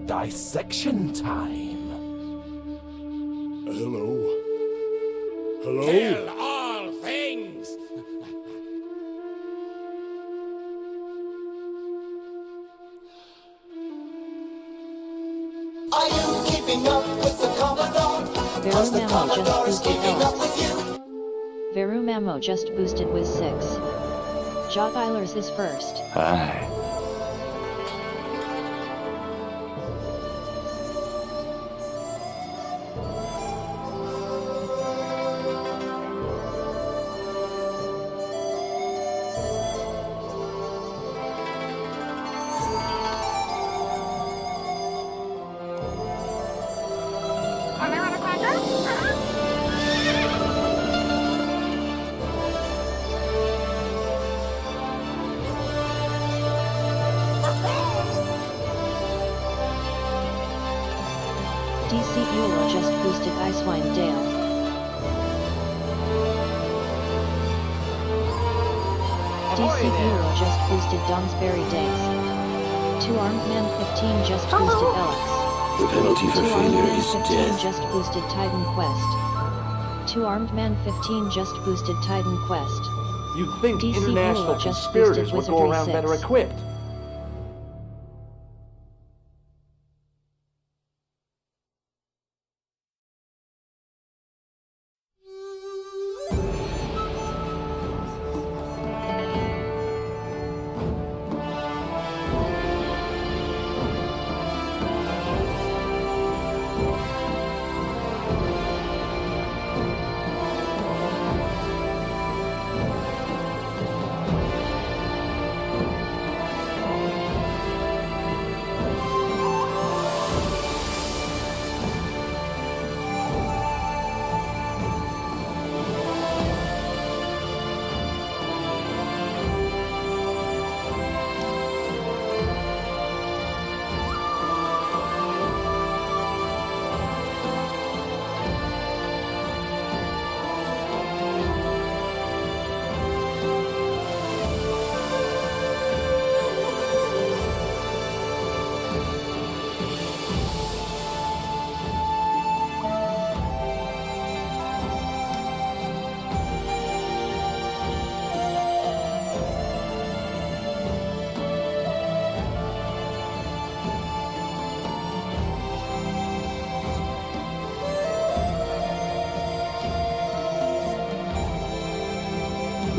dissection time. Hello? Hello? Kill all things! Are you keeping up with the Commodore? Cause the Commodore is keeping up with you. Verum ammo just boosted with 6. Jock Eilers is first. Aye. DC Eula just boosted Icewind Dale. DC Eula just boosted Donsbury Days. 2 Armed Man 15 just boosted Alex. The penalty for 2 Armed failure Man is 15 death. just boosted Titan Quest. 2 Armed Man 15 just boosted Titan Quest. You'd think DC international Eula just conspirators boosted would go Wizardry around 6. better equipped.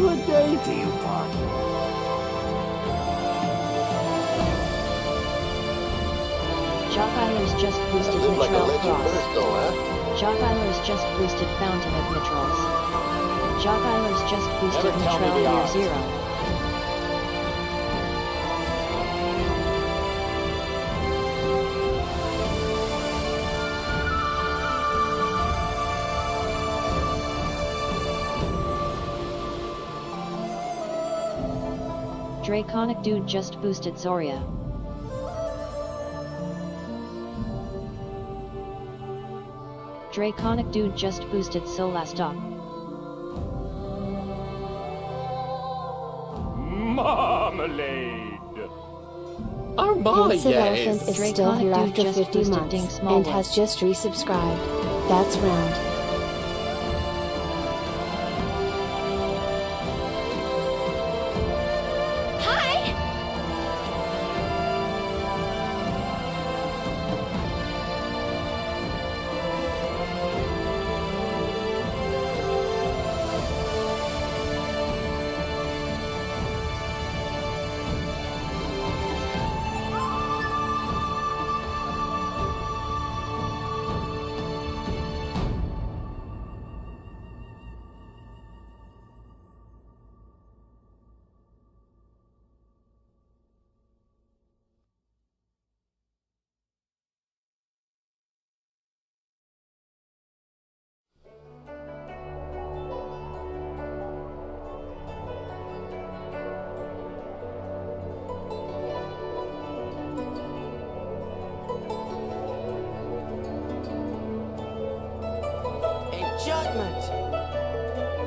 Good day to you, partner. Jock Eilers just boosted Live like a Mithril legend Cross. first, though, huh? Jock Eilers just boosted Fountain of Mitrals. Jock Eilers just boosted Never tell me Mithril the Year odds. 0. Draconic Dude just boosted Zoria. Draconic Dude just boosted Solastok. Marmalade! Pensive Elephant is Draconic still here Dude after just 50 boosted months Ding and Smallwood. has just resubscribed. That's round.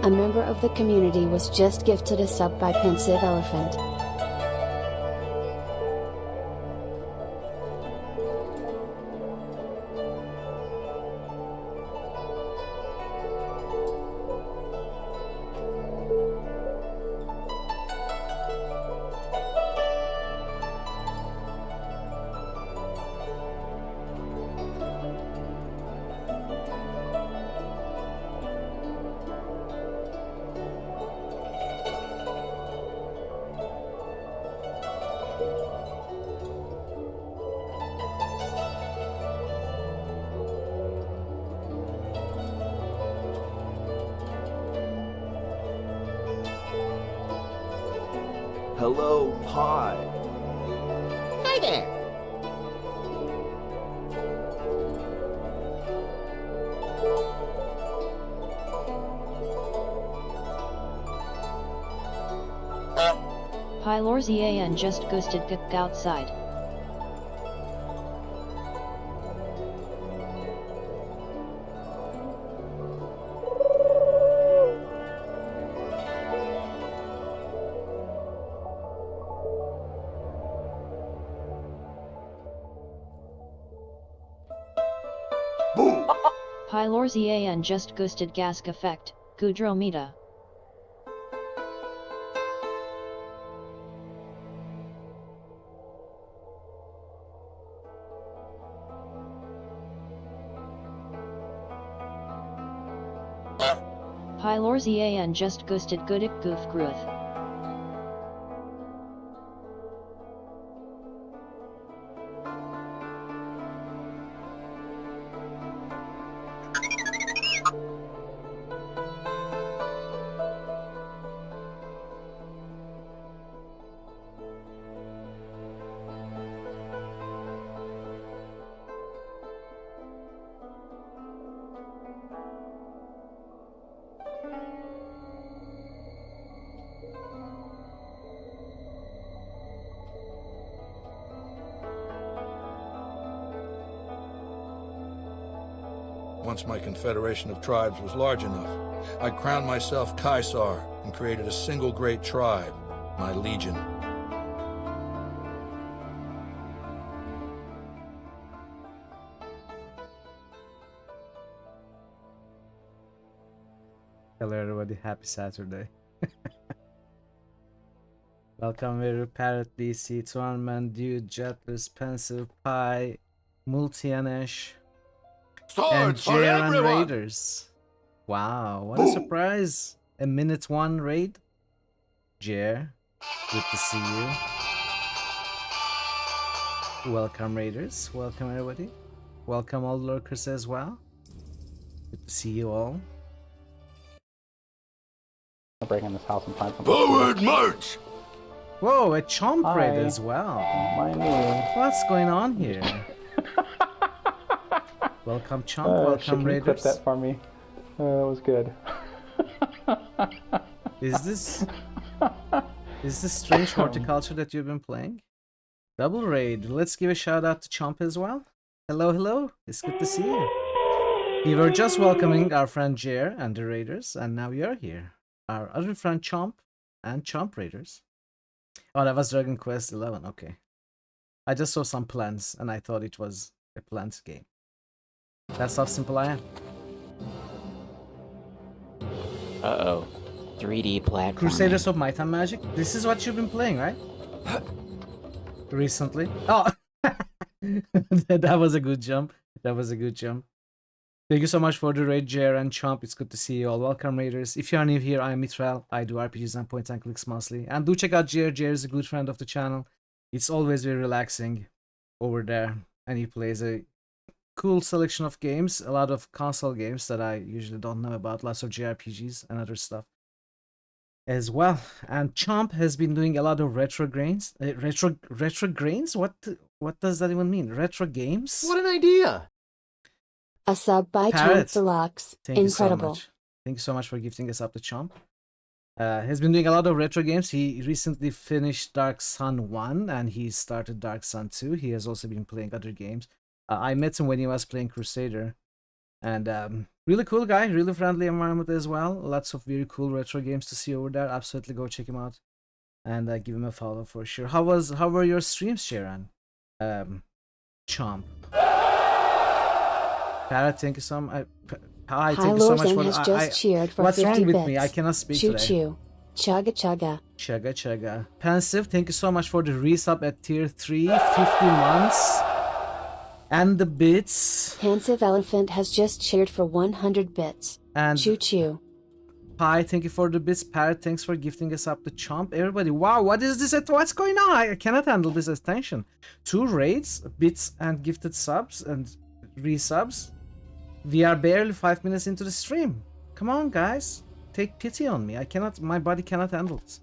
A member of the community was just gifted a sub by Pensive Elephant. Hello, Pi. Hi there. Pylorzian just ghosted outside. Pylorzian just ghosted Gask effect, Gudromita. Pylorzian just ghosted Goodik Goof Gruth. Once my confederation of tribes was large enough, I crowned myself Caesar and created a single great tribe, my legion. Hello everybody, happy Saturday. Welcome here, Parrot BC, Tournament, Dude, Jetless, Pensive, Pie, Multianesh, and Jaren Raiders. Wow, what a surprise! A minute 1 raid. Jer, good to see you. Welcome Raiders, welcome everybody. Welcome all lurkers as well. Good to see you all. I'll break in this house and find something. Forward march! Whoa, a chomp raid as well. My knee. What's going on here? Welcome chomp, welcome Can you clip Raiders. that for me? That was good. Is this strange horticulture that you've been playing? Double raid. Let's give a shout out to Chomp as well. Hello, hello. It's good to see you. We were just welcoming our friend Jer and the Raiders, and now we are here. Our other friend Chomp and Chomp Raiders. Oh, that was Dragon Quest 11. Okay. I just saw some plans, and I thought it was a planned game. That's how simple I am. Uh-oh. 3D platform. Crusaders of Might and Magic. This is what you've been playing, right? Recently. Oh! That was a good jump. That was a good jump. Thank you so much for the raid, Jer and Chomp. It's good to see you all. Welcome, Raiders. If you are new here, I am Mitral. I do RPGs and point and clicks mostly. And do check out Jer. Jer is a good friend of the channel. It's always very relaxing over there. And he plays a cool selection of games. A lot of console games that I usually don't know about. Lots of JRPGs and other stuff as well. And Chomp has been doing a lot of retro games. Retro games? What does that even mean? Retro games? What an idea! A sub by Parrot. Chomp Deluxe. Thank you so Incredible. much. Thank you so much for gifting us up the Chomp. He's been doing a lot of retro games. He recently finished Dark Sun 1 and he started Dark Sun 2. He has also been playing other games. I met him when he was playing Crusader. And really cool guy, really friendly environment as well. Lots of very cool retro games to see over there. Absolutely go check him out and give him a follow for sure. How were your streams, Sharon? Chomp. Parrot, thank you so much. Hi, thank you so much for has just cheered for what's 50 wrong with bits. me? I cannot speak Choo today. choo. Chugga chugga. Chugga chugga. Pensive, thank you so much for the resub at tier 3, 50 months. And the bits. Pensive Elephant has just cheered for 100 bits. And Choo choo. Hi, thank you for the bits. Parrot, thanks for gifting us up the Chomp. Everybody, wow, what is this? What's going on? I cannot handle this attention. 2 raids, bits and gifted subs and resubs. We are barely 5 minutes into the stream. Come on, guys. Take pity on me. My body cannot handle this.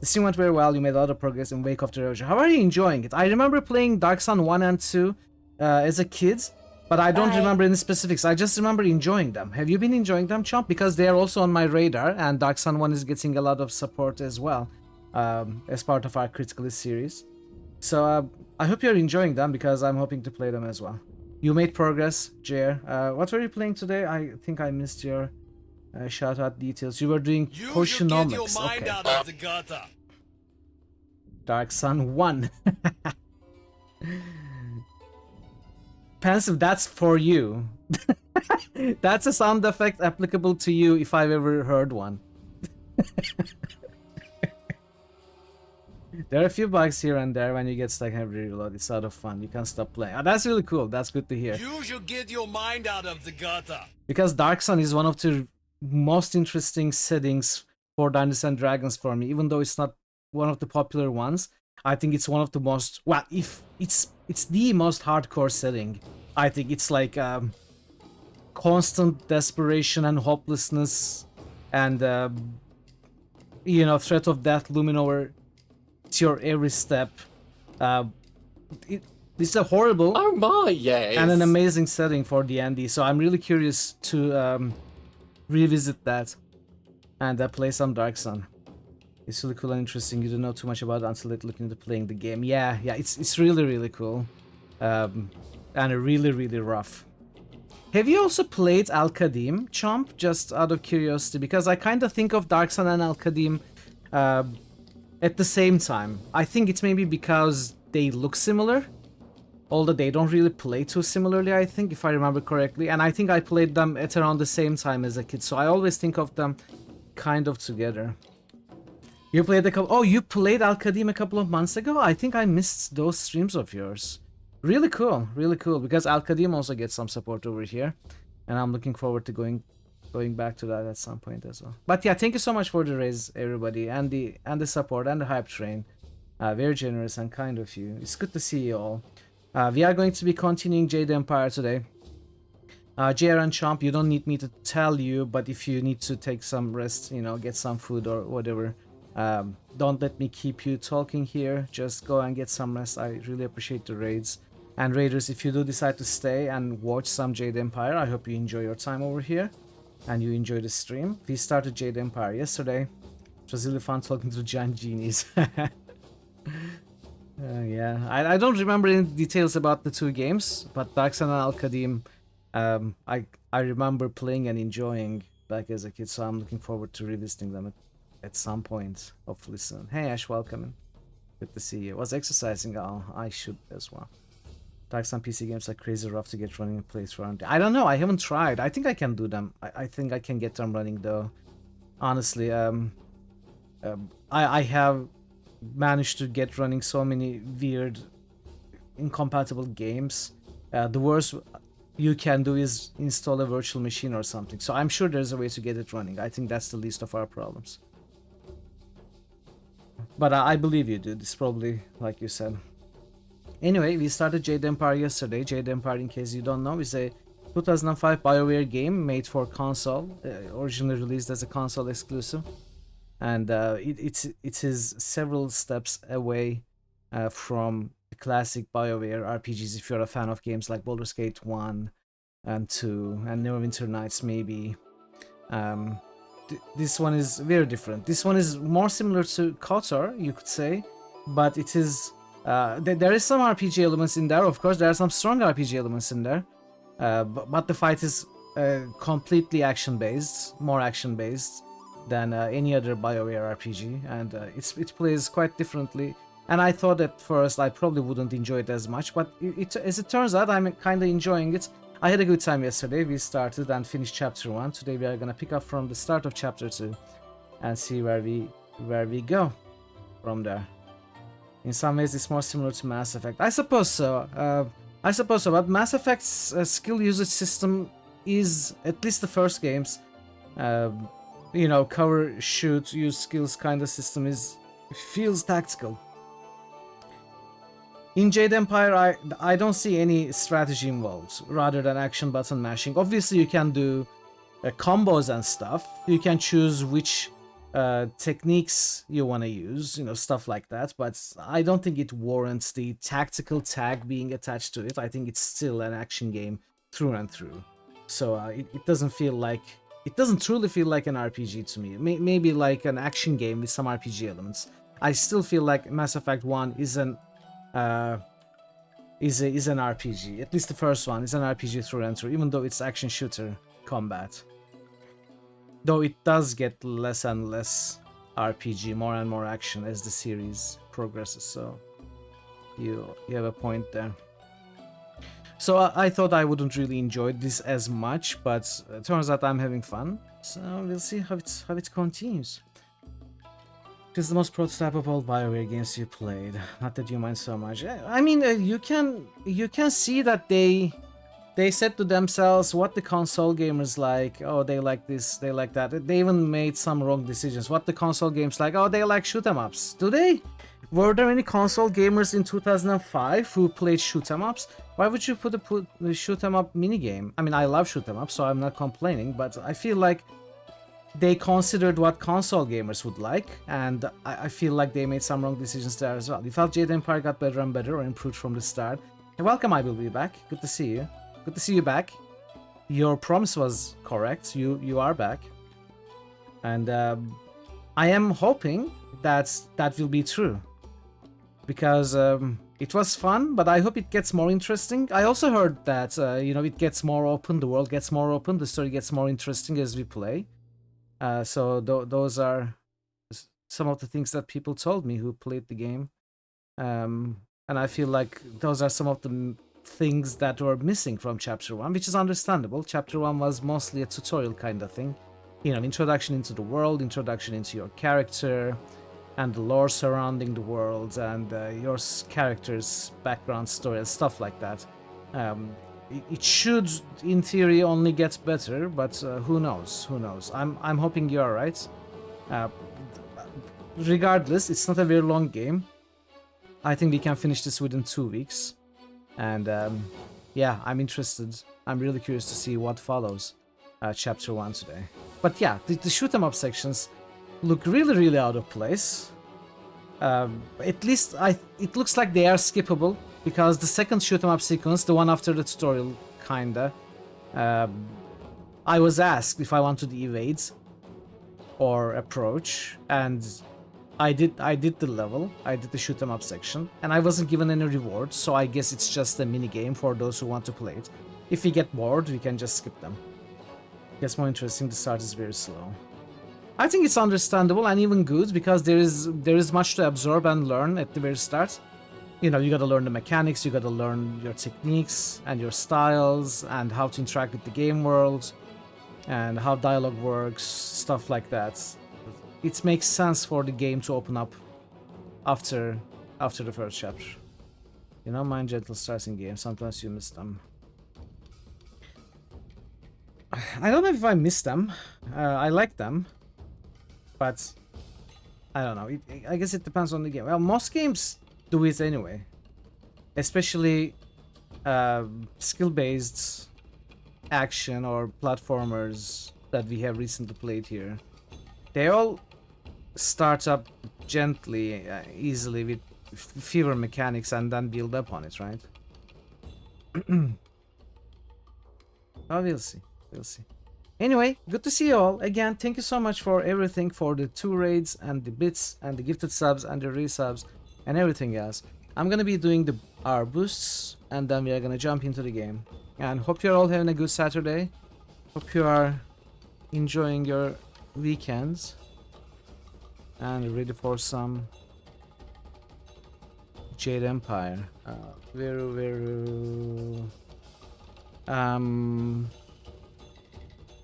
The stream went very well. You made a lot of progress in Wake of the Roger. How are you enjoying it? I remember playing Dark Sun 1 and 2 as a kid, but I don't remember any specifics. I just remember enjoying them. Have you been enjoying them, Chomp? Because they are also on my radar, and Dark Sun 1 is getting a lot of support as well as part of our Critical Hit series. So I hope you're enjoying them because I'm hoping to play them as well. You made progress, Jer. What were you playing today? I think I missed your shout-out details. You were doing Potionomics. Okay. Dark Sun 1. Pensive, that's for you. That's a sound effect applicable to you if I've ever heard one. There are a few bugs here and there when you get stuck heavy reload. It's sort of fun. You can't stop playing. Oh, that's really cool. That's good to hear. You should get your mind out of the gutter. Because Dark Sun is one of the most interesting settings for Dungeons and Dragons for me. Even though it's not one of the popular ones, I think it's one of the most, well, if it's the most hardcore setting. I think it's like constant desperation and hopelessness and you know, threat of death looming over your every step. It's a horrible Oh my, yes. and an amazing setting for D&D, so I'm really curious to revisit that and play some Dark Sun. It's really cool and interesting. You don't know too much about it until looking into playing the game. Yeah, it's really cool and really rough. Have you also played Al-Qadim, Chomp? Just out of curiosity, because I kind of think of Dark Sun and Al-Qadim at the same time. I think it's maybe because they look similar, although they don't really play too similarly, I think, if I remember correctly. And I think I played them at around the same time as a kid, so I always think of them kind of together. You played you played Al-Qadim a couple of months ago? I think I missed those streams of yours. Really cool, because Al-Qadim also gets some support over here, and I'm looking forward to going back to that at some point as well. But yeah, thank you so much for the raise, everybody, and the support and the hype train. Very generous and kind of you. It's good to see you all. We are going to be continuing Jade Empire today. JR and Chomp, you don't need me to tell you, but if you need to take some rest, you know, get some food or whatever, don't let me keep you talking here. Just go and get some rest. I really appreciate the raids. And raiders, if you do decide to stay and watch some Jade Empire, I hope you enjoy your time over here and you enjoy the stream. We started Jade Empire yesterday. It was really fun talking to the giant genies. Yeah, I don't remember any details about the two games, but Dark Sun and Al-Qadim, I remember playing and enjoying back as a kid, so I'm looking forward to revisiting them at some point, hopefully soon. Hey Ash, welcome. Good to see you. Was exercising? Oh, I should as well. Dark Sun PC games are crazy rough to get running in place around. I don't know, I haven't tried. I think I can do them. I think I can get them running though. Honestly, I have managed to get running so many weird, incompatible games. The worst you can do is install a virtual machine or something. So I'm sure there's a way to get it running. I think that's the least of our problems. But I believe you, dude. It's probably like you said. Anyway, we started Jade Empire yesterday. Jade Empire, in case you don't know, is a 2005 BioWare game made for console, originally released as a console exclusive. And it is several steps away from the classic BioWare RPGs if you're a fan of games like Baldur's Gate 1 and 2 and Neverwinter Nights maybe. This one is very different. This one is more similar to KOTOR, you could say, but it is... there is some RPG elements in there, of course. There are some strong RPG elements in there, but the fight is completely action-based, more action-based than any other BioWare RPG, and it plays quite differently. And I thought at first I probably wouldn't enjoy it as much, but as it turns out, I'm kind of enjoying it. I had a good time yesterday. We started and finished chapter 1. Today we are gonna pick up from the start of chapter 2 and see where we go from there. In some ways, it's more similar to Mass Effect. I suppose so. But Mass Effect's skill usage system is, at least the first games, you know, cover, shoot, use skills kind of system feels tactical. In Jade Empire, I don't see any strategy involved, rather than action button mashing. Obviously, you can do combos and stuff. You can choose which techniques you want to use, stuff like that. But I don't think it warrants the tactical tag being attached to it. I think it's still an action game through and through. So it doesn't feel like, it doesn't truly feel like an RPG to me. Maybe like an action game with some RPG elements. I still feel like Mass Effect 1 is an RPG. At least the first one is an RPG through and through, even though it's action shooter combat. Though it does get less and less RPG, more and more action as the series progresses. So you have a point there. So I thought I wouldn't really enjoy this as much, but it turns out I'm having fun. So we'll see how it continues. It is the most prototype of all BioWare games you played. Not that you mind so much. I mean, you can see that they said to themselves what the console gamers like. Oh, they like this, they like that. They even made some wrong decisions. What the console games like. Oh, they like shoot 'em ups. Do they? Were there any console gamers in 2005 who played shoot 'em ups? Why would you put a shoot 'em up minigame? I mean, I love shoot 'em ups, so I'm not complaining, but I feel like they considered what console gamers would like, and I feel like they made some wrong decisions there as well. You felt Jade Empire got better and better or improved from the start. And welcome, I will be back. Good to see you. Good to see you back. Your promise was correct. You are back. And I am hoping that will be true. Because it was fun, but I hope it gets more interesting. I also heard that, it gets more open, the world gets more open, the story gets more interesting as we play. So those are some of the things that people told me who played the game. And I feel like those are some of the things that were missing from Chapter 1, which is understandable. Chapter 1 was mostly a tutorial kind of thing. Introduction into the world, introduction into your character, and the lore surrounding the world, and your character's background story, and stuff like that. It should, in theory, only get better, but who knows? Who knows? I'm hoping you're right. Regardless, it's not a very long game. I think we can finish this within 2 weeks. And yeah, I'm interested. I'm really curious to see what follows Chapter 1 today. But yeah, the shoot 'em up sections look really, really out of place. At least it looks like they are skippable, because the second shoot 'em up sequence, the one after the tutorial, kinda, I was asked if I wanted to evade or approach, and I did the level, I did the shoot 'em up section, and I wasn't given any reward, so I guess it's just a mini game for those who want to play it. If we get bored, we can just skip them. It gets more interesting, the start is very slow. I think it's understandable and even good, because there is much to absorb and learn at the very start. You gotta learn the mechanics, you gotta learn your techniques and your styles and how to interact with the game world and how dialogue works, stuff like that. It makes sense for the game to open up after the first chapter. Mind gentle starts in games, sometimes you miss them. I don't know if I miss them. I like them. But I don't know. I guess it depends on the game. Well, most games do it anyway. Especially skill-based action or platformers that we have recently played here. They all start up gently, easily with fewer mechanics and then build up on it, right? Oh, we'll see. We'll see. Anyway, good to see you all. Again, thank you so much for everything, for the 2 raids and the bits and the gifted subs and the resubs and everything else. I'm gonna be doing our boosts, and then we are gonna jump into the game. And hope you're all having a good Saturday. Hope you are enjoying your weekends and ready for some Jade Empire.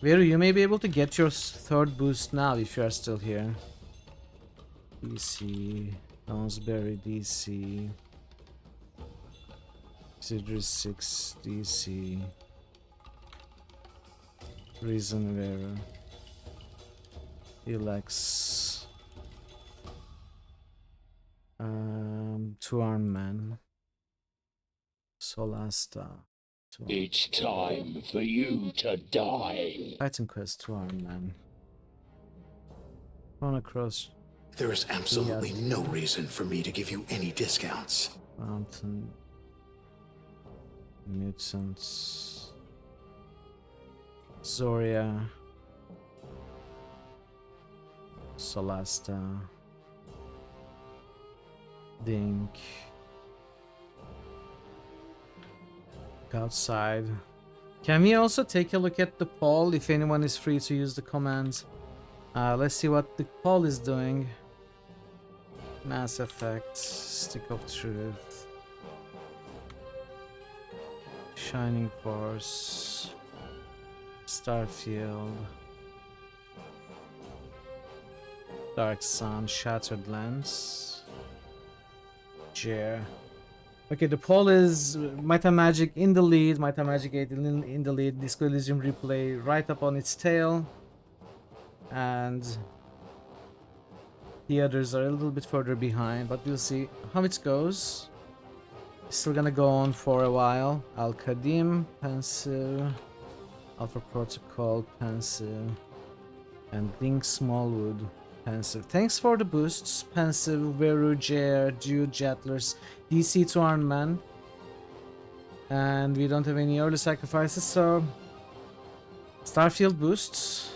Veru, you may be able to get your 3rd boost now if you are still here. DC, Donsberry, DC, Sidris 6, DC, Reason Veru, Elex, 2-armed man, Solasta. It's time for you to die. Titan Quest 2-armed man. Run across There is absolutely no reason for me to give you any discounts. mountain. Mutants. Zoria. Solasta. Dink. Outside. Can we also take a look at the poll if anyone is free to use the command? Let's see what the poll is doing. Mass Effect, Stick of Truth, Shining Force, Starfield, Dark Sun, Shattered Lands, Jer. Okay, the poll is Might and Magic in the lead, Might and Magic 8 in the lead, Disco Elysium Replay right up on its tail, and the others are a little bit further behind, but we'll see how it goes. Still gonna go on for a while. Al-Qadim, Pensive, Alpha Protocol, Pensive, and Dink Smallwood, Pensive. Thanks for the boosts, Pensive, Veru, Jer, Jude, Jettlers, DC to Iron Man. And we don't have any early sacrifices, so... Starfield boosts.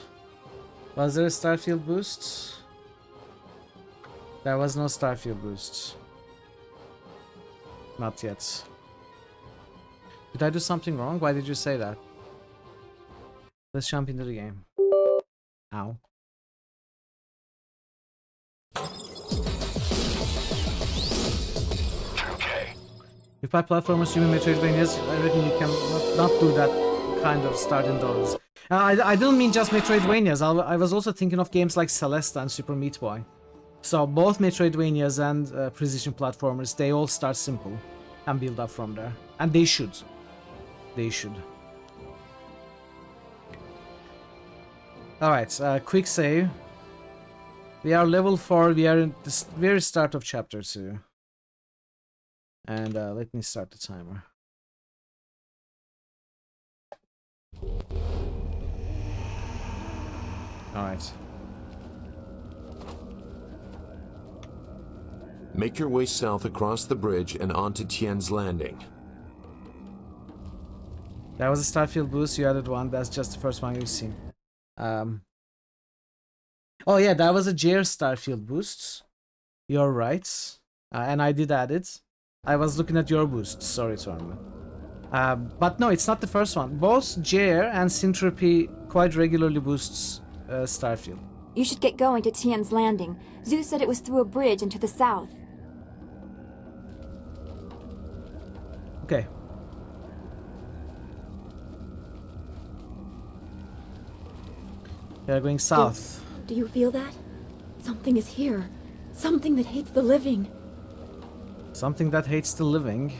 Was there a Starfield boost? There was no Starfield boost. Not yet. Did I do something wrong? Why did you say that? Let's jump into the game. Ow. Okay. If by platformers you mean Metroidvanias, I reckon you can not do that kind of start in those. I don't mean just Metroidvanias. I was also thinking of games like Celeste and Super Meat Boy. So both Metroidvanias and precision platformers, they all start simple and build up from there. And they should. They should. Alright, quick save. We are level 4, we are in the very start of chapter 2. And let me start the timer. Alright. Make your way south across the bridge and onto Tien's Landing. That was a Starfield boost, you added one, that's just the first one you've seen. Oh yeah, that was a Jer Starfield boost. You're right. And I did add it. I was looking at your boost, sorry Torma. But no, it's not the first one. Both Jer and Syntropy quite regularly boosts Starfield. You should get going to Tien's Landing. Zeus said it was through a bridge into the south. Okay. They're going south. Do you feel that? Something is here. Something that hates the living. Something that hates the living.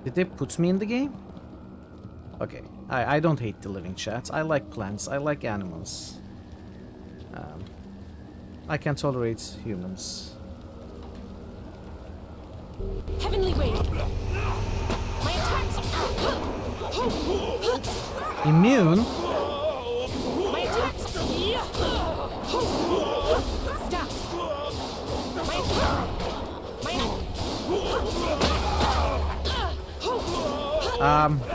Did they put me in the game? Okay. I don't hate the living, chat. I like plants. I like animals. I can tolerate humans. Heavenly Wave. My attacks. Immune? My attacks. Stop.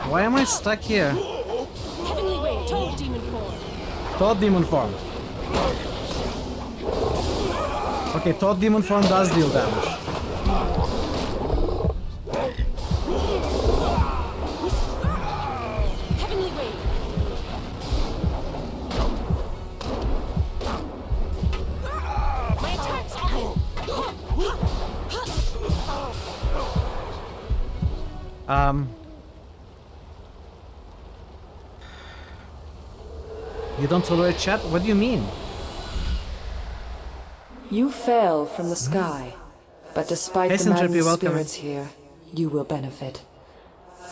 Why am I stuck here? Heavenly Wave. Toad Demon Form. Toad Demon Form. Okay, Toad Demon Form does deal damage. Heavenly Wave. My attacks. You don't tolerate chat? What do you mean? You fell from the sky, but despite the maddened spirits here, you will benefit.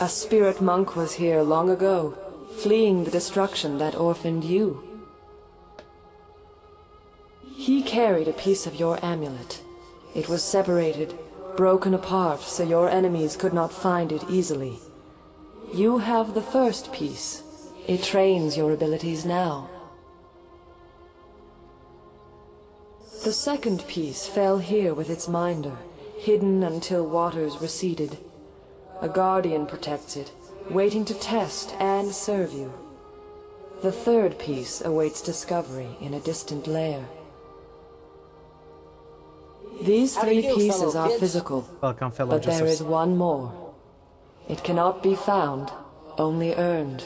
A spirit monk was here long ago, fleeing the destruction that orphaned you. He carried a piece of your amulet. It was separated, broken apart, so your enemies could not find it easily. You have the first piece. It trains your abilities now. The second piece fell here with its minder, hidden until waters receded. A guardian protects it, waiting to test and serve you. The third piece awaits discovery in a distant lair. These three pieces are physical, Welcome, fellow but there Josephs. is one more. It cannot be found, only earned.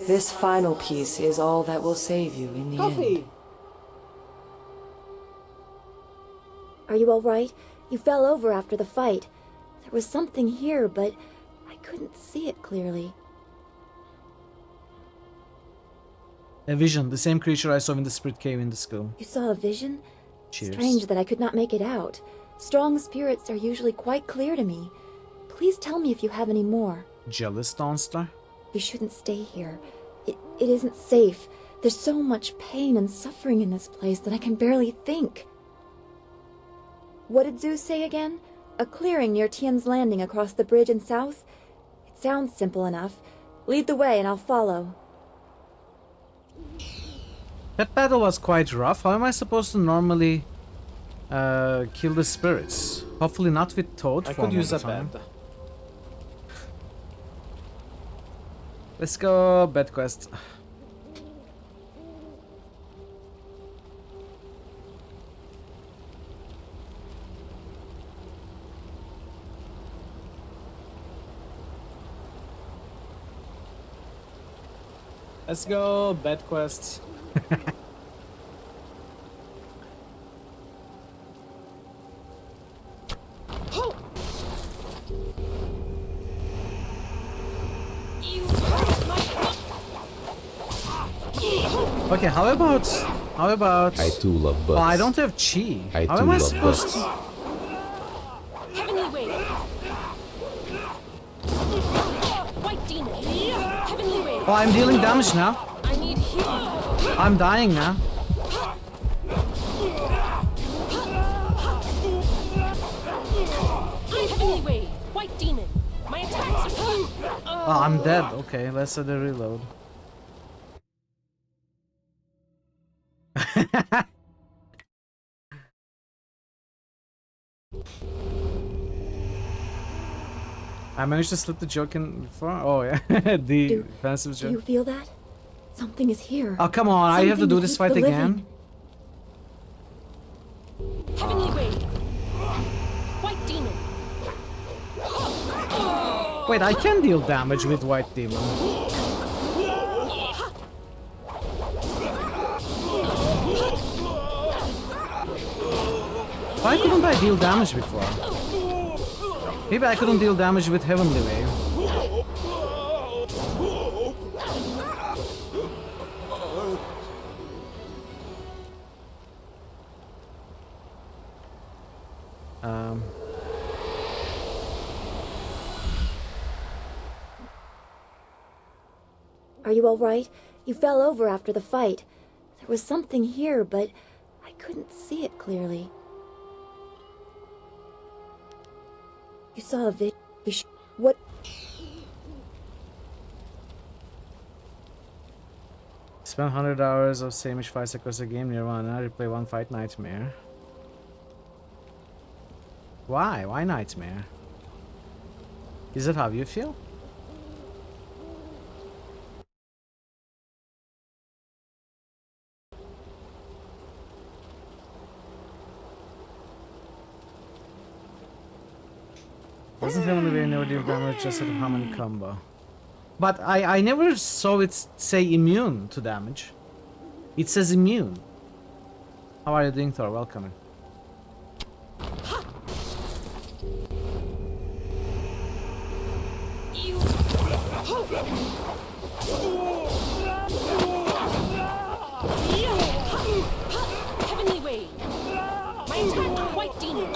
This final piece is all that will save you in the end. Are you all right? You fell over after the fight. There was something here, but I couldn't see it clearly. A vision, the same creature I saw in the spirit cave in the school. You saw a vision? Cheers. Strange that I could not make it out. Strong spirits are usually quite clear to me. Please tell me if you have any more. Jealous, Dawnstar? You shouldn't stay here. It isn't safe. There's so much pain and suffering in this place that I can barely think. What did Zeus say again? A clearing near Tien's Landing across the bridge in south? It sounds simple enough. Lead the way and I'll follow. That battle was quite rough. How am I supposed to normally kill the spirits? Hopefully not with Toad. I could use a bed. Let's go bed quest. Let's go bed quest. Okay, how about I too love butts. Oh, I don't have chi. I How too am I love supposed butts. to? Heavenly Wave. White Demon. Heavenly Wave. Oh, I'm dealing damage now. I need healing. I'm dying now. Heavenly Wave. White Demon. My attacks are... Oh, I'm dead. Okay, let's do the reload. I managed to slip the joke in before. Oh yeah, the offensive Do joke. you feel that? Something is here. Oh come on! I have to Something do that this eats fight the again. living. Heavenly Wave. White Demon. Wait, I can deal damage with White Demon. Why couldn't I deal damage before? Maybe I couldn't deal damage with Heavenly Wave. Are you all right? You fell over after the fight. There was something here, but I couldn't see it clearly. You saw a vision. What? Spend 100 hours of same-ish fights across the game. Nirvana. Replay one fight. Nightmare. Why? Why Nightmare? Is that how you feel? Doesn't Heavenly Wave never deal damage, just a common combo. But I never saw it say immune to damage. It says immune. How are you doing, Thor? Welcome. Heavenly Wave. My attack, White Demon.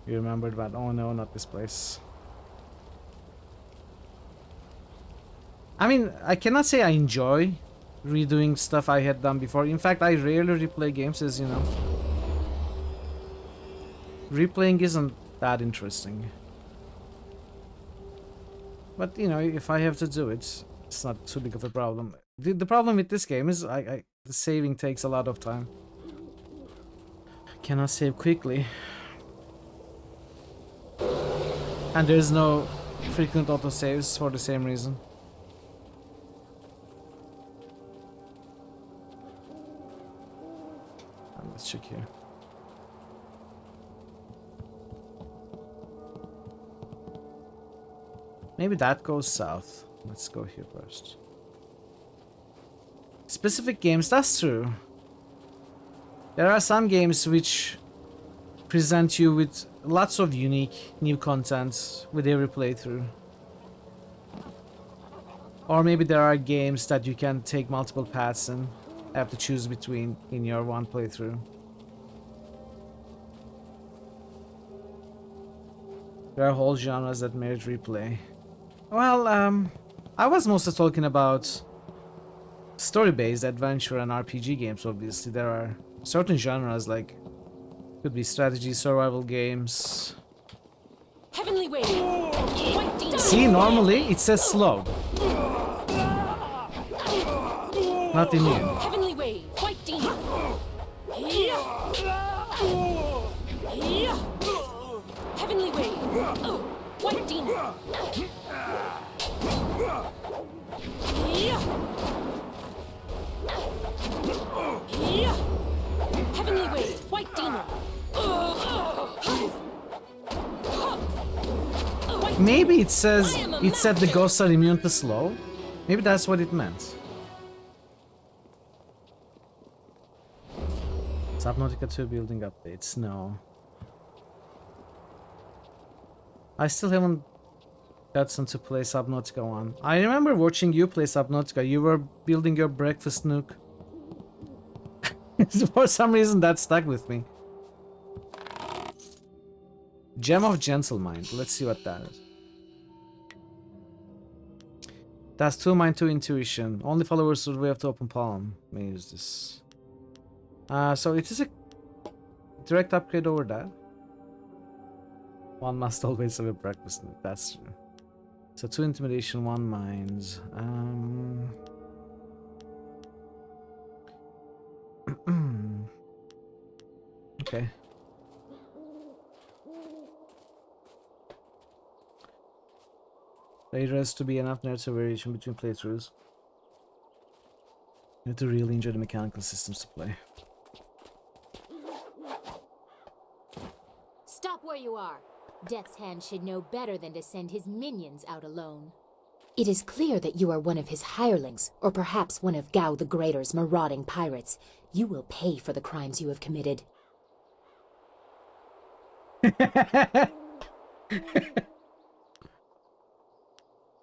You remembered that? Oh no, not this place. I mean, I cannot say I enjoy redoing stuff I had done before. In fact, I rarely replay games, as you know. replaying isn't that interesting. But you know, if I have to do it, it's not too big of a problem. The problem with this game is the saving takes a lot of time. Cannot save quickly. And there's no frequent autosaves for the same reason. Let's check here. Maybe that goes south. Let's go here first. Specific games, that's true. There are some games which present you with lots of unique new content with every playthrough. Or maybe there are games that you can take multiple paths and have to choose between in your one playthrough. There are whole genres that merit replay. Well, I was mostly talking about story-based adventure and RPG games, obviously. There are certain genres like could be strategy, survival games. Heavenly Wave. White Demon. See, normally it says slow. Nothing new. Heavenly Wave. White Demon. Heavenly Wave. White Demon. Heavenly Wave. White Demon. Maybe it said the ghosts are immune to slow. Maybe that's what it meant. Subnautica 2 building updates. No. I still haven't gotten to play Subnautica 1. I remember watching you play Subnautica. You were building your breakfast nook. For some reason that stuck with me. Gem of Gentle Mind. Let's see what that is. That's 2 mind, 2 intuition. Only followers of the way of the open palm may use this. So it is a direct upgrade over that. One must always have a breakfast nook. That's true. So 2 intimidation, 1 minds. Okay. There has to be enough narrative variation between playthroughs. You have to really enjoy the mechanical systems to play. Stop where you are. Death's Hand should know better than to send his minions out alone. It is clear that you are one of his hirelings, or perhaps one of Gao the Greater's marauding pirates. You will pay for the crimes you have committed.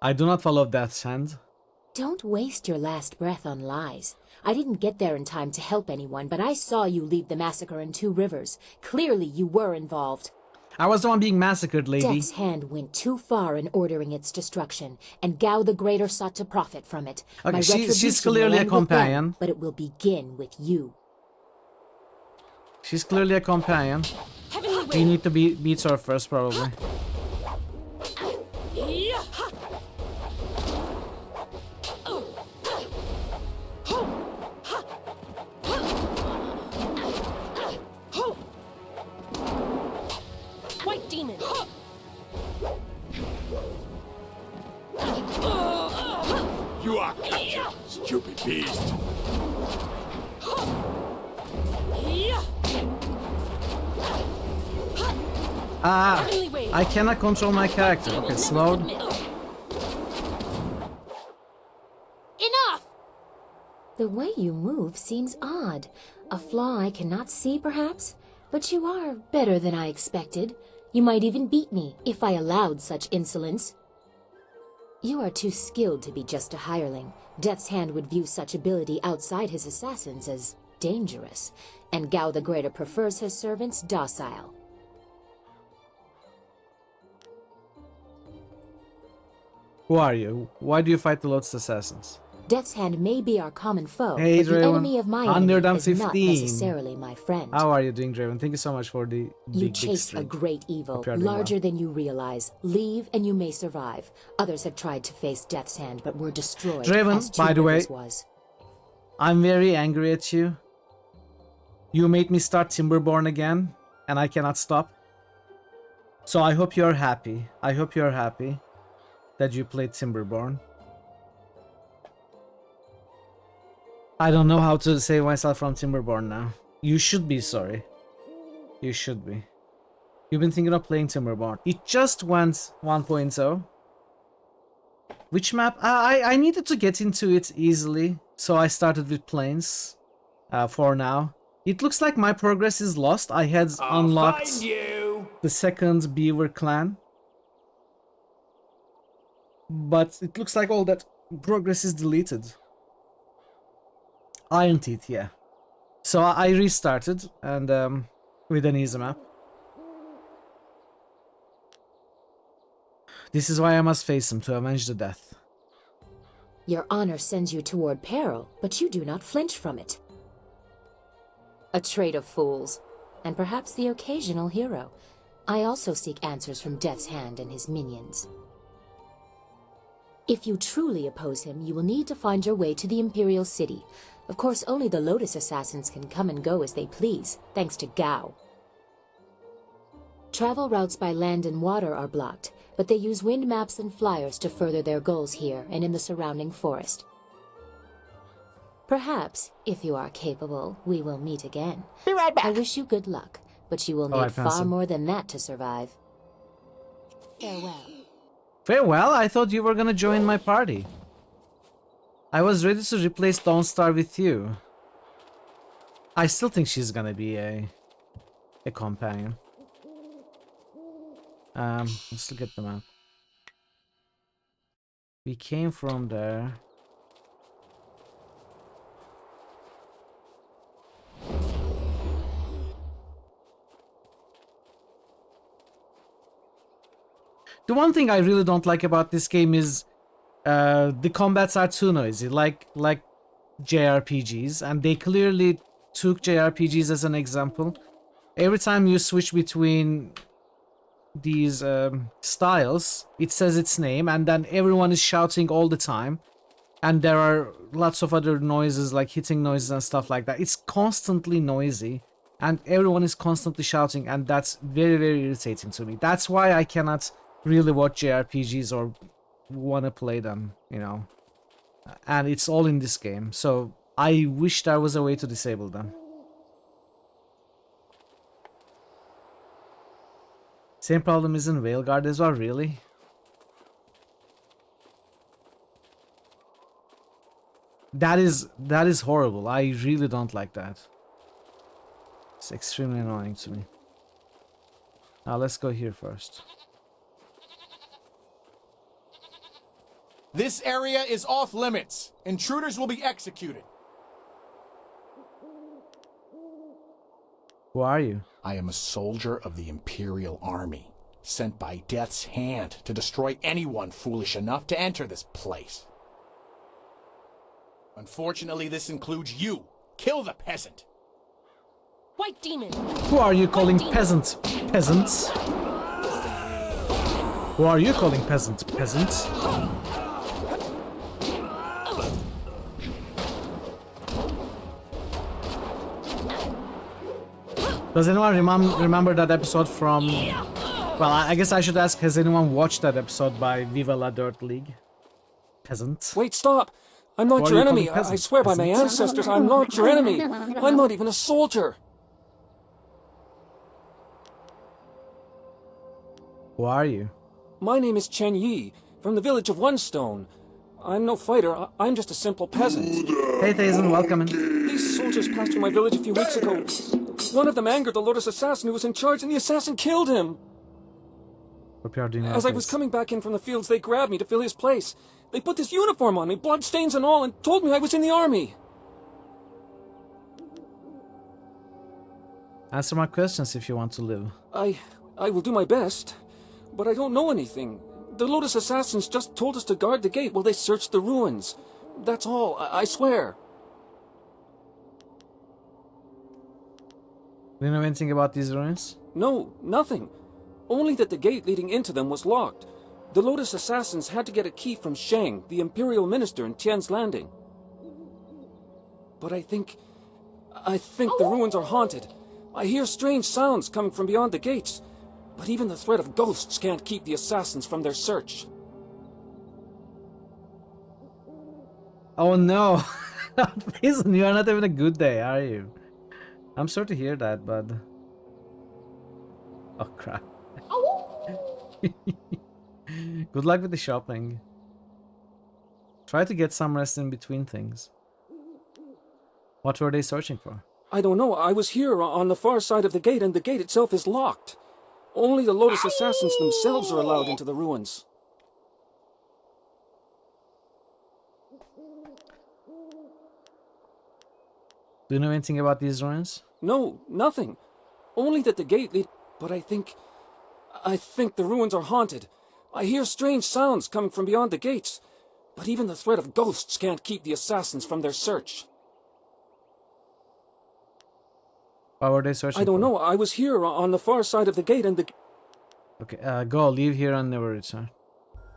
I do not follow Death's Hand. Don't waste your last breath on lies. I didn't get there in time to help anyone, but I saw you leave the massacre in Two Rivers. Clearly you were involved. I was the one being massacred, lady. Death's Hand went too far in ordering its destruction, and Gao the Greater sought to profit from it. Okay, she's clearly a companion. But it will begin with you. She's clearly a companion. We need to beat her first, probably. White Demon. You are captured, stupid beast. I cannot control my character. Okay, slowed. Enough! The way you move seems odd. A flaw I cannot see, perhaps? But you are better than I expected. You might even beat me, if I allowed such insolence. You are too skilled to be just a hireling. Death's Hand would view such ability outside his assassins as dangerous, and Gao the Greater prefers his servants docile. Who are you? Why do you fight the Lotus Assassins? Death's Hand may be our common foe, Hey, but the Draven. enemy of my enemy is not 115. necessarily my friend. How are you doing, Draven? Thank you so much for the You big chase a streak. great evil, Hope you are doing larger well. than you realize. Leave and you may survive. Others have tried to face Death's Hand, but were destroyed. Draven, as Two by the way, Rivers was. I'm very angry at you. You made me start Timberborn again, and I cannot stop. So I hope you're happy. I hope you're happy that you played Timberborn. I don't know how to save myself from Timberborn now. You should be sorry. You should be. You've been thinking of playing Timberborn. It just went 1.0. Which map? I needed to get into it easily, so I started with Plains for now. It looks like my progress is lost. I had unlocked the second Beaver clan. But it looks like all that progress is deleted. Iron Teeth, yeah. So I restarted and with an easy map. This is why I must face him to avenge the death. Your honor sends you toward peril, but you do not flinch from it. A trait of fools, and perhaps the occasional hero. I also seek answers from Death's Hand and his minions. If you truly oppose him, you will need to find your way to the Imperial City. Of course, only the Lotus Assassins can come and go as they please, thanks to Gao. Travel routes by land and water are blocked, but they use wind maps and flyers to further their goals here and in the surrounding forest. Perhaps, if you are capable, we will meet again. Be right back. I wish you good luck, but you will need far more than that to survive. Farewell. Farewell? I thought you were gonna join my party. I was ready to replace Dawnstar with you. I still think she's gonna be a companion. Let's look at the map. We came from there. The one thing I really don't like about this game is the combats are too noisy, like JRPGs, and they clearly took JRPGs as an example. Every time you switch between these styles, it says its name, and then everyone is shouting all the time, and there are lots of other noises like hitting noises and stuff like that. It's constantly noisy, and everyone is constantly shouting, and that's very, very irritating to me. That's why I cannot really watch JRPGs or want to play them, you know. And it's all in this game, so I wish there was a way to disable them. Same problem is in Veilguard as well, really? That is horrible. I really don't like that. It's extremely annoying to me. Now let's go here first. This area is off limits. Intruders will be executed. Who are you? I am a soldier of the Imperial Army, sent by Death's Hand to destroy anyone foolish enough to enter this place. Unfortunately, this includes you. Kill the peasant. White demon. Who are you calling peasant? Peasants? Who are you calling peasant? Peasants? Does anyone remember that episode from... Well, I guess I should ask, has anyone watched that episode by Viva La Dirt League? Peasant? Wait, stop! I'm not your enemy. I swear by my ancestors, I'm not your enemy. I'm not even a soldier. Who are you? My name is Chen Yi, from the village of One Stone. I'm no fighter. I'm just a simple peasant. Hey, Thazen, welcome in. These soldiers passed through my village a few weeks ago. One of them angered the Lotus Assassin who was in charge, and the assassin killed him. As I was coming back in from the fields, they grabbed me to fill his place. They put this uniform on me, bloodstains and all, and told me I was in the army. Answer my questions if you want to live. I will do my best, but I don't know anything. The Lotus Assassins just told us to guard the gate while they searched the ruins. That's all, I swear. Do you know anything about these ruins? No, nothing. Only that the gate leading into them was locked. The Lotus assassins had to get a key from Shang, the Imperial Minister in Tian's Landing. But I think the ruins are haunted. I hear strange sounds coming from beyond the gates. But even the threat of ghosts can't keep the assassins from their search. Oh no! Please, you are not having a good day, are you? I'm sorry to hear that, bud. Oh crap. Good luck with the shopping. Try to get some rest in between things. What were they searching for? I don't know. I was here on the far side of the gate, and the gate itself is locked. Only the Lotus assassins themselves are allowed into the ruins. Do you know anything about these ruins? No, nothing. Only that the gate lead... But I think the ruins are haunted. I hear strange sounds coming from beyond the gates. But even the threat of ghosts can't keep the assassins from their search. What were they searching for? I don't know. I was here on the far side of the gate, and the... Okay, go. Leave here and never return.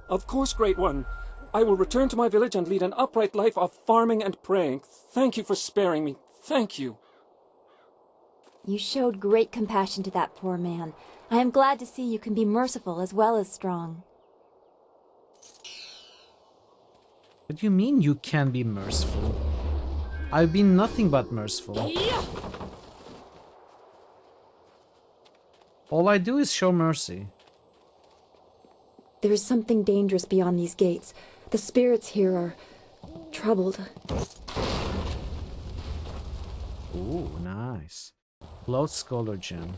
Of course, Great One. I will return to my village and lead an upright life of farming and praying. Thank you for sparing me. Thank you. You showed great compassion to that poor man. I am glad to see you can be merciful as well as strong. What do you mean you can be merciful? I've been nothing but merciful. All I do is show mercy. There is something dangerous beyond these gates. The spirits here are troubled. Ooh, nice. Blood Scholar Gem.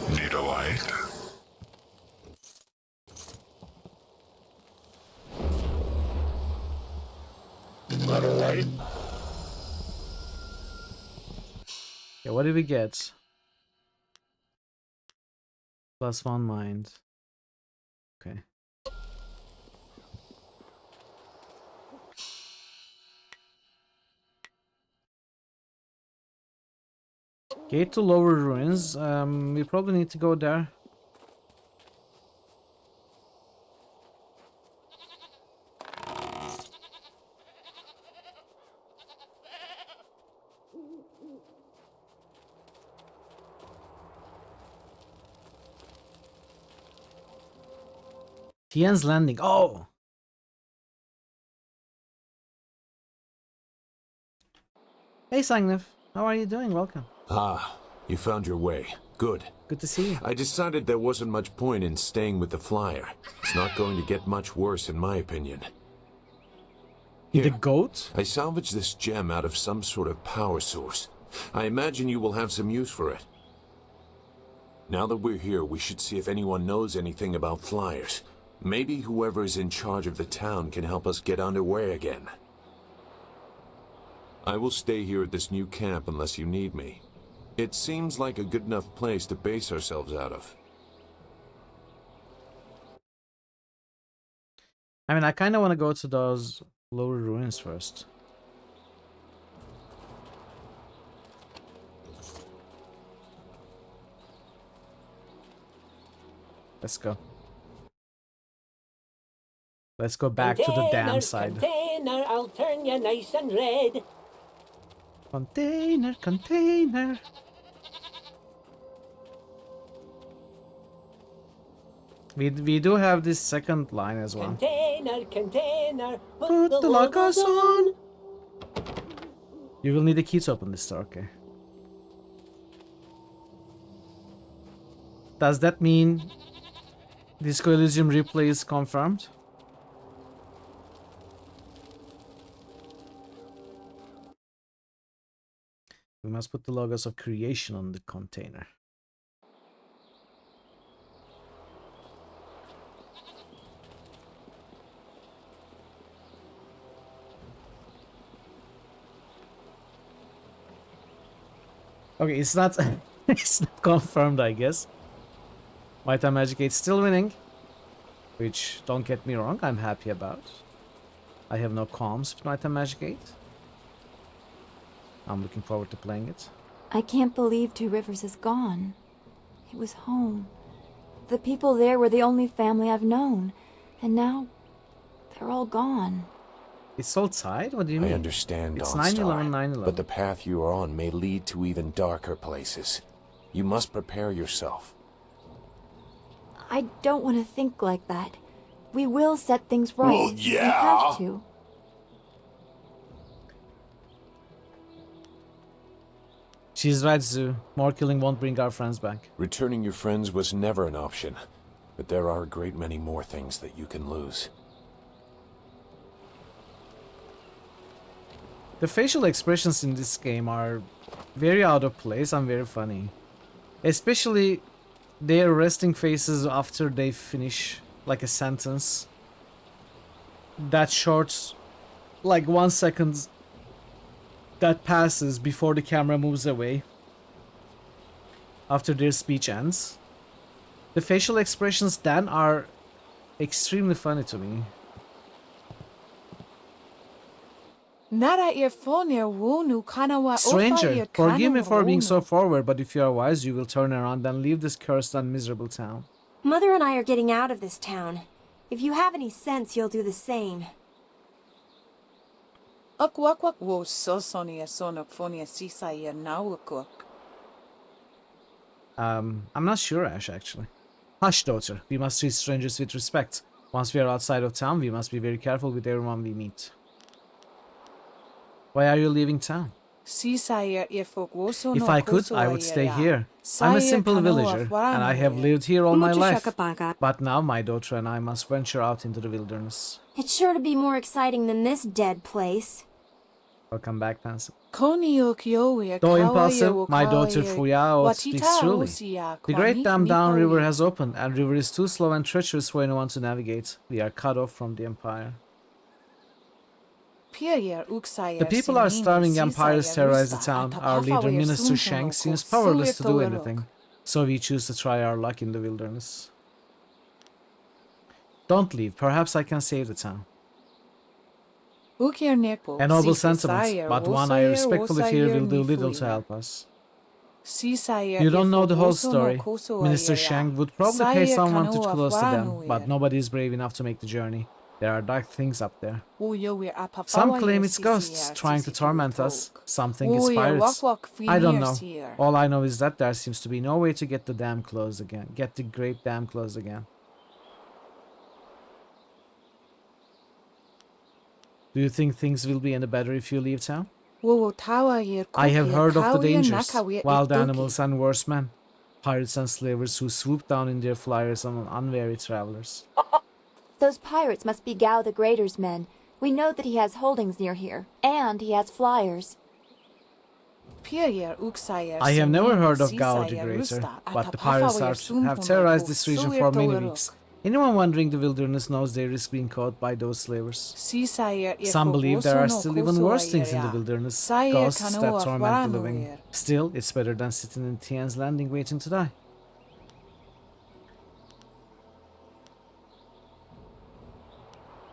Need a light? Not a light? Yeah, what did we get? +1 mind. Okay. Gate to lower ruins. We probably need to go there. Tian's Landing. Oh! Hey, Sangnif. How are you doing? Welcome. Ah, you found your way. Good. Good to see you. I decided there wasn't much point in staying with the flyer. It's not going to get much worse, in my opinion. The goat? I salvaged this gem out of some sort of power source. I imagine you will have some use for it. Now that we're here, we should see if anyone knows anything about flyers. Maybe whoever is in charge of the town can help us get underway again. I will stay here at this new camp unless you need me. It seems like a good enough place to base ourselves out of. I mean, I kind of want to go to those lower ruins first. Let's go. Let's go back to the dam side. Container, I'll turn you nice and red. Container, container. We do have this second line as well. Container, container, put the lockers on. You will need a key to open this door, okay. Does that mean Disco Elysium replay is confirmed? We must put the logos of creation on the container. Okay, it's not it's not confirmed, I guess. Might Magic 8 still winning. which, don't get me wrong, I'm happy about. I have no qualms with Night and Magic 8. I'm looking forward to playing it. I can't believe Two Rivers is gone. It was home. The people there were the only family I've known. And now, they're all gone. It's outside? What do you mean? I understand, It's Dawnstar, 9/11/9/11. but the path you are on may lead to even darker places. You must prepare yourself. I don't want to think like that. We will set things right. Well, We yeah. have to. She's right, Zoo. More killing won't bring our friends back. Returning your friends was never an option, but there are a great many more things that you can lose. The facial expressions in this game are very out of place and very funny. Especially their resting faces after they finish like a sentence. That short, like 1 second that passes before the camera moves away after their speech ends. The facial expressions then are extremely funny to me. Stranger, forgive me for being so forward, but if you are wise, you will turn around and leave this cursed and miserable town. Mother and I are getting out of this town. If you have any sense, you'll do the same. I'm not sure, Ash, actually. Hush, daughter. We must treat strangers with respect. Once we are outside of town, we must be very careful with everyone we meet. Why are you leaving town? If I could, I would stay here. I'm a simple villager, and I have lived here all my life. But now my daughter and I must venture out into the wilderness. It's sure to be more exciting than this dead place. Welcome back, Pencil. Though impulsive, my daughter Fuyao speaks truly. The great dam down river has opened, and river is too slow and treacherous for anyone to navigate. We are cut off from the Empire. The people are starving. Empires terrorize the town. Our leader, Minister Shang, seems powerless to do anything. So we choose to try our luck in the wilderness. Don't leave. Perhaps I can save the town. A noble sentiment, but one I respectfully fear will do little to help us. You don't know the whole story. Minister Shang would probably pay someone to close to them, but nobody is brave enough to make the journey. There are dark things up there. Some claim it's ghosts trying to torment us. Some think it's pirates. I don't know. All I know is that there seems to be no way to get the dam closed again. Get the great dam closed again. Do you think things will be any better if you leave town? I have heard of the dangers. Wild animals and worse men. Pirates and slavers who swoop down in their flyers on unwary travelers. Those pirates must be Gao the Greater's men. We know that he has holdings near here, and he has flyers. I have never heard of Gao the Greater, but the pirates have terrorized this region for many weeks. Anyone wandering the wilderness knows they risk being caught by those slavers. Some believe there are still even worse things in the wilderness, ghosts that torment the living. Still, it's better than sitting in Tian's Landing waiting to die.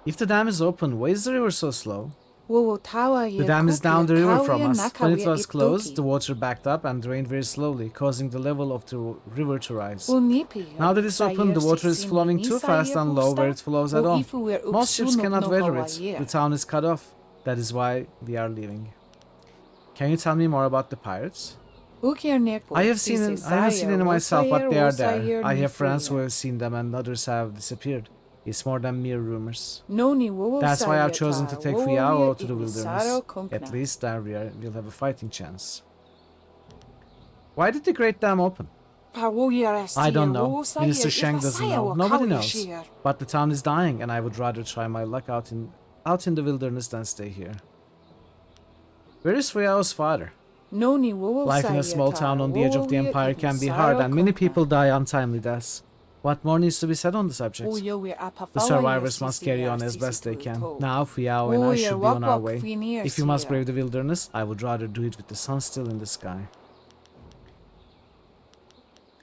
If the dam is open, why is the river so slow? The dam is down the river from us. When it was closed, the water backed up and drained very slowly, causing the level of the river to rise. Now that it's open, the water is flowing too fast and low where it flows at all. Most ships cannot weather it. The town is cut off. That is why we are leaving. Can you tell me more about the pirates? I haven't seen any myself, but they are there. I have friends who have seen them and others have disappeared. It's more than mere rumors. That's why I've chosen to take Fuyao to the wilderness. At least there we'll have a fighting chance. Why did the Great Dam open? I don't know. Minister Shang doesn't know. Nobody knows. But the town is dying, and I would rather try my luck out in the wilderness than stay here. Where is Fuyao's father? Life in a small town on the edge of the Empire can be hard, and many people die untimely deaths. What more needs to be said on the subject? The survivors must carry on as best they can. Now, Fuyao and I should be on our way. If you must brave the wilderness, I would rather do it with the sun still in the sky.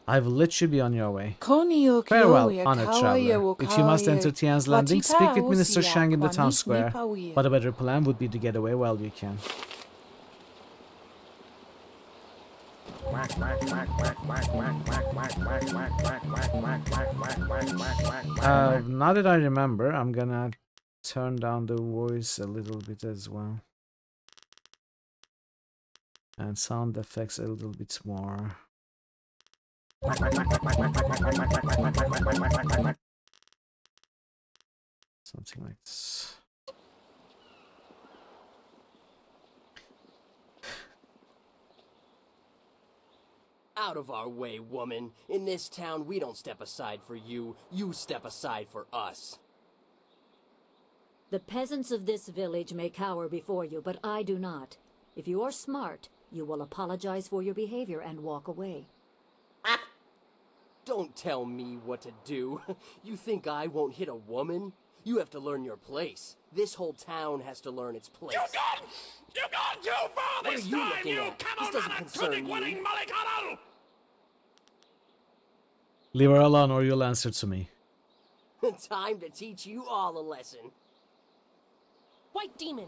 I will let you be on your way. Farewell, Farewell, honored traveler. If you must enter Tian's Landing, speak with Minister Shang in the town square. But a better plan would be to get away while you can. Now that I remember, I'm gonna turn down the voice a little bit as well. And sound effects a little bit more. Something like this. Out of our way, woman. In this town, we don't step aside for you. You step aside for us. The peasants of this village may cower before you, but I do not. If you are smart, you will apologize for your behavior and walk away. Don't tell me what to do. You think I won't hit a woman? You have to learn your place. This whole town has to learn its place. You gone too far What this are you time, looking you at? This camel doesn't runner, concern tunic-winning you. mollycoddle! Leave her alone or you'll answer to me. Time to teach you all a lesson. White demon!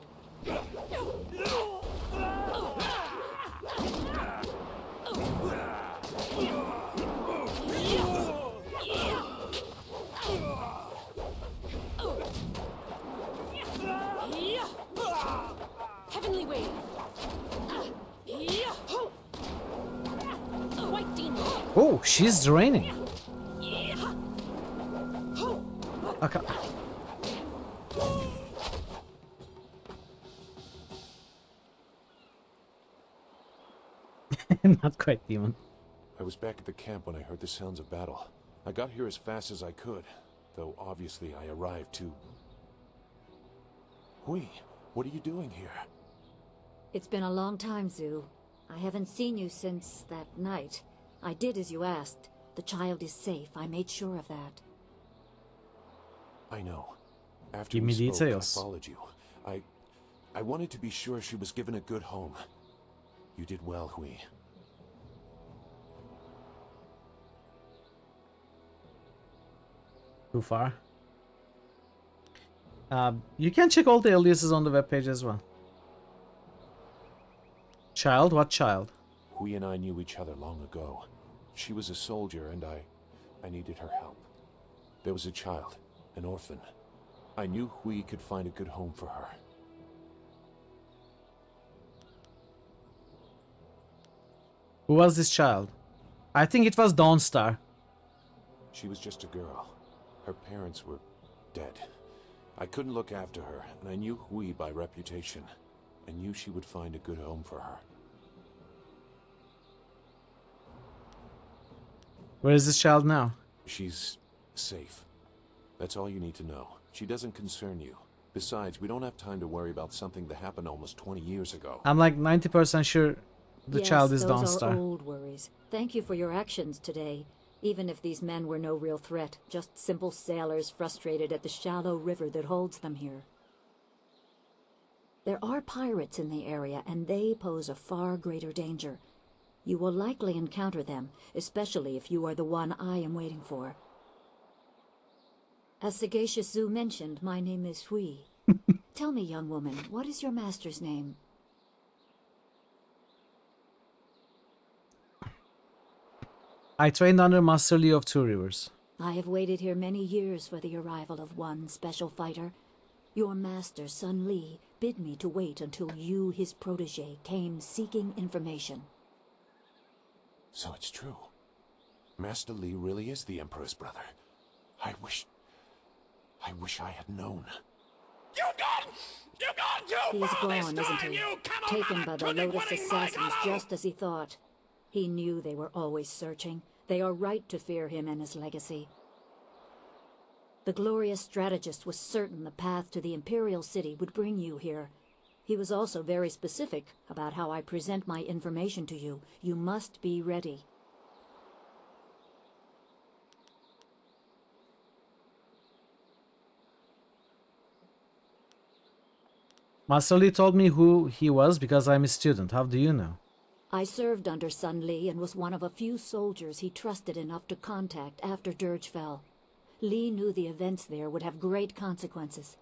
Heavenly wave. White demon! Oh, she's draining. Okay. Not quite demon. I was back at the camp when I heard the sounds of battle. I got here as fast as I could, though obviously I arrived too. Hui, what are you doing here? It's been a long time, Zhu. I haven't seen you since that night. I did as you asked. The child is safe. I made sure of that. I know. After Give we me spoke, details. I followed you. I wanted to be sure she was given a good home. You did well, Hui. Too far. You can check all the aliases on the webpage as well. Child? What child? Hui and I knew each other long ago. She was a soldier and I needed her help. There was a child, an orphan. I knew Hui could find a good home for her. Who was this child? I think it was Dawnstar. She was just a girl. Her parents were dead. I couldn't look after her, and I knew Hui by reputation. I knew she would find a good home for her. Where is this child now? She's safe. That's all you need to know. She doesn't concern you. Besides, we don't have time to worry about something that happened almost 20 years ago. I'm like 90% sure the child is those Dawnstar. are old worries. Thank you for your actions today. Even if these men were no real threat, just simple sailors frustrated at the shallow river that holds them here. There are pirates in the area, and they pose a far greater danger. You will likely encounter them, especially if you are the one I am waiting for. As Sagacious Zhu mentioned, my name is Hui. Tell me, young woman, what is your master's name? I trained under Master Li of Two Rivers. I have waited here many years for the arrival of one special fighter. Your master, Sun Li, bid me to wait until you, his protege, came seeking information. So it's true. Master Li really is the Emperor's brother. I wish I had known. You gone too He is far this gone, time, isn't he? you camel Taken runner, by the tunic-winning Lotus assassins mollycoddle! just as he thought. He knew they were always searching. They are right to fear him and his legacy. The glorious strategist was certain the path to the Imperial City would bring you here. He was also very specific about how I present my information to you. You must be ready. Master Li told me who he was because I'm a student. How do you know? I served under Sun Li and was one of a few soldiers he trusted enough to contact after Dirge fell. Li knew the events there would have great consequences.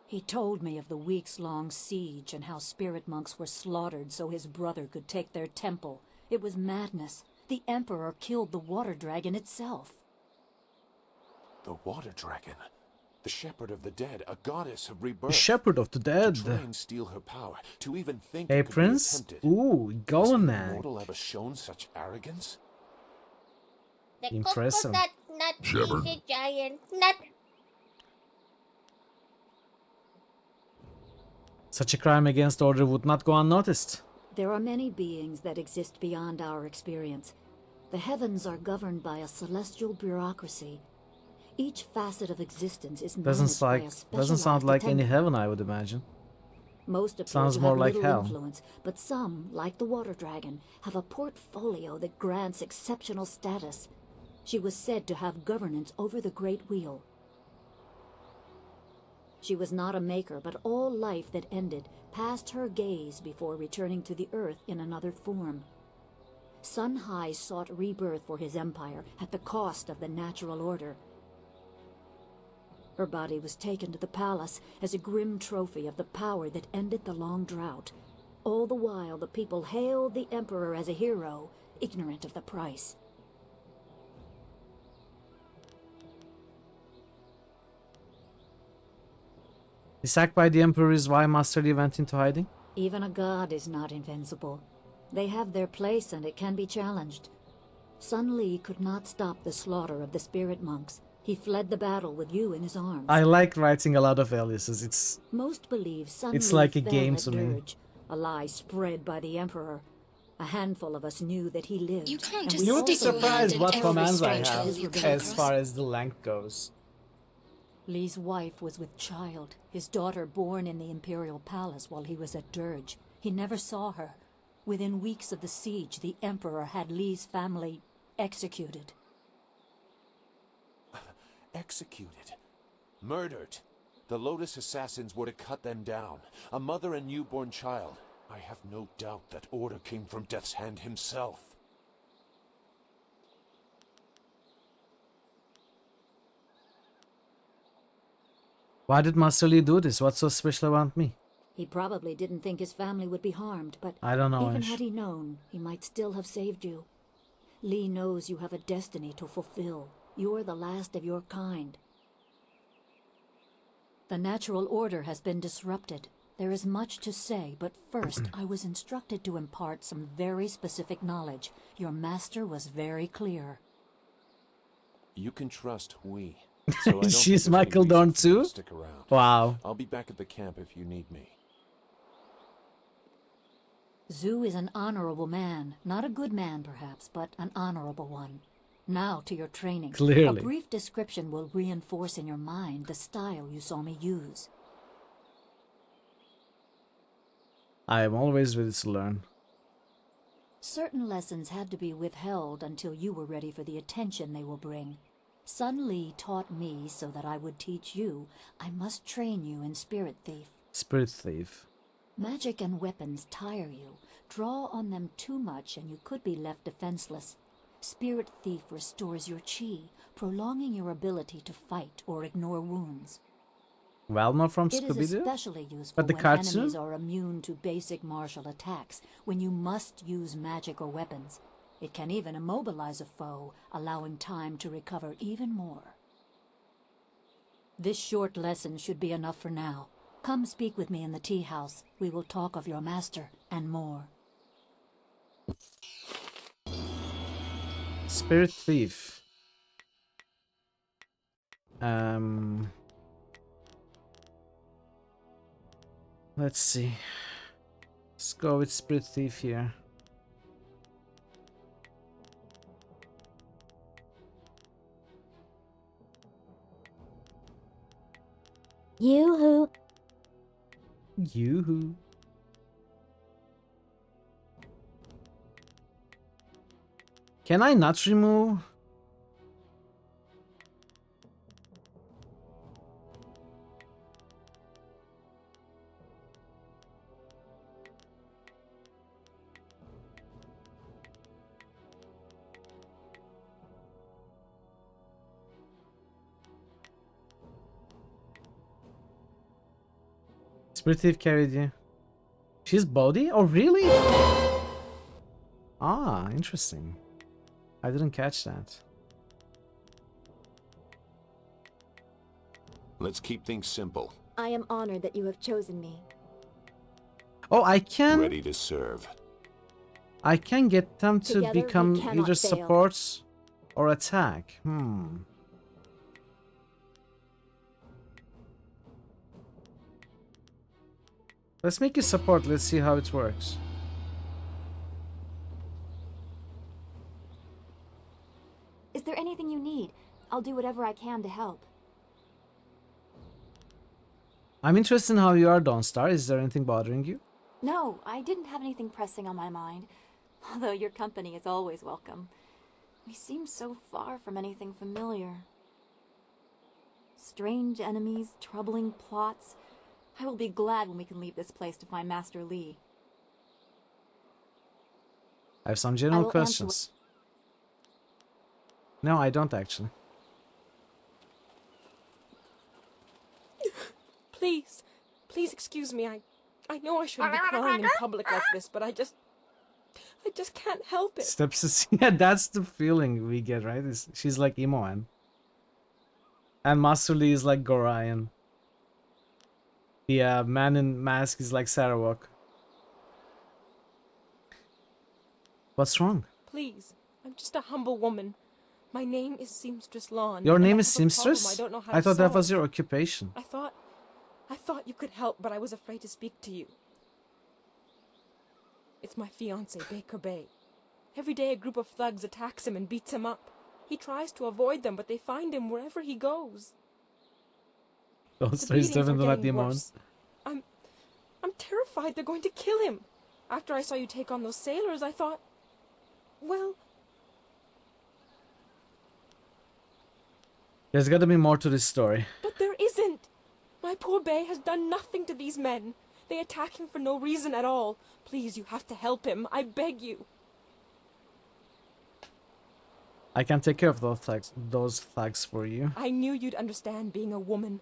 He told me of the weeks-long siege and how spirit monks were slaughtered so his brother could take their temple. It was madness. The Emperor killed the water dragon itself. The water dragon? The shepherd of the dead, a goddess of rebirth. The shepherd of the dead. To try and steal her power, to even think Hey it could Prince? be attempted. Ooh, Has Golem any mortal ever shown such arrogance? The Impressive. coconut nut is a giant nut. Such a crime against order would not go unnoticed. There are many beings that exist beyond our experience. The heavens are governed by a celestial bureaucracy. Each facet of existence is managed by a specialized Doesn't sound like any attendant. heaven, I would imagine. Most appear Sounds to more have like little hell. influence, but some, like the water dragon, have a portfolio that grants exceptional status. She was said to have governance over the Great Wheel. She was not a maker, but all life that ended passed her gaze before returning to the earth in another form. Sun Hai sought rebirth for his empire at the cost of the natural order. Her body was taken to the palace as a grim trophy of the power that ended the long drought. All the while, the people hailed the Emperor as a hero, ignorant of the price. The sack by the Emperor is why Master Li went into hiding? Even a god is not invincible. They have their place and it can be challenged. Sun Li could not stop the slaughter of the spirit monks. He fled the battle with you in his arms. I like writing a lot of aliases. It's Most believe Sun It's Li like a fell game at to me. Dirge, a lie spread by the Emperor. A handful of us knew that he lived. You can't and just we you would be also stick your hand surprised in what every commands I strange have hole you come as across. far as the length goes. Li's wife was with child, his daughter born in the Imperial Palace while he was at Dirge. He never saw her. Within weeks of the siege, the Emperor had Li's family executed. Executed. Murdered. The Lotus assassins were to cut them down. A mother and newborn child. I have no doubt that order came from Death's Hand himself. Why did Master Li do this? What's so special about me? He probably didn't think his family would be harmed, but I don't know, even Ash. had he known, he might still have saved you. Li knows you have a destiny to fulfill. You're the last of your kind. The natural order has been disrupted. There is much to say, but first I was instructed to impart some very specific knowledge. Your master was very clear. You can trust we. So I don't think She's there's any Michael reason Dorn for you to too? stick around. Wow. I'll be back at the camp if you need me. Zhu is an honorable man. Not a good man, perhaps, but an honorable one. Now to your training. Clearly. A brief description will reinforce in your mind the style you saw me use. I am always ready to learn. Certain lessons had to be withheld until you were ready for the attention they will bring. Sun Li taught me so that I would teach you. I must train you in Spirit Thief. Spirit Thief. Magic and weapons tire you. Draw on them too much and you could be left defenseless. Spirit Thief restores your chi, prolonging your ability to fight or ignore wounds. Velma from It is Scooby-Doo? especially useful But the when cartoon? enemies are immune to basic martial attacks, when you must use magic or weapons. It can even immobilize a foe, allowing time to recover even more. This short lesson should be enough for now. Come speak with me in the tea house. We will talk of your master and more. Spirit Thief. Let's see. Let's go with Spirit Thief here. Yoo-hoo. Yoo-hoo. Can I not remove? Spirit Thief carried you. She's Bodhi? Oh, really? Ah, interesting. I didn't catch that. Let's keep things simple. I am honored that you have chosen me. Oh, I can... Ready to serve. I can get them to Together, we become cannot either fail. supports or attack. Let's make you support. Let's see how it works. Is there anything you need? I'll do whatever I can to help. I'm interested in how you are, Dawnstar. Is there anything bothering you? No, I didn't have anything pressing on my mind. Although your company is always welcome. We seem so far from anything familiar. Strange enemies, troubling plots. I will be glad when we can leave this place to find Master Li. I have some general questions. No, I don't actually. Please, please excuse me. I know I shouldn't be crying in public like this, but I just can't help it. Steps, yeah, that's the feeling we get, right? She's like Imoan. And Master Li is like Gorion. The man in mask is like Sarawak. What's wrong? Please, I'm just a humble woman. My name is Seamstress Lawn. Your and name I is have a problem Seamstress? I don't know how I to thought that solve. was your occupation. I thought you could help, but I was afraid to speak to you. It's my fiancé, Baker Bay. Every day a group of thugs attacks him and beats him up. He tries to avoid them, but they find him wherever he goes. Those The is beatings are different than what getting Imon. worse. I'm terrified they're going to kill him. After I saw you take on those sailors, I thought, well... There's gotta be more to this story. But there isn't! My poor Bay has done nothing to these men. They attack him for no reason at all. Please, you have to help him. I beg you. I can take care of those thugs for you. I knew you'd understand being a woman.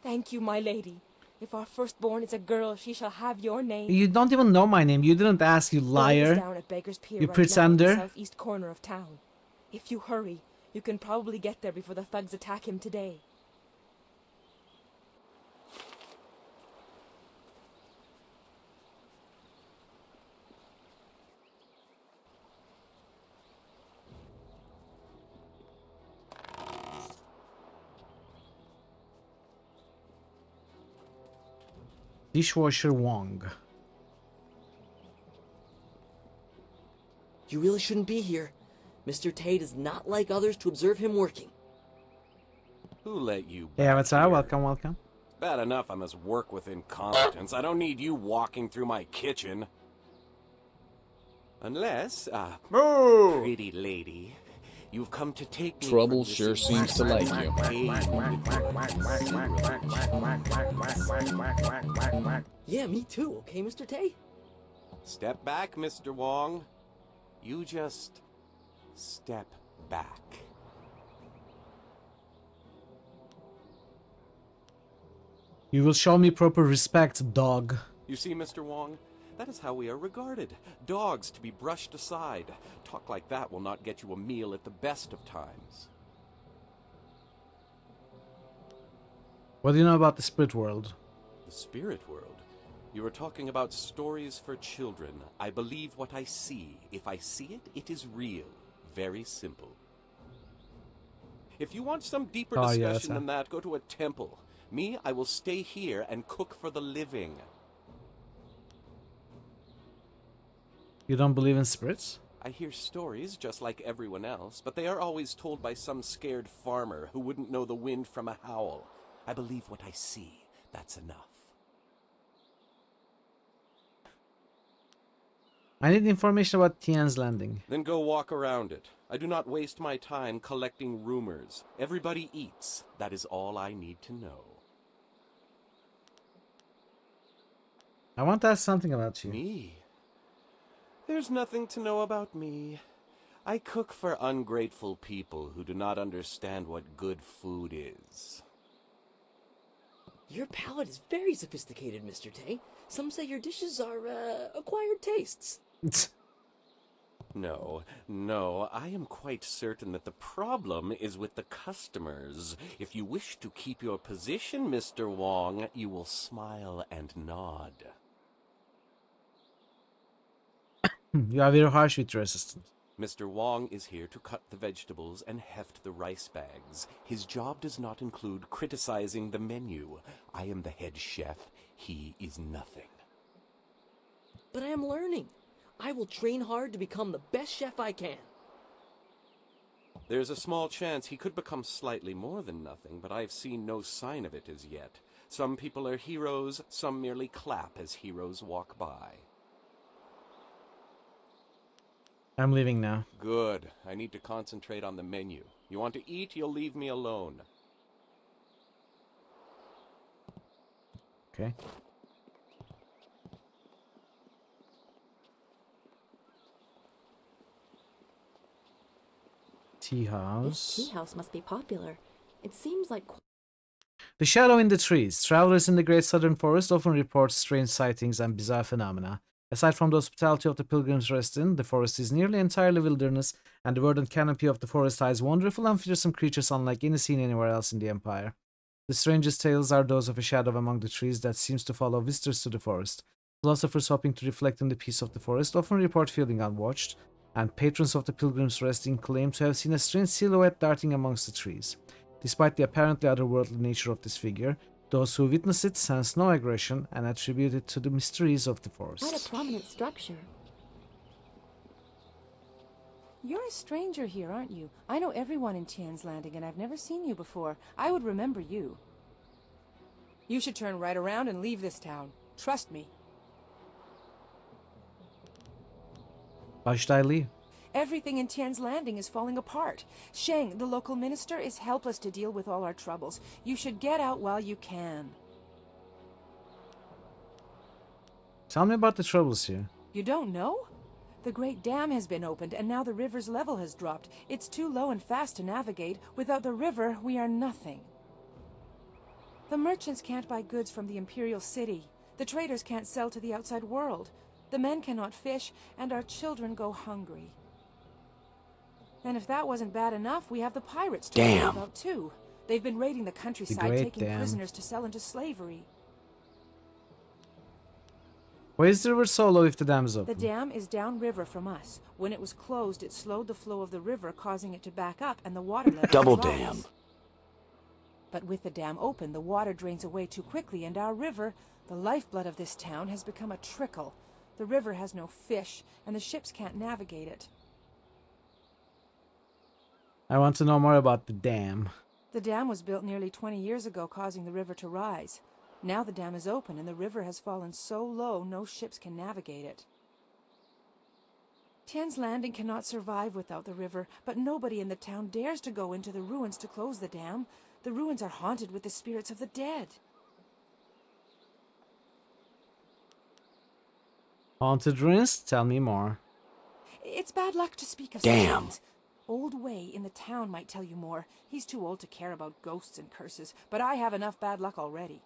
Thank you, my lady. If our firstborn is a girl, she shall have your name. You don't even know my name. You didn't ask, you Bay is liar. down at Baker's Pier You right pretender. now in the southeast corner of town. If you hurry, you can probably get there before the thugs attack him today. Dishwasher Wong. You really shouldn't be here. Mr. Tate is not like others to observe him working. Who let you Hey, back Avatar, here? welcome, welcome. Bad enough I must work with incompetence. I don't need you walking through my kitchen. Unless, pretty lady, you've come to take me Trouble from this sure seems to like you. Yeah, me too, okay, Mr. Tate? Step back, Mr. Wong. You just step back. You will show me proper respect, dog. You see, Mr. Wong, that is how we are regarded. Dogs to be brushed aside. Talk like that will not get you a meal at the best of times. What do you know about the spirit world? The spirit world? You are talking about stories for children. I believe what I see. If I see it, it is real. Very simple. If you want some deeper discussion than that, go to a temple. Me, I will stay here and cook for the living. You don't believe in spirits? I hear stories just like everyone else, but they are always told by some scared farmer who wouldn't know the wind from a howl. I believe what I see. That's enough. I need information about Tian's Landing. Then go walk around it. I do not waste my time collecting rumors. Everybody eats. That is all I need to know. I want to ask something about you. Me? There's nothing to know about me. I cook for ungrateful people who do not understand what good food is. Your palate is very sophisticated, Mr. Tay. Some say your dishes are, acquired tastes. No, no, I am quite certain that the problem is with the customers. If you wish to keep your position, Mr. Wong, you will smile and nod. You are very harsh with your assistant. Mr. Wong is here to cut the vegetables and heft the rice bags. His job does not include criticizing the menu. I am the head chef. He is nothing. But I am learning. I will train hard to become the best chef I can. There's a small chance he could become slightly more than nothing, but I've seen no sign of it as yet. Some people are heroes, some merely clap as heroes walk by. I'm leaving now. Good. I need to concentrate on the menu. You want to eat, you'll leave me alone. Okay. Tea house. This tea house must be popular. It seems like... The shadow in the trees. Travelers in the Great Southern Forest often report strange sightings and bizarre phenomena. Aside from the hospitality of the pilgrims rest in, the forest is nearly entirely wilderness, and the verdant canopy of the forest hides wonderful and fearsome creatures unlike any seen anywhere else in the Empire. The strangest tales are those of a shadow among the trees that seems to follow visitors to the forest. Philosophers hoping to reflect on the peace of the forest often report feeling unwatched, and patrons of the pilgrims resting claim to have seen a strange silhouette darting amongst the trees. Despite the apparently otherworldly nature of this figure, those who witness it sense no aggression and attribute it to the mysteries of the forest. Quite a prominent structure. You're a stranger here, aren't you? I know everyone in Tian's Landing, and I've never seen you before. I would remember you. You should turn right around and leave this town. Trust me. Why should I leave? Everything in Tian's Landing is falling apart. Sheng, the local minister, is helpless to deal with all our troubles. You should get out while you can. Tell me about the troubles here. You don't know? The Great Dam has been opened, and now the river's level has dropped. It's too low and fast to navigate. Without the river, we are nothing. The merchants can't buy goods from the Imperial City. The traders can't sell to the outside world. The men cannot fish, and our children go hungry. And if that wasn't bad enough, we have the pirates to worry about too. They've been raiding the countryside, taking prisoners to sell into slavery. Why is the river so low if the dam is open? The dam is downriver from us. When it was closed, it slowed the flow of the river, causing it to back up, and the water level Double drops. dam. But with the dam open, the water drains away too quickly, and our river, the lifeblood of this town, has become a trickle. The river has no fish, and the ships can't navigate it. I want to know more about the dam. The dam was built nearly 20 years ago, causing the river to rise. Now the dam is open, and the river has fallen so low no ships can navigate it. Tian's Landing cannot survive without the river, but nobody in the town dares to go into the ruins to close the dam. The ruins are haunted with the spirits of the dead. Haunted ruins? Tell me more. It's bad luck to speak of Damn. such things. Old Wei in the town might tell you more. He's too old to care about ghosts and curses, but I have enough bad luck already.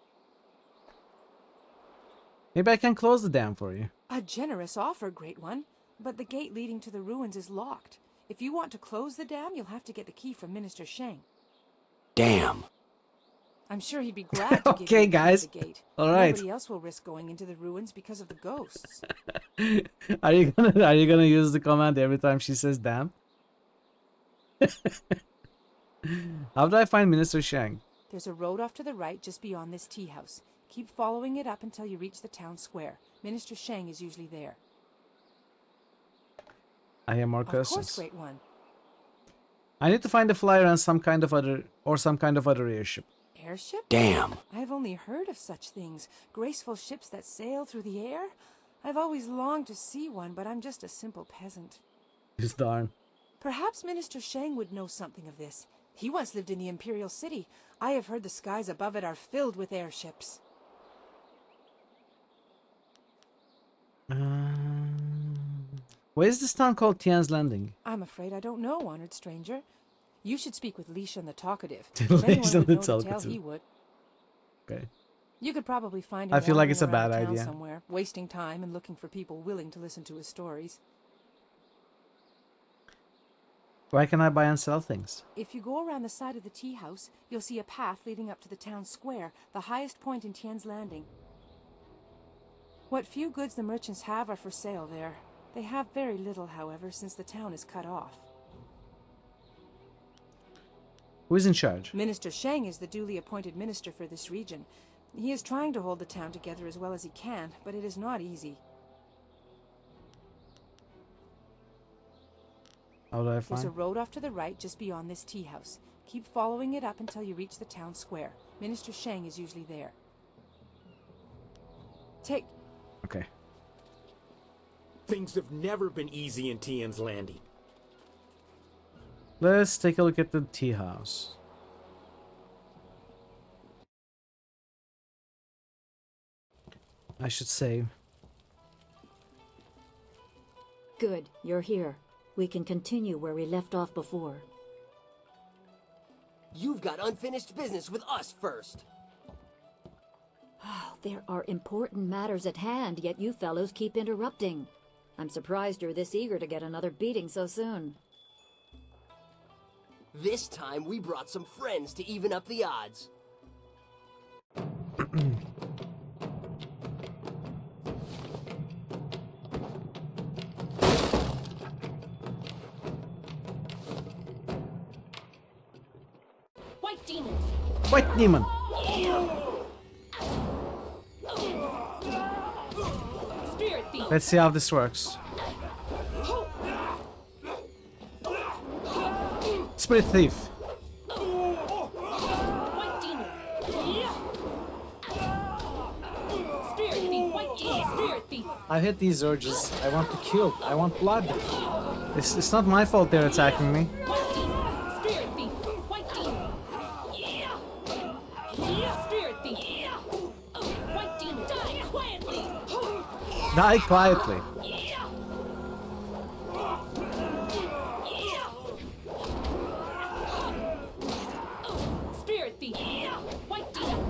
Maybe I can close the dam for you. A generous offer, Great One, but the gate leading to the ruins is locked. If you want to close the dam, you'll have to get the key from Minister Sheng. Damn. I'm sure he'd be glad to give Okay, you guys. the gate. All right. Nobody else will risk going into the ruins because of the ghosts. Are you gonna use the command every time she says damn? How do I find Minister Shang? There's a road off to the right just beyond this tea house. Keep following it up until you reach the town square. Minister Sheng is usually there. I have more Of questions. course, Great One. I need to find a flyer and some kind of other airship. Airship? Damn. I've only heard of such things. Graceful ships that sail through the air? I've always longed to see one, but I'm just a simple peasant. Just darn. Perhaps Minister Sheng would know something of this. He once lived in the Imperial City. I have heard the skies above it are filled with airships. Why is this town called Tian's Landing? I'm afraid I don't know, honored stranger. You should speak with Lishan the Talkative. Lishan If anyone would the know the tale, Talkative. he would. Okay. You could probably find him I feel like it's a wandering bad around town idea. somewhere, wasting time and looking for people willing to listen to his stories. Where can I buy and sell things? If you go around the side of the tea house, you'll see a path leading up to the town square, the highest point in Tien's Landing. What few goods the merchants have are for sale there. They have very little, however, since the town is cut off. Who is in charge? Minister Sheng is the duly appointed minister for this region. He is trying to hold the town together as well as he can, but it is not easy. How do I There's find? a road off to the right just beyond this tea house. Keep following it up until you reach the town square. Minister Sheng is usually there. Take... Okay. Things have never been easy in Tien's Landing. Let's take a look at the tea house. I should save. Good, you're here. We can continue where we left off before. You've got unfinished business with us first. Oh, there are important matters at hand, yet you fellows keep interrupting. I'm surprised you're this eager to get another beating so soon. This time we brought some friends to even up the odds. White demon! White demon! Spirit thief! Let's see how this works. Spirit thief. White demon! Spirit thief! White demon! Spirit thief! I hit these urges. I want to kill. I want blood. It's not my fault they're attacking me. White demon! Spirit thief! White demon! Spirit thief! White demon! Die quietly! Die quietly. Spirit thief! White demon!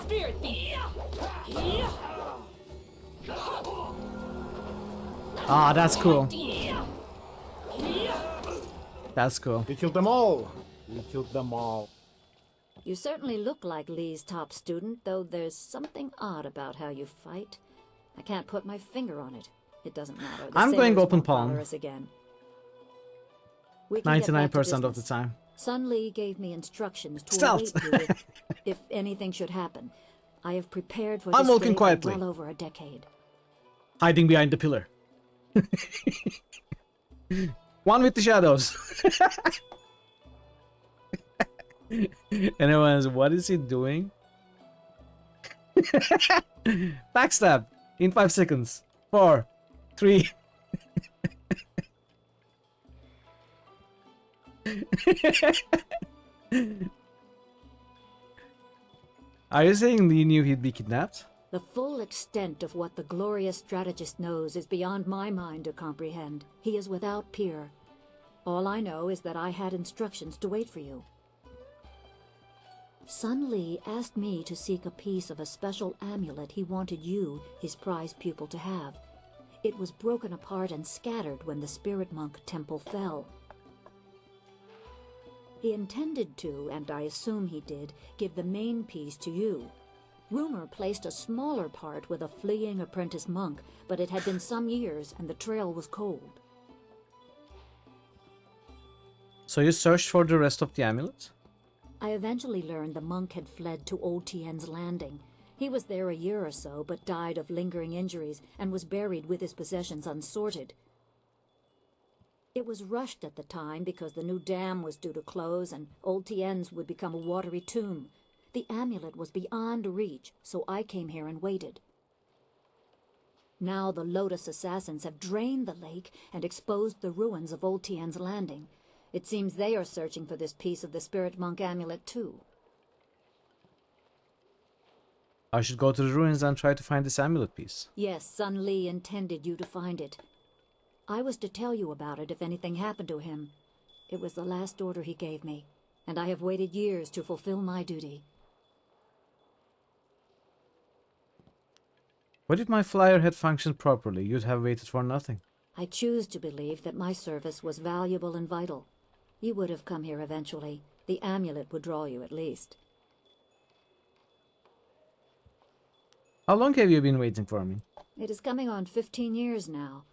Spirit thief! Ah, that's cool. That's cool. We killed them all. We killed them all. You certainly look like Lee's top student, though there's something odd about how you fight. I can't put my finger on it. It doesn't matter. The I'm going sailors open won't bother palm. us again. We can get back to 99% of the business. time. Sun Lee gave me instructions to Stealth. await you if anything should happen. I have prepared for I'm this walking day quietly. for well over a decade. Hiding behind the pillar. One with the shadows. And everyone's, what is he doing? Backstab in 5 seconds. 4, 3. Are you saying Lee knew he'd be kidnapped? The full extent of what the glorious strategist knows is beyond my mind to comprehend. He is without peer. All I know is that I had instructions to wait for you. Sun Lee asked me to seek a piece of a special amulet he wanted you, his prize pupil, to have. It was broken apart and scattered when the spirit monk temple fell. He intended to, and I assume he did, give the main piece to you. Rumor placed a smaller part with a fleeing apprentice monk, but it had been some years and the trail was cold. So you searched for the rest of the amulet? I eventually learned the monk had fled to Old Tien's Landing. He was there a year or so, but died of lingering injuries and was buried with his possessions unsorted. It was rushed at the time because the new dam was due to close and Old Tien's would become a watery tomb. The amulet was beyond reach, so I came here and waited. Now the Lotus assassins have drained the lake and exposed the ruins of Old Tien's Landing. It seems they are searching for this piece of the spirit monk amulet too. I should go to the ruins and try to find this amulet piece. Yes, Sun Li intended you to find it. I was to tell you about it if anything happened to him. It was the last order he gave me, and I have waited years to fulfill my duty. What if my flyer had functioned properly? You'd have waited for nothing. I choose to believe that my service was valuable and vital. You would have come here eventually. The amulet would draw you at least. How long have you been waiting for me? It is coming on 15 years now.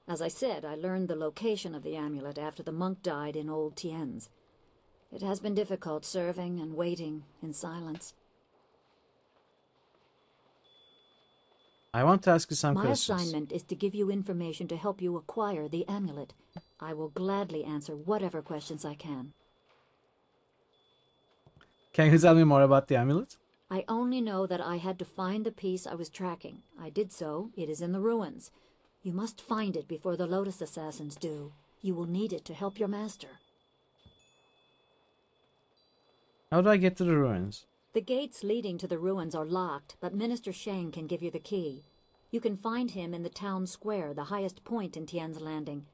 As I said, I learned the location of the amulet after the monk died in Old Tien's. It has been difficult serving and waiting in silence. I want to ask you some My questions. assignment is to give you information to help you acquire the amulet. I will gladly answer whatever questions I can. Can you tell me more about the amulet? I only know that I had to find the piece I was tracking. I did so. It is in the ruins. You must find it before the Lotus Assassins do. You will need it to help your master. How do I get to the ruins? The gates leading to the ruins are locked, but Minister Shang can give you the key. You can find him in the town square, the highest point in Tien's Landing.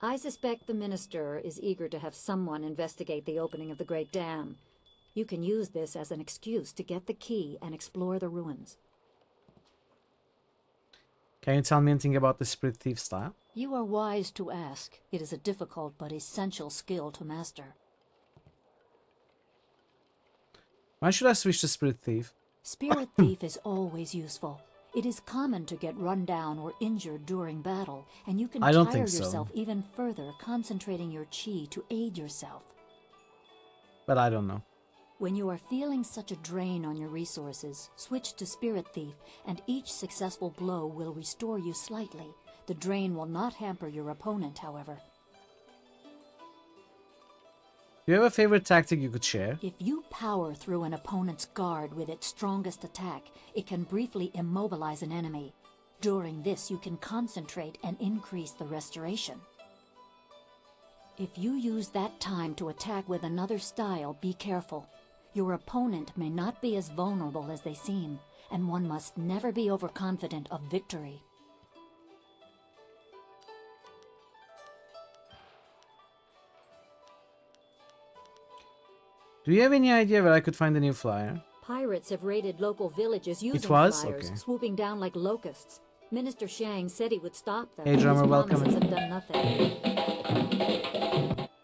I suspect the minister is eager to have someone investigate the opening of the Great Dam. You can use this as an excuse to get the key and explore the ruins. Can you tell me anything about the Spirit Thief style? You are wise to ask. It is a difficult but essential skill to master. Why should I switch to Spirit Thief? Spirit Thief is always useful. It is common to get run down or injured during battle, and you can tire yourself even further, concentrating your chi to aid yourself. But I don't know. When you are feeling such a drain on your resources, switch to Spirit Thief, and each successful blow will restore you slightly. The drain will not hamper your opponent, however. Do you have a favorite tactic you could share? If you power through an opponent's guard with its strongest attack, it can briefly immobilize an enemy. During this, you can concentrate and increase the restoration. If you use that time to attack with another style, be careful. Your opponent may not be as vulnerable as they seem, and one must never be overconfident of victory. Do you have any idea where I could find a new flyer? Pirates have raided local villages using was? flyers, Okay. swooping down like locusts. Minister Shang said he would stop them. Hey, drummer, His welcome. promises have done nothing.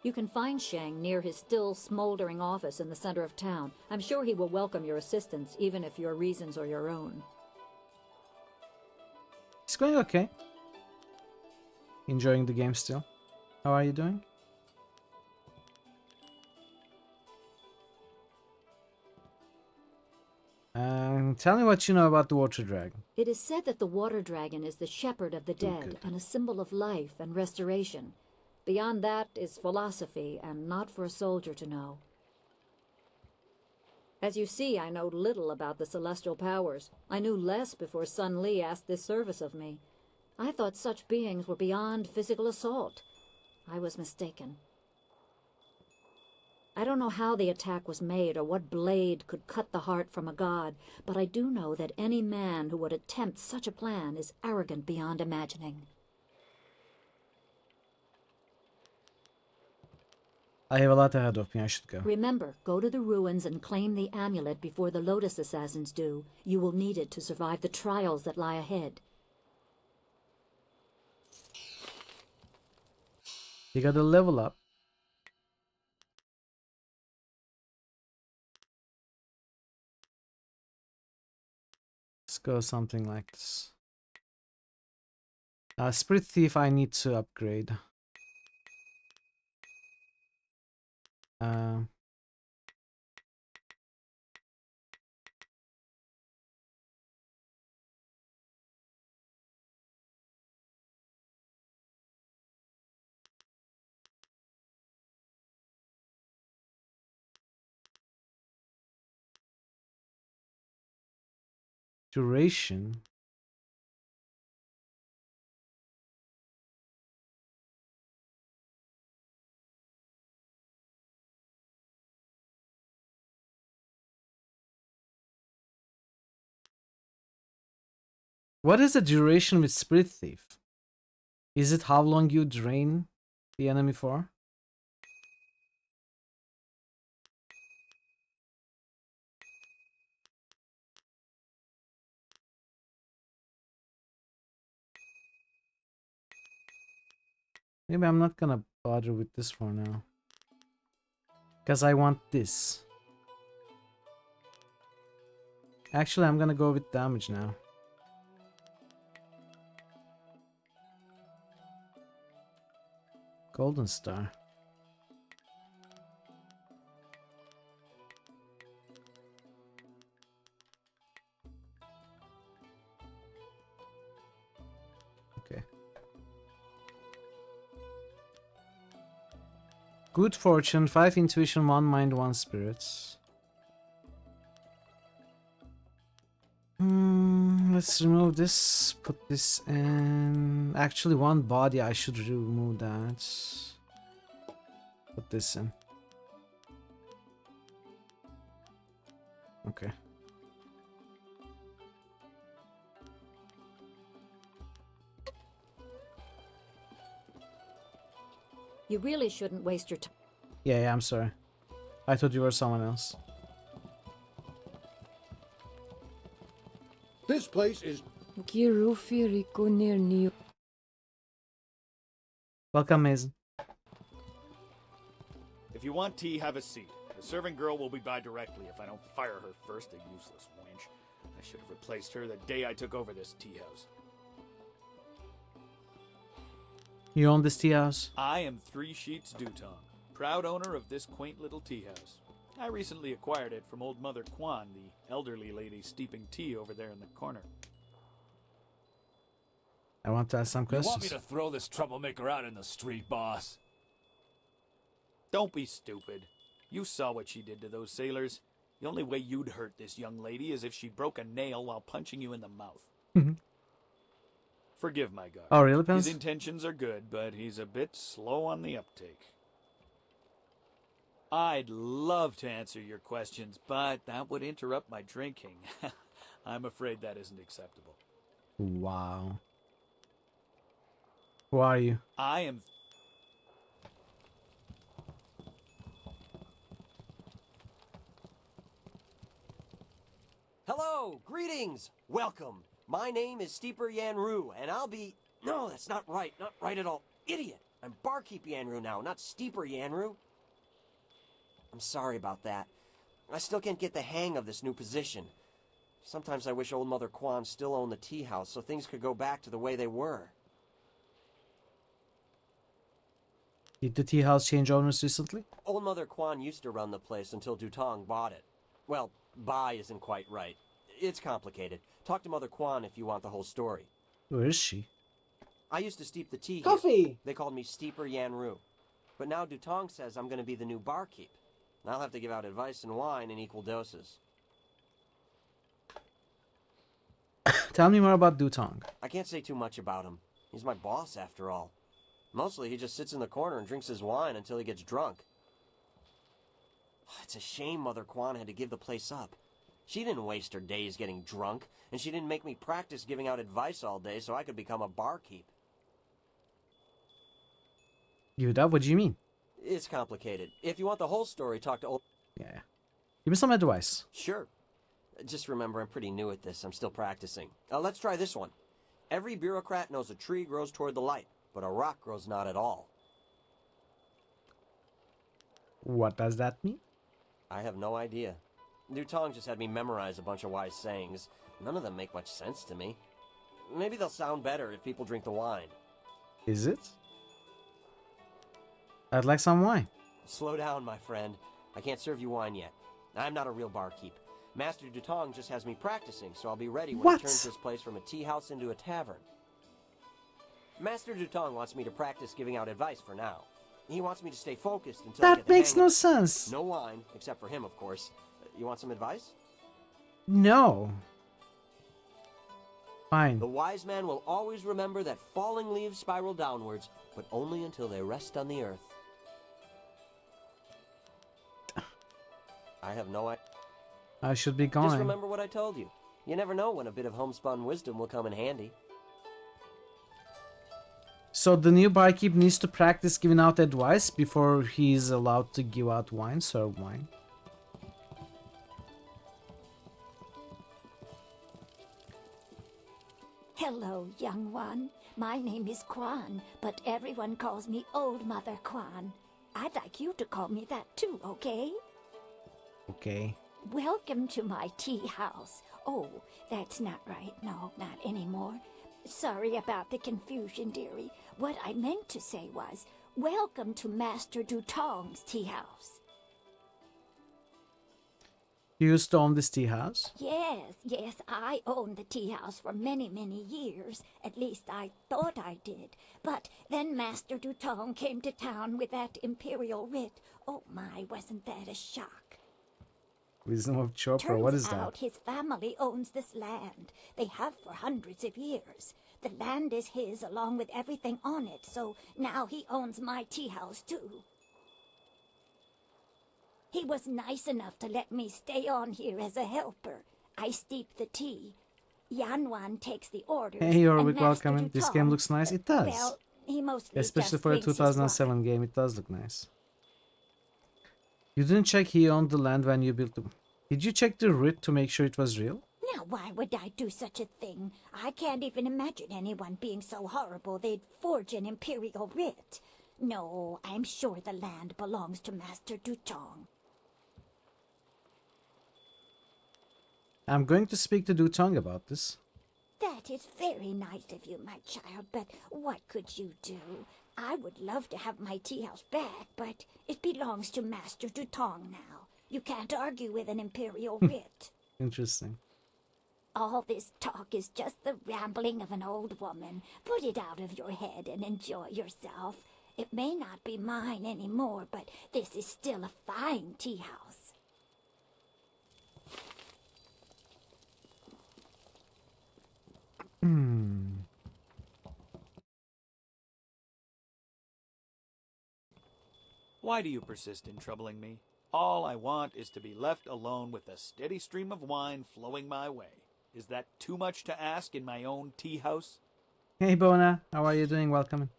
You can find Shang near his still smoldering office in the center of town. I'm sure he will welcome your assistance, even if your reasons are your own. It's going okay. Enjoying the game still. How are you doing? Tell me what you know about the water dragon. It is said that the water dragon is the shepherd of the dead and a symbol of life and restoration. Beyond that is philosophy and not for a soldier to know. As you see, I know little about the celestial powers. I knew less before Sun Li asked this service of me. I thought such beings were beyond physical assault. I was mistaken. I don't know how the attack was made or what blade could cut the heart from a god, but I do know that any man who would attempt such a plan is arrogant beyond imagining. I have a lot ahead of me. I should go. Remember, go to the ruins and claim the amulet before the Lotus Assassins do. You will need it to survive the trials that lie ahead. You gotta level up. Let's go something like this. Spirit Thief I need to upgrade. Duration. What is the duration with Spirit Thief? Is it how long you drain the enemy for? Maybe I'm not gonna bother with this for now. Because I want this. Actually, I'm gonna go with damage now. Golden Star. Okay. Good fortune, 5 intuition, 1 mind, 1 spirits. Let's remove this, put this in. Actually, 1 body, I should remove that. Put this in. Okay. You really shouldn't waste your time. Yeah, I'm sorry. I thought you were someone else. This place is... Welcome, Mason. If you want tea, have a seat. The serving girl will be by directly if I don't fire her first, a useless wench. I should have replaced her the day I took over this tea house. You own this tea house? I am 3 Sheets Dutong, proud owner of this quaint little tea house. I recently acquired it from old Mother Kwan, the elderly lady steeping tea over there in the corner. I want to ask some questions. You want me to throw this troublemaker out in the street, boss? Don't be stupid. You saw what she did to those sailors. The only way you'd hurt this young lady is if she broke a nail while punching you in the mouth. Forgive my guard. Oh, really, Pence? His intentions are good, but he's a bit slow on the uptake. I'd love to answer your questions, but that would interrupt my drinking. I'm afraid that isn't acceptable. Wow. Who are you? I am... Hello, greetings, welcome. My name is Steeper Yanru, and I'll be... No, that's not right at all. Idiot! I'm Barkeep Yanru now, not Steeper Yanru. I'm sorry about that. I still can't get the hang of this new position. Sometimes I wish old Mother Kwan still owned the tea house so things could go back to the way they were. Did the tea house change owners recently? Old Mother Kwan used to run the place until Dutong bought it. Well, buy isn't quite right. It's complicated. Talk to Mother Kwan if you want the whole story. Where is she? I used to steep the tea Coffee! here. They called me Steeper Yanru. But now Dutong says I'm going to be the new barkeep. I'll have to give out advice and wine in equal doses. Tell me more about Dutong. I can't say too much about him. He's my boss, after all. Mostly, he just sits in the corner and drinks his wine until he gets drunk. It's a shame Mother Kwan had to give the place up. She didn't waste her days getting drunk, and she didn't make me practice giving out advice all day so I could become a barkeep. Yuda, what do you mean? It's complicated. If you want the whole story, talk to old... Yeah. Give me some advice. Sure. Just remember, I'm pretty new at this. I'm still practicing. Let's try this one. Every bureaucrat knows a tree grows toward the light, but a rock grows not at all. What does that mean? I have no idea. Dutong just had me memorize a bunch of wise sayings. None of them make much sense to me. Maybe they'll sound better if people drink the wine. Is it? I'd like some wine. Slow down, my friend. I can't serve you wine yet. I'm not a real barkeep. Master Dutong just has me practicing, so I'll be ready when he turns this place from a tea house into a tavern. Master Dutong wants me to practice giving out advice for now. He wants me to stay focused until I get the makes hang no of it. sense. No wine, except for him, of course. You want some advice? No. Fine. The wise man will always remember that falling leaves spiral downwards, but only until they rest on the earth. I have no idea. I should be going. Just remember what I told you. You never know when a bit of homespun wisdom will come in handy. So the new barkeep needs to practice giving out advice before he's allowed to give out wine, serve wine. Hello, young one. My name is Quan, but everyone calls me Old Mother Quan. I'd like you to call me that too, okay? Okay. Welcome to my tea house. Oh, that's not right. No, not anymore. Sorry about the confusion, dearie. What I meant to say was, welcome to Master Dutong's tea house. You used to own this tea house? Yes, I owned the tea house for many, many years. At least I thought I did. But then Master Dutong came to town with that imperial writ. Oh my, wasn't that a shock? Wisdom of Chopra, what is Turns out that? his family owns this land. They have for hundreds of years. The land is his along with everything on it, so now he owns my tea house too. He was nice enough to let me stay on here as a helper. I steep the tea. Yanwan takes the orders. Hey, you're and Master welcome. This game Dutong, looks nice. It does. Well, he mostly Especially just for a drinks his 2007 game, it does look nice. You didn't check he owned the land when you built the... Did you check the writ to make sure it was real? Now, why would I do such a thing? I can't even imagine anyone being so horrible they'd forge an imperial writ. No, I'm sure the land belongs to Master Dutong. I'm going to speak to Dutong about this. That is very nice of you, my child, but what could you do? I would love to have my tea house back, but it belongs to Master Dutong now. You can't argue with an imperial writ. Interesting. All this talk is just the rambling of an old woman. Put it out of your head and enjoy yourself. It may not be mine anymore, but this is still a fine tea house. Why do you persist in troubling me? All I want is to be left alone with a steady stream of wine flowing my way. Is that too much to ask in my own tea house? Hey Bona, how are you doing? Welcome.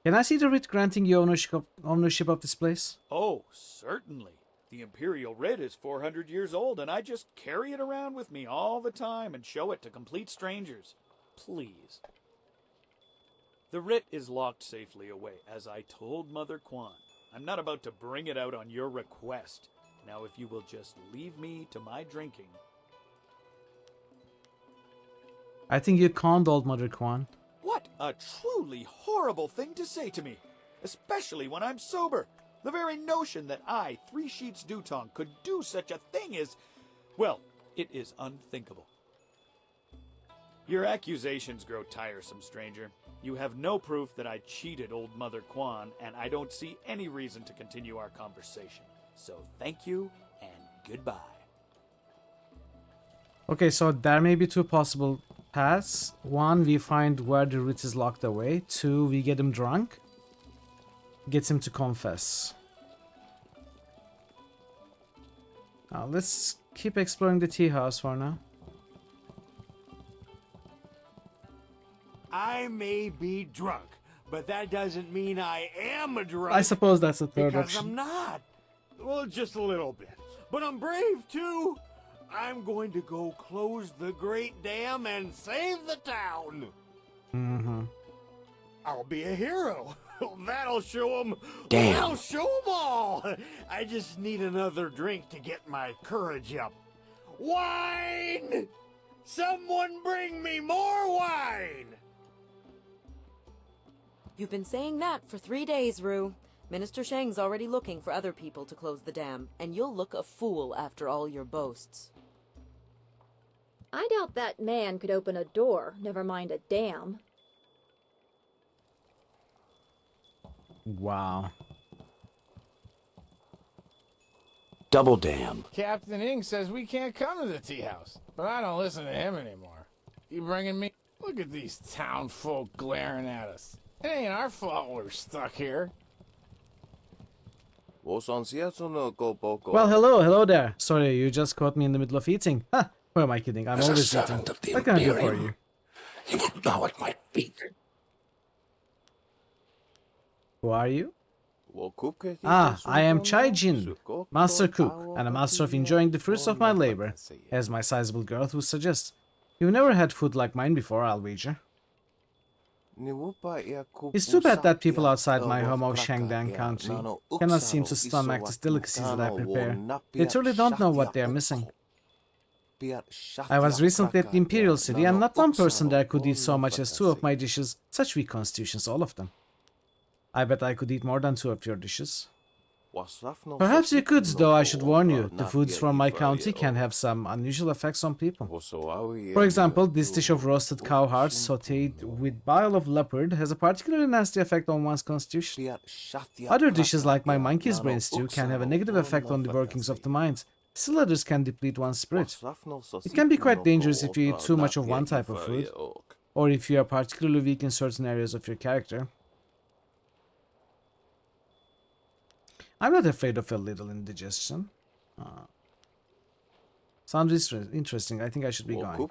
Can I see the writ granting you ownership of this place? Oh, certainly. The imperial writ is 400 years old, and I just carry it around with me all the time and show it to complete strangers. Please. The writ is locked safely away, as I told Mother Quan. I'm not about to bring it out on your request. Now, if you will just leave me to my drinking. I think you conned old Mother Quan. What a truly horrible thing to say to me, especially when I'm sober. The very notion that I, Three Sheets Dutong, could do such a thing is, well, it is unthinkable. Your accusations grow tiresome, stranger. You have no proof that I cheated old Mother Quan, and I don't see any reason to continue our conversation. So thank you, and goodbye. Okay, so there may be two possible paths. One, we find where the writ is locked away. Two, we get him drunk. Get him to confess. Now, let's keep exploring the tea house for now. I may be drunk, but that doesn't mean I am a drunk. I suppose that's the third because option. I'm not. Well, just a little bit. But I'm brave, too. I'm going to go close the great dam and save the town. Mm-hmm. I'll be a hero. That'll show them. Damn. That'll show them all. I just need another drink to get my courage up. Wine! Someone bring me more wine! You've been saying that for 3 days, Rue. Minister Shang's already looking for other people to close the dam, and you'll look a fool after all your boasts. I doubt that man could open a door, never mind a dam. Wow. Double dam. Captain Ing says we can't come to the tea house, but I don't listen to him anymore. You bringing me? Look at these town folk glaring at us. It ain't our fault we're stuck here. Well, hello there. Sorry, you just caught me in the middle of eating. Ha! Who am I kidding? I'm As a always eating. servant of the What can I do for Imperium, you? he will bow at my feet. Who are you? Ah, I am Chai Jin, Master Cook, and a master of enjoying the fruits of my labor, as my sizable girth would suggest. You've never had food like mine before, I'll wager. It's too bad that people outside my home of Shangdang country cannot seem to stomach the delicacies that I prepare. They truly don't know what they are missing. I was recently at the Imperial City, and not one person there could eat so much as 2 of my dishes. Such weak constitutions, all of them. I bet I could eat more than 2 of your dishes. Perhaps you could, though I should warn you, the foods from my county can have some unusual effects on people. For example, this dish of roasted cow hearts sautéed with bile of leopard has a particularly nasty effect on one's constitution. Other dishes like my monkey's brain stew can have a negative effect on the workings of the mind. Still others can deplete one's spirit. It can be quite dangerous if you eat too much of one type of food, or if you are particularly weak in certain areas of your character. I'm not afraid of a little indigestion. Sounds interesting. I think I should be going.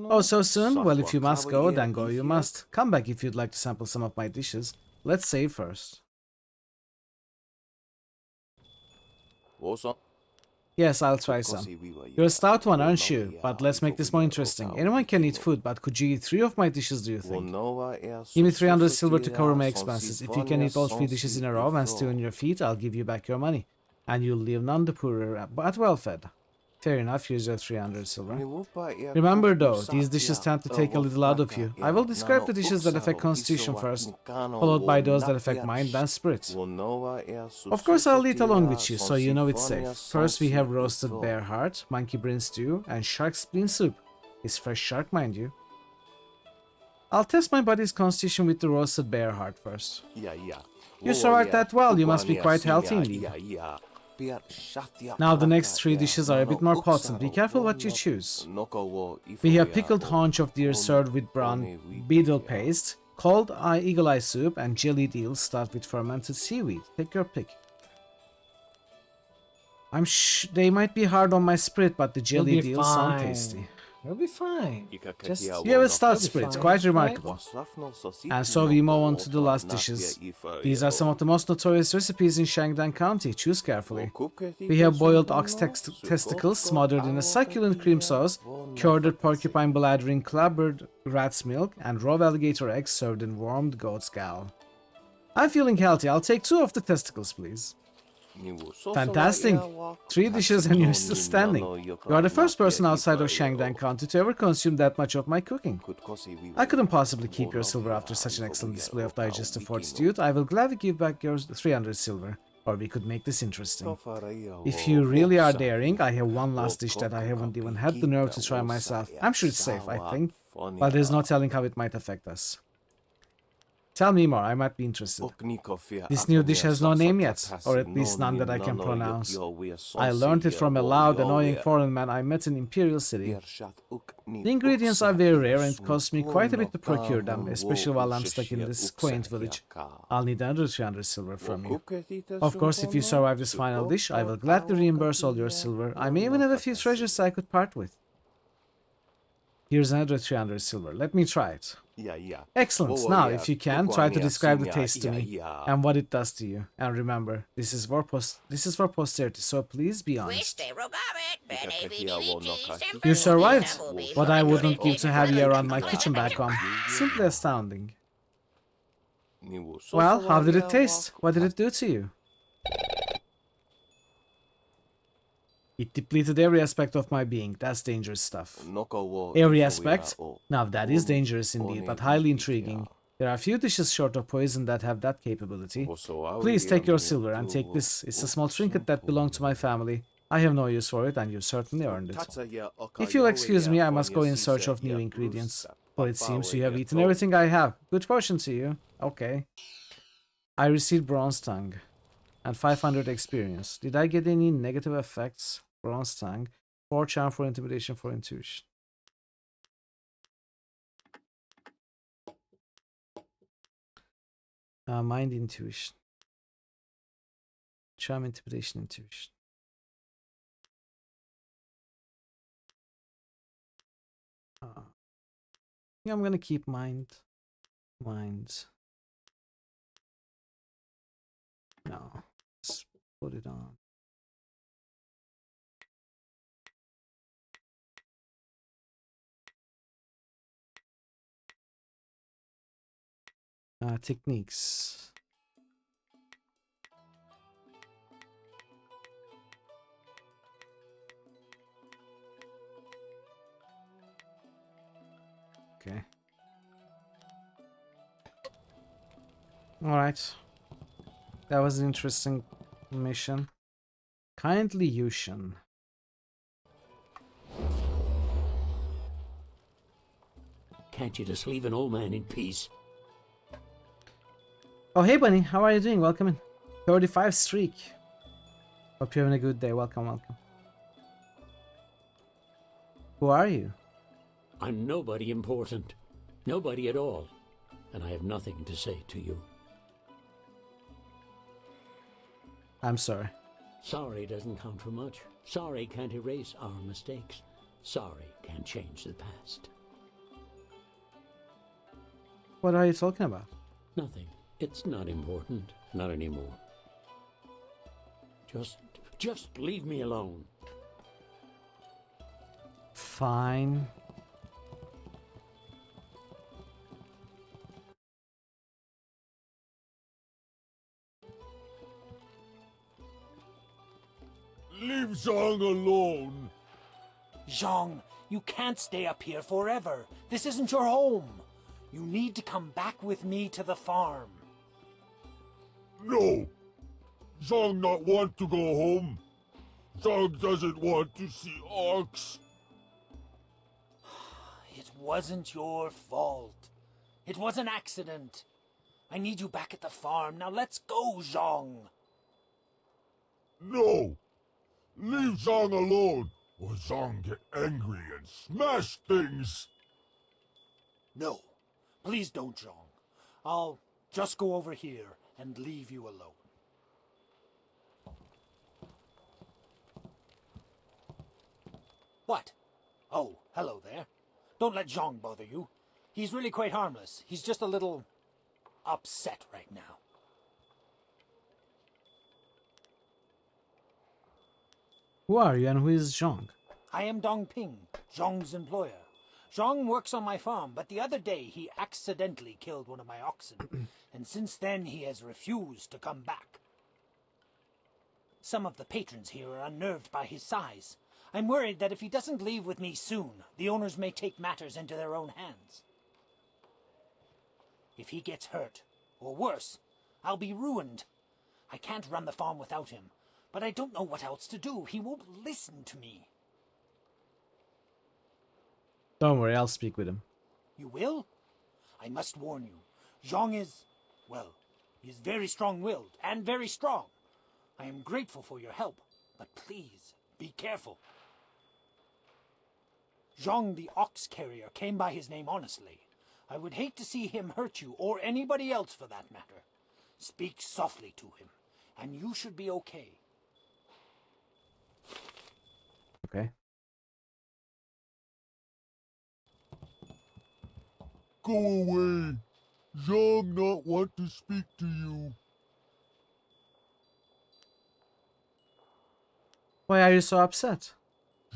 Oh, so soon? Well, if you must go, then go you must. Come back if you'd like to sample some of my dishes. Let's save first. Yes, I'll try some. You're a stout one, aren't you? But let's make this more interesting. Anyone can eat food, but could you eat 3 of my dishes, do you think? Give me 300 silver to cover my expenses. If you can eat all 3 dishes in a row and stay on your feet, I'll give you back your money. And you'll leave none the poorer, but well fed. Fair enough, here's your 300 silver. Remember though, these dishes tend to take a little out of you. I will describe the dishes that affect constitution first, followed by those that affect mind, then spirit. Of course I'll eat along with you, so you know it's safe. First we have roasted bear heart, monkey brain stew, and shark spleen soup. It's fresh shark, mind you. I'll test my body's constitution with the roasted bear heart first. You survived that well, you must be quite healthy indeed. Now the next 3 dishes are a bit more potent. Be careful what you choose. We have pickled haunch of deer served with brown beetle paste, cold eagle eye soup, and jellied eels stuffed with fermented seaweed. Take your pick. They might be hard on my spirit, but the jellied eels sound tasty. You'll be fine. You have a stout spirit, quite remarkable. And so we move on to the last dishes. These are some of the most notorious recipes in Shangdang County. Choose carefully. We have boiled ox testicles smothered in a succulent cream sauce, curded porcupine bladder in clabbered rat's milk, and raw alligator eggs served in warmed goat's gall. I'm feeling healthy. I'll take 2 of the testicles, please. Fantastic! 3 dishes and you're still standing. You are the first person outside of Shangdang County to ever consume that much of my cooking. I couldn't possibly keep your silver after such an excellent display of digestive fortitude. I will gladly give back your 300 silver, or we could make this interesting. If you really are daring, I have one last dish that I haven't even had the nerve to try myself. I'm sure it's safe, I think, but there's no telling how it might affect us. Tell me more, I might be interested. This new dish has no name yet, or at least none that I can pronounce. I learned it from a loud, annoying foreign man I met in Imperial City. The ingredients are very rare and it costs me quite a bit to procure them, especially while I'm stuck in this quaint village. I'll need another 300 silver from you. Of course, if you survive this final dish, I will gladly reimburse all your silver. I may even have a few treasures I could part with. Here's another 300 silver. Let me try it. Excellent. Now, if you can, try to describe the taste to me and what it does to you. And remember, this is for posterity, so please be honest. You survived. What I wouldn't give to have you around my kitchen back home. Simply astounding. Well, how did it taste? What did it do to you? It depleted every aspect of my being. That's dangerous stuff. Every aspect? Now that is dangerous indeed, but highly intriguing. There are few dishes short of poison that have that capability. Please take your silver and take this. It's a small trinket that belonged to my family. I have no use for it, and you certainly earned it. If you'll excuse me, I must go in search of new ingredients. For it seems you have eaten everything I have. Good fortune to you. Okay. I received bronze tongue and 500 experience. Did I get any negative effects? Bronze tongue, 4 charm for intimidation, 4 intuition. Mind intuition. Charm, intimidation, intuition. Yeah, I'm gonna keep mines. No, let's put it on. Techniques. Okay. All right. That was an interesting mission. Kindly Yushin. Can't you just leave an old man in peace? Oh, hey, Bunny. How are you doing? Welcome in. 35 streak. Hope you're having a good day. Welcome, welcome. Who are you? I'm nobody important. Nobody at all. And I have nothing to say to you. I'm sorry. Sorry doesn't count for much. Sorry can't erase our mistakes. Sorry can't change the past. What are you talking about? Nothing. It's not important. Not anymore. Just leave me alone. Fine. Leave Zhang alone. Zhang, you can't stay up here forever. This isn't your home. You need to come back with me to the farm. No. Zhang not want to go home. Zhang doesn't want to see Ox. It wasn't your fault. It was an accident. I need you back at the farm. Now let's go, Zhang. No. Leave Zhang alone, or Zhang get angry and smash things. No. Please don't, Zhang. I'll just go over here and leave you alone. What? Oh, hello there. Don't let Zhang bother you. He's really quite harmless. He's just a little upset right now. Who are you and who is Zhang? I am Dong Ping, Zhang's employer. Zhang works on my farm, but the other day he accidentally killed one of my oxen, and since then he has refused to come back. Some of the patrons here are unnerved by his size. I'm worried that if he doesn't leave with me soon, the owners may take matters into their own hands. If he gets hurt, or worse, I'll be ruined. I can't run the farm without him, but I don't know what else to do. He won't listen to me. Don't worry, I'll speak with him. You will? I must warn you, Zhang is, well, he is very strong-willed and very strong. I am grateful for your help, but please, be careful. Zhang the ox carrier came by his name honestly. I would hate to see him hurt you, or anybody else for that matter. Speak softly to him, and you should be okay. Okay. Go away. Zhang not want to speak to you. Why are you so upset?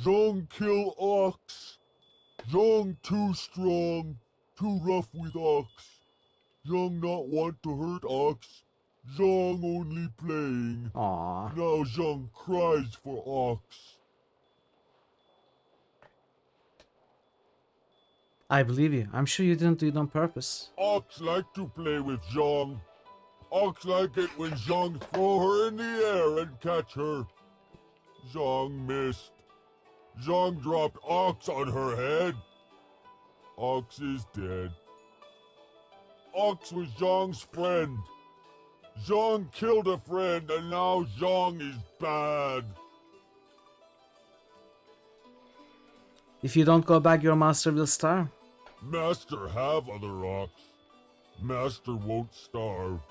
Zhang kill Ox. Zhang too strong, too rough with Ox. Zhang not want to hurt Ox. Zhang only playing. Aww. Now Zhang cries for Ox. I believe you. I'm sure you didn't do it on purpose. Ox like to play with Zhang. Ox like it when Zhang throw her in the air and catch her. Zhang missed. Zhang dropped Ox on her head. Ox is dead. Ox was Zhang's friend. Zhang killed a friend and now Zhang is bad. If you don't go back, your master will starve. Master have other Ox. Master won't starve.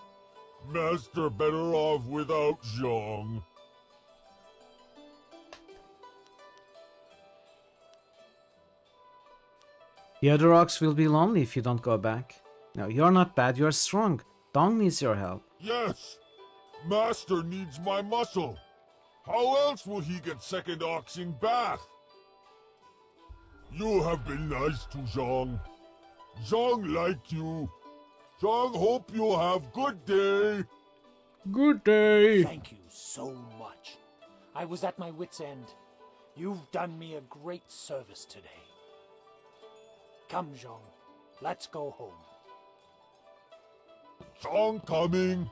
Master better off without Zhang. The other orcs will be lonely if you don't go back. No, you're not bad, you're strong. Dong needs your help. Yes! Master needs my muscle. How else will he get second oxing bath? You have been nice to Zhang. Zhang like you. Zhang hope you have good day. Good day. Thank you so much. I was at my wit's end. You've done me a great service today. Come, Zhang. Let's go home. Zhang coming.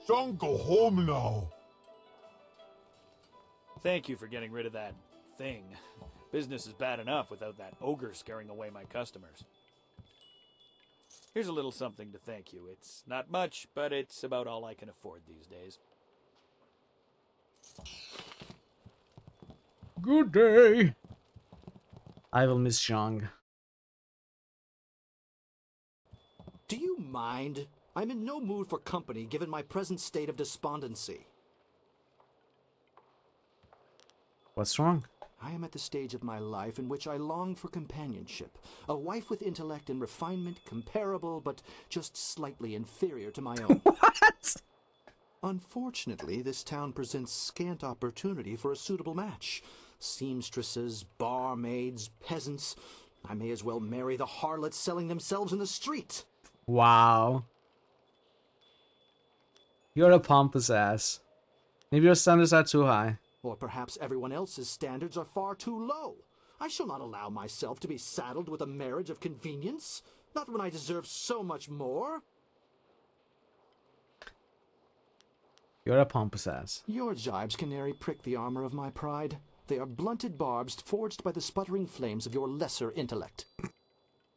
Zhang go home now. Thank you for getting rid of that thing. Business is bad enough without that ogre scaring away my customers. Here's a little something to thank you. It's not much, but it's about all I can afford these days. Good day. I will miss Zhang. Do you mind? I'm in no mood for company given my present state of despondency. What's wrong? I am at the stage of my life in which I long for companionship. A wife with intellect and refinement comparable but just slightly inferior to my own. What? Unfortunately, this town presents scant opportunity for a suitable match. Seamstresses, barmaids, peasants. I may as well marry the harlots selling themselves in the street. Wow. You're a pompous ass. Maybe your standards are too high. Or perhaps everyone else's standards are far too low. I shall not allow myself to be saddled with a marriage of convenience, not when I deserve so much more. You're a pompous ass. Your jibes, canary, prick the armor of my pride. They are blunted barbs forged by the sputtering flames of your lesser intellect.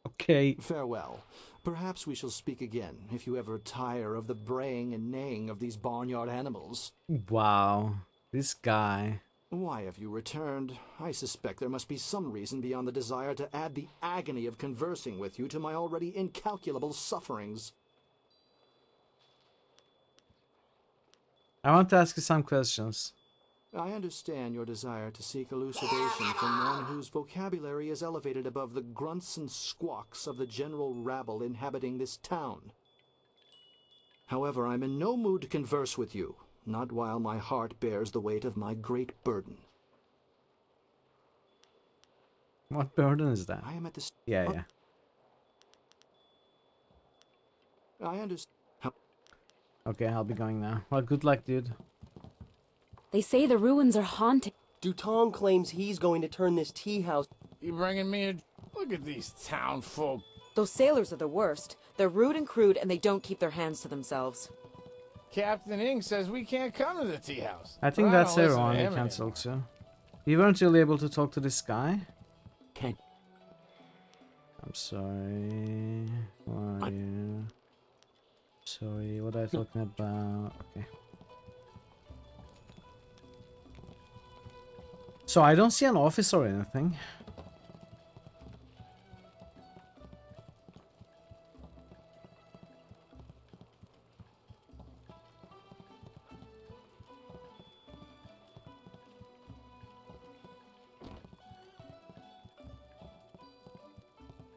Okay. Farewell. Perhaps we shall speak again, if you ever tire of the braying and neighing of these barnyard animals. Wow. This guy. Why have you returned? I suspect there must be some reason beyond the desire to add the agony of conversing with you to my already incalculable sufferings. I want to ask you some questions. I understand your desire to seek elucidation from one whose vocabulary is elevated above the grunts and squawks of the general rabble inhabiting this town. However, I'm in no mood to converse with you, not while my heart bears the weight of my great burden. What burden is that? I am at the yeah. I understand. Okay, I'll be going now. Well, good luck, dude. They say the ruins are haunted. Dutong claims he's going to turn this tea house. You bringing me a... Look at these town folk. Those sailors are the worst. They're rude and crude, and they don't keep their hands to themselves. Captain Ing says we can't come to the tea house. I think that's everyone we cancelled too. You weren't really able to talk to this guy? Can't. I'm sorry. Who are you? Sorry, what are you talking about? Okay. So I don't see an office or anything.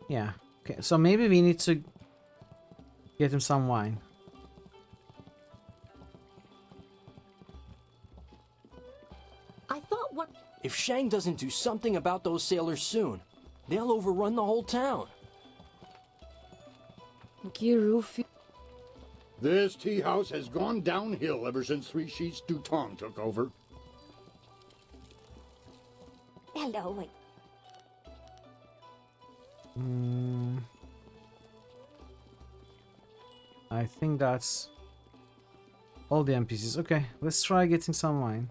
Yeah. Okay, so maybe we need to get him some wine. I thought what... If Shang doesn't do something about those sailors soon, they'll overrun the whole town. This tea house has gone downhill ever since Three Sheets Dutong took over. Hello. I think that's all the NPCs. Okay, let's try getting some wine.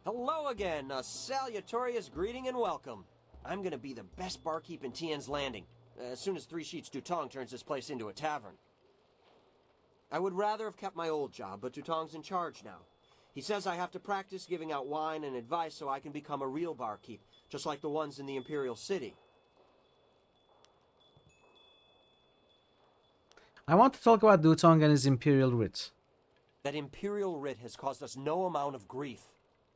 Hello again, a salutatorious greeting and welcome. I'm gonna be the best barkeep in Tian's Landing, as soon as Three Sheets Dutong turns this place into a tavern. I would rather have kept my old job, but Dutong's in charge now. He says I have to practice giving out wine and advice so I can become a real barkeep, just like the ones in the Imperial City. I want to talk about Dutong and his Imperial Writ. That Imperial Writ has caused us no amount of grief.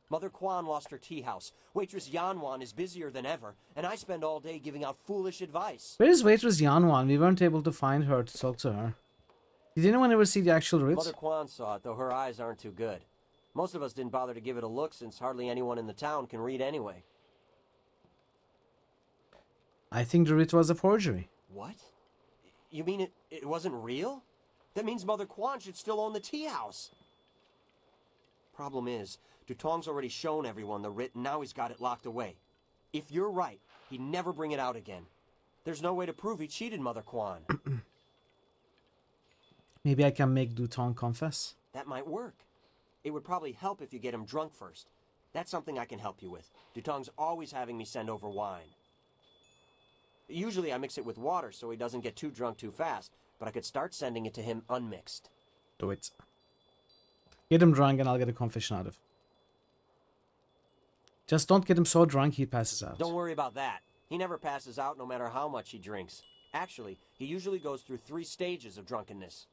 Mother Quan lost her tea house. Waitress Yanwan is busier than ever, and I spend all day giving out foolish advice. Where is waitress Yanwan? We weren't able to find her to talk to her. Did anyone ever see the actual writ? Mother Quan saw it, though her eyes aren't too good. Most of us didn't bother to give it a look since hardly anyone in the town can read anyway. I think the writ was a forgery. What? You mean it wasn't real? That means Mother Quan should still own the tea house. Problem is, Dutong's already shown everyone the writ and now he's got it locked away. If you're right, he'd never bring it out again. There's no way to prove he cheated Mother Quan. Maybe I can make Dutong confess. That might work. It would probably help if you get him drunk first. That's something I can help you with. Dutong's always having me send over wine. Usually I mix it with water so he doesn't get too drunk too fast, but I could start sending it to him unmixed. Do it. Get him drunk and I'll get a confession out of. Just don't get him so drunk he passes out. Don't worry about that. He never passes out no matter how much he drinks. Actually, he usually goes through 3 stages of drunkenness.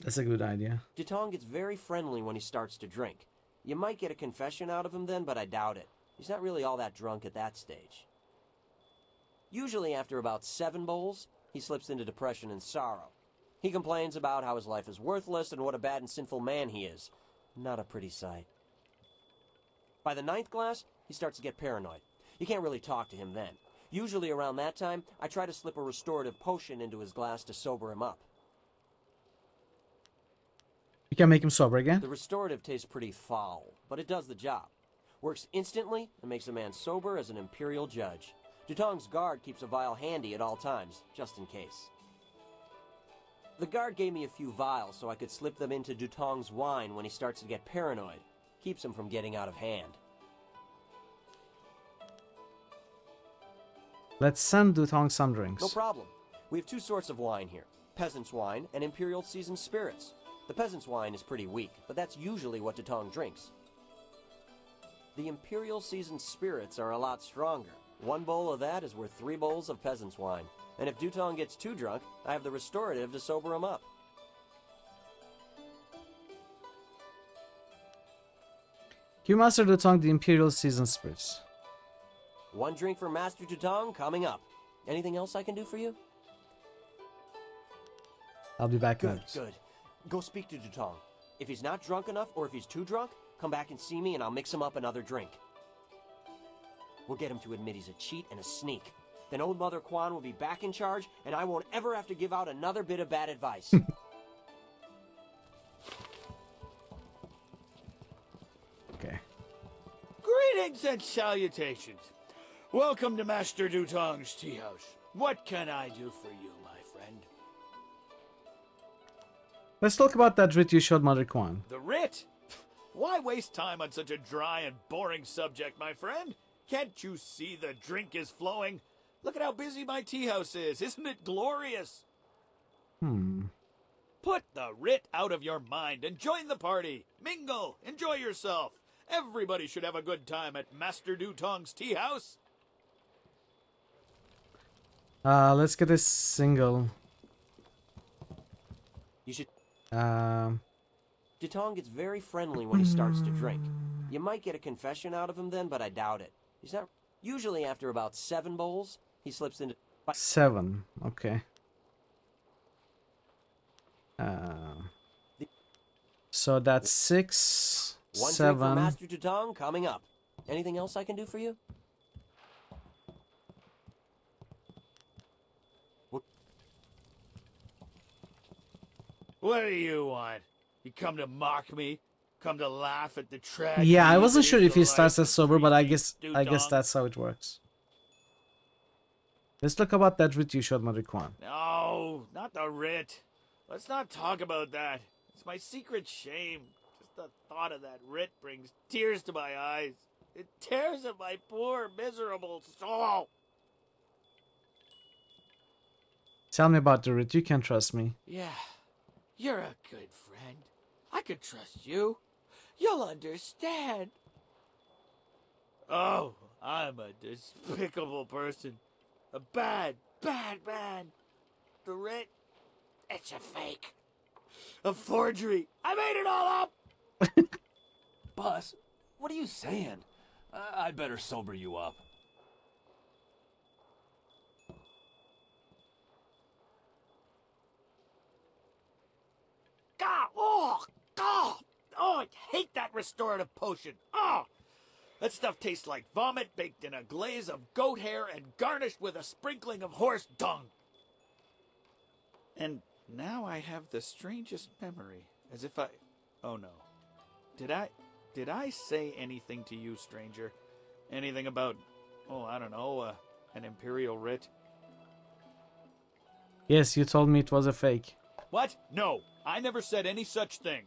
That's a good idea. Dutong gets very friendly when he starts to drink. You might get a confession out of him then, but I doubt it. He's not really all that drunk at that stage. Usually after about 7 bowls, he slips into depression and sorrow. He complains about how his life is worthless and what a bad and sinful man he is. Not a pretty sight. By the 9th glass, he starts to get paranoid. You can't really talk to him then. Usually around that time, I try to slip a restorative potion into his glass to sober him up. You can make him sober again? The restorative tastes pretty foul, but it does the job. Works instantly and makes a man sober as an imperial judge. Dutong's guard keeps a vial handy at all times, just in case. The guard gave me a few vials so I could slip them into Dutong's wine when he starts to get paranoid. Keeps him from getting out of hand. Let's send Dutong some drinks. No problem. We have 2 sorts of wine here. Peasant's wine and Imperial Seasoned Spirits. The peasant's wine is pretty weak, but that's usually what Dutong drinks. The Imperial Seasoned Spirits are a lot stronger. 1 bowl of that is worth 3 bowls of peasant's wine. And if Dutong gets too drunk, I have the restorative to sober him up. Give Master Dutong the Imperial Seasoned Spirits. 1 drink for Master Dutong coming up. Anything else I can do for you? I'll be back Good, next. good. Go speak to Dutong. If he's not drunk enough, or if he's too drunk, come back and see me and I'll mix him up another drink. We'll get him to admit he's a cheat and a sneak. Then old Mother Quan will be back in charge, and I won't ever have to give out another bit of bad advice. Okay. Greetings and salutations. Welcome to Master Dutong's tea house. What can I do for you, my friend? Let's talk about that writ you showed Mother Quan. The writ? Why waste time on such a dry and boring subject, my friend? Can't you see the drink is flowing? Look at how busy my tea house is. Isn't it glorious? Put the writ out of your mind and join the party. Mingle. Enjoy yourself. Everybody should have a good time at Master Dutong's tea house. Let's get a single. You should... Um... Dutong gets very friendly when he starts to drink. You might get a confession out of him then, but I doubt it. He's not... Usually after about 7 bowls, he slips into... 7, okay. So that's 6, 1 7. drink for Master Dutong coming up. Anything else I can do for you? What do you want? You come to mock me? Come to laugh at the tragedy? Yeah, I wasn't sure if he the starts life as sober, but I guess Dutong? that's how it works. Let's talk about that writ you showed Mother Quan. No, not the writ. Let's not talk about that. It's my secret shame. Just the thought of that writ brings tears to my eyes. It tears at my poor, miserable soul. Tell me about the writ. You can trust me. Yeah, you're a good friend. I could trust you. You'll understand. Oh, I'm a despicable person. A bad, bad man. The writ, it's a fake. A forgery. I made it all up. Boss, What are you saying? I'd better sober you up. God, oh, God! Oh, I hate that restorative potion. Oh! That stuff tastes like vomit baked in a glaze of goat hair and garnished with a sprinkling of horse dung. And now I have the strangest memory, as if I... Oh no. Did I say anything to you, stranger? Anything about, oh, I don't know, an imperial writ? Yes, you told me it was a fake. What? No, I never said any such thing.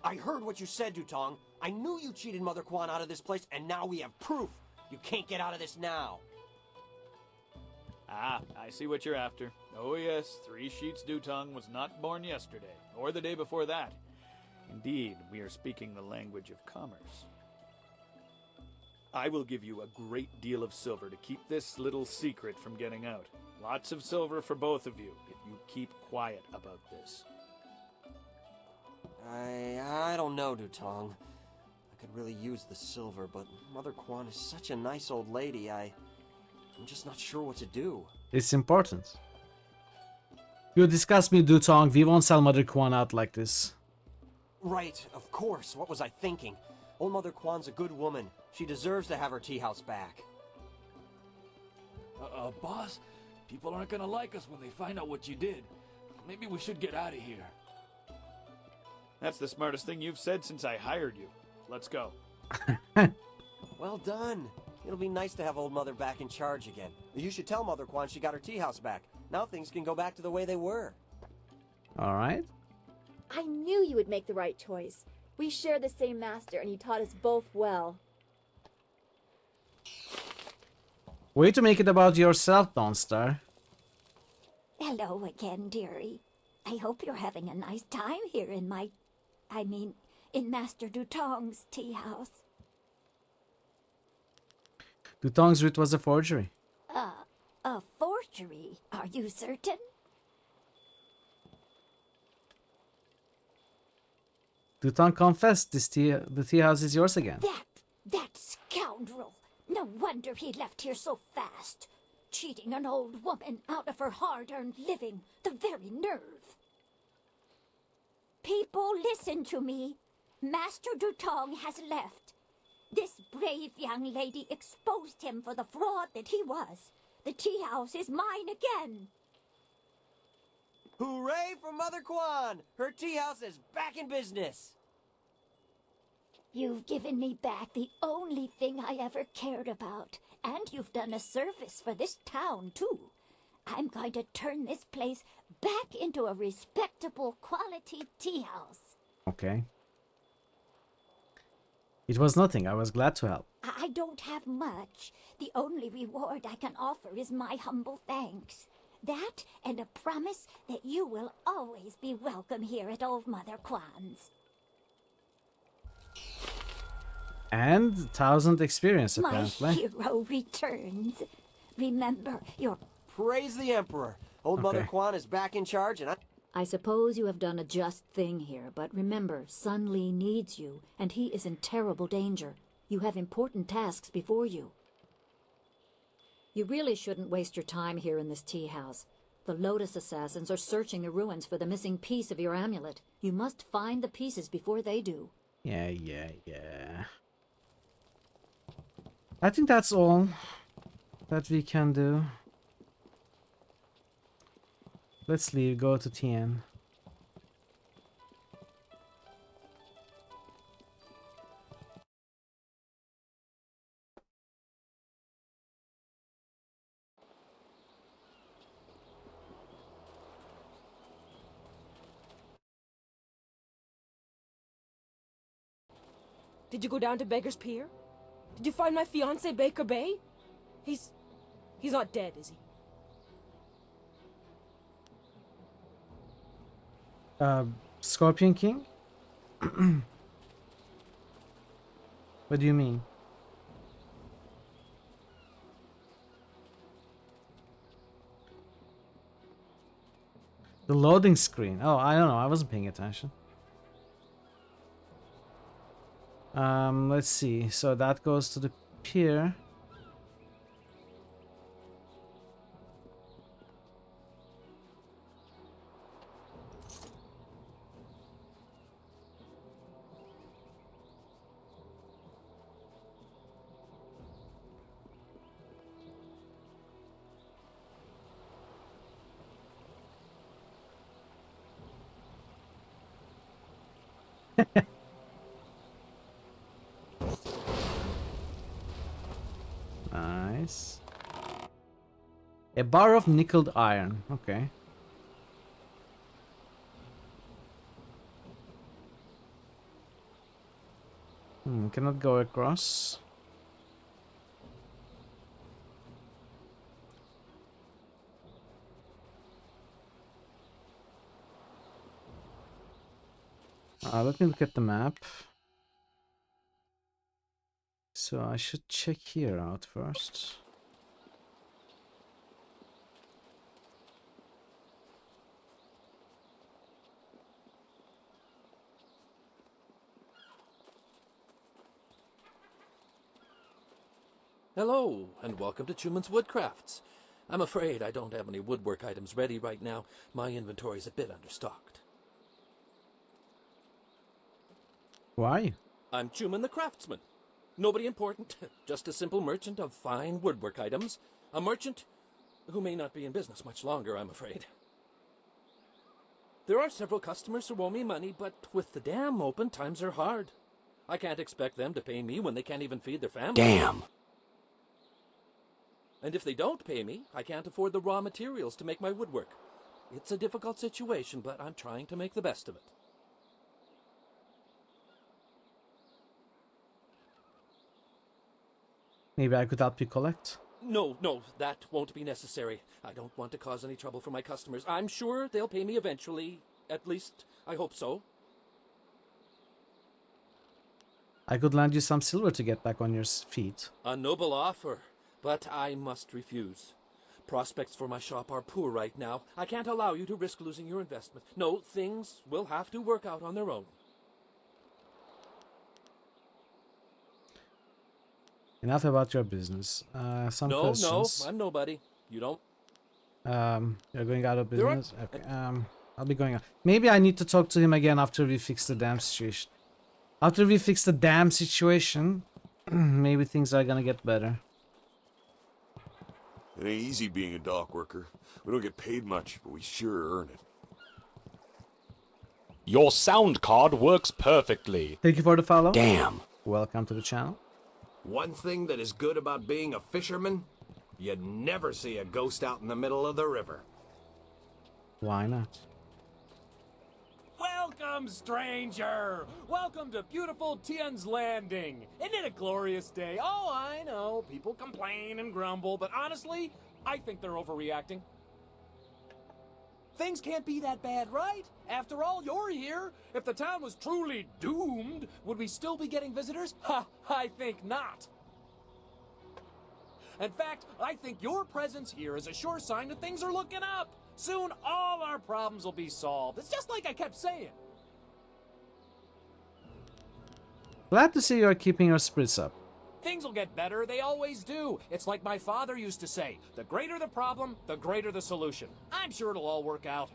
I heard what you said, Dutong. I knew you cheated Mother Quan out of this place, and now we have proof. You can't get out of this now. Ah, I see what you're after. Oh yes, 3 Sheets Dutong was not born yesterday, or the day before that. Indeed, we are speaking the language of commerce. I will give you a great deal of silver to keep this little secret from getting out. Lots of silver for both of you, if you keep quiet about this. I don't know, Dutong. I could really use the silver, but Mother Quan is such a nice old lady, I'm just not sure what to do. It's important. You discuss me, Dutong. We won't sell Mother Quan out like this. Right, of course. What was I thinking? Old Mother Quan's a good woman. She deserves to have her tea house back. Boss, people aren't gonna like us when they find out what you did. Maybe we should get out of here. That's the smartest thing you've said since I hired you. Let's go. Well done. It'll be nice to have old Mother back in charge again. You should tell Mother Quan she got her tea house back. Now things can go back to the way they were. Alright. I knew you would make the right choice. We share the same master, and he taught us both well. Way to make it about yourself, Dawnstar. Hello again, dearie. I hope you're having a nice time here in in Master Dutong's tea house. Dutong's writ was a forgery. A forgery? Are you certain? Dutong confessed the tea house is yours again. That scoundrel! No wonder he left here so fast. Cheating an old woman out of her hard-earned living. The very nerve. People, listen to me. Master Dutong has left. This brave young lady exposed him for the fraud that he was. The tea house is mine again. Hooray for Mother Quan! Her tea house is back in business. You've given me back the only thing I ever cared about. And you've done a service for this town, too. I'm going to turn this place back into a respectable quality tea house. Okay. It was nothing. I was glad to help. I don't have much. The only reward I can offer is my humble thanks. That and a promise that you will always be welcome here at Old Mother Quan's. And 1,000 experience, apparently. My hero returns. Remember your... Praise the Emperor. Old Mother Quan is back in charge, and I suppose you have done a just thing here, but remember, Sun Li needs you, and he is in terrible danger. You have important tasks before you. You really shouldn't waste your time here in this tea house. The Lotus Assassins are searching the ruins for the missing piece of your amulet. You must find the pieces before they do. Yeah. I think that's all that we can do. Let's leave, go to Tien. Did you go down to Beggar's Pier? Did you find my fiancé, Baker Bay? He's not dead, is he? Scorpion King? What do you mean? The loading screen. Oh, I don't know. I wasn't paying attention. Let's see. So that goes to the pier. Nice. A bar of nickeled iron. Okay. Cannot go across. Let me look at the map. So I should check here out first. Hello, and welcome to Chuman's Woodcrafts. I'm afraid I don't have any woodwork items ready right now. My inventory's a bit understocked. Why? I'm Chuman the Craftsman. Nobody important, just a simple merchant of fine woodwork items. A merchant who may not be in business much longer, I'm afraid. There are several customers who owe me money, but with the dam open, times are hard. I can't expect them to pay me when they can't even feed their family. Damn. And if they don't pay me, I can't afford the raw materials to make my woodwork. It's a difficult situation, but I'm trying to make the best of it. Maybe I could help you collect. No, that won't be necessary. I don't want to cause any trouble for my customers. I'm sure they'll pay me eventually. At least, I hope so. I could lend you some silver to get back on your feet. A noble offer, but I must refuse. Prospects for my shop are poor right now. I can't allow you to risk losing your investment. No, things will have to work out on their own. Enough about your business. Some questions. No, I'm nobody. You don't. You're going out of business? Okay. I'll be going out. Maybe I need to talk to him again after we fix the dam situation. After we fix the dam situation, maybe things are gonna get better. It ain't easy being a dock worker. We don't get paid much, but we sure earn it. Your sound card works perfectly. Thank you for the follow. Damn. Welcome to the channel. One thing that is good about being a fisherman, you never see a ghost out in the middle of the river. Why not? Welcome, stranger! Welcome to beautiful Tien's Landing. Isn't it a glorious day? Oh, I know, people complain and grumble, but honestly, I think they're overreacting. Things can't be that bad, right? After all, you're here. If the town was truly doomed, would we still be getting visitors? Ha, I think not. In fact, I think your presence here is a sure sign that things are looking up. Soon, all our problems will be solved. It's just like I kept saying. Glad to see you are keeping your spirits up. Things will get better, they always do. It's like my father used to say, the greater the problem, the greater the solution. I'm sure it'll all work out.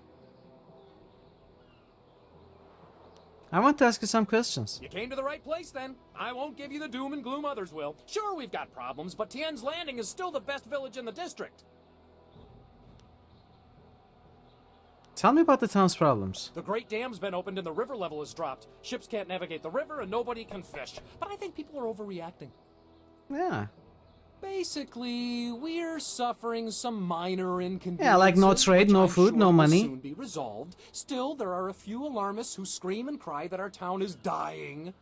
I want to ask you some questions. You came to the right place then. I won't give you the doom and gloom others will. Sure, we've got problems, but Tien's Landing is still the best village in the district. Tell me about the town's problems. The Great Dam's been opened and the river level has dropped. Ships can't navigate the river and nobody can fish. But I think people are overreacting. Yeah. Basically, we're suffering some minor inconveniences. Yeah, like no trade, no food, no money. Will soon be resolved. Still, there are a few alarmists who scream and cry that our town is dying.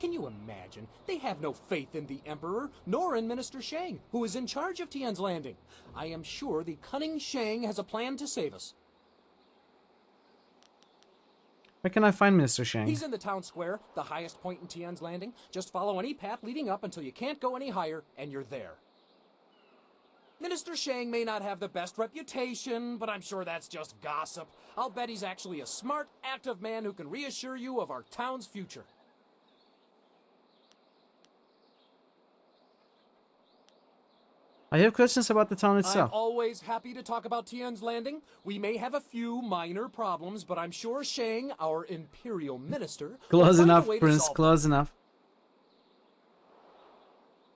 Can you imagine? They have no faith in the Emperor, nor in Minister Shang, who is in charge of Tien's Landing. I am sure the cunning Shang has a plan to save us. Where can I find Mr. Shang? He's in the town square, the highest point in Tien's Landing. Just follow any path leading up until you can't go any higher, and you're there. Minister Shang may not have the best reputation, but I'm sure that's just gossip. I'll bet he's actually a smart, active man who can reassure you of our town's future. I have questions about the town I'm itself. always happy to talk about Tian's Landing. We may have a few minor problems, but I'm sure Shang, our Imperial Minister, will Close find enough, a way to Prince. solve Close enough.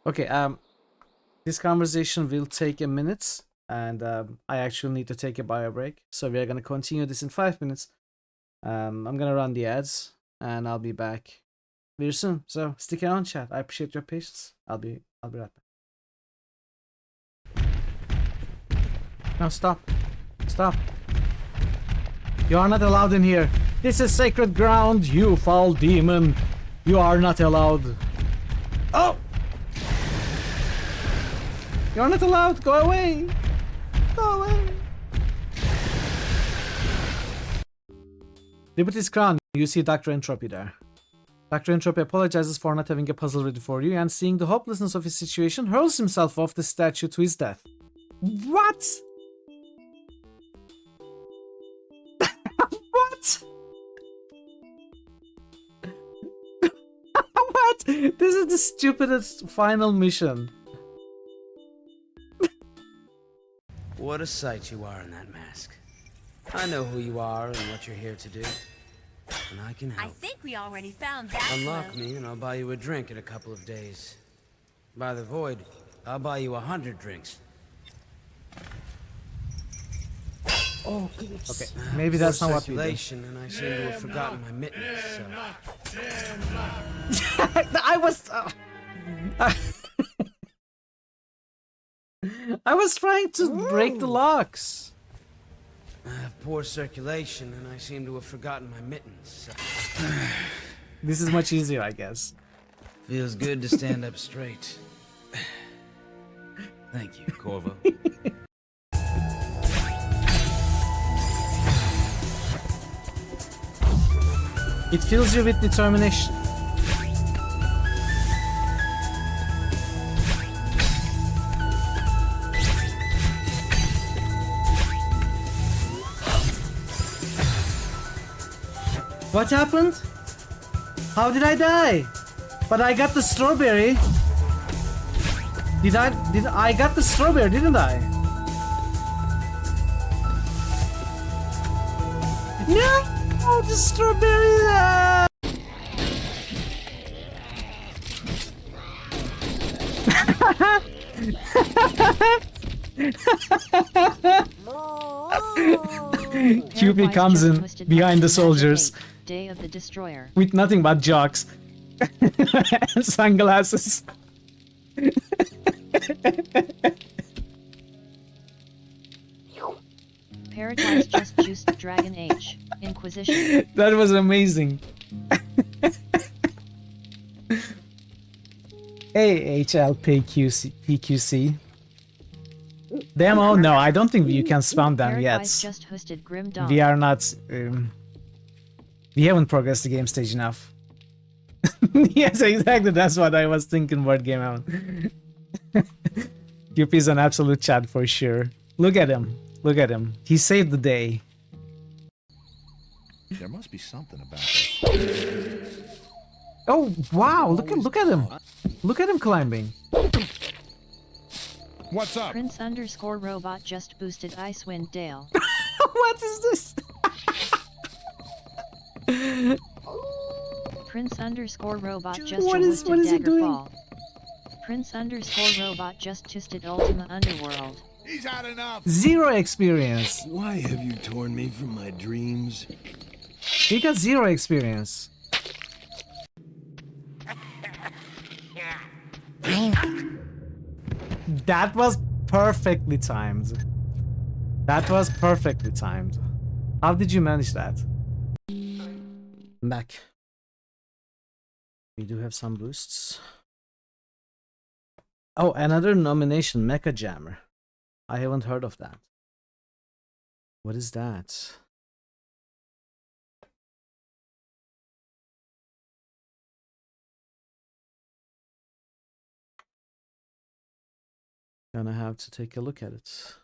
Okay, this conversation will take a minute, and I actually need to take a bio break. So we are gonna continue this in 5 minutes. I'm gonna run the ads, and I'll be back very soon. So stick around, chat. I appreciate your patience. I'll be right back. No, stop. Stop. You are not allowed in here. This is sacred ground, you foul demon. You are not allowed. Oh! You're not allowed. Go away. Go away. Liberty's Crown. You see Dr. Entropy there. Dr. Entropy apologizes for not having a puzzle ready for you, and seeing the hopelessness of his situation, hurls himself off the statue to his death. What? What? What? This is the stupidest final mission. What a sight you are in that mask. I know who you are and what you're here to do. And I can help. I think we already found that Unlock clue. me and I'll buy you a drink in a couple of days. By the void, I'll buy you 100 drinks. Oh, okay. Maybe that's not what we do. And I seem to have forgotten my mittens, so... I was... I was trying to break the locks. I have poor circulation and I seem to have forgotten my mittens, so... This is much easier, I guess. Feels good to stand up straight. Thank you, Corvo. It fills you with determination. What happened? How did I die? But I got the strawberry. Did I got the strawberry, didn't I? No! Oh, the strawberry! QP comes in behind the soldiers Day of the Destroyer. with nothing but jocks and sunglasses. Paradise just juiced Dragon Age. Inquisition. That was amazing. Hey, PQC. Demo? No, I don't think you can spam them yet. Paradise just hosted Grim Dawn. We are not... we haven't progressed the game stage enough. Yes, exactly. That's what I was thinking about Game On. QP is an absolute chat for sure. Look at him. Look at him. He saved the day. There must be something about this. Oh wow! Look at him! Look at him climbing. What's up? Prince _ robot just boosted Icewind Dale. What is this? Prince _ robot just What is he boosted doing? Daggerfall. Prince _ robot just toasted Ultima Underworld. He's had enough. 0 experience. Why have you torn me from my dreams? He got 0 experience. That was perfectly timed. That was perfectly timed. How did you manage that? I'm back. We do have some boosts. Oh, another nomination, Mecha Jammer. I haven't heard of that. What is that? Gonna have to take a look at it.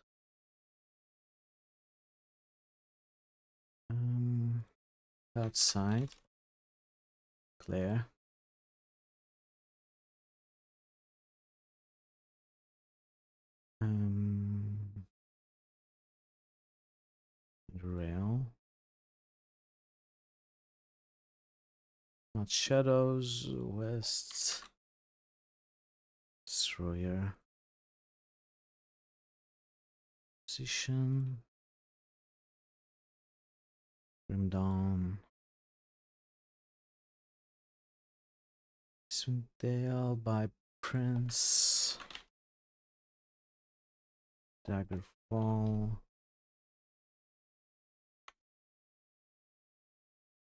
Outside. Claire. Rail. Not shadows. West. Destroyer. Position. Grim Dawn. Swindale by Prince. Daggerfall.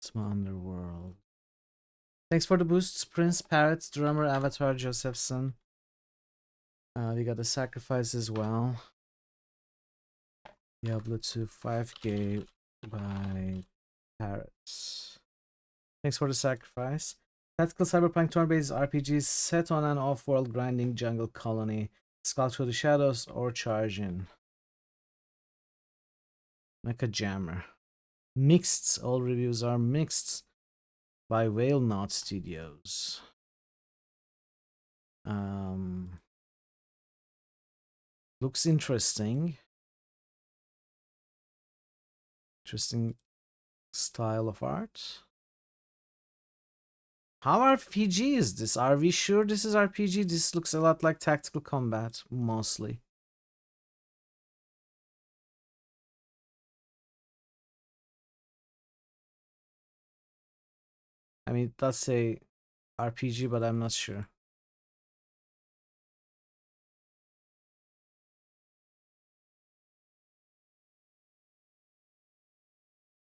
It's my underworld. Thanks for the boosts, Prince, Parrot, Drummer, Avatar, Josephson. We got the sacrifice as well. Diablo 2 5K by Parrots. Thanks for the sacrifice. Tactical Cyberpunk turn-based RPGs set on an off-world grinding jungle colony. Scout through the shadows or charge in. Mecha Jammer. Mixed. All reviews are mixed by Whale Knot Studios. Looks interesting. Interesting style of art. How RPG is this? Are we sure this is RPG? This looks a lot like Tactical Combat, mostly. I mean, it does say RPG, but I'm not sure.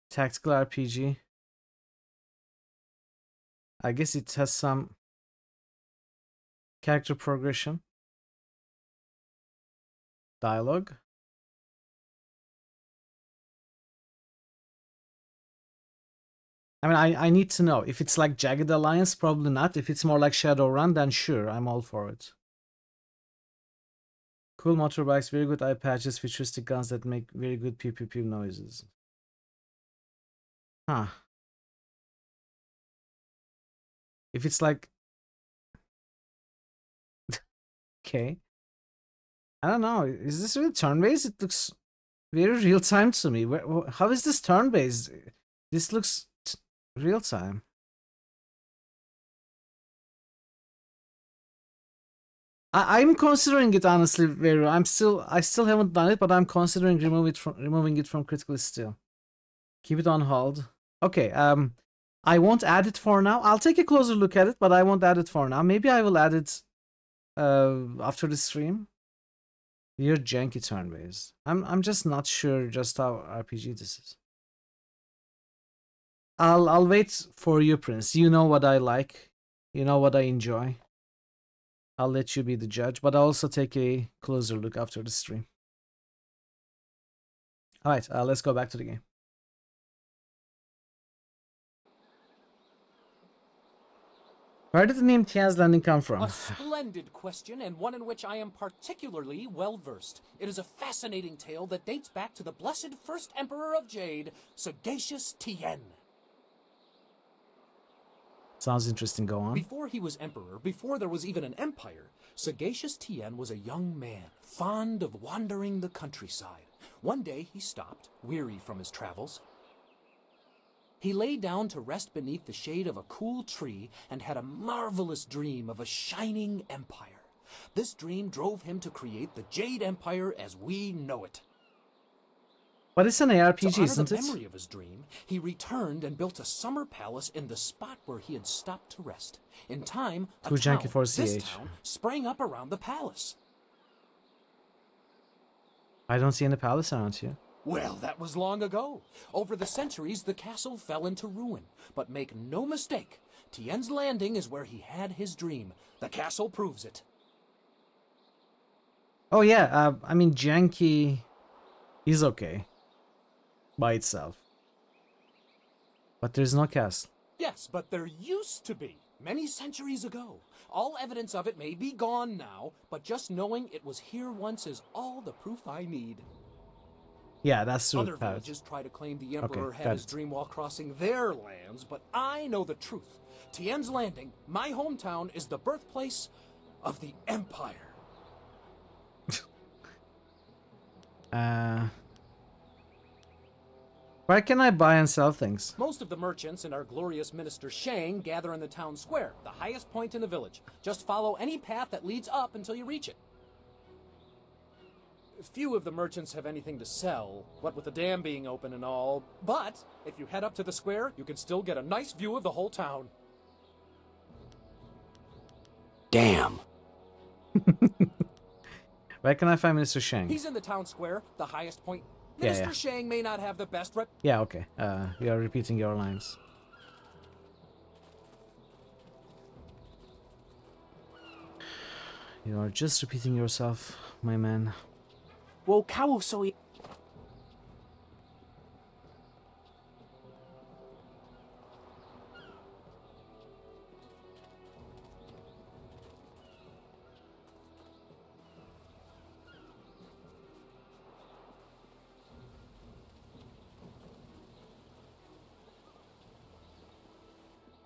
Tactical RPG. I guess it has some character progression. Dialogue. I mean, I need to know. If it's like Jagged Alliance, probably not. If it's more like Shadowrun, then sure, I'm all for it. Cool motorbikes, very good eye patches, futuristic guns that make very good pew pew pew noises. Huh. If it's like... okay. I don't know. Is this really turn-based? It looks very real-time to me. How is this turn-based? This looks real-time. I'm considering it, honestly, Vero. I still haven't done it, but I'm considering removing it from critical still. Keep it on hold. Okay, I won't add it for now. I'll take a closer look at it, but I won't add it for now. Maybe I will add it after the stream. Weird janky turn-based. I'm just not sure just how RPG this is. I'll wait for you, Prince. You know what I like. You know what I enjoy. I'll let you be the judge, but I'll also take a closer look after the stream. Alright, let's go back to the game. Where did the name Tian's Landing come from? A splendid question, and one in which I am particularly well-versed. It is a fascinating tale that dates back to the blessed first emperor of Jade, Sagacious Tien. Sounds interesting, go on. Before he was emperor, before there was even an empire, Sagacious Tien was a young man, fond of wandering the countryside. One day he stopped, weary from his travels. He lay down to rest beneath the shade of a cool tree and had a marvelous dream of a shining empire. This dream drove him to create the Jade Empire as we know it. But it's an ARPG, isn't To it? honor the memory of his dream, he returned and built a summer palace in the spot where he had stopped to rest. In time, Too janky for this CH. town sprang up around the palace. I don't see any palace around here. Well, that was long ago. Over the centuries, the castle fell into ruin. But make no mistake, Tien's Landing is where he had his dream. The castle proves it. Oh yeah, I mean janky is okay by itself. But there's no castle. Yes, but there used to be, many centuries ago. All evidence of it may be gone now, but just knowing it was here once is all the proof I need. Yeah, that's true. Other villages try to claim the Emperor Okay, had got his it. dream while crossing their lands, but I know the truth. Tien's Landing, my hometown, is the birthplace of the Empire. Where can I buy and sell things? Most of the merchants and our glorious Minister Shang gather in the town square, the highest point in the village. Just follow any path that leads up until you reach it. Few of the merchants have anything to sell, what with the dam being open and all, but if you head up to the square, you can still get a nice view of the whole town. Damn. Where can I find Mr. Shang? He's in the town square, the highest point. Yeah, Minister yeah. Shang may not have the best rep. Yeah, okay. You are repeating your lines. You are just repeating yourself, my man. Well, cow so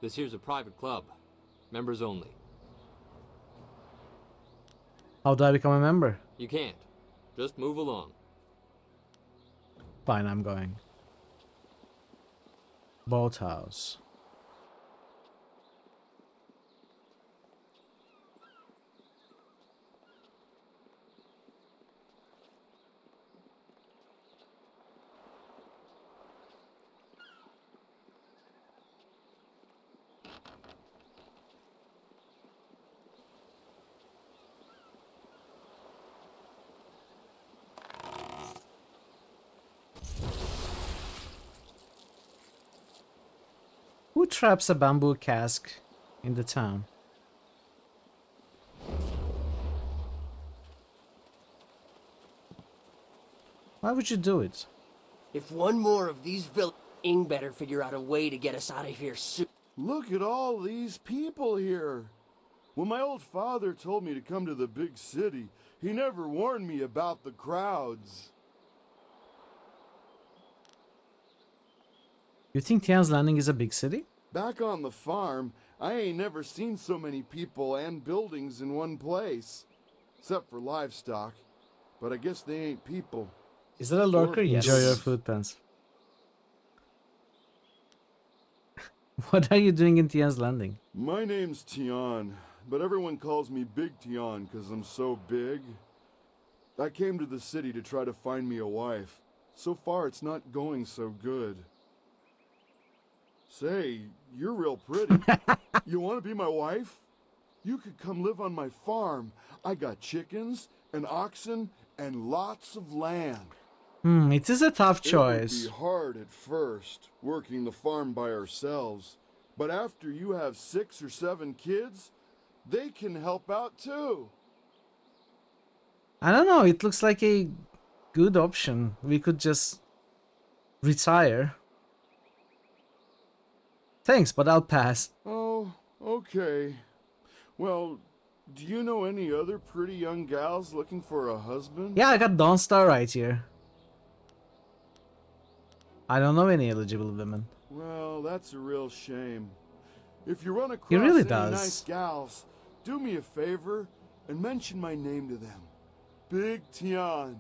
This here's a private club. Members only. How do I become a member? You can't. Just move along. Fine, I'm going. Boathouse. Who traps a bamboo cask in the town? Why would you do it? If one more of these villains better figure out a way to get us out of here soon. Look at all these people here. When my old father told me to come to the big city, he never warned me about the crowds. You think Tian's Landing is a big city? Back on the farm, I ain't never seen so many people and buildings in one place. Except for livestock. But I guess they ain't people. Is that a lurker? Yes. Enjoy your food, pants. What are you doing in Tian's Landing? My name's Tian, but everyone calls me Big Tian because I'm so big. I came to the city to try to find me a wife. So far, it's not going so good. Say, you're real pretty. You want to be my wife? You could come live on my farm. I got chickens and oxen and lots of land. It is a tough choice. It would be hard at first, working the farm by ourselves. But after you have 6 or 7 kids, they can help out too. I don't know, it looks like a good option. We could just retire. Thanks, but I'll pass. Oh, okay. Well, do you know any other pretty young gals looking for a husband? Yeah, I got Dawn Star right here. I don't know any eligible women. Well, that's a real shame. If you run across He really any does. nice gals, do me a favor and mention my name to them. Big Tian.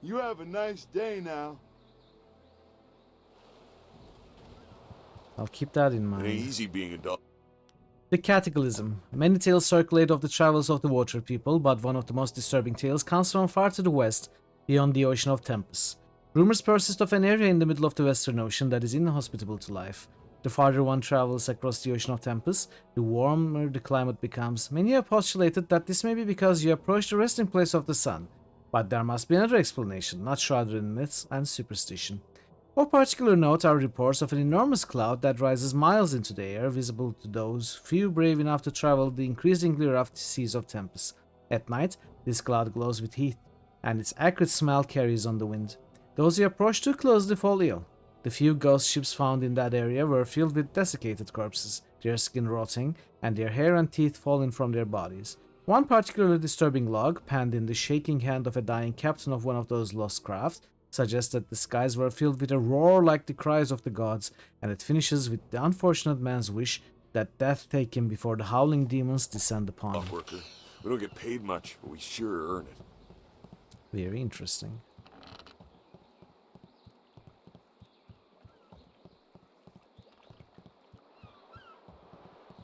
You have a nice day now. I'll keep that in mind. It ain't easy being a dog. The Cataclysm. Many tales circulate of the travels of the water people, but one of the most disturbing tales comes from far to the west, beyond the Ocean of Tempest. Rumors persist of an area in the middle of the Western Ocean that is inhospitable to life. The farther one travels across the Ocean of Tempest, the warmer the climate becomes. Many have postulated that this may be because you approach the resting place of the sun, but there must be another explanation, not shrouded in myths and superstition. Of particular note are reports of an enormous cloud that rises miles into the air, visible to those few brave enough to travel the increasingly rough seas of Tempest. At night, this cloud glows with heat, and its acrid smell carries on the wind. Those who approach too closely fall ill. The few ghost ships found in that area were filled with desiccated corpses, their skin rotting, and their hair and teeth falling from their bodies. One particularly disturbing log, penned in the shaking hand of a dying captain of one of those lost crafts, suggests that the skies were filled with a roar like the cries of the gods, and it finishes with the unfortunate man's wish that death take him before the howling demons descend upon him. Worker. We don't get paid much, but we sure earn it. Very interesting.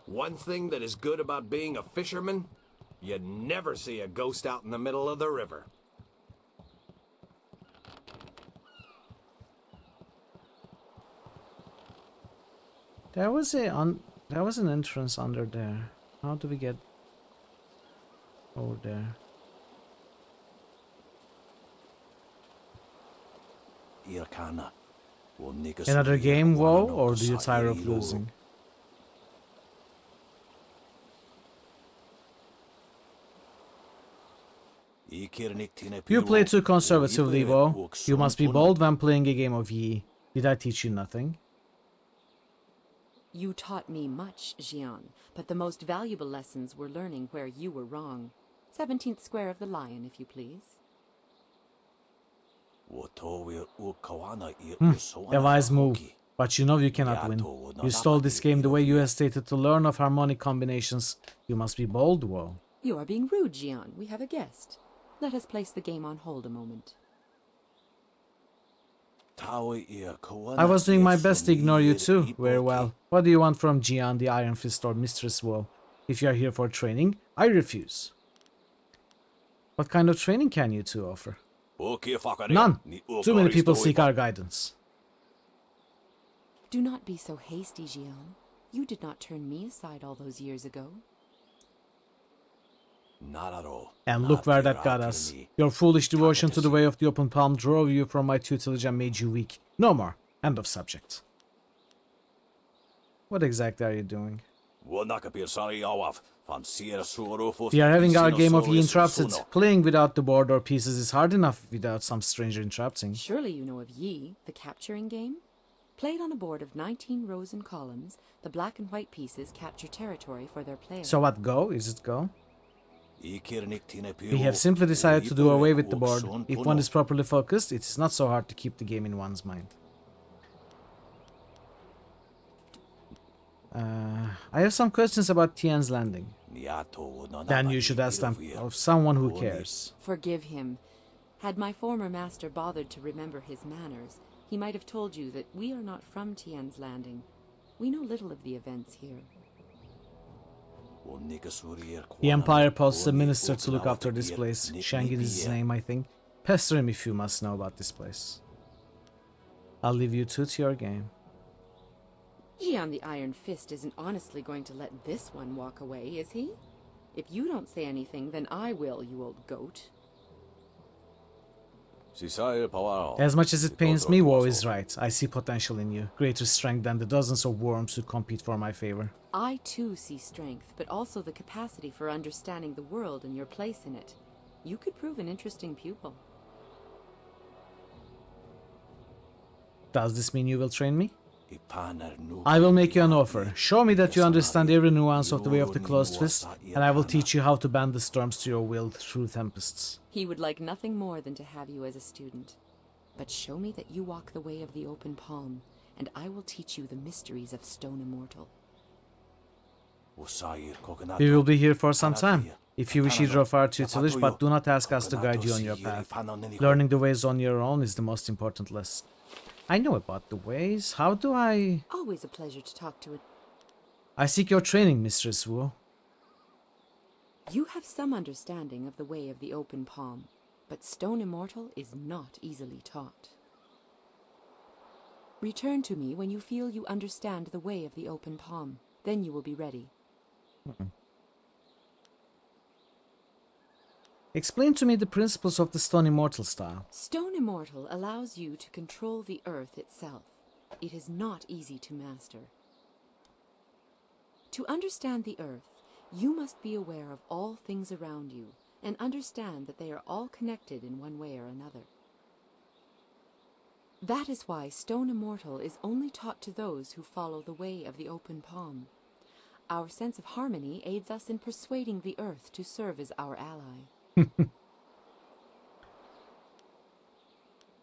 One thing that is good about being a fisherman, you never see a ghost out in the middle of the river. There was an entrance under there. How do we get over there? Another game, WoW, or do you tire of losing? You play too conservatively, WoW. You must be bold when playing a game of Yi. Did I teach you nothing? You taught me much, Jian, but the most valuable lessons were learning where you were wrong. 17th square of the Lion, if you please. A wise move, but you know you cannot win. You stole this game the way you hesitated to learn of harmonic combinations. You must be bold, WoW. You are being rude, Jian. We have a guest. Let us place the game on hold a moment. I was doing my best to ignore you too. Very well. What do you want from Jian, the Iron Fist, or Mistress WoW? If you are here for training, I refuse. What kind of training can you two offer? None. Too many people seek our guidance. Do not be so hasty, Jian. You did not turn me aside all those years ago. Not at all. And look where that got us. Your foolish devotion to the way of the open palm drove you from my tutelage and made you weak. No more. End of subject. What exactly are you doing? We are having our game of Yi interrupted. Playing without the board or pieces is hard enough without some stranger interrupting. Surely you know of Yi, the capturing game? Played on a board of 19 rows and columns, the black and white pieces capture territory for their player. So what, Go? Is it Go? We have simply decided to do away with the board. If one is properly focused, it is not so hard to keep the game in one's mind. I have some questions about Tian's Landing. Then you should ask them of someone who cares. Forgive him. Had my former master bothered to remember his manners, he might have told you that we are not from Tian's Landing. We know little of the events here. The Empire posts a minister to look after this place. Shangin is his name, I think. Pester him if you must know about this place. I'll leave you two to your game. Jian the Iron Fist isn't honestly going to let this one walk away, is he? If you don't say anything, then I will, you old goat. As much as it pains me, WoW is right. I see potential in you. Greater strength than the dozens of worms who compete for my favor. I too see strength, but also the capacity for understanding the world and your place in it. You could prove an interesting pupil. Does this mean you will train me? I will make you an offer. Show me that you understand every nuance of the way of the closed fist, and I will teach you how to bend the storms to your will through tempests. He would like nothing more than to have you as a student. But show me that you walk the way of the open palm, and I will teach you the mysteries of Stone Immortal. We will be here for some time. If you wish either of our tutelage, but do not ask us to guide you on your path. Learning the ways on your own is the most important lesson. I know about the ways. How do I... Always a pleasure to talk to it. I seek your training, Mistress Wu. You have some understanding of the way of the open palm, but Stone Immortal is not easily taught. Return to me when you feel you understand the way of the open palm. Then you will be ready. Explain to me the principles of the Stone Immortal style. Stone Immortal allows you to control the earth itself. It is not easy to master. To understand the earth, you must be aware of all things around you and understand that they are all connected in one way or another. That is why Stone Immortal is only taught to those who follow the way of the open palm. Our sense of harmony aids us in persuading the earth to serve as our ally.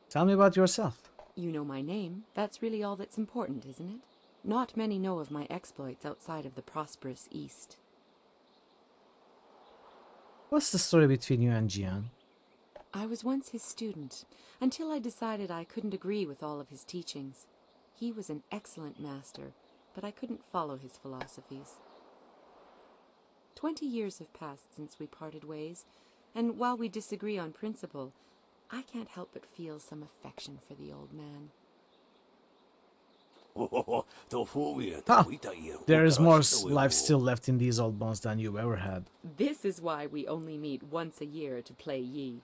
Tell me about yourself. You know my name. That's really all that's important, isn't it? Not many know of my exploits outside of the prosperous East. What's the story between you and Jian? I was once his student, until I decided I couldn't agree with all of his teachings. He was an excellent master, but I couldn't follow his philosophies. 20 years have passed since we parted ways, and while we disagree on principle, I can't help but feel some affection for the old man. There is more life still left in these old bones than you've ever had. This is why we only meet once a year to play Yi.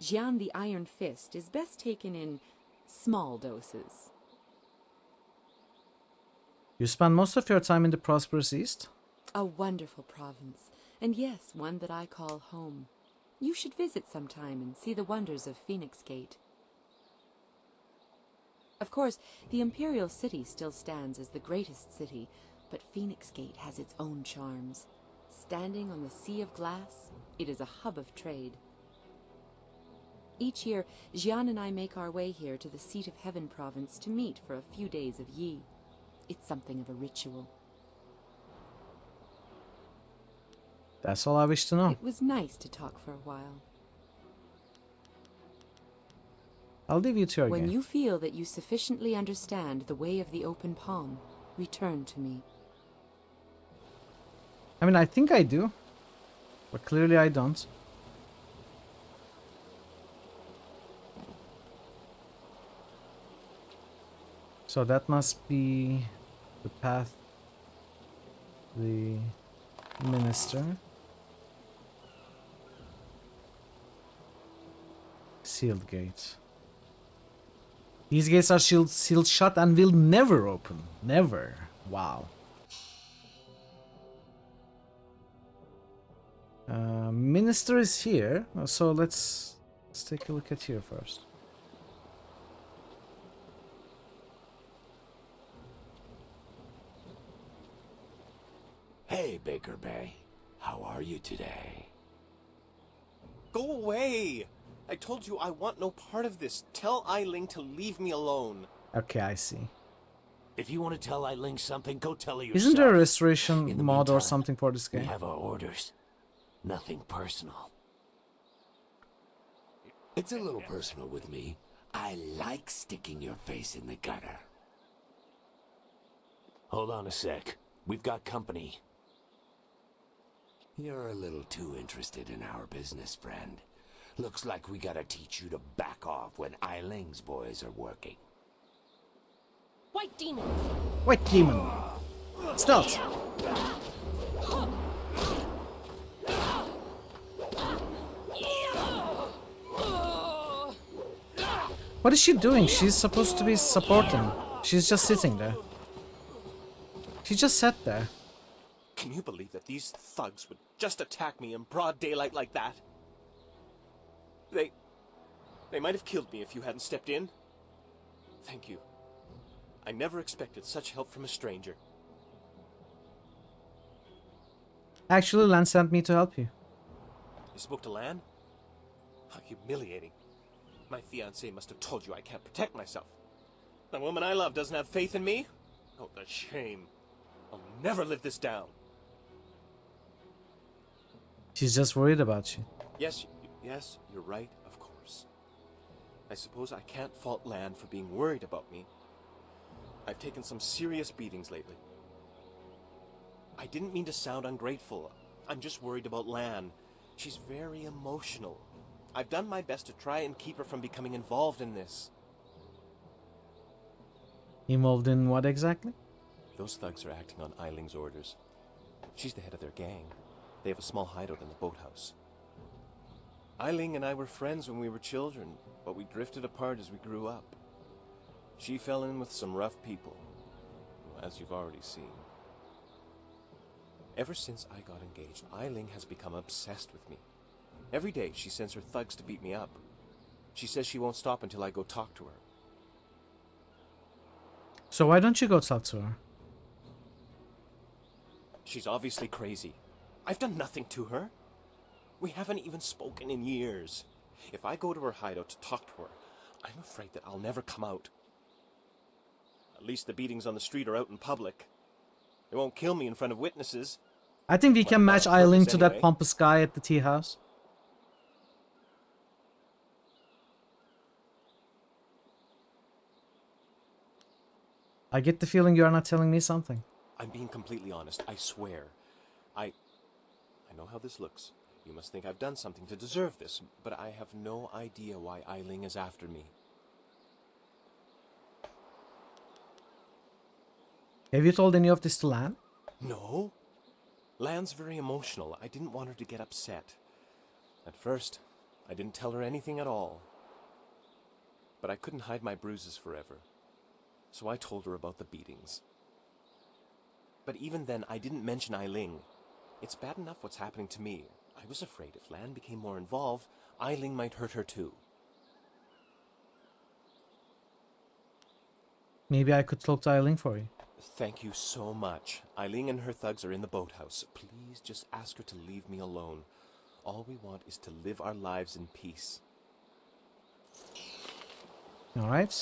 Jian the Iron Fist is best taken in small doses. You spend most of your time in the prosperous East? A wonderful province, and yes, one that I call home. You should visit sometime and see the wonders of Phoenix Gate. Of course, the Imperial City still stands as the greatest city, but Phoenix Gate has its own charms. Standing on the sea of glass, it is a hub of trade. Each year, Jian and I make our way here to the Seat of Heaven province to meet for a few days of Yi. It's something of a ritual. That's all I wish to know. It was nice to talk for a while. I'll leave you to your When game. you feel that you sufficiently understand the way of the open palm, return to me. I mean, I think I do, but clearly I don't. So that must be the path, the minister. Sealed gates. These gates are sealed shut and will never open. Never. Wow. Minister is here, so let's take a look at here first. Hey, Baker Bay. How are you today? Go away! I told you I want no part of this. Tell Eiling to leave me alone. Okay, I see. If you want to tell Eiling something, go tell her yourself. Isn't there a restoration In the mod or meantime, something for this we game? have our orders. Nothing personal. It's a little personal with me. I like sticking your face in the gutter. Hold on a sec. We've got company. You're a little too interested in our business, friend. Looks like we gotta teach you to back off when Eiling's boys are working. White demon! White demon! Stealth! What is she doing? She's supposed to be supporting. She's just sitting there. She just sat there. Can you believe that these thugs would just attack me in broad daylight like that? They might have killed me if you hadn't stepped in. Thank you. I never expected such help from a stranger. Actually, Lan sent me to help you. You spoke to Lan? How humiliating. My fiancé must have told you I can't protect myself. The woman I love doesn't have faith in me? Oh, the shame. I'll never live this down. She's just worried about you. Yes, you're right, of course. I suppose I can't fault Lan for being worried about me. I've taken some serious beatings lately. I didn't mean to sound ungrateful. I'm just worried about Lan. She's very emotional. I've done my best to try and keep her from becoming involved in this. Involved in what exactly? Those thugs are acting on Eiling's orders. She's the head of their gang. They have a small hideout in the boathouse. Eiling and I were friends when we were children, but we drifted apart as we grew up. She fell in with some rough people, as you've already seen. Ever since I got engaged, Eiling has become obsessed with me. Every day she sends her thugs to beat me up. She says she won't stop until I go talk to her. So why don't you go talk to her? She's obviously crazy. I've done nothing to her. We haven't even spoken in years. If I go to her hideout to talk to her, I'm afraid that I'll never come out. At least the beatings on the street are out in public. They won't kill me in front of witnesses. I think we can match Eiling to that pompous guy at the tea house. I get the feeling you are not telling me something. I'm being completely honest, I swear. I know how this looks. You must think I've done something to deserve this, but I have no idea why Eiling is after me. Have you told any of this to Lan? No. Lan's very emotional. I didn't want her to get upset. At first, I didn't tell her anything at all. But I couldn't hide my bruises forever. So I told her about the beatings. But even then, I didn't mention Eiling. It's bad enough what's happening to me. I was afraid if Lan became more involved, Eiling might hurt her too. Maybe I could talk to Eileen for you. Thank you so much. Eiling and her thugs are in the boathouse. Please just ask her to leave me alone. All we want is to live our lives in peace. All right.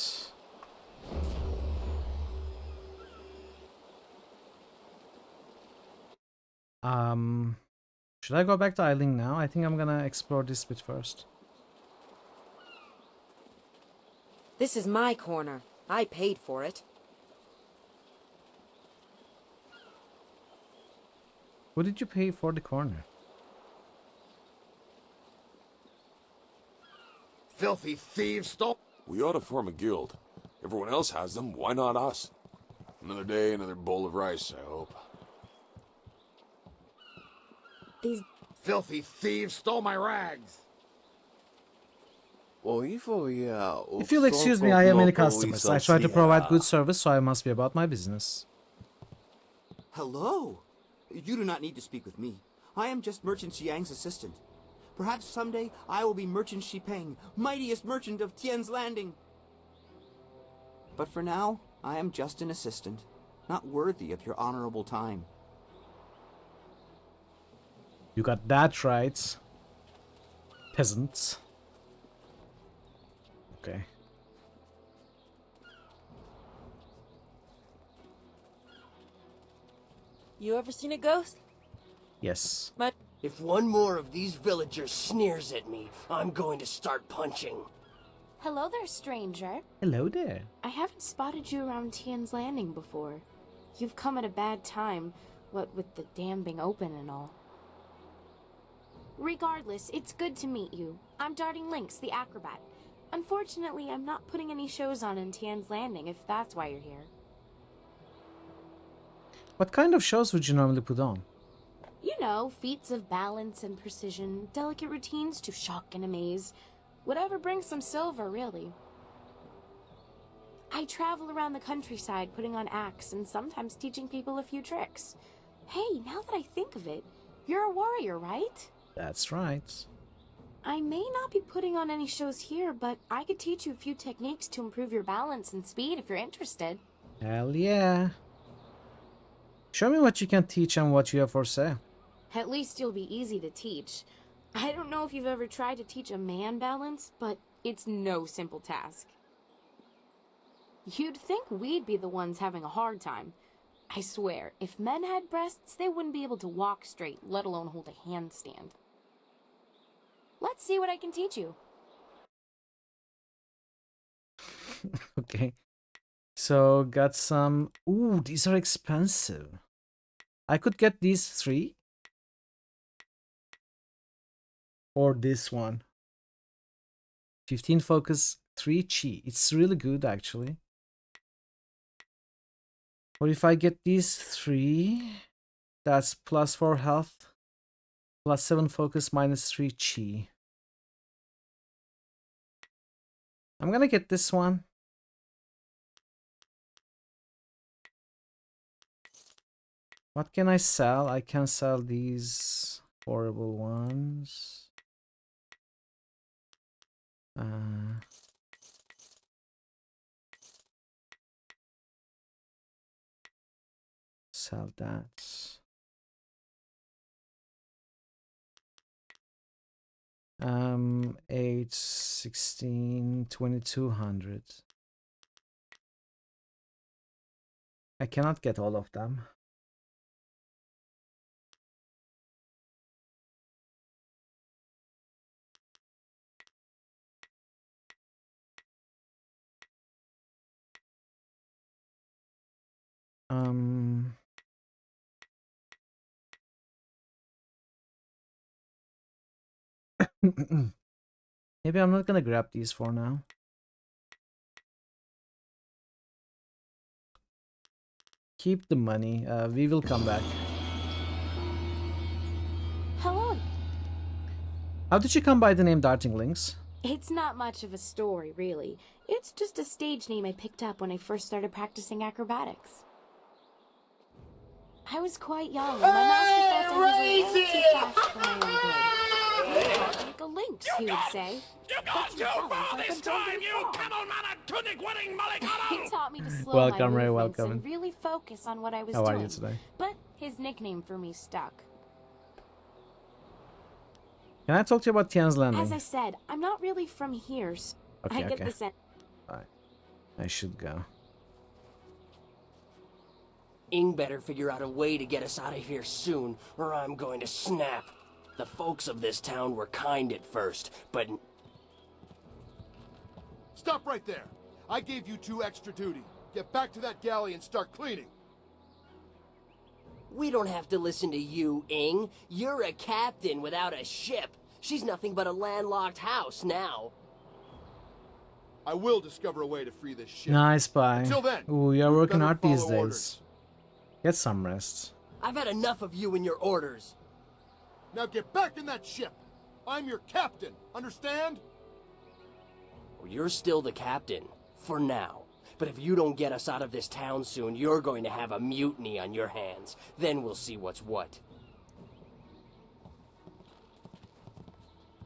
Should I go back to Eileen now? I think I'm gonna explore this bit first. This is my corner. I paid for it. What did you pay for the corner? Filthy thieves stole. We ought to form a guild. Everyone else has them, why not us? Another day, another bowl of rice, I hope. These filthy thieves stole my rags. If you'll excuse me, I have many customers. I try to provide good service, so I must be about my business. Hello. You do not need to speak with me. I am just Merchant Xiang's assistant. Perhaps someday I will be Merchant Xipeng, mightiest merchant of Tian's Landing. But for now, I am just an assistant, not worthy of your honorable time. You got that right, peasants. Okay. You ever seen a ghost? Yes. If one more of these villagers sneers at me, I'm going to start punching. Hello there, stranger. Hello there. I haven't spotted you around Tian's Landing before. You've come at a bad time, what with the dam being open and all. Regardless, it's good to meet you. I'm Darting Lynx, the acrobat. Unfortunately, I'm not putting any shows on in Tian's Landing, if that's why you're here. What kind of shows would you normally put on? You know, feats of balance and precision, delicate routines to shock and amaze. Whatever brings some silver, really. I travel around the countryside putting on acts and sometimes teaching people a few tricks. Hey, now that I think of it, you're a warrior, right? That's right. I may not be putting on any shows here, but I could teach you a few techniques to improve your balance and speed if you're interested. Hell yeah. Show me what you can teach and what you have for sale. At least you'll be easy to teach. I don't know if you've ever tried to teach a man balance, but it's no simple task. You'd think we'd be the ones having a hard time. I swear, if men had breasts, they wouldn't be able to walk straight, let alone hold a handstand. Let's see what I can teach you. Okay. So, got some... Ooh, these are expensive. I could get these 3. Or this one. 15 focus, 3 chi. It's really good, actually. Or if I get these 3, that's plus 4 health, plus 7 focus, minus 3 chi. I'm gonna get this one. What can I sell? I can sell these horrible ones. Sell that. Um, 8, 16, 2200. I cannot get all of them. Maybe I'm not gonna grab these for now. Keep the money. We will come back. Hello. How did you come by the name Darting Links? It's not much of a story, really. It's just a stage name I picked up when I first started practicing acrobatics. I was quite young, and my master felt I was a little too fast for my own good. Like a lynx, he would say. But you balance like a drunken frog. He taught me to slow Welcome, my Ray, movements welcome. and really focus on what I was How doing. are you today? But his nickname for me stuck. Can I talk to you about Tian's As Landing? I said, I'm not really from here, so Okay, I get okay. the sense. Alright. I should go. Ing better figure out a way to get us out of here soon, or I'm going to snap. The folks of this town were kind at first, but... Stop right there. I gave you 2 extra duty. Get back to that galley and start cleaning. We don't have to listen to you, Ing. You're a captain without a ship. She's nothing but a landlocked house now. I will discover a way to free this ship. Nice, bye. Until then, Ooh, you're working better hard these follow days. orders. Get some rest. I've had enough of you and your orders. Now get back in that ship. I'm your captain. Understand? Well, you're still the captain. For now. But if you don't get us out of this town soon, you're going to have a mutiny on your hands. Then we'll see what's what.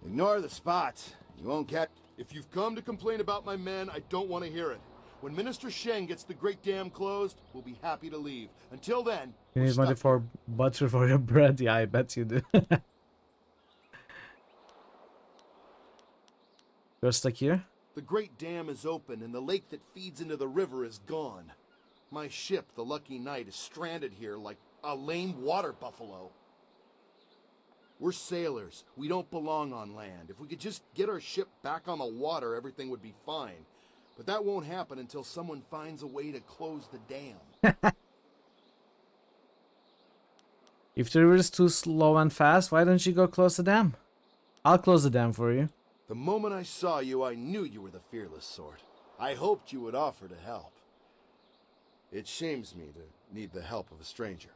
Ignore the spots. You won't catch... If you've come to complain about my men, I don't want to hear it. When Minister Sheng gets the Great Dam closed, we'll be happy to leave. Until then, You we're need money stuck for here. butter for your bread? Yeah, I bet you do. You're stuck here? The Great Dam is open, and the lake that feeds into the river is gone. My ship, the Lucky Knight, is stranded here like a lame water buffalo. We're sailors. We don't belong on land. If we could just get our ship back on the water, everything would be fine. But that won't happen until someone finds a way to close the dam. If the river is too slow and fast, why don't you go close the dam? I'll close the dam for you. The moment I saw you, I knew you were the fearless sort. I hoped you would offer to help. It shames me to need the help of a stranger.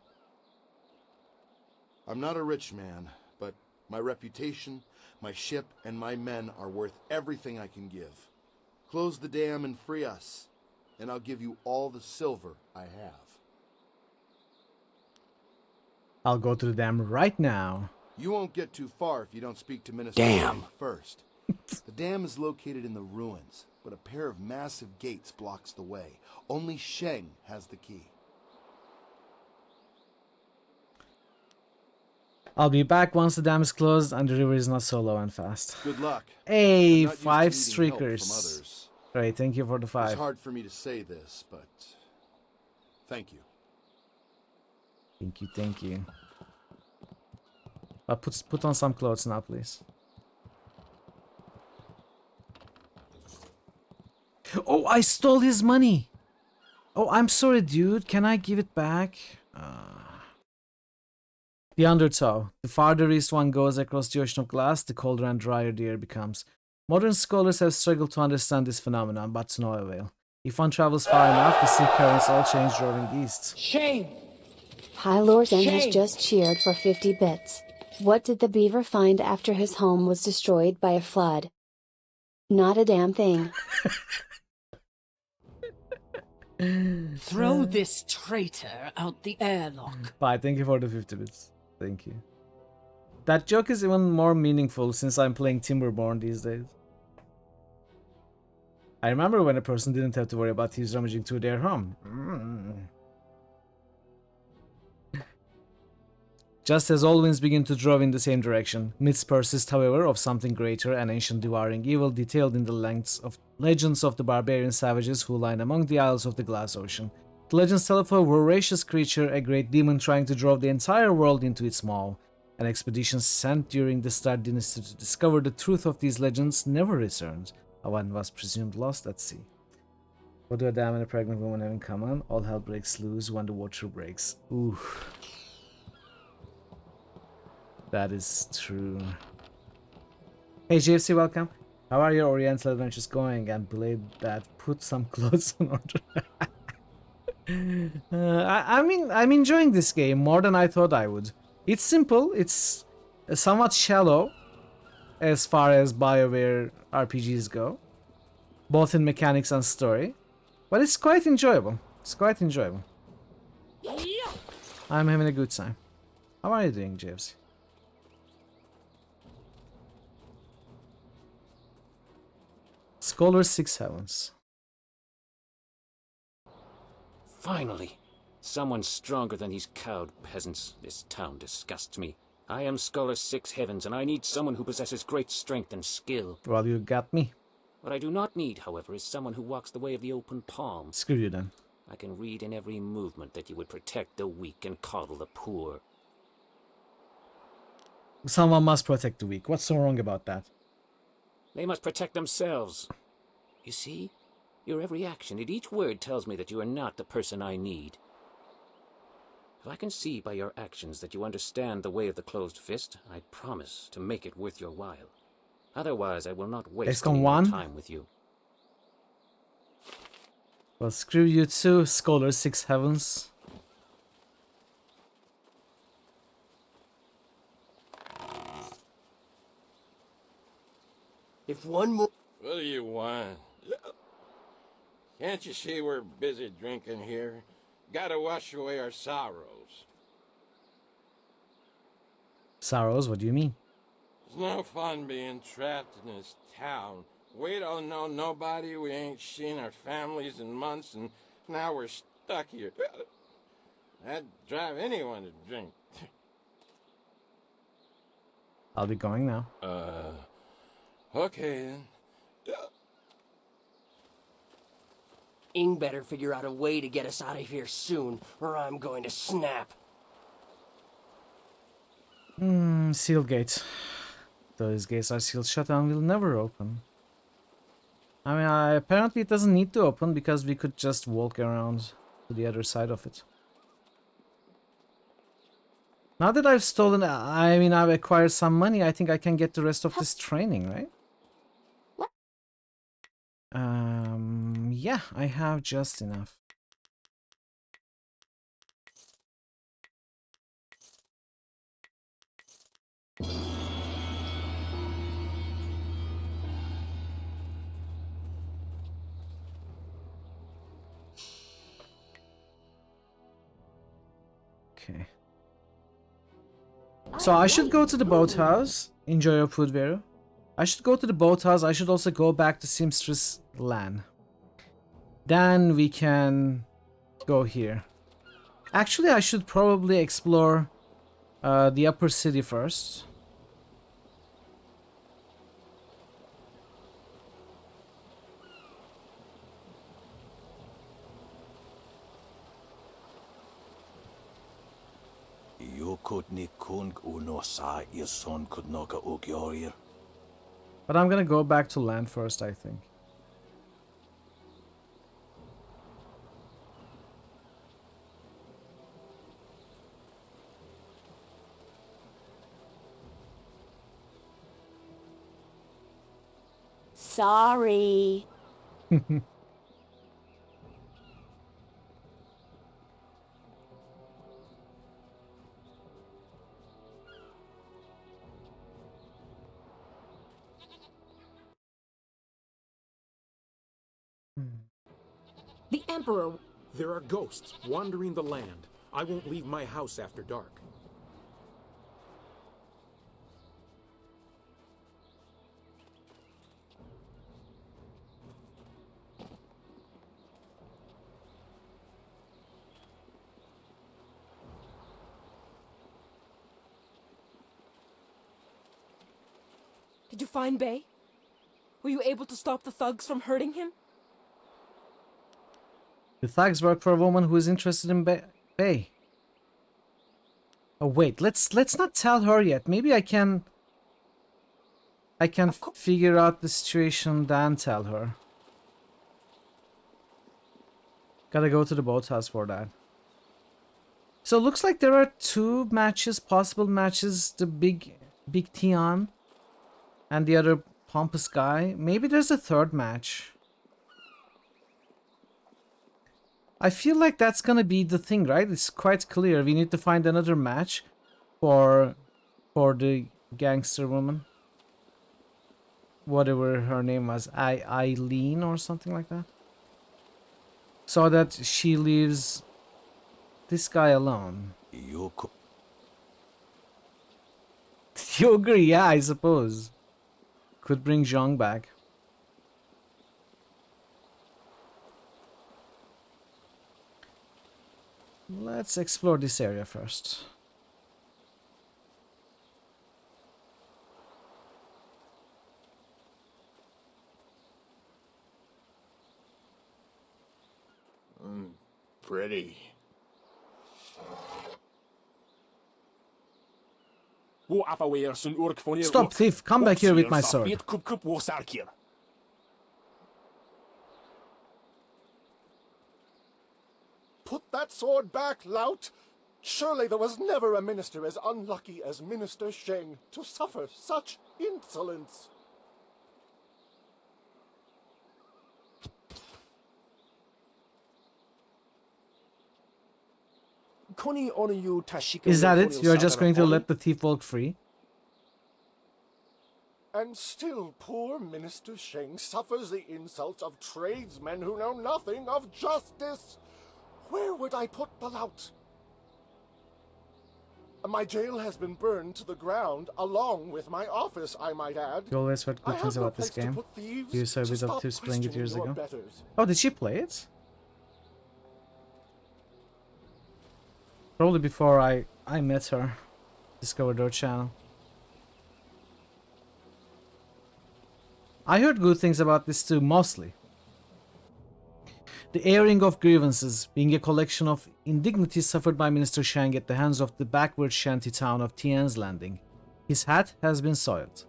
I'm not a rich man, but my reputation, my ship, and my men are worth everything I can give. Close the dam and free us, and I'll give you all the silver I have. I'll go to the dam right now. You won't get too far if you don't speak to Minister Sheng first. The dam is located in the ruins, but a pair of massive gates blocks the way. Only Sheng has the key. I'll be back once the dam is closed and the river is not so low and fast. Good luck. Hey, I'm not used to 5 needing help from streakers. others. Great, thank you for the 5. It's hard for me to say this, but thank you. Thank you, thank you. Put on some clothes now, please. Oh, I stole his money. Oh, I'm sorry, dude. Can I give it back? The undertow. The farther east one goes across the ocean of glass, the colder and drier the air becomes. Modern scholars have struggled to understand this phenomenon, but to no avail. If one travels far enough, the sea currents all change roaring east. Shame! Hylorzen has Shame. just cheered for 50 bits. What did the beaver find after his home was destroyed by a flood? Not a damn thing. Throw this traitor out the airlock. Bye, thank you for the 50 bits. Thank you. That joke is even more meaningful since I'm playing Timberborn these days. I remember when a person didn't have to worry about thieves rummaging through their home. Just as all winds begin to draw in the same direction, myths persist, however, of something greater, an ancient devouring evil detailed in the lengths of legends of the barbarian savages who line among the isles of the Glass Ocean. The legends tell of a voracious creature, a great demon trying to draw the entire world into its maw. An expedition sent during the Star Dynasty to discover the truth of these legends never returned. One was presumed lost at sea. What do a dam and a pregnant woman have in common? All hell breaks loose when the water breaks. Ooh. That is true. Hey JFC, welcome. How are your Oriental adventures going? And believe that put some clothes in order. I mean, I'm enjoying this game more than I thought I would. It's simple. It's somewhat shallow as far as BioWare RPGs go, both in mechanics and story. But it's quite enjoyable. It's quite enjoyable. I'm having a good time. How are you doing, JFC? Scholar 6 Heavens. Finally! Someone stronger than these cowed peasants. This town disgusts me. I am Scholar 6 Heavens, and I need someone who possesses great strength and skill. Well, you got me. What I do not need, however, is someone who walks the way of the open palm. Screw you then. I can read in every movement that you would protect the weak and coddle the poor. Someone must protect the weak. What's so wrong about that? They must protect themselves. You see? Your every action and each word tells me that you are not the person I need. If I can see by your actions that you understand the way of the closed fist, I promise to make it worth your while. Otherwise, I will not waste any more time with you. Well, screw you too, Scholar 6 Heavens. If one more... What do you want? Can't you see we're busy drinking here? Gotta wash away our sorrows. Sorrows? What do you mean? It's no fun being trapped in this town. We don't know nobody, we ain't seen our families in months, and now we're stuck here. That'd drive anyone to drink. I'll be going now. Okay then. Ing better figure out a way to get us out of here soon, or I'm going to snap. Seal gate. Those gates are sealed shut and will never open. I mean, apparently it doesn't need to open because we could just walk around to the other side of it. Now that I've stolen, I mean, I've acquired some money, I think I can get the rest of this training, right? Yeah, I have just enough. Okay. So I should go to the boathouse. Enjoy your food, Vero. I should go to the boathouse. I should also go back to Seamstress Lan. Then we can go here. Actually, I should probably explore the upper city first. But I'm gonna go back to land first, I think. Sorry. The Emperor. There are ghosts wandering the land. I won't leave my house after dark. Did you find Bay? Were you able to stop the thugs from hurting him? The thugs work for a woman who is interested in Bay. Oh wait, let's not tell her yet. Maybe I can figure out the situation then tell her. Gotta go to the boathouse for that. So it looks like there are two matches, possible matches. The big Tian and the other pompous guy. Maybe there's a third match. I feel like that's gonna be the thing, right? It's quite clear. We need to find another match for the gangster woman. Whatever her name was, Eileen or something like that. So that she leaves this guy alone. You agree? Yeah, I suppose. Could bring Zhang back. Let's explore this area first. Pretty. Stop, thief! Come back here with my sword. Put that sword back, lout! Surely there was never a minister as unlucky as Minister Sheng to suffer such insolence. Is that it? You're just going to let the thief walk free? And still poor Minister Sheng suffers the insults of tradesmen who know nothing of justice. Where would I put the lout? My jail has been burned to the ground, along with my office, I might add. You always heard good things about this game. You saw a bit of tips playing it years ago. Oh, did she play it? Probably before I met her. Discovered her channel. I heard good things about this too, mostly. The airing of grievances being a collection of indignities suffered by Minister Shang at the hands of the backward shanty town of Tian's Landing. His hat has been soiled.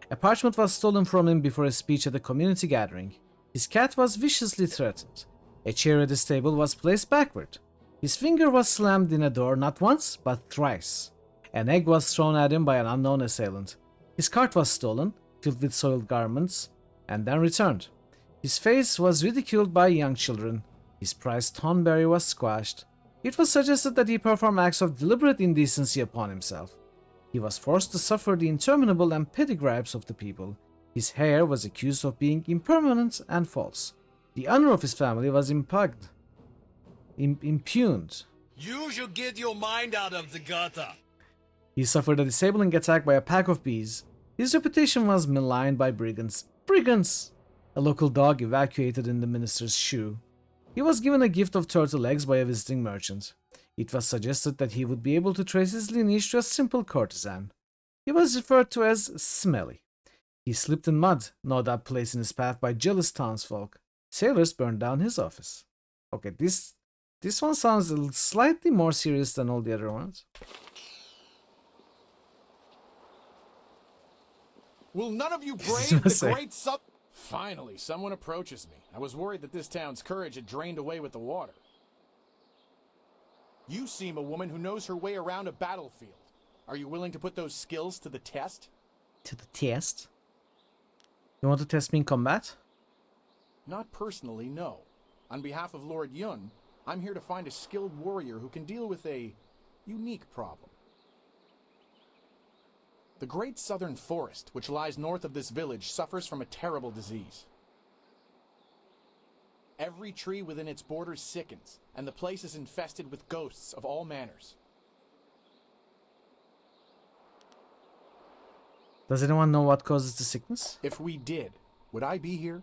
A parchment was stolen from him before a speech at a community gathering. His cat was viciously threatened. A chair at his table was placed backward. His finger was slammed in a door not once, but thrice. An egg was thrown at him by an unknown assailant. His cart was stolen, filled with soiled garments, and then returned. His face was ridiculed by young children. His prized tonberry was squashed. It was suggested that he perform acts of deliberate indecency upon himself. He was forced to suffer the interminable and petty gripes of the people. His hair was accused of being impermanent and false. The honor of his family was impugned. Impugned. You should get your mind out of the gutter. He suffered a disabling attack by a pack of bees. His reputation was maligned by brigands. Brigands! A local dog evacuated in the minister's shoe. He was given a gift of turtle eggs by a visiting merchant. It was suggested that he would be able to trace his lineage to a simple courtesan. He was referred to as Smelly. He slipped in mud, no doubt placed in his path by jealous townsfolk. Sailors burned down his office. Okay, this one sounds slightly more serious than all the other ones. Will none of you brave the great sub... Finally, someone approaches me. I was worried that this town's courage had drained away with the water. You seem a woman who knows her way around a battlefield. Are you willing to put those skills to the test? To the test? You want to test me in combat? Not personally, no. On behalf of Lord Yun, I'm here to find a skilled warrior who can deal with a unique problem. The Great Southern Forest, which lies north of this village, suffers from a terrible disease. Every tree within its borders sickens, and the place is infested with ghosts of all manners. Does anyone know what causes the sickness? If we did, would I be here?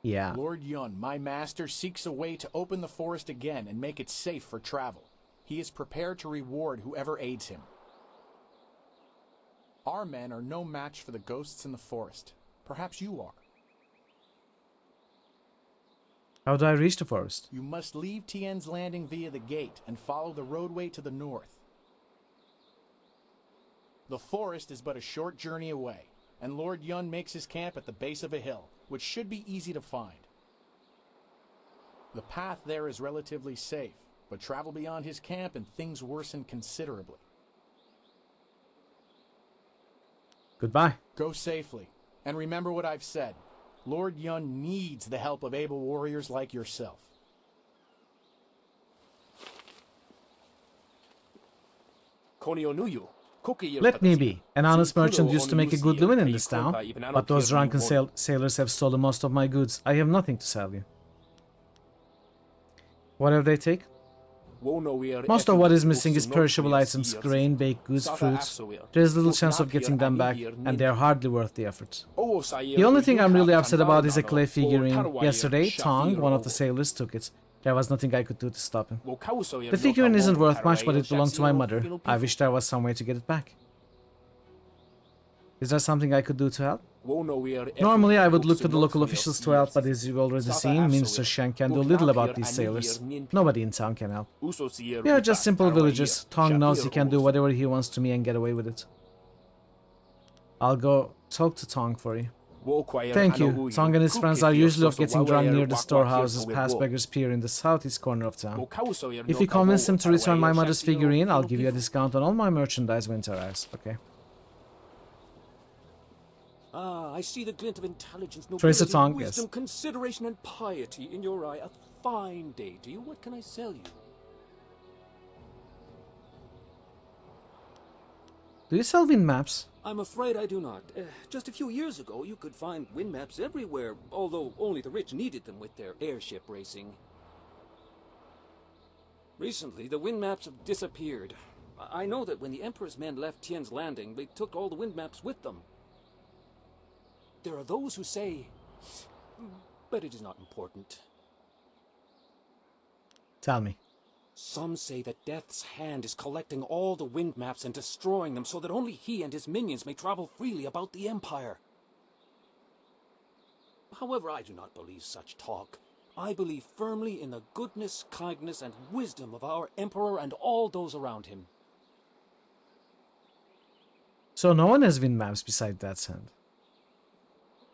Yeah. Lord Yun, my master, seeks a way to open the forest again and make it safe for travel. He is prepared to reward whoever aids him. Our men are no match for the ghosts in the forest. Perhaps you are. How do I reach the forest? You must leave Tian's Landing via the gate and follow the roadway to the north. The forest is but a short journey away, and Lord Yun makes his camp at the base of a hill, which should be easy to find. The path there is relatively safe, but travel beyond his camp and things worsen considerably. Goodbye. Go safely. And remember what I've said. Lord Yun needs the help of able warriors like yourself. Let me be. An honest merchant used to make a good living in this town, but those drunken sailors have stolen most of my goods. I have nothing to sell you. What have they taken? Most of what is missing is perishable items, grain, baked goods, fruits. There is little chance of getting them back, and they are hardly worth the effort. The only thing I'm really upset about is a clay figurine. Yesterday, Tong, one of the sailors, took it. There was nothing I could do to stop him. The figurine isn't worth much, but it belonged to my mother. I wish there was some way to get it back. Is there something I could do to help? Normally, I would look to the local officials to help, but as you've already seen, Minister Sheng can do little about these sailors. Nobody in town can help. We are just simple villagers. Tong knows he can do whatever he wants to me and get away with it. I'll go talk to Tong for you. Thank you. Tong and his friends are usually off getting drunk near the storehouses past Beggar's Pier in the southeast corner of town. If you convince him to return my mother's figurine, I'll give you a discount on all my merchandise when it arrives. Okay. Ah, I see the glint of intelligence, Tracer nobility, Tong, wisdom, yes. consideration, and piety in your eye. A fine day to you. What can I sell you? Do you sell wind maps? I'm afraid I do not. Just a few years ago, you could find wind maps everywhere, although only the rich needed them with their airship racing. Recently, the wind maps have disappeared. I know that when the Emperor's men left Tien's Landing, they took all the wind maps with them. There are those who say, but it is not important. Tell me. Some say that Death's Hand is collecting all the wind maps and destroying them so that only he and his minions may travel freely about the Empire. However, I do not believe such talk. I believe firmly in the goodness, kindness, and wisdom of our Emperor and all those around him. So no one has wind maps beside Death's Hand.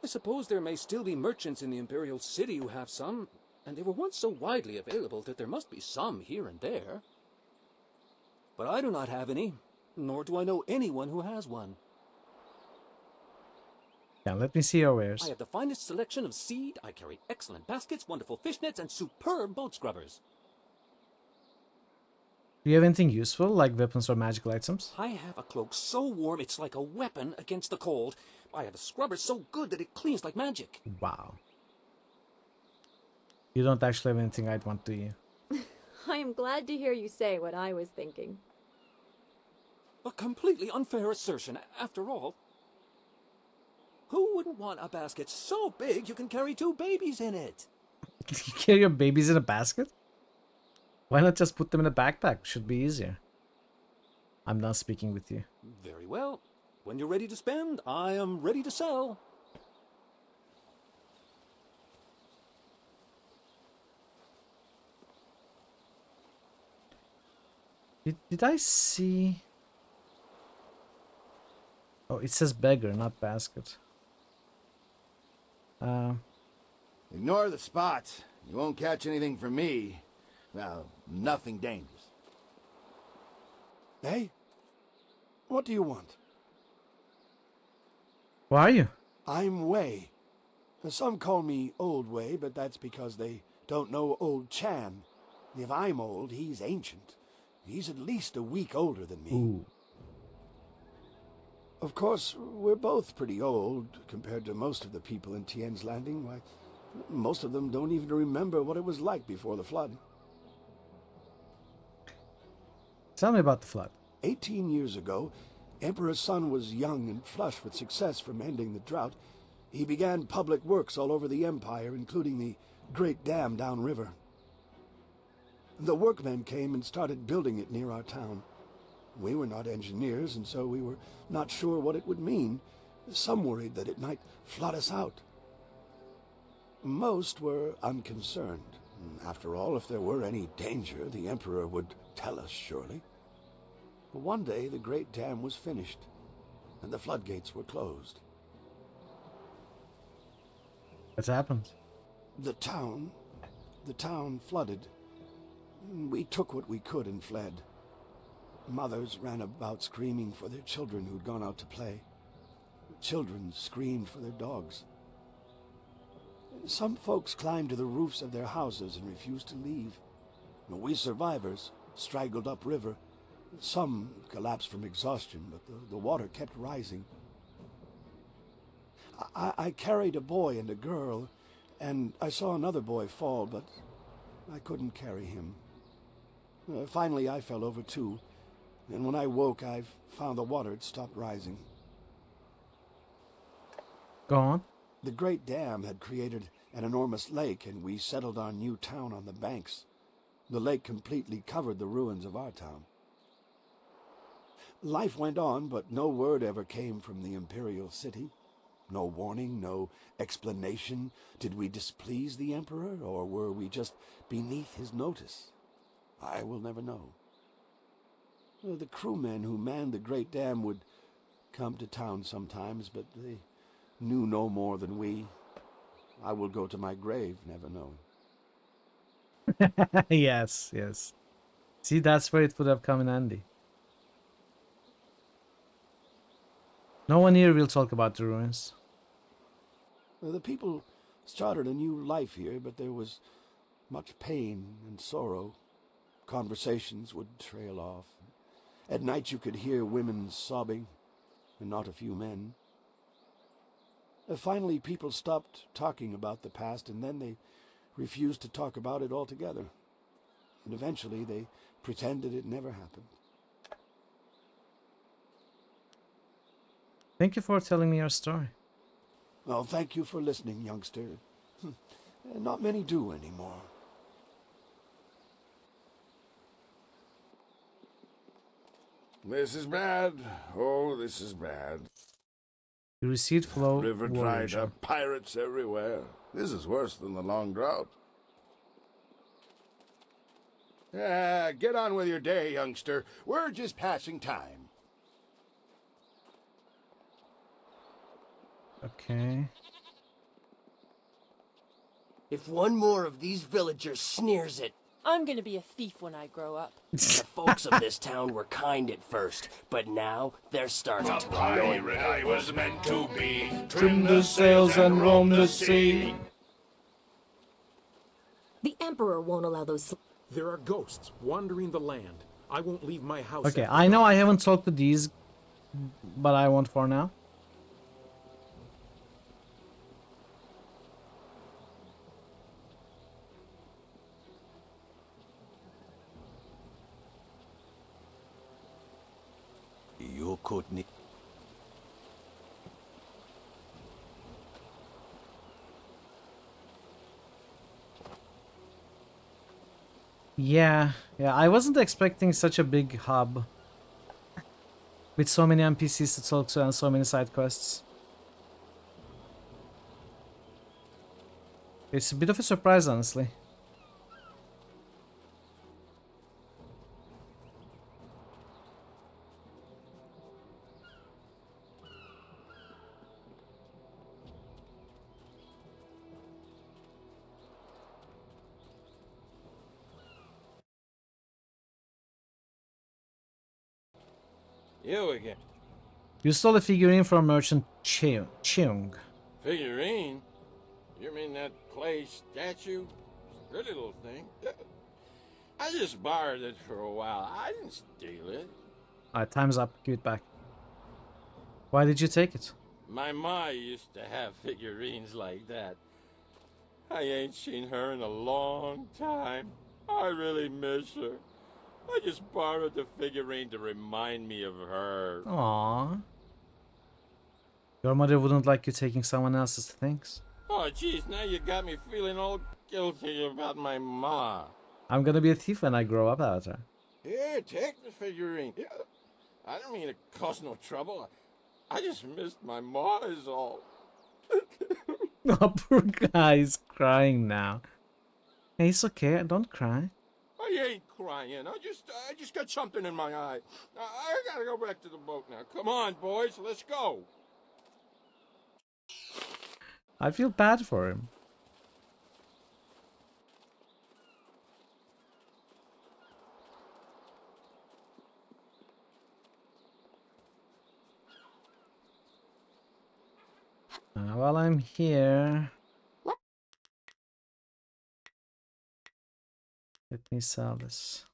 I suppose there may still be merchants in the Imperial City who have some, and they were once so widely available that there must be some here and there. But I do not have any, nor do I know anyone who has one. Yeah, let me see your wares. I have the finest selection of seed, I carry excellent baskets, wonderful fishnets, and superb boat scrubbers. Do you have anything useful, like weapons or magical items? I have a cloak so warm it's like a weapon against the cold. I have a scrubber so good that it cleans like magic. Wow. You don't actually have anything I'd want, do you? I am glad to hear you say what I was thinking. A completely unfair assertion, after all. Who wouldn't want a basket so big you can carry 2 babies in it? You carry your babies in a basket? Why not just put them in a backpack? Should be easier. I'm not speaking with you. Very well. When you're ready to spend, I am ready to sell. Did I see... Oh, it says beggar, not basket. Ignore the spots. You won't catch anything from me. Well, nothing dangerous. Hey? What do you want? Who are you? I'm Wei. Some call me Old Wei, but that's because they don't know Old Chan. If I'm old, he's ancient. He's at least a week older than me. Ooh. Of course, we're both pretty old compared to most of the people in Tien's Landing. Why, most of them don't even remember what it was like before the flood. Tell me about the flood. 18 years ago, Emperor Sun was young and flush with success from ending the drought. He began public works all over the Empire, including the Great Dam downriver. The workmen came and started building it near our town. We were not engineers, and so we were not sure what it would mean. Some worried that it might flood us out. Most were unconcerned. After all, if there were any danger, the Emperor would tell us, surely. But one day, the Great Dam was finished, and the floodgates were closed. What's happened? The town flooded. We took what we could and fled. Mothers ran about screaming for their children who'd gone out to play. children screamed for their dogs. Some folks climbed to the roofs of their houses and refused to leave. We survivors straggled upriver. Some collapsed from exhaustion, but the water kept rising. I carried a boy and a girl, and I saw another boy fall, but I couldn't carry him. Finally, I fell over too, and when I woke, I found the water had stopped rising. Go on. The great dam had created an enormous lake, and we settled our new town on the banks. The lake completely covered the ruins of our town. Life went on, but no word ever came from the imperial city. No warning, no explanation. Did we displease the emperor, or were we just beneath his notice? I will never know. The crewmen who manned the great dam would come to town sometimes, but they knew no more than we. I will go to my grave never knowing. Yes, yes. See, that's where it would have come in handy. No one here will talk about the ruins. The people started a new life here, but there was much pain and sorrow. Conversations would trail off. At night you could hear women sobbing, and not a few men. Finally, people stopped talking about the past, and then they refused to talk about it altogether. And eventually they pretended it never happened. Thank you for telling me your story. Well, thank you for listening, youngster. Not many do anymore. This is bad. Oh, this is bad. You received flow. River dried up, pirates everywhere. This is worse than the long drought. Get on with your day, youngster. We're just passing time. Okay. If one more of these villagers sneers at... I'm gonna be a thief when I grow up. The folks of this town were kind at first, but now they're starting to annoy me. I was meant to be. Trim the sails and roam the sea. The Emperor won't allow those... There are ghosts wandering the land. I won't leave my house. Okay, I know I haven't talked to these, but I won't for now. You couldn't. Yeah, I wasn't expecting such a big hub with so many NPCs to talk to and so many side quests. It's a bit of a surprise, honestly. You again. You stole a figurine from merchant Cheung. Figurine? You mean that clay statue? Pretty little thing. I just borrowed it for a while. I didn't steal it. Alright, time's up. Give it back. Why did you take it? My ma used to have figurines like that. I ain't seen her in a long time. I really miss her. I just borrowed the figurine to remind me of her. Aww. Your mother wouldn't like you taking someone else's things. Oh, jeez, now you got me feeling all guilty about my ma. I'm gonna be a thief when I grow up, Avatar. Here, take the figurine. Yeah. I don't mean to cause no trouble. I just missed my ma is all. Oh, poor guy is crying now. Hey, it's okay. Don't cry. I ain't crying. I just got something in my eye. I gotta go back to the boat now. Come on, boys, let's go. I feel bad for him. While I'm here, let me sell this.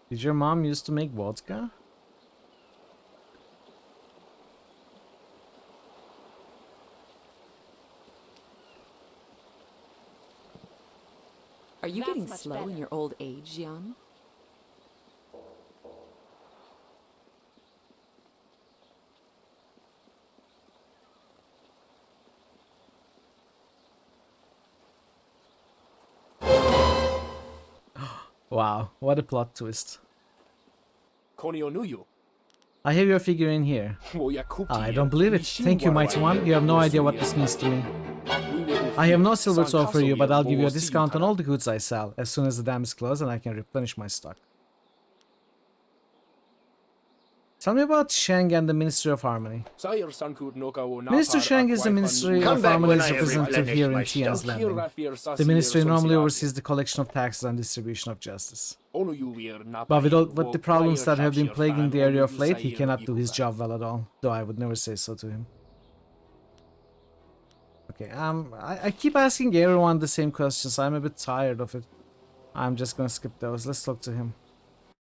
Did your mom used to make vodka? Are you getting slow in your old age, Jan? Wow, what a plot twist. Konionuyu. I have your figure in here. I don't believe it. Thank you, Mighty One. You have no idea what this means to me. I have no silver to offer you, but I'll give you a discount on all the goods I sell as soon as the dam is closed and I can replenish my stock. Tell me about Shang and the Ministry of Harmony. Minister Shang is the Ministry of Harmony's representative here in Tian's Landing. The ministry normally oversees the collection of taxes and distribution of justice. But with the problems that have been plaguing the area of late, he cannot do his job well at all, though I would never say so to him. Okay, I keep asking everyone the same questions. I'm a bit tired of it. I'm just gonna skip those. Let's talk to him.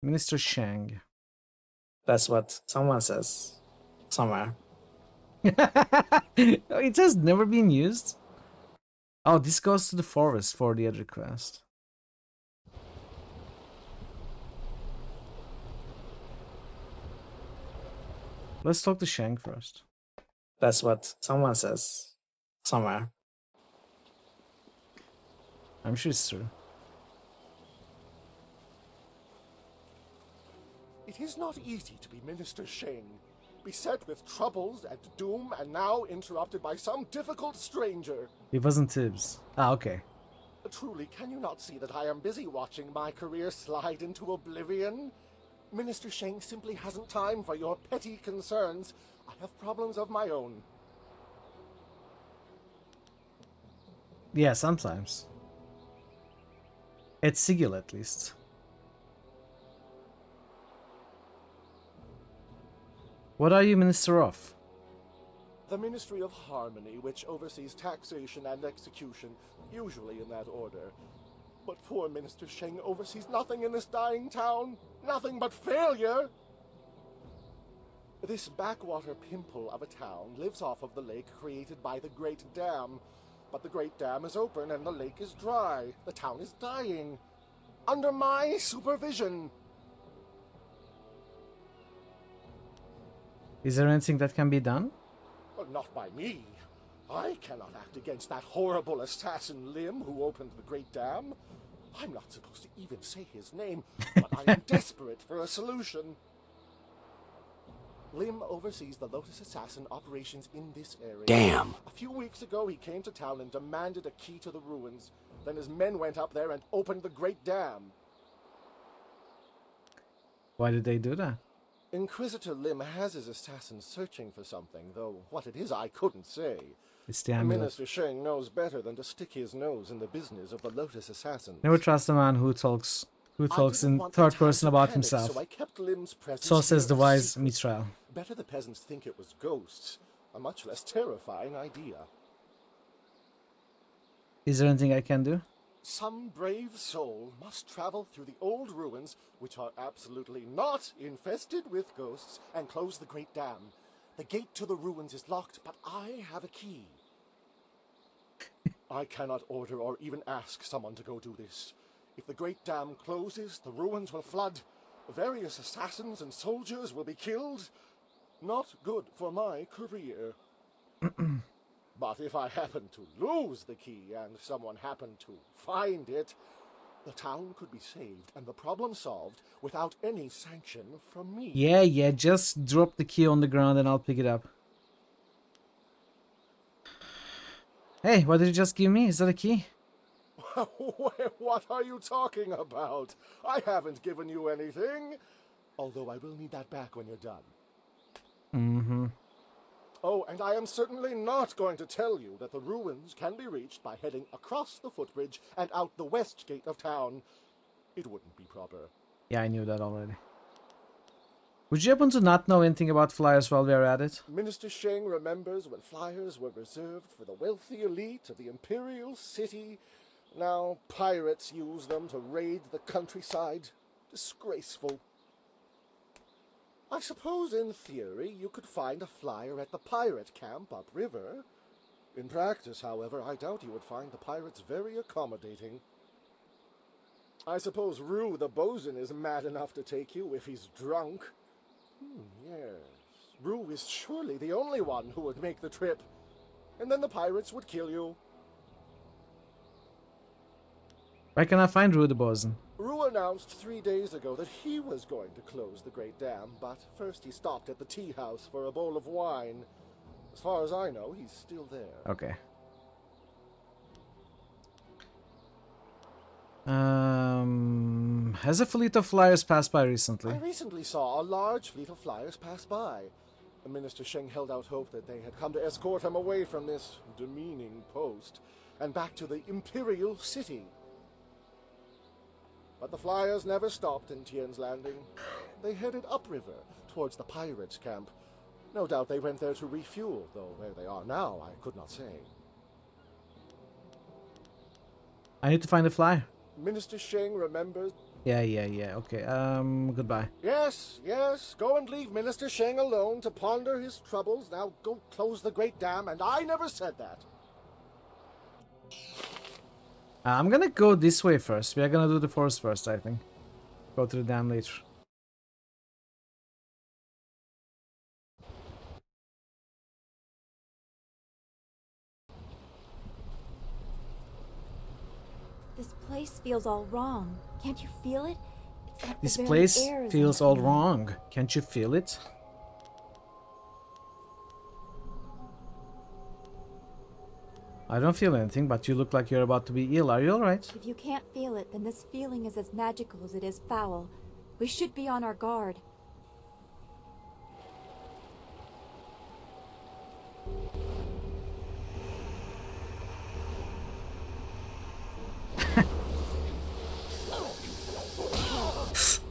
Minister Shang. That's what someone says. Somewhere. It has never been used? Oh, this goes to the forest for the other quest. Let's talk to Shang first. That's what someone says. Somewhere. I'm sure it's true. It is not easy to be Minister Shang, beset with troubles and doom, and now interrupted by some difficult stranger. It wasn't Tibbs. Ah, okay. Truly, can you not see that I am busy watching my career slide into oblivion? Minister Shang simply hasn't time for your petty concerns. I have problems of my own. Yeah, sometimes. At Sigil, at least. What are you Minister of? The Ministry of Harmony, which oversees taxation and execution, usually in that order. But poor Minister Shang oversees nothing in this dying town. Nothing but failure! This backwater pimple of a town lives off of the lake created by the Great Dam. But the Great Dam is open and the lake is dry. The town is dying. Under my supervision. Is there anything that can be done? Well, not by me. I cannot act against that horrible assassin Lim who opened the Great Dam. I'm not supposed to even say his name, but I am desperate for a solution. Lim oversees the Lotus Assassin operations in this area. Damn. A few weeks ago, he came to town and demanded a key to the ruins. Then his men went up there and opened the Great Dam. Why did they do that? Inquisitor Lim has his assassins searching for something, though what it is I couldn't say. It's the amulet. Minister Shang knows better than to stick his nose in the business of the Lotus Assassins. Never trust a man who talks in third person about himself. So I kept Lim's presence So says the here wise secret. Mithral. Better the peasants think it was ghosts. A much less terrifying idea. Is there anything I can do? Some brave soul must travel through the old ruins, which are absolutely not infested with ghosts, and close the Great Dam. The gate to the ruins is locked, but I have a key. I cannot order or even ask someone to go do this. If the Great Dam closes, the ruins will flood. Various assassins and soldiers will be killed. Not good for my career. But if I happen to lose the key and someone happened to find it, the town could be saved and the problem solved without any sanction from me. Yeah, just drop the key on the ground and I'll pick it up. Hey, what did you just give me? Is that a key? What are you talking about? I haven't given you anything. Although I will need that back when you're done. Mm-hmm. Oh, and I am certainly not going to tell you that the ruins can be reached by heading across the footbridge and out the west gate of town. It wouldn't be proper. Yeah, I knew that already. Would you happen to not know anything about flyers while we are at it? Minister Sheng remembers when flyers were reserved for the wealthy elite of the Imperial City. Now pirates use them to raid the countryside. Disgraceful. I suppose in theory you could find a flyer at the pirate camp upriver. In practice, however, I doubt you would find the pirates very accommodating. I suppose Rue the bosun is mad enough to take you if he's drunk. Yes, Rue is surely the only one who would make the trip. And then the pirates would kill you. Where can I find Rue the bosun? Rue announced 3 days ago that he was going to close the Great Dam, but first he stopped at the tea house for a bowl of wine. As far as I know, he's still there. Okay. Has a fleet of flyers passed by recently? I recently saw a large fleet of flyers pass by. Minister Sheng held out hope that they had come to escort him away from this demeaning post and back to the Imperial City. But the flyers never stopped in Tien's Landing. They headed upriver towards the pirates' camp. No doubt they went there to refuel, though where they are now I could not say. I need to find a flyer. Minister Sheng remembers... Yeah, okay. Goodbye. Yes, go and leave Minister Sheng alone to ponder his troubles. Now go close the Great Dam, and I never said that. I'm gonna go this way first. We are gonna do the forest first, I think. Go to the dam later. This place feels all wrong. Can't you feel it? It's like This the very place air is feels all unclean. wrong. Can't you feel it? I don't feel anything, but you look like you're about to be ill. Are you alright? If you can't feel it, then this feeling is as magical as it is foul. We should be on our guard.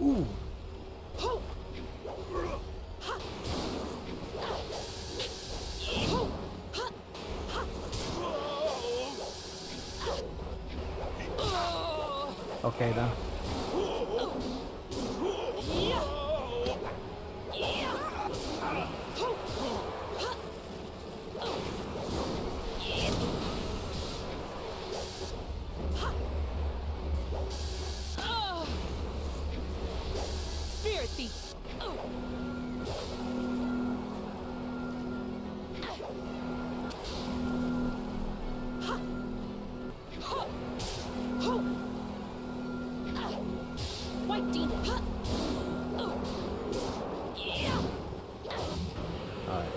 Ooh. Okay then. Spirit thief. White demon. Alright.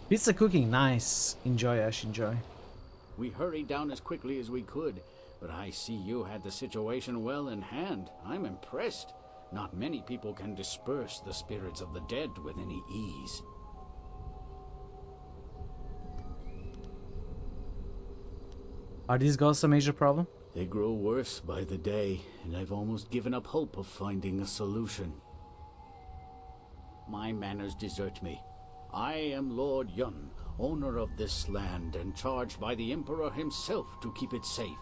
Pizza cooking, nice. Enjoy, Ash, enjoy. We hurried down as quickly as we could, but I see you had the situation well in hand. I'm impressed. Not many people can disperse the spirits of the dead with any ease. Are these ghosts a major problem? They grow worse by the day, and I've almost given up hope of finding a solution. My manners desert me. I am Lord Yun, owner of this land, and charged by the Emperor himself to keep it safe.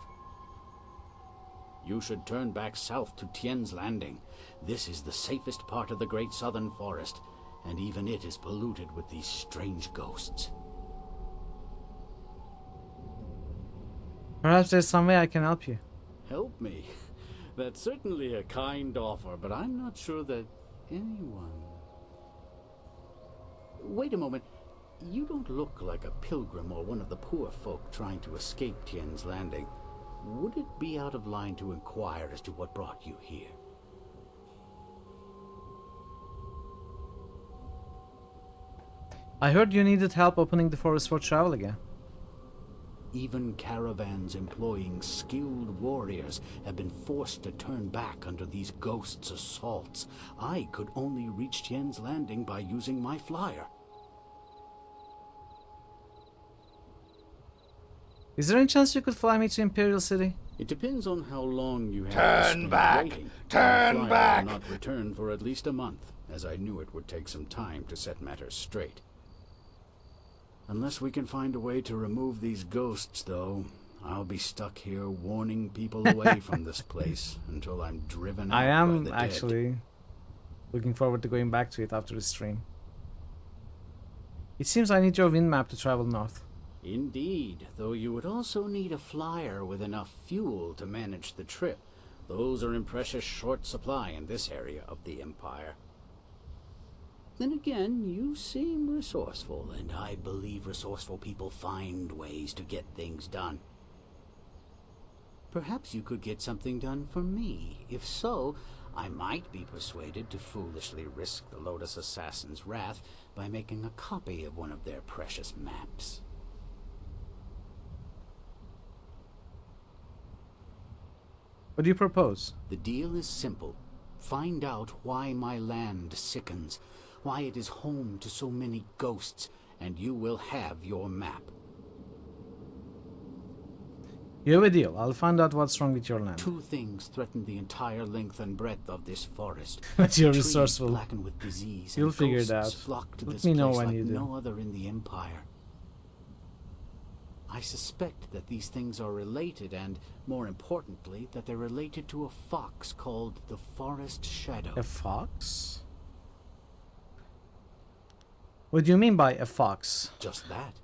You should turn back south to Tien's Landing. This is the safest part of the Great Southern Forest, and even it is polluted with these strange ghosts. Perhaps there's some way I can help you. Help me? That's certainly a kind offer, but I'm not sure that anyone... Wait a moment. You don't look like a pilgrim or one of the poor folk trying to escape Tien's Landing. Would it be out of line to inquire as to what brought you here? I heard you needed help opening the forest for travel again. Even caravans employing skilled warriors have been forced to turn back under these ghosts' assaults. I could only reach Tien's Landing by using my flyer. Is there any chance you could fly me to Imperial City? It depends on how long you have to Turn spend back! waiting. Turn My flyer back! will not return for at least a month, as I knew it would take some time to set matters straight. Unless we can find a way to remove these ghosts, though, I'll be stuck here warning people away from this place until I'm driven out I by am the dead. actually looking forward to going back to it after the stream. It seems I need your wind map to travel north. Indeed, though you would also need a flyer with enough fuel to manage the trip. Those are in precious short supply in this area of the Empire. Then again, you seem resourceful, and I believe resourceful people find ways to get things done. Perhaps you could get something done for me. If so, I might be persuaded to foolishly risk the Lotus Assassin's wrath by making a copy of one of their precious maps. What do you propose? The deal is simple. Find out why my land sickens, why it is home to so many ghosts, and you will have your map. You have a deal. I'll find out what's wrong with your land. Two things threaten the entire length and breadth of this forest. But you're Trees resourceful. blackened with disease, You'll and figure it ghosts out. flock to Let this me know place when like you do. no other in the Empire. I suspect that these things are related, and, more importantly, that they're related to a fox called the Forest Shadow. A fox? What do you mean by a fox? Just that.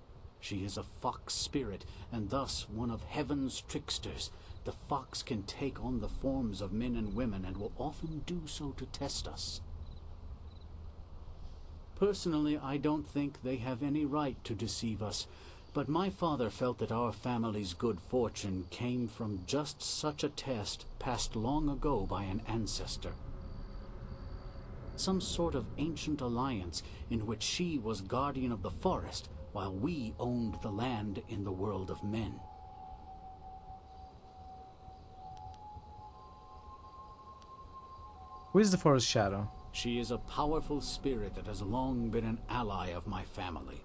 She is a fox spirit, and thus one of heaven's tricksters. The fox can take on the forms of men and women, and will often do so to test us. Personally, I don't think they have any right to deceive us, but my father felt that our family's good fortune came from just such a test passed long ago by an ancestor. Some sort of ancient alliance in which she was guardian of the forest, while we owned the land in the world of men. Who is the Forest Shadow? She is a powerful spirit that has long been an ally of my family.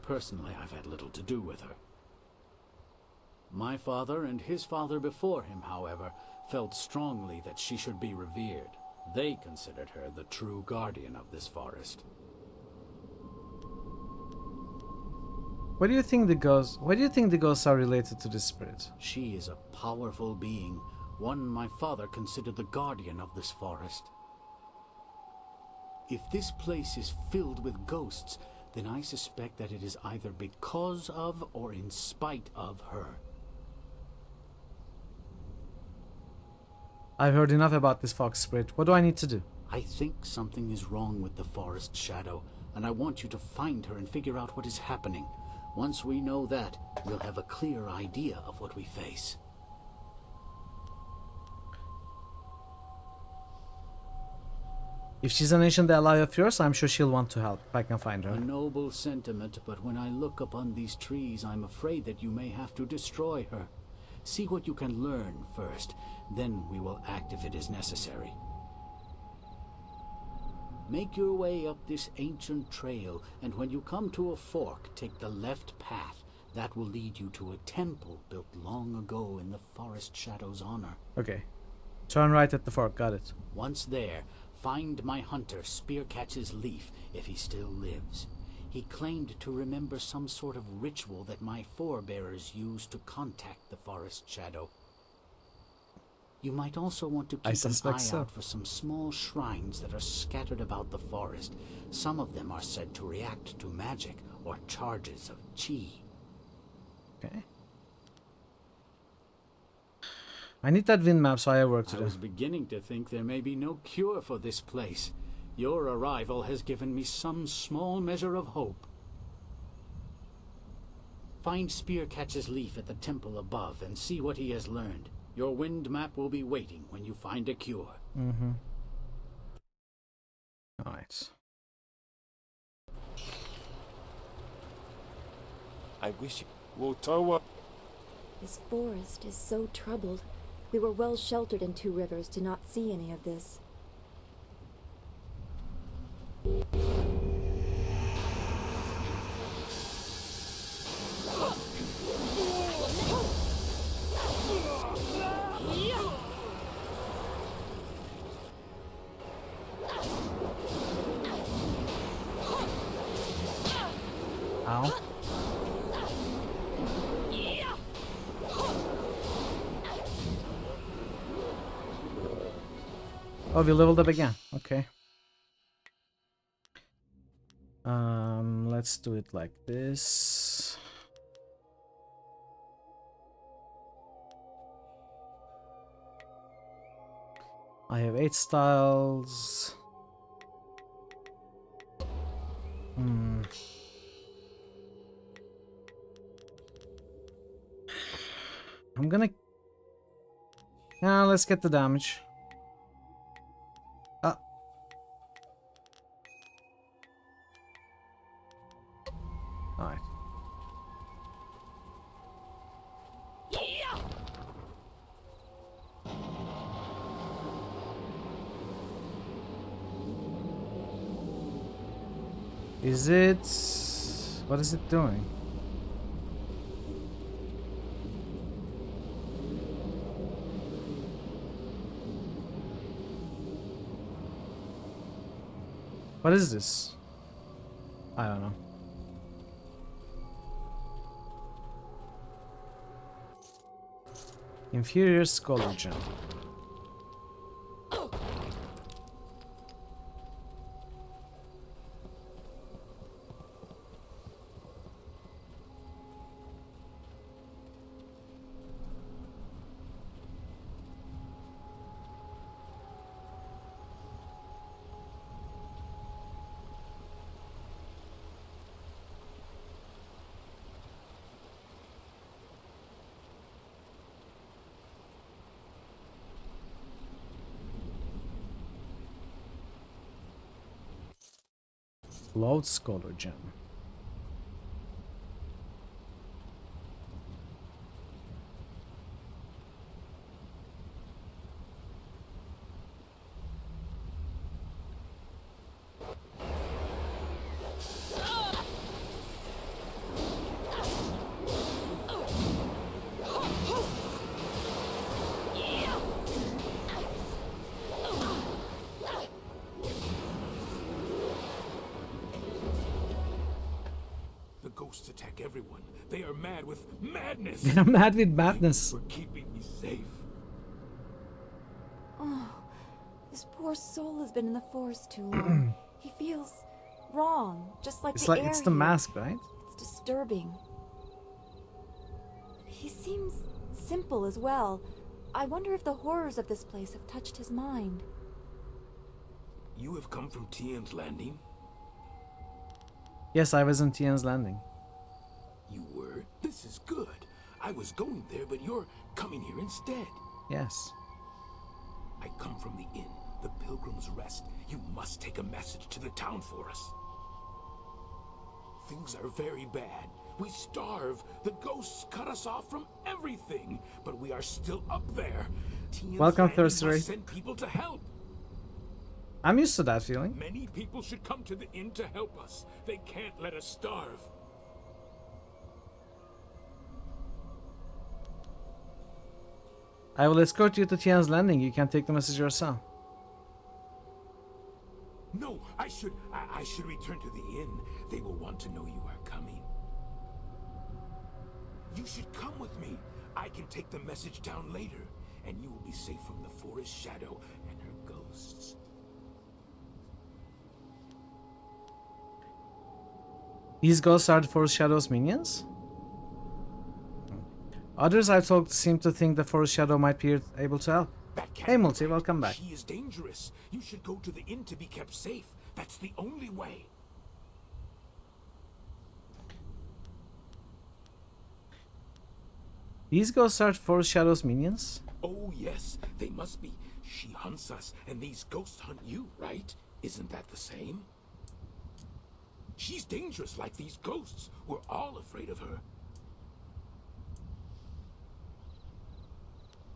Personally, I've had little to do with her. My father and his father before him, however, felt strongly that she should be revered. They considered her the true guardian of this forest. Why do you think the ghosts are related to this spirit? She is a powerful being, one my father considered the guardian of this forest. If this place is filled with ghosts, then I suspect that it is either because of or in spite of her. I've heard enough about this fox spirit. What do I need to do? I think something is wrong with the Forest Shadow, and I want you to find her and figure out what is happening. Once we know that, we'll have a clear idea of what we face. If she's an ancient ally of yours, I'm sure she'll want to help if I can find her. A noble sentiment, but when I look upon these trees, I'm afraid that you may have to destroy her. See what you can learn first, then we will act if it is necessary. Make your way up this ancient trail, and when you come to a fork, take the left path. That will lead you to a temple built long ago in the Forest Shadow's honor. Okay. Turn right at the fork, got it. Once there, find my hunter Spearcatch's Leaf, if he still lives. He claimed to remember some sort of ritual that my forebears used to contact the Forest Shadow. You might also want to keep an eye out for some small shrines that are scattered about the forest. Some of them are said to react to magic or charges of chi. Okay. I need that wind map, so I have work to do. I was beginning to think there may be no cure for this place. Your arrival has given me some small measure of hope. Find Spearcatch's Leaf at the temple above and see what he has learned. Your wind map will be waiting when you find a cure. Mm-hmm. Alright. I wish you would tow up. This forest is so troubled. We were well sheltered in Two Rivers to not see any of this. Oh, we leveled up again. Okay. Let's do it like this. I have 8 styles. I'm gonna... let's get the damage. Alright. Is it... What is it doing? What is this? I don't know. Inferior Scholar Gem. Load Scholar Gem. Ghosts attack everyone. They are mad with madness. They're mad with madness. For keeping me safe. Oh, this poor soul has been in the forest too long. He feels wrong, just like the air It's the here. mask, right? It's disturbing. He seems simple as well. I wonder if the horrors of this place have touched his mind. You have come from Tian's Landing? Yes, I was in Tian's Landing. You were? This is good. I was going there, but you're coming here instead. Yes. I come from the inn, the Pilgrim's Rest. You must take a message to the town for us. Things are very bad. We starve. The ghosts cut us off from everything. But we are still up there. Tian's Welcome, Landing Thirstery. must send people to help. I'm used to that feeling. Many people should come to the inn to help us. They can't let us starve. I will escort you to Tian's Landing. You can take the message yourself. No, I should return to the inn. They will want to know you are coming. You should come with me. I can take the message down later, and you will be safe from the forest shadow and her ghosts. These ghosts are the Forest Shadow's minions? Others I've talked seem to think the Forest Shadow might be able to help. Hey Multi, welcome back. She is dangerous. You should go to the inn to be kept safe. That's the only way. These ghosts are Forest Shadow's minions? Oh yes, they must be. She hunts us, and these ghosts hunt you, right? Isn't that the same? She's dangerous like these ghosts. We're all afraid of her.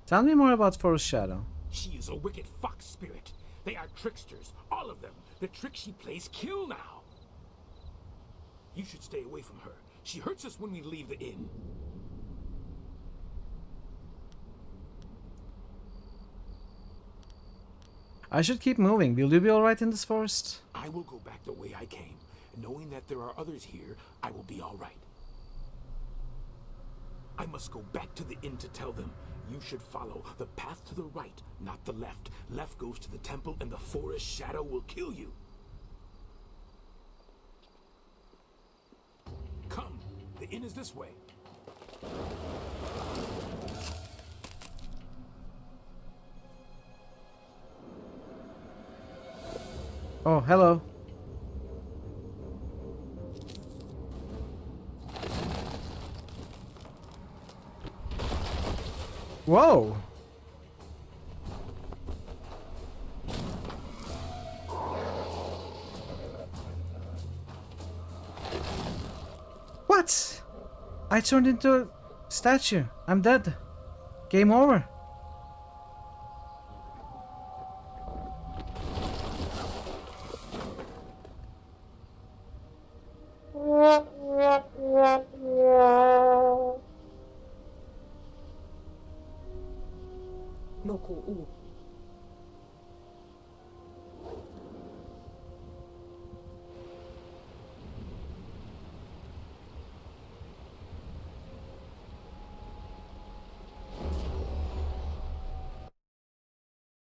Tell me more about Forest Shadow. She is a wicked fox spirit. They are tricksters, all of them. The tricks she plays kill now. You should stay away from her. She hurts us when we leave the inn. I should keep moving. Will you be alright in this forest? I will go back the way I came. Knowing that there are others here, I will be alright. I I must go back to the inn to tell them. You should follow the path to the right, not the left. Left goes to the temple, and the forest shadow will kill you. Come, the inn is this way. Oh, hello. Whoa. What? I turned into a statue. I'm dead. Game over.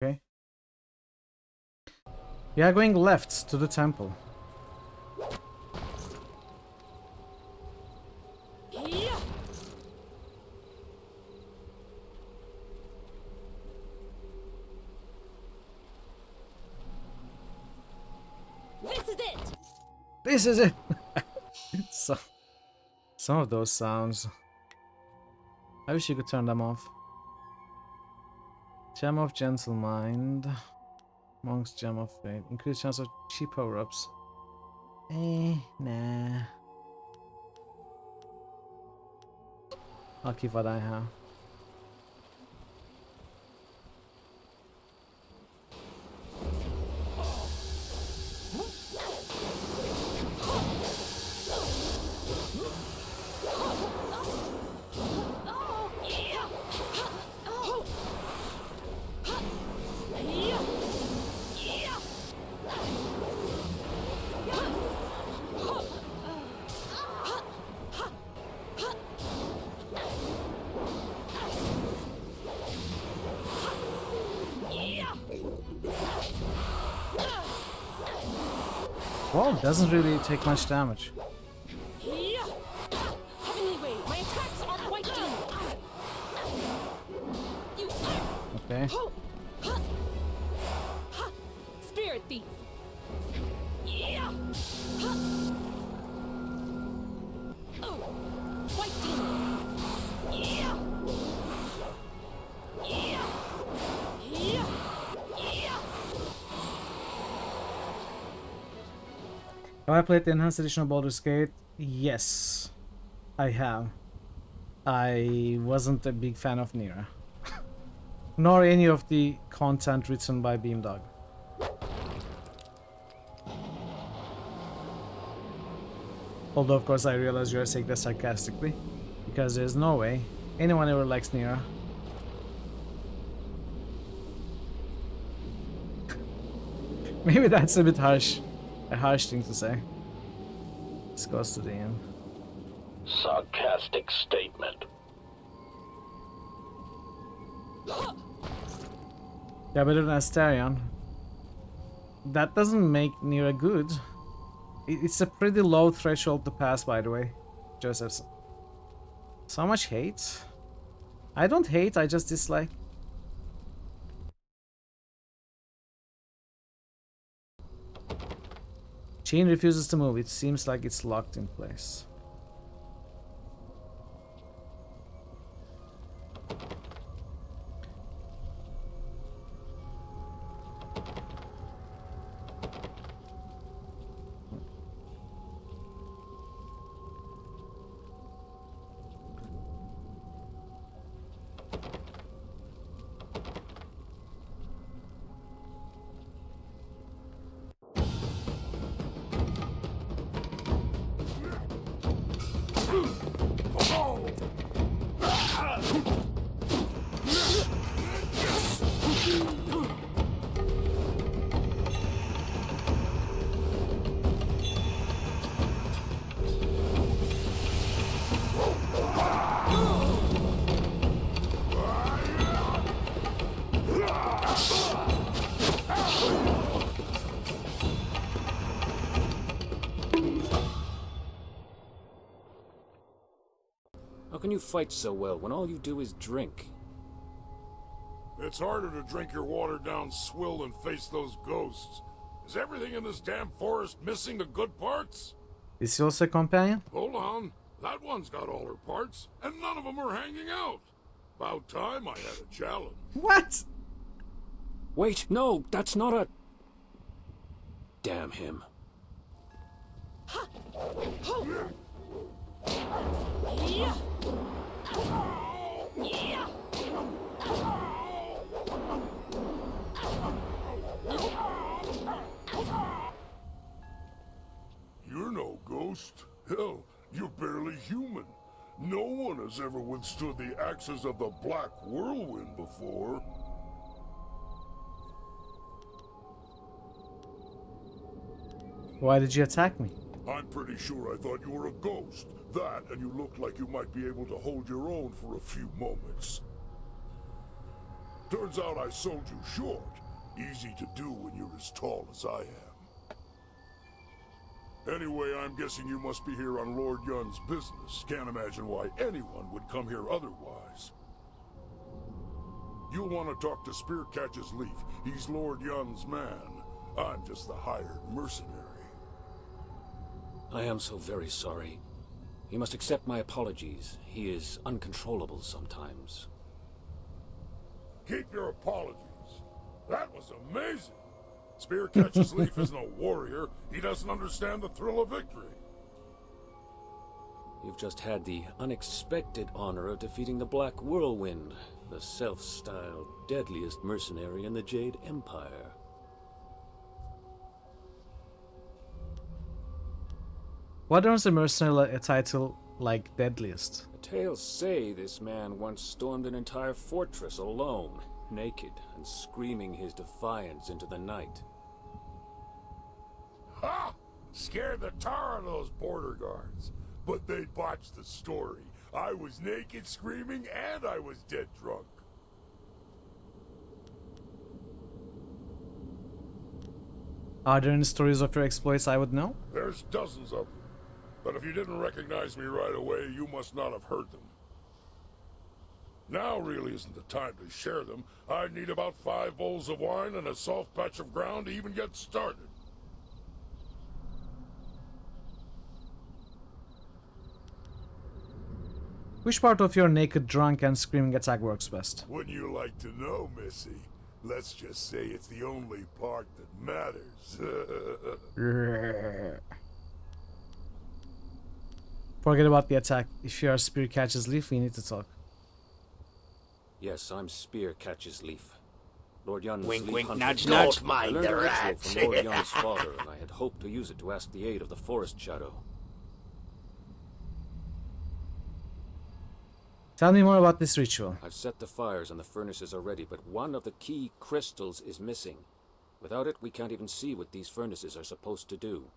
Okay. We are going left to the temple. This is it. This is it. So, some of those sounds. I wish you could turn them off. Gem of Gentle Mind. Monk's Gem of Fate. Increased chance of cheap power-ups. Nah. I'll keep what I have. Well, doesn't really take much damage. Heavenly Wave, my attacks are quite Okay. Spirit Thief. White Demon. Have I played the enhanced edition of Baldur's Gate? Yes, I have. I wasn't a big fan of Nira. Nor any of the content written by Beamdog. Although, of course, I realize you're saying that sarcastically. Because there's no way anyone ever likes Nira. Maybe that's a bit harsh. A harsh thing to say. This goes to the end. Sarcastic statement. Yeah, better than Astarion. That doesn't make Nira good. It's a pretty low threshold to pass, by the way, Joseph. So much hate? I don't hate, I just dislike. Chain refuses to move. It seems like it's locked in place. How can you fight so well when all you do is drink? It's harder to drink your watered-down swill than face those ghosts. Is everything in this damn forest missing the good parts? Is he also a companion? Hold on. That one's got all her parts, and none of them are hanging out. About time I had a challenge. What? Wait, no, that's not a... Damn him. You're no ghost. Hell, you're barely human. No one has ever withstood the axes of the Black Whirlwind before. Why did you attack me? I'm pretty sure I thought you were a ghost. That, and you looked like you might be able to hold your own for a few moments. Turns out I sold you short. Easy to do when you're as tall as I am. Anyway, I'm guessing you must be here on Lord Yun's business. Can't imagine why anyone would come here otherwise. You'll want to talk to Spearcatch's Leaf. He's Lord Yun's man. I'm just the hired mercenary. I am so very sorry. You must accept my apologies. He is uncontrollable sometimes. Keep your apologies. That was amazing. Spearcatch's Leaf is no warrior. He doesn't understand the thrill of victory. You've just had the unexpected honor of defeating the Black Whirlwind, the self-styled deadliest mercenary in the Jade Empire. What earns a mercenary a title like deadliest? The tales say this man once stormed an entire fortress alone, naked and screaming his defiance into the night. Ha! Scared the tar out of those border guards. But they botched the story. I was naked, screaming, and I was dead drunk. Are there any stories of your exploits I would know? There's dozens of them. But if you didn't recognize me right away, you must not have heard them. Now really isn't the time to share them. I'd need about 5 bowls of wine and a soft patch of ground to even get started. Which part of your naked, drunk, and screaming attack works best? Wouldn't you like to know, Missy? Let's just say it's the only part that matters. Forget about the attack. If you are Spearcatch's Leaf, we need to talk. Yes, I'm Spearcatch's Leaf. Lord Yun's Wink, leaf wink, hunter. nudge, nudge. Don't I mind learned the a ritual rats. from Lord Yun's father, and I had hoped to use it to ask the aid of the Forest Shadow. Tell me more about this ritual. I've set the fires and the furnaces are ready, but one of the key crystals is missing. Without it, we can't even see what these furnaces are supposed to do.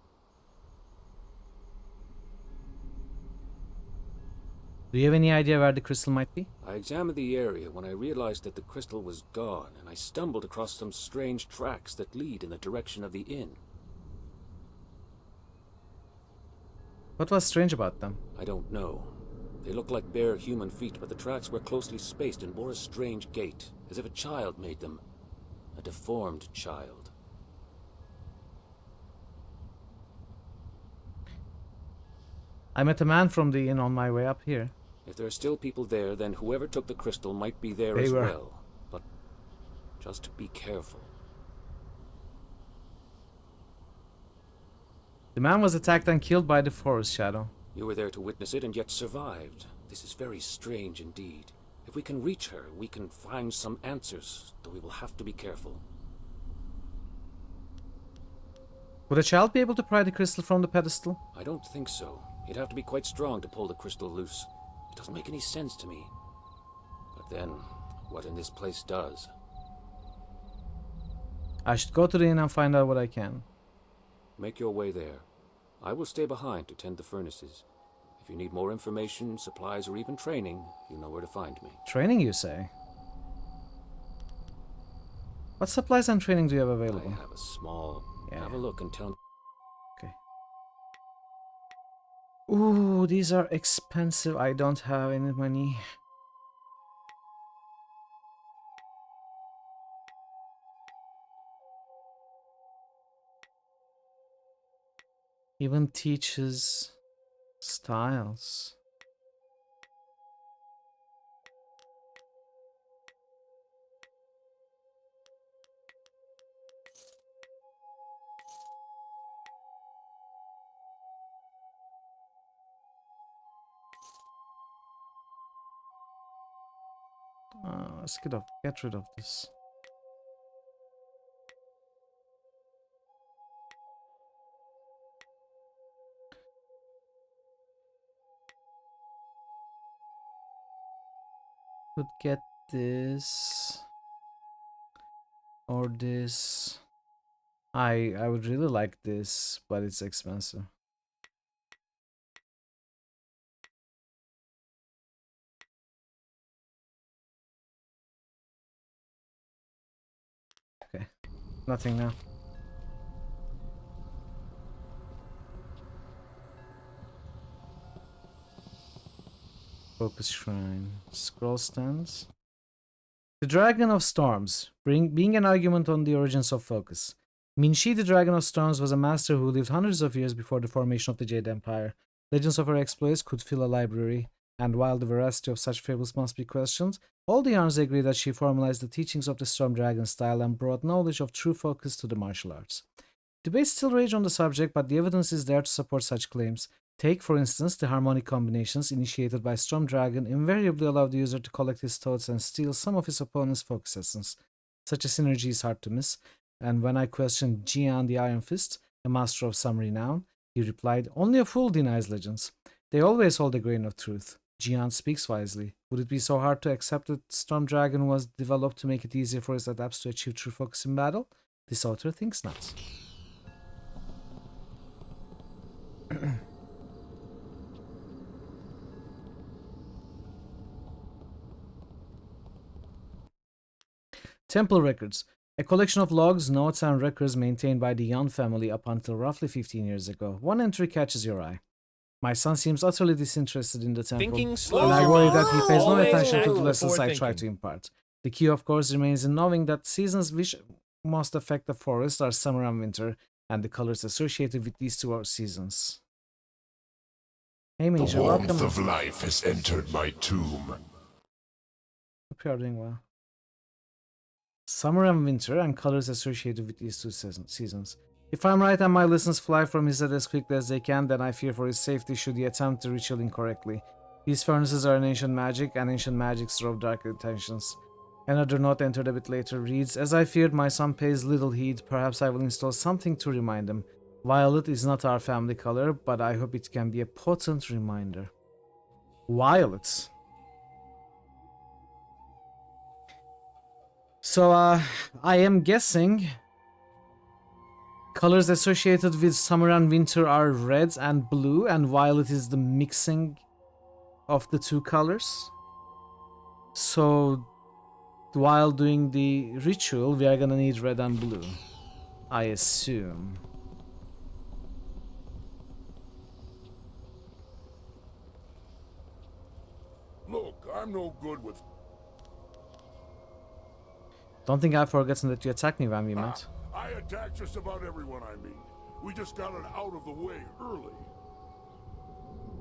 Do you have any idea where the crystal might be? I examined the area when I realized that the crystal was gone, and I stumbled across some strange tracks that lead in the direction of the inn. What was strange about them? I don't know. They looked like bare human feet, but the tracks were closely spaced and bore a strange gait, as if a child made them. A deformed child. I met a man from the inn on my way up here. If there are still people there, then whoever took the crystal might be there They as were. well. But just be careful. The man was attacked and killed by the Forest Shadow. You were there to witness it and yet survived. This is very strange indeed. If we can reach her, we can find some answers, though we will have to be careful. Would a child be able to pry the crystal from the pedestal? I don't think so. You'd have to be quite strong to pull the crystal loose. It doesn't make any sense to me. But then, what in this place does? I should go to the inn and find out what I can. Make your way there. I will stay behind to tend the furnaces. If you need more information, supplies, or even training, you know where to find me. Training, you say? What supplies and training do you have available? I have a small... Have a look and tell me. Okay. Ooh, these are expensive. I don't have any money. Even teaches styles. Let's get rid of this. Could get this or this. I would really like this, but it's expensive. Okay, nothing now. Focus shrine. Scroll stands. The Dragon of Storms, being an argument on the origins of focus. Minshi, the Dragon of Storms, was a master who lived hundreds of years before the formation of the Jade Empire. Legends of her exploits could fill a library, and while the veracity of such fables must be questioned, all the yarns agree that she formalized the teachings of the Storm Dragon style and brought knowledge of true focus to the martial arts. Debates still rage on the subject, but the evidence is there to support such claims. Take, for instance, the harmonic combinations initiated by Storm Dragon invariably allow the user to collect his thoughts and steal some of his opponent's focus essence. Such a synergy is hard to miss, and when I questioned Jian the Iron Fist, a master of some renown, he replied, "Only a fool denies legends. They always hold a grain of truth. Jian speaks wisely. Would it be so hard to accept that Storm Dragon was developed to make it easier for his adepts to achieve true focus in battle? This author thinks not." Temple records. A collection of logs, notes, and records maintained by the Yan family up until roughly 15 years ago. One entry catches your eye. My son seems utterly disinterested in the temple, and I worry that he pays no attention to the lessons I try to impart. The key, of course, remains in knowing that seasons which most affect the forest are summer and winter, and the colors associated with these two seasons. Hey, Major, welcome. The warmth of life has entered my tomb. Hope you are doing well. Summer and winter, and colors associated with these two seasons. If I'm right and my listeners fly from his head as quickly as they can, then I fear for his safety should he attempt the ritual incorrectly. These furnaces are an ancient magic, and ancient magics drove dark intentions. Another note entered a bit later reads, "As I feared my son pays little heed, perhaps I will install something to remind him. Violet is not our family color, but I hope it can be a potent reminder." Violet. So, I am guessing colors associated with summer and winter are red and blue, and violet is the mixing of the two colors. So, while doing the ritual, we are gonna need red and blue, I assume. Look, I'm no good with... Don't think I've forgotten that you attacked me when we met. I attack just about everyone I meet. We just got it out of the way early.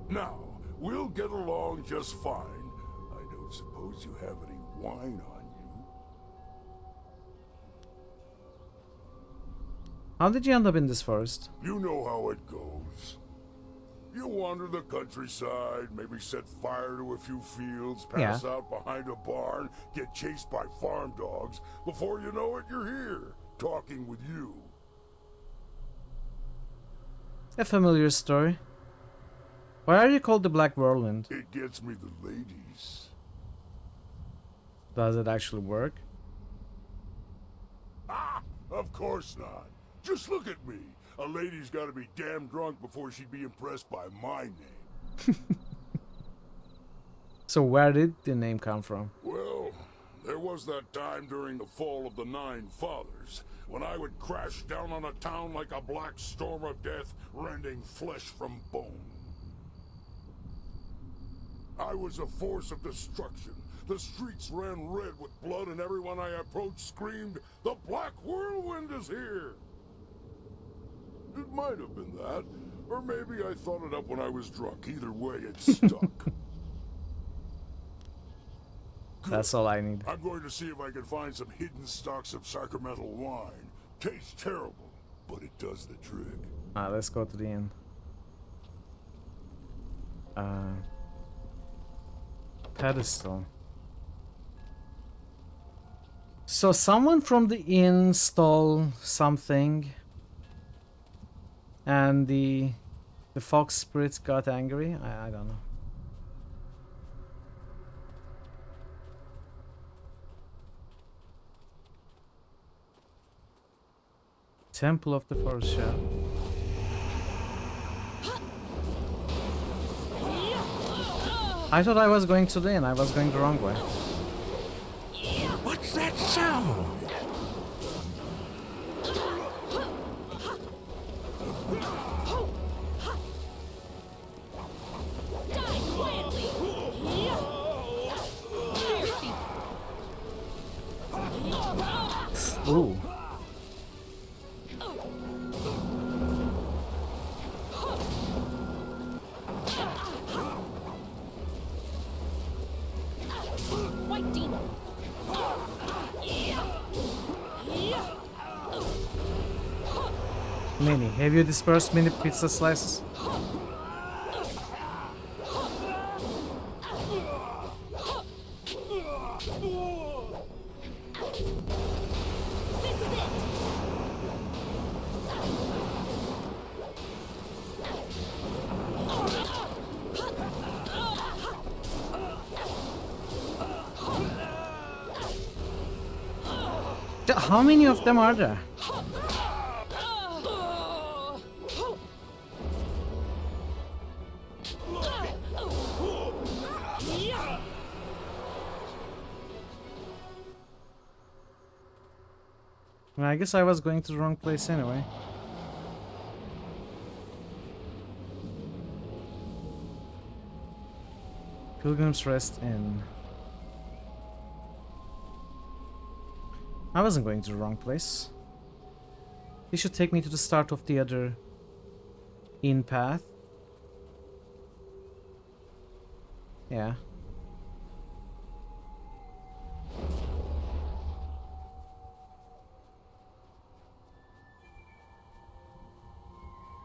Now, we'll get along just fine. I don't suppose you have any wine on you. How did you end up in this forest? You know how it goes. You wander the countryside, maybe set fire to a few fields, pass out behind a barn, get chased by farm dogs. Before you know it, you're here, talking with you. A familiar story. Why are you called the Black Whirlwind? It gets me the ladies. Does it actually work? Ah, of course not. Just look at me. A lady's gotta be damn drunk before she'd be impressed by my name. So where did the name come from? Well, there was that time during the fall of the Nine Fathers, when I would crash down on a town like a black storm of death, rending flesh from bone. I was a force of destruction. The streets ran red with blood, and everyone I approached screamed, "The Black Whirlwind is here!" It might have been that, or maybe I thought it up when I was drunk. Either way, it stuck. That's all I need. I'm going to see if I can find some hidden stocks of sacramental wine. Tastes terrible, but it does the trick. Let's go to the inn. Pedestal. So someone from the inn stole something, and the fox spirits got angry. I don't know. Temple of the Forest Shadow. I thought I was going to the inn. I was going the wrong way. What's that sound? Ooh. White demon. Mini, have you dispersed mini pizza slices? How many of them are there? Well, I guess I was going to the wrong place anyway. Pilgrim's Rest Inn. I wasn't going to the wrong place. He should take me to the start of the other inn path. Yeah.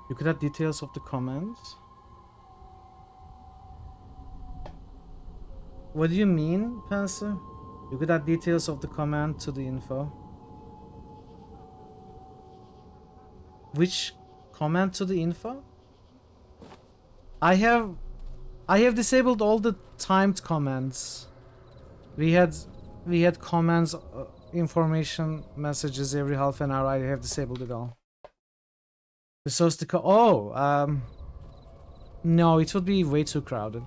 You could add details of the comments. What do you mean, Panzer? You could add details of the command to the info. Which command to the info? I have disabled all the timed commands. We had commands, information messages every half an hour. I have disabled it all. Resource to no, it would be way too crowded.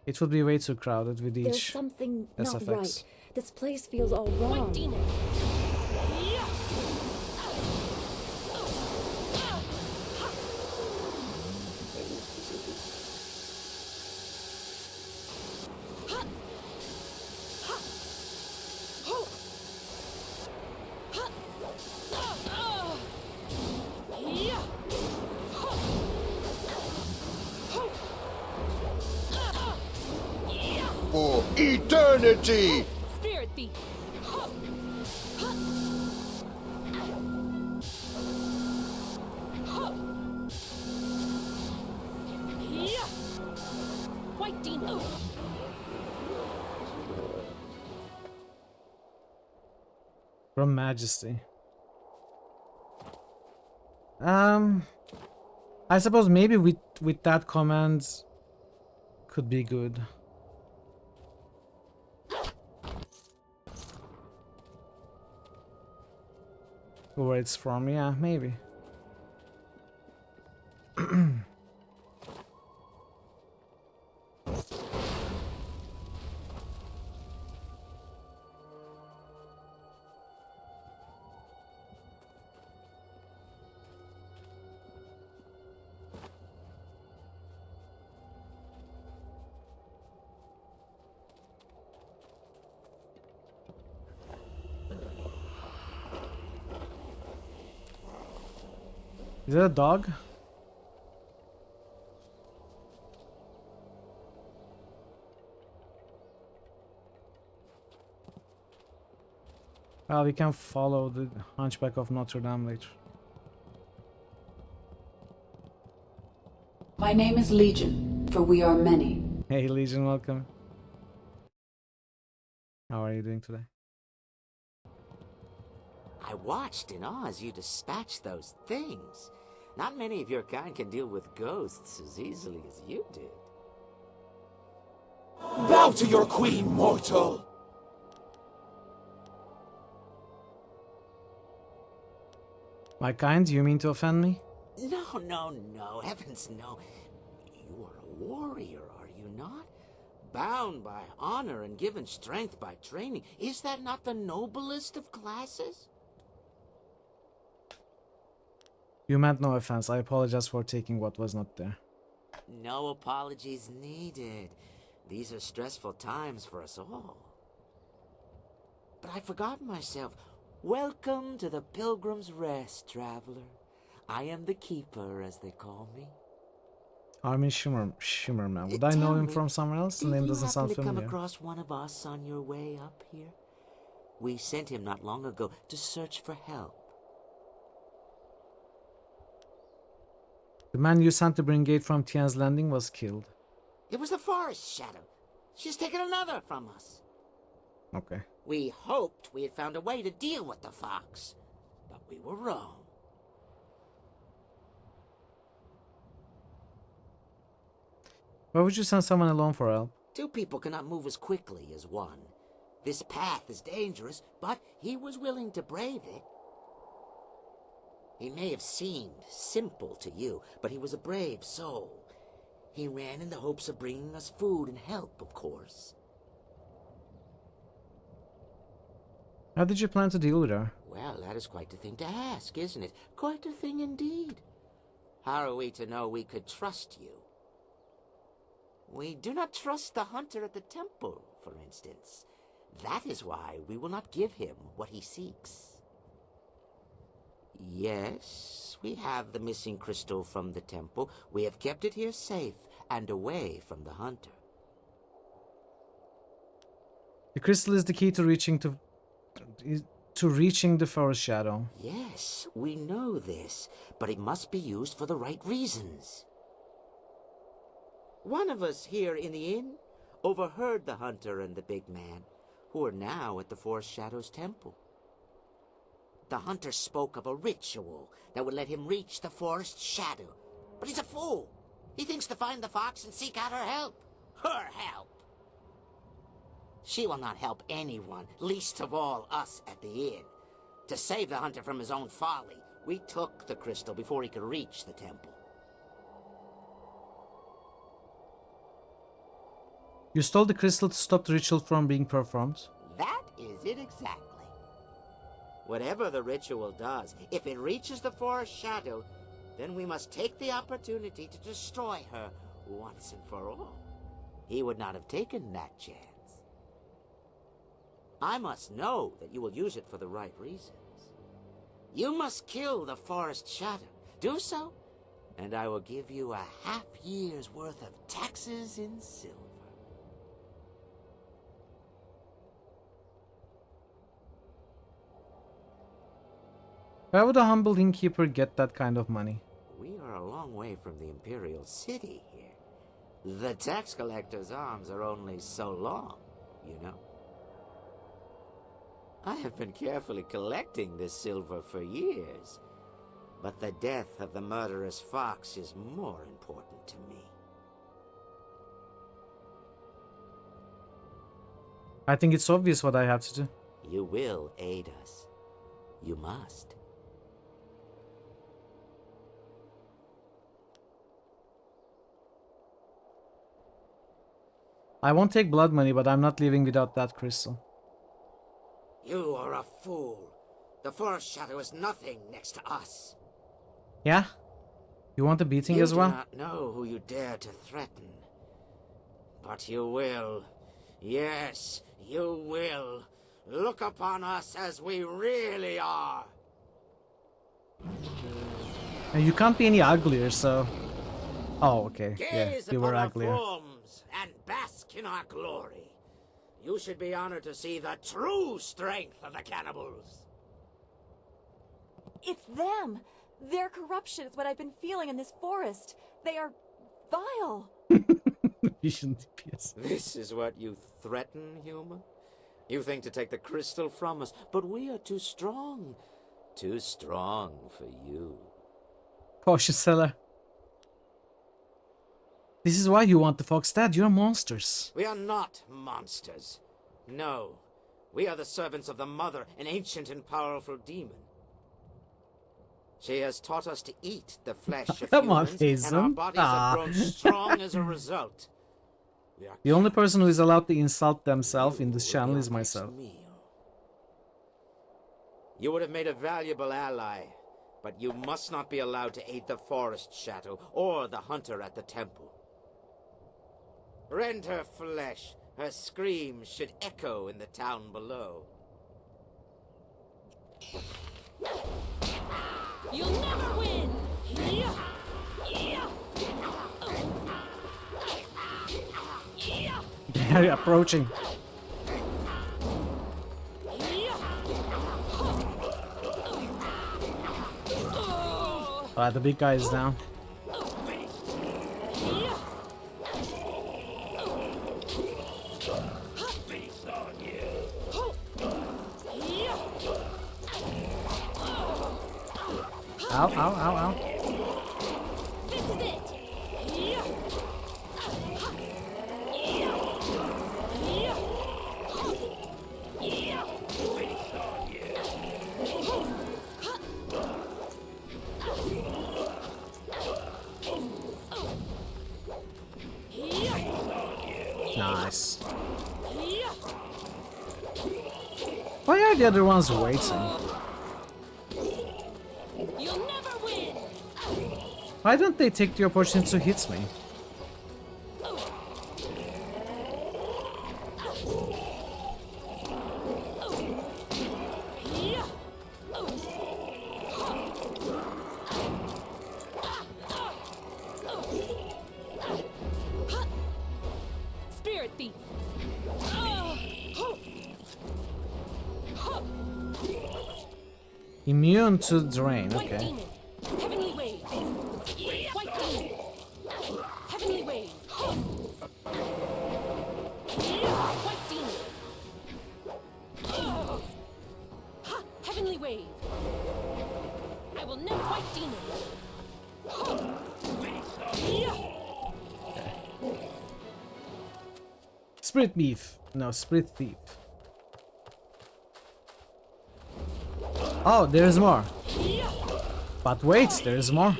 It would be way too crowded with each There's something not SFX. right. This place feels all wrong. For eternity! Spirit beat. White demon. From Majesty. I suppose maybe with that command could be good. Where it's from, yeah, maybe. Is that a dog? Well, we can follow the Hunchback of Notre Dame later. My name is Legion, for we are many. Hey Legion, welcome. How are you doing today? I watched in awe as you dispatched those things. Not many of your kind can deal with ghosts as easily as you did. Bow to your queen, mortal! My kind? You mean to offend me? No, heavens no. You are a warrior, are you not? Bound by honor and given strength by training. Is that not the noblest of classes? You meant no offense. I apologize for taking what was not there. No apologies needed. These are stressful times for us all. But I forgot myself. Welcome to the Pilgrim's Rest, traveler. I am the Keeper, as they call me. Armin Shimmerman. Would I know him from somewhere else? The name doesn't sound Did you happen to familiar. come across one of us on your way up here? We sent him not long ago to search for help. The man you sent to bring aid from Tien's Landing was killed. It was the Forest Shadow. She's taken another from us. Okay. We hoped we had found a way to deal with the fox, but we were wrong. Why would you send someone alone for help? Two people cannot move as quickly as one. This path is dangerous, but he was willing to brave it. He may have seemed simple to you, but he was a brave soul. He ran in the hopes of bringing us food and help, of course. How did you plan to deal with her? Well, that is quite the thing to ask, isn't it? Quite a thing indeed. How are we to know we could trust you? We do not trust the hunter at the temple, for instance. That is why we will not give him what he seeks. Yes, we have the missing crystal from the temple. We have kept it here safe and away from the hunter. The crystal is the key to reaching the forest shadow. Yes, we know this, but it must be used for the right reasons. One of us here in the inn overheard the hunter and the big man, who are now at the Forest Shadow's temple. The hunter spoke of a ritual that would let him reach the Forest Shadow. But he's a fool. He thinks to find the fox and seek out her help. Her help. She will not help anyone, least of all us at the inn. To save the hunter from his own folly, we took the crystal before he could reach the temple. You stole the crystal to stop the ritual from being performed? That is it exactly. Whatever the ritual does, if it reaches the Forest Shadow, then we must take the opportunity to destroy her once and for all. He would not have taken that chance. I must know that you will use it for the right reasons. You must kill the Forest Shadow. Do so, and I will give you a half-year's worth of taxes in silver. Why would a humble innkeeper get that kind of money? We are a long way from the Imperial City here. The tax collector's arms are only so long, you know. I have been carefully collecting this silver for years, but the death of the murderous fox is more important to me. I think it's obvious what I have to do. You will aid us. You must. I won't take blood money, but I'm not leaving without that crystal. You are a fool. The Forest Shadow is nothing next to us. Yeah? You want a beating as well? You do not know who you dare to threaten. But you will. Yes, you will. Look upon us as we really are. And you can't be any uglier, so... Oh, okay. Yeah, Gaze you were upon our uglier. forms and bask in our glory. You should be honored to see the true strength of the cannibals. It's them! Their corruption is what I've been feeling in this forest. They are vile. This is what you threaten, human? You think to take the crystal from us, but we are too strong. Too strong for you. Potion seller. This is why you want the fox dead. You're monsters. We are not monsters. No. We are the servants of the Mother, an ancient and powerful demon. She has taught us to eat the flesh of Come on, humans, and our Hazen. bodies have grown strong as a result. We are The only person who is allowed to insult themselves in this channel is myself. You would have made a valuable ally, but you must not be allowed to aid the forest shadow or the hunter at the temple. Rend her flesh. Her screams should echo in the town below. You'll never win! They're approaching. Alright, the big guy is down. Ow, ow, ow, ow. This is it! Nice. Why are the other ones waiting? You'll never win! Why don't they take the opportunity to hit me? Spirit thief! Immune to drain, White okay. demon! Heavenly wave! White demon! Heavenly wave! White demon! Heavenly wave! I will never white demon! Spirit thief. No, spirit thief. Oh, there's more. But wait, there's more.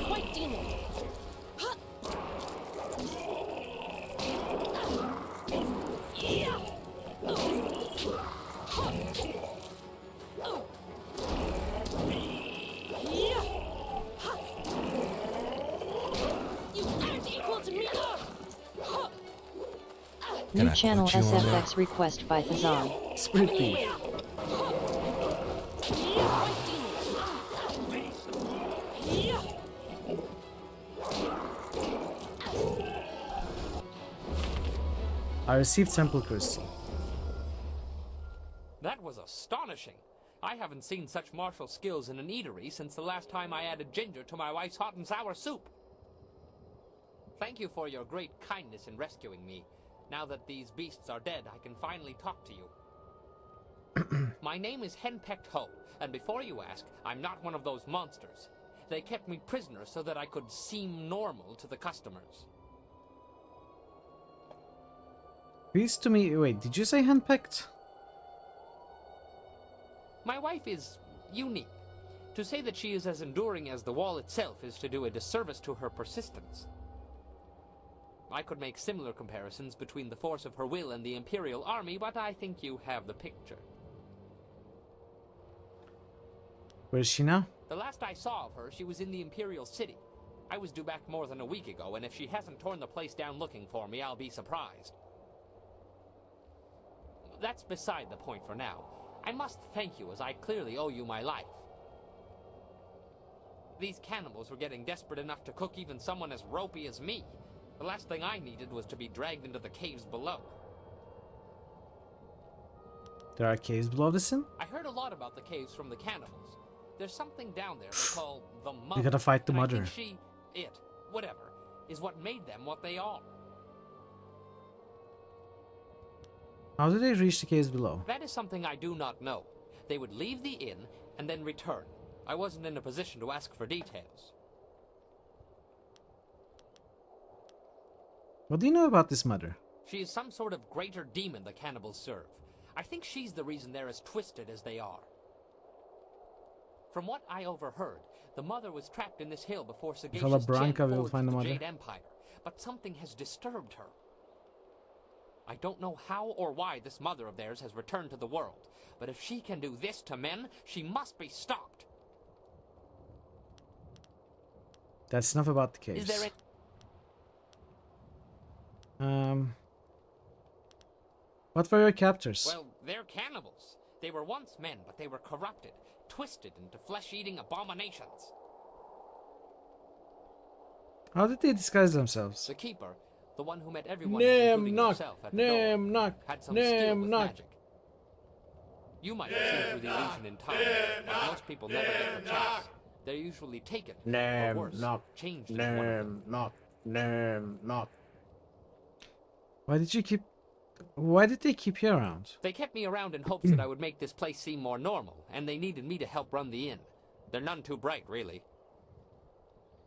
White demon! You aren't equal to me! New channel SFX request by Fazan. Spirit thief. I received Temple Crystal. That was astonishing. I haven't seen such martial skills in an eatery since the last time I added ginger to my wife's hot and sour soup. Thank you for your great kindness in rescuing me. Now that these beasts are dead, I can finally talk to you. My name is Henpecked Ho, and before you ask, I'm not one of those monsters. They kept me prisoner so that I could seem normal to the customers. Please to me. Wait, did you say handpicked? My wife is unique. To say that she is as enduring as the wall itself is to do a disservice to her persistence. I could make similar comparisons between the force of her will and the Imperial Army, but I think you have the picture. Where is she now? The last I saw of her, she was in the Imperial City. I was due back more than a week ago, and if she hasn't torn the place down looking for me, I'll be surprised. that's beside the point for now. I must thank you, as I clearly owe you my life. These cannibals were getting desperate enough to cook even someone as ropey as me. The last thing I needed was to be dragged into the caves below. There are caves below this inn? I heard a lot about the caves from the cannibals. There's something down there they call the mother. We gotta fight the and mother. I think whatever, is what made them what they are. How did they reach the caves below? That is something I do not know. They would leave the inn and then return. I wasn't in a position to ask for details. What do you know about this mother? She is some sort of greater demon the cannibals serve. I think she's the reason they're as twisted as they are. From what I overheard, the mother was trapped in this hill before sagacious Branca, we'll forged find the the mother. Jade Empire, but something has disturbed her. I don't know how or why this mother of theirs has returned to the world, but if she can do this to men, she must be stopped. That's enough about the caves. Is there What were your captors? Well, they're cannibals. They were once men, but they were corrupted, twisted into flesh-eating abominations. How did they disguise themselves? The keeper, the one who met everyone, including yourself, at the door, had some skill with magic. You might have seen through the illusion in time, but most people never get the chance. They're usually taken, or worse, changed into one of them. Why did they keep you around? They kept me around in hopes that I would make this place seem more normal, and they needed me to help run the inn. They're none too bright, really.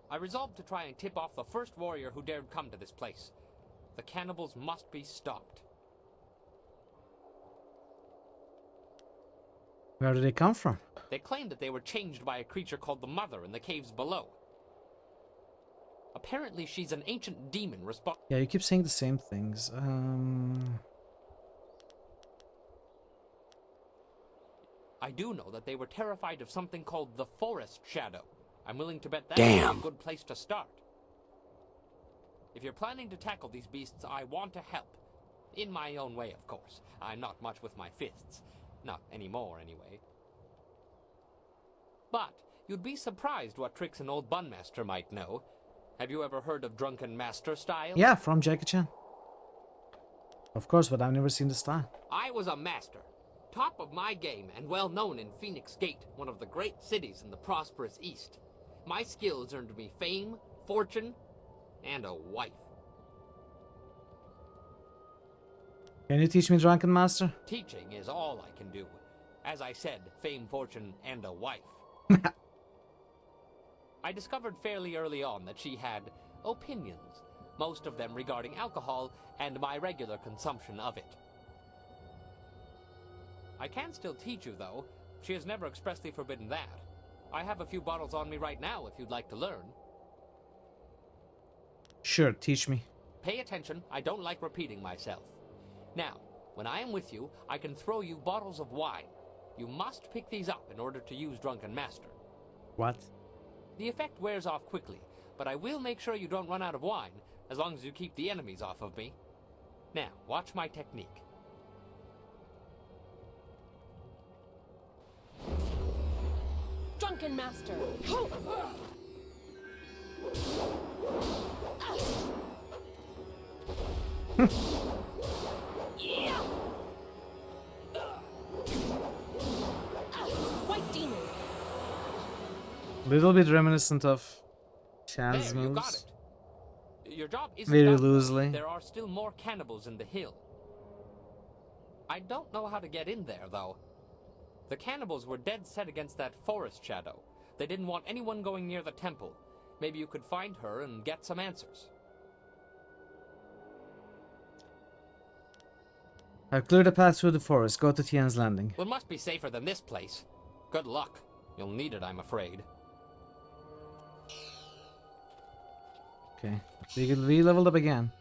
I resolved to try and tip off the first warrior who dared come to this place. The cannibals must be stopped. Where did they come from? They claimed that they were changed by a creature called the Mother in the caves below. Apparently she's an ancient demon Yeah, you keep saying the same things. I do know that they were terrified of something called the Forest Shadow. I'm willing to bet that's a good place to start. If you're planning to tackle these beasts, I want to help. In my own way, of course. I'm not much with my fists. Not anymore, anyway. But you'd be surprised what tricks an old bunmaster might know. Have you ever heard of drunken master style? Yeah, from Jackie Chan. Of course, but I've never seen the style. I was a master. Top of my game and well known in Phoenix Gate, one of the great cities in the prosperous East. My skills earned me fame, fortune, and a wife. Can you teach me Drunken Master? Teaching is all I can do. As I said, fame, fortune, and a wife. I discovered fairly early on that she had opinions, most of them regarding alcohol and my regular consumption of it. I can still teach you, though. She has never expressly forbidden that. I have a few bottles on me right now if you'd like to learn. Sure, teach me. Pay attention, I don't like repeating myself. Now, when I am with you, I can throw you bottles of wine. You must pick these up in order to use Drunken Master. What? The effect wears off quickly, but I will make sure you don't run out of wine, as long as you keep the enemies off of me. Now, watch my technique. Drunken Master! Yeah! White demon! Little bit reminiscent of Chan's There, you got moves. it. Your job isn't Very done, though. loosely. There are still more cannibals in the hill. I don't know how to get in there, though. The cannibals were dead set against that forest shadow. They didn't want anyone going near the temple. Maybe you could find her and get some answers. I've cleared a path through the forest. Go to Tian's Landing. Well, it must be safer than this place. Good luck. You'll need it, I'm afraid. Okay. We leveled up again.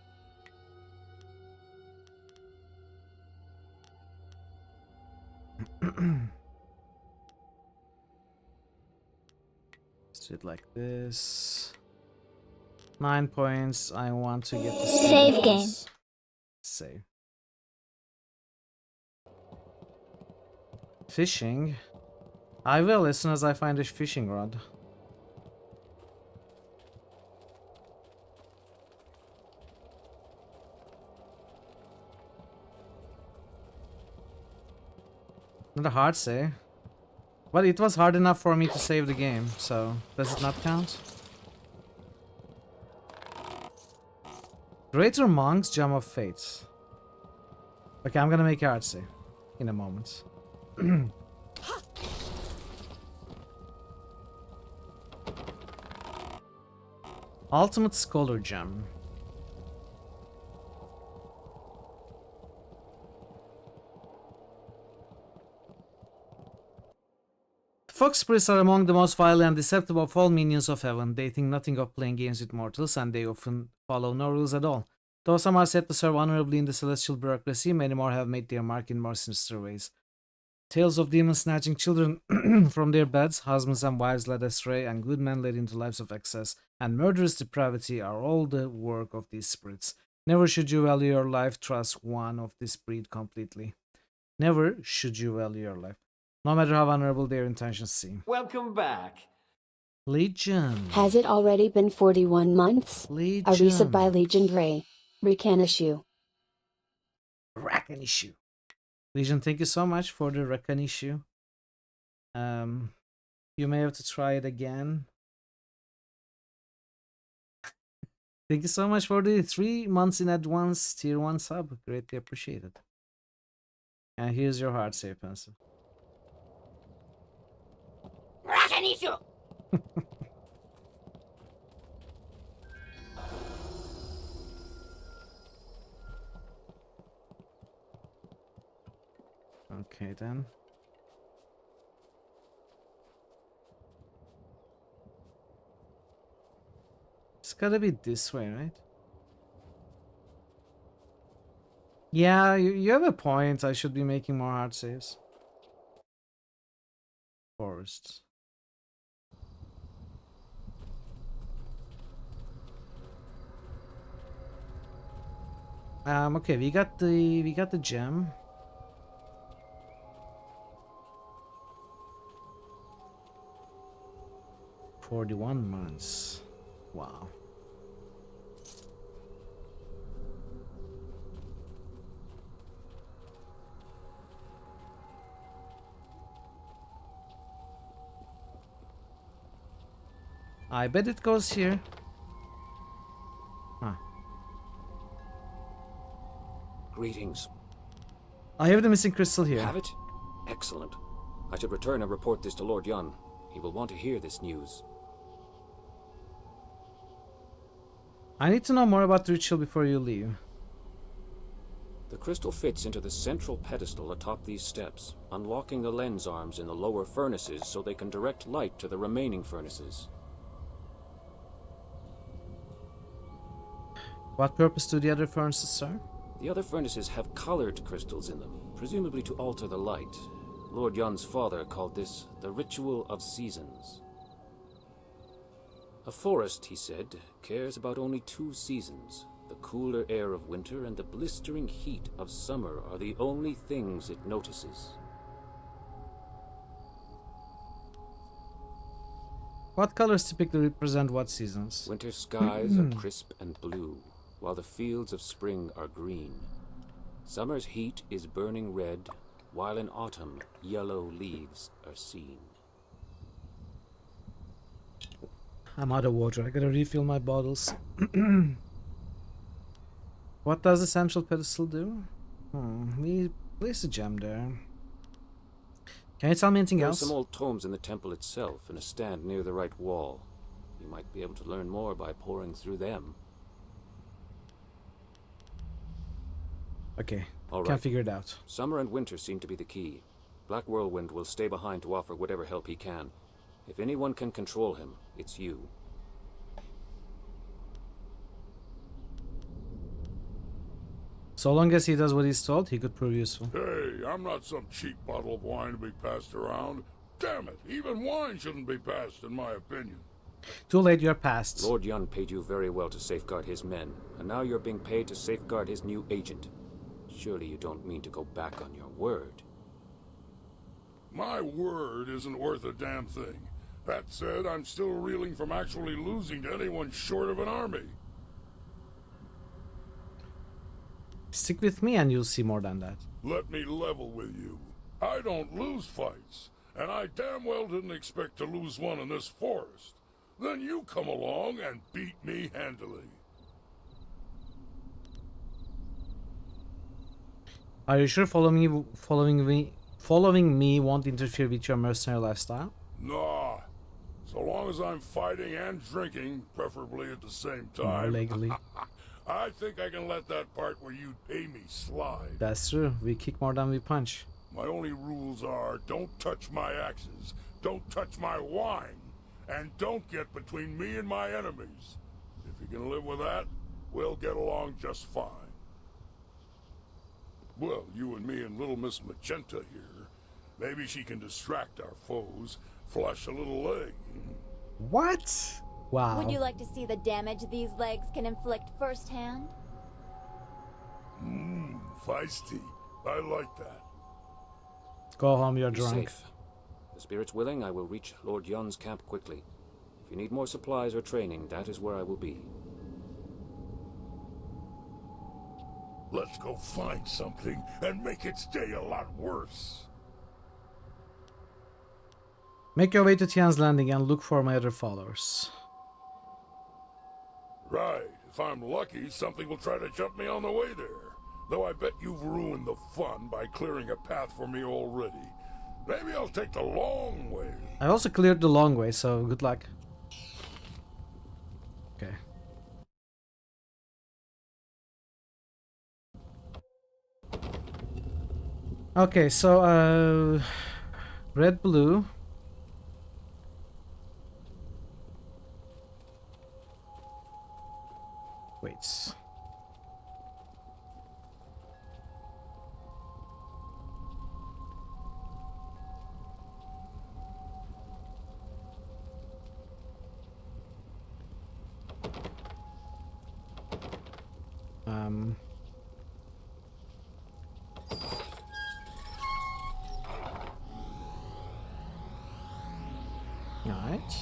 Let's do it like this. 9 points. I want to get the Save game. Save. fishing. I will as soon as I find a fishing rod. Not a hard save. But it was hard enough for me to save the game, so does it not count? Greater Monk's Gem of Fate. Okay, I'm gonna make a hard save in a moment. Ultimate Scholar Gem. Fox spirits are among the most vile and deceptive of all minions of heaven. They think nothing of playing games with mortals, and they often follow no rules at all. Though some are said to serve honorably in the celestial bureaucracy, many more have made their mark in more sinister ways. Tales of demons snatching children from their beds, husbands and wives led astray, and good men led into lives of excess and murderous depravity are all the work of these spirits. Never should you value your life, trust one of this breed completely. Never should you value your life, no matter how honorable their intentions seem. Welcome back. Legion. Has it already been 41 months? Legion. A resub by Legion Ray. Recon issue. Rakan issue. Legion, thank you so much for the Rakan issue. You may have to try it again. Thank you so much for the 3 months in advance tier 1 sub. Greatly appreciated. And here's your hard save pencil. Rakan issue. Okay then. It's gotta be this way, right? Yeah, you have a point. I should be making more hard saves. Forests. Okay, we got the gem. $41 months. Wow. I bet it goes here. Huh. Greetings. I have the missing crystal here. Have it? Excellent. I should return and report this to Lord Yun. He will want to hear this news. I need to know more about the ritual before you leave. The crystal fits into the central pedestal atop these steps, unlocking the lens arms in the lower furnaces so they can direct light to the remaining furnaces. What purpose do the other furnaces serve? The other furnaces have colored crystals in them, presumably to alter the light. Lord Yun's father called this the Ritual of Seasons. A forest, he said, cares about only 2 seasons. The cooler air of winter and the blistering heat of summer are the only things it notices. What colors typically represent what seasons? Winter skies are crisp and blue, while the fields of spring are green. Summer's heat is burning red, while in autumn, yellow leaves are seen. I'm out of water. I gotta refill my bottles. What does the central pedestal do? We place a gem there. Can you tell me anything There are else? some old tomes in the temple itself, in a stand near the right wall. You might be able to learn more by poring through them. Okay, All right. can't figure it out. Summer and winter seem to be the key. Black Whirlwind will stay behind to offer whatever help he can. If anyone can control him, it's you. So long as he does what he's told, he could prove useful. Hey, I'm not some cheap bottle of wine to be passed around. Damn it, even wine shouldn't be passed, in my opinion. Too late, you're past. Lord Yun paid you very well to safeguard his men, and now you're being paid to safeguard his new agent. Surely you don't mean to go back on your word. My word isn't worth a damn thing. That said, I'm still reeling from actually losing to anyone short of an army. Stick with me and you'll see more than that. Let me level with you. I don't lose fights, and I damn well didn't expect to lose one in this forest. Then you come along and beat me handily. Are you sure following me won't interfere with your mercenary lifestyle? Nah. So long as I'm fighting and drinking, preferably at the same time. More legally. I think I can let that part where you pay me slide. That's true. We kick more than we punch. My only rules are don't touch my axes, don't touch my wine, and don't get between me and my enemies. If you can live with that, we'll get along just fine. Well, you and me and little Miss Magenta here. Maybe she can distract our foes, flush a little leg. What? Wow. Would you like to see the damage these legs can inflict firsthand? Feisty. I like that. Go home, you're Be drunk. safe. If the spirit's willing, I will reach Lord Yun's camp quickly. If you need more supplies or training, that is where I will be. Let's go find something and make its day a lot worse. Make your way to Tian's Landing and look for my other followers. Right. If I'm lucky, something will try to jump me on the way there. Though I bet you've ruined the fun by clearing a path for me already. Maybe I'll take the long way. I also cleared the long way, so good luck. Okay. Okay, so red, blue. Wait. Alright.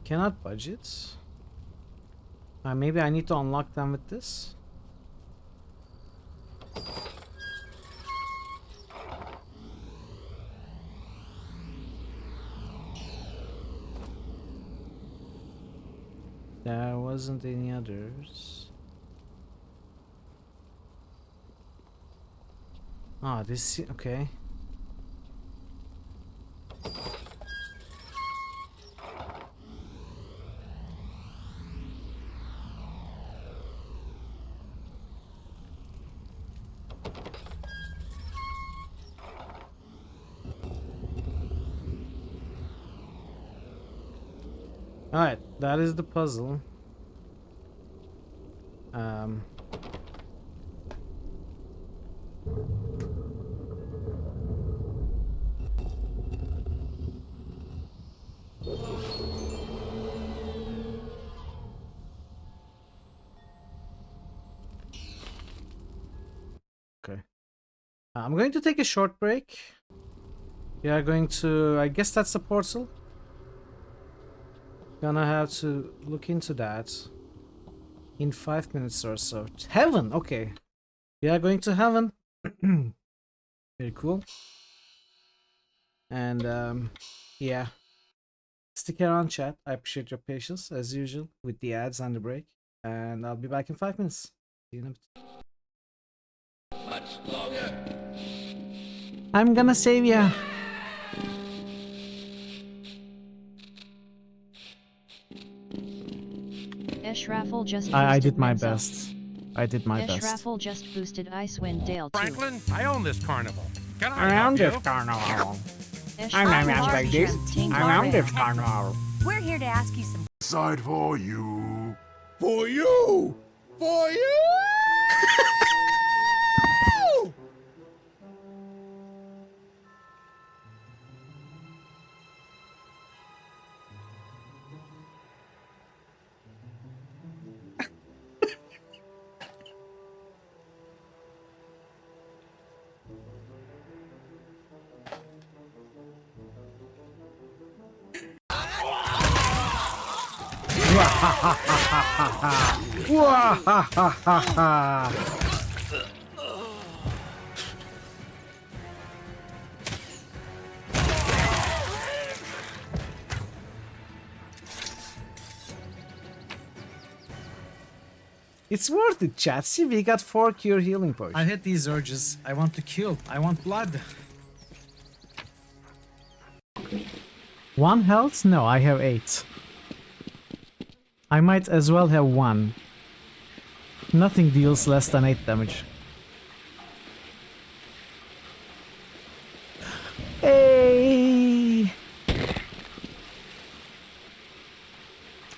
Cannot budget. Maybe I need to unlock them with this. There wasn't any others. Ah, this okay. Alright, that is the puzzle. Okay. I'm going to take a short break. We are going to, I guess that's the portal. Gonna have to look into that in 5 minutes or so. Heaven, okay. We are going to heaven. Very cool. And yeah. Stick around, chat. I appreciate your patience as usual with the ads and the break. And I'll be back in 5 minutes. See you in a bit. Much longer. I'm gonna save ya. Raffle just I did boosted my Men's Up. best. I did my best. Raffle just boosted Icewind Dale too. Franklin, I own this carnival. Can I Around help this you? carnival. I'm like this. Around this carnival. We're here to ask you some. Side for you. For you! For you! It's worth it, chat. See, we got 4 cure healing potions. I hate these urges. I want to kill. I want blood. 1 health? No, I have 8. I might as well have 1. Nothing deals less than 8 damage. Hey!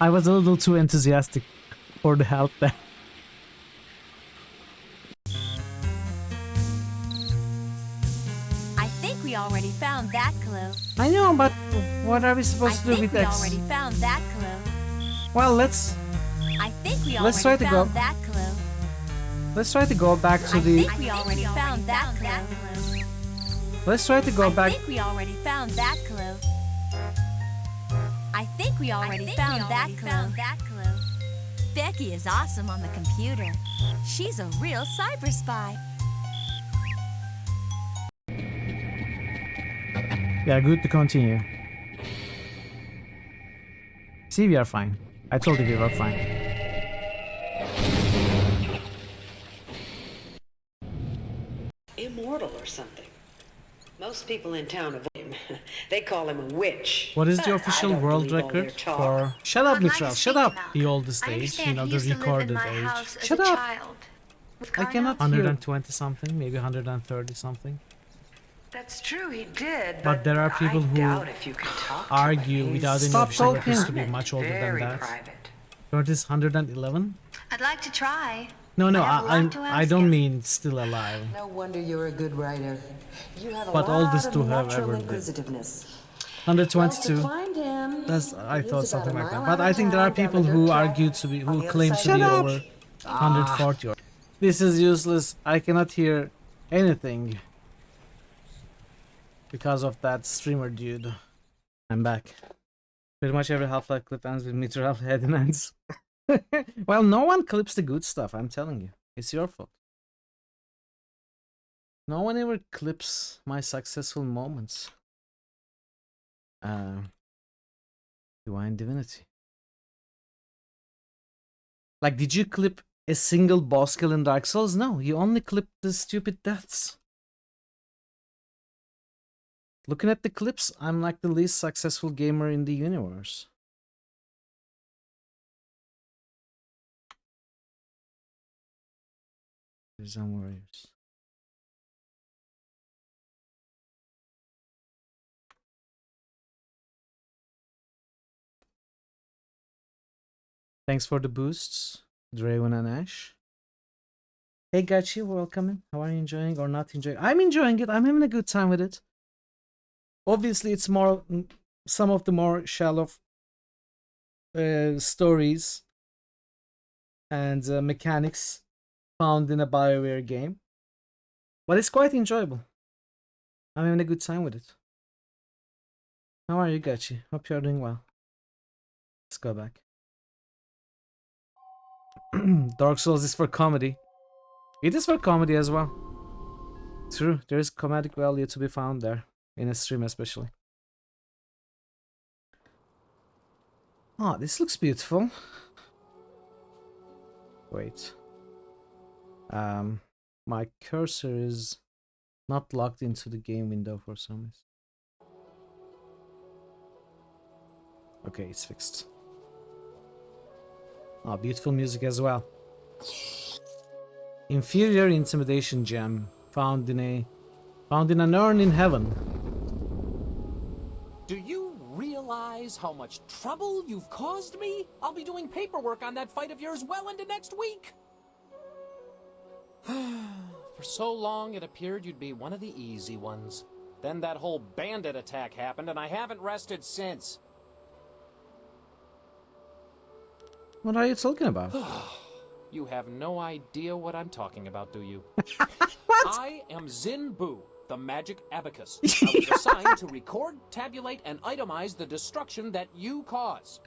I was a little too enthusiastic for the health there. I think we already found that clue. I know, but what are we supposed to do with X? I think we already found that clue. Well, let's try to go. That clue. Let's try to go back to the. I think we already found that clue. Let's try to go back. I think we already found that clue. I think we already found that clue. Becky is awesome on the computer. She's a real cyber spy. Yeah, good to continue. See, we are fine. I told you we were fine. Immortal or something. Most people in town avoid him. They call him a witch. What is the official world record for? Shut up, Mitchell. Shut up. The oldest age, you know, the recorded age. Shut up. I cannot hear. 120 something, maybe 130 something. That's true, he did. But there are people who argue without any official records to be much older than that. What is 111? I'd like to try. No, I don't mean still alive. No wonder you're a good writer. You have a but lot oldest to of have natural ever did. inquisitiveness. 122. Well, to find him, That's I thought something like that. But I think there are people who argue to be who claim to be over 140. This is useless. I cannot hear anything because of that streamer dude. I'm back. Pretty much every Half-Life clip ends with Mitral head and ends. Well, no one clips the good stuff, I'm telling you. It's your fault. No one ever clips my successful moments. Divine Divinity. Like, did you clip a single boss kill in Dark Souls? No, you only clipped the stupid deaths. Looking at the clips, I'm like the least successful gamer in the universe. Some warriors. Thanks for the boosts, Draven and Ash. Hey Gachi, welcome in. How are you enjoying or not enjoying? I'm enjoying it. I'm having a good time with it. Obviously, it's more some of the more shallow stories and mechanics found in a BioWare game, but it's quite enjoyable. I'm having a good time with it. How are you, Gachi? Hope you're doing well. Let's go back. Dark Souls is for comedy. It is for comedy as well. True, there is comedic value to be found there, in a stream especially. Oh, this looks beautiful. Wait. My cursor is not locked into the game window for some reason. Okay, it's fixed. Oh, beautiful music as well. Inferior intimidation gem found in an urn in heaven. Do you realize how much trouble you've caused me? I'll be doing paperwork on that fight of yours well into next week. For so long, it appeared you'd be one of the easy ones. Then that whole bandit attack happened, and I haven't rested since. What are you talking about? You have no idea what I'm talking about, do you? What? I am Zin Bu, the magic abacus. I was assigned to record, tabulate, and itemize the destruction that you cause.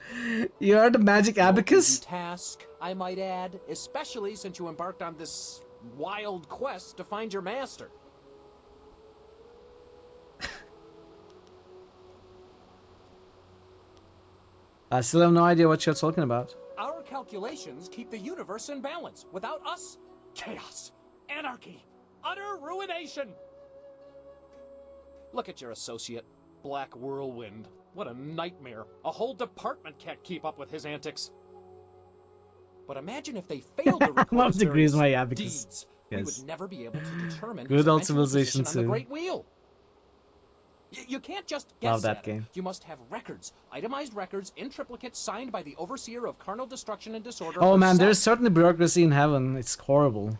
You are the magic abacus? Task, I might add, especially since you embarked on this wild quest to find your master. I still have no idea what you're talking about. Our calculations keep the universe in balance. Without us, chaos, anarchy, utter ruination. Look at your associate, Black Whirlwind. What a nightmare. A whole department can't keep up with his antics. But imagine if they failed to record Love his degrees my various abacus. deeds. Yes. We would never be able to determine Good his old eventual Civilization position on the 2. Great Wheel. You can't just guess Love that at game. it. You must have records, itemized records, in triplicate, signed by the overseer of carnal destruction and disorder. Oh man, herself. there's certainly bureaucracy in heaven. It's horrible.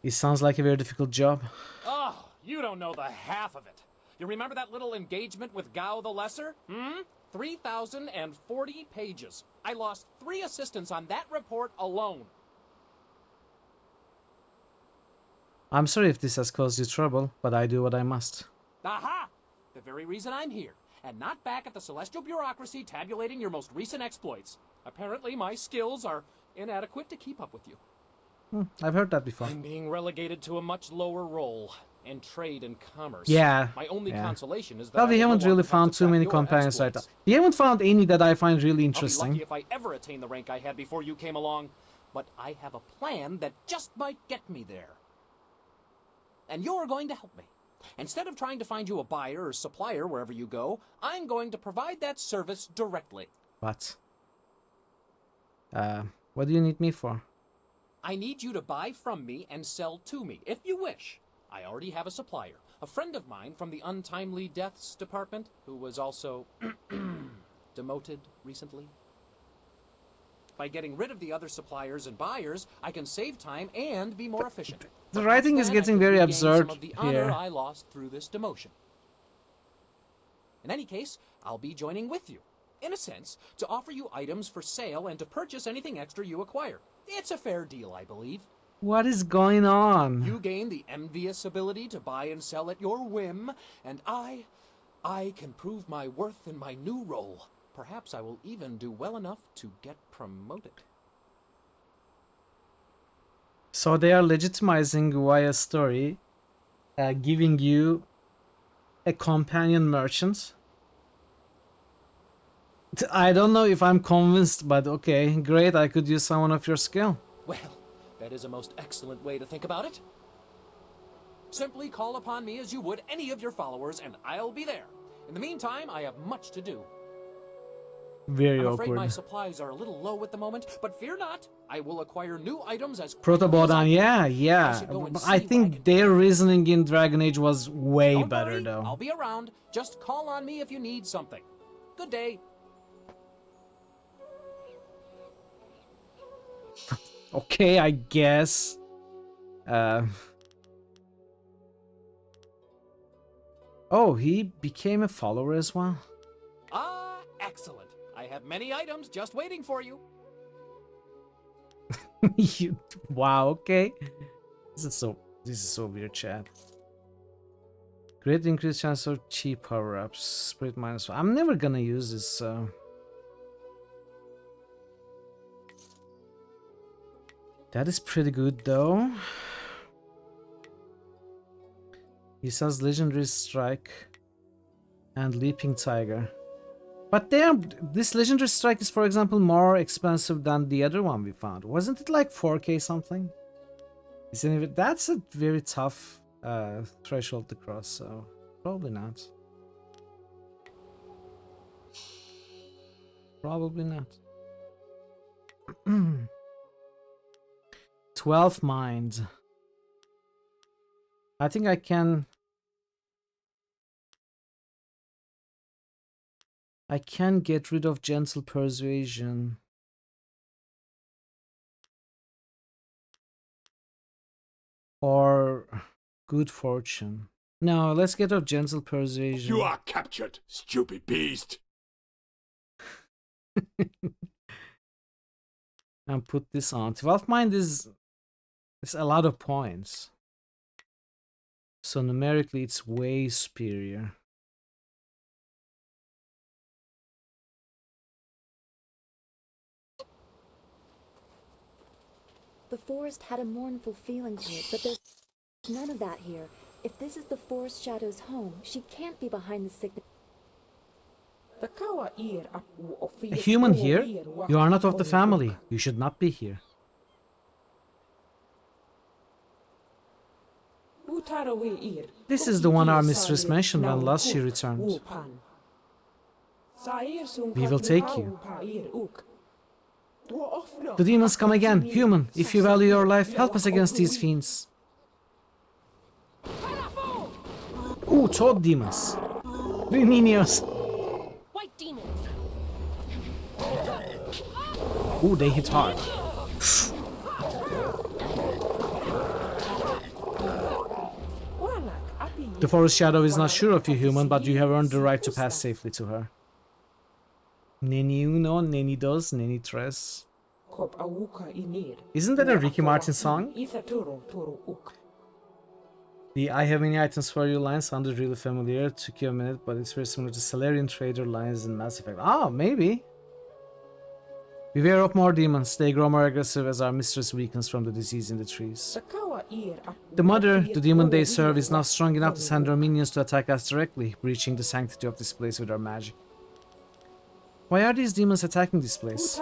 It sounds like a very difficult job. Oh, you don't know the half of it. You remember that little engagement with Gao the Lesser? 3,040 pages. I lost 3 assistants on that report alone. I'm sorry if this has caused you trouble, but I do what I must. Aha! The very reason I'm here, and not back at the celestial bureaucracy tabulating your most recent exploits. Apparently, my skills are inadequate to keep up with you. I've heard that before. I'm being relegated to a much lower role in trade and commerce. Yeah. My only yeah. consolation is that Well, I we will no haven't really longer have found to too track many your companions right now. exploits. We haven't found any that I find really I'll be interesting. lucky if I ever attain the rank I had before you came along, but I have a plan that just might get me there. And you're going to help me. Instead of trying to find you a buyer or supplier wherever you go, I'm going to provide that service directly. What? What do you need me for? I need you to buy from me and sell to me, if you wish. I already have a supplier, a friend of mine from the Untimely Deaths Department, who was also demoted recently. By getting rid of the other suppliers and buyers, I can save time and be more efficient. The writing is getting very absurd some of the honor here. I lost through this demotion. In any case, I'll be joining with you, in a sense, to offer you items for sale and to purchase anything extra you acquire. It's a fair deal, I believe. What is going on? You gain the envious ability to buy and sell at your whim, and I can prove my worth in my new role. Perhaps I will even do well enough to get promoted. So they are legitimizing via story, giving you a companion merchant. I don't know if I'm convinced, but okay, great, I could use someone of your skill. Well, that is a most excellent way to think about it. Simply call upon me as you would any of your followers, and I'll be there. In the meantime, I have much to do. Very I'm afraid awkward. my supplies are a little low at the moment, but fear not, I will acquire new items as quickly as I Protobodan, can. yeah. should go and I see think their reasoning in Dragon Age was way Don't better, worry, though. I'll be around. Just call on me if you need something. Good day. Okay, I guess. Oh, he became a follower as well. Ah, excellent. I have many items just waiting for you. Wow, okay. This is so weird, chat. Great increased chance of cheap power-ups. Spirit minus 1. I'm never gonna use this, so. That is pretty good, though. He says Legendary Strike and Leaping Tiger. But this Legendary Strike is, for example, more expensive than the other one we found. Wasn't it like 4K something? That's a very tough threshold to cross, so probably not. Probably not. 12 mind. I think I can get rid of gentle persuasion. Or good fortune. No, let's get rid of gentle persuasion. You are captured, stupid beast. And put this on. 12 mind is a lot of points. So numerically, it's way superior. The forest had a mournful feeling to it, but there's none of that here. If this is the forest shadow's home, she can't be behind the sickness. A human here? You are not of the family. You should not be here. This is the one our mistress mentioned when last she returned. We will take you. The demons come again. Human, if you value your life, help us against these fiends. Ooh, toad demons. Rininos. White demon. Ooh, they hit hard. The forest shadow is not sure of you, human, but you have earned the right to pass safely to her. Neni uno, neni dos, neni tres. Isn't that a Ricky Martin song? The I have many items for you line sounded really familiar. It took you a minute, but it's very similar to Salarian Trader lines in Mass Effect. Ah, maybe. Beware of more demons. They grow more aggressive as our mistress weakens from the disease in the trees. The mother, the demon they serve, is not strong enough to send her minions to attack us directly, breaching the sanctity of this place with her magic. Why are these demons attacking this place?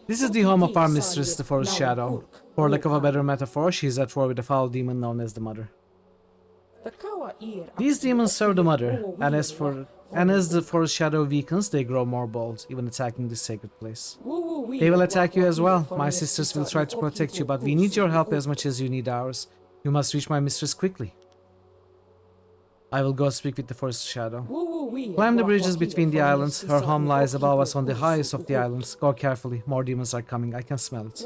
This is the home of our mistress, the Forest Shadow. For lack of a better metaphor, she is at war with a foul demon known as the Mother. These demons serve the Mother, and as the Forest Shadow weakens, they grow more bold, even attacking this sacred place. They will attack you as well. My sisters will try to protect you, but we need your help as much as you need ours. You must reach my mistress quickly. I will go speak with the Forest Shadow. Climb the bridges between the islands. Her home lies above us on the highest of the islands. Go carefully. More demons are coming. I can smell it.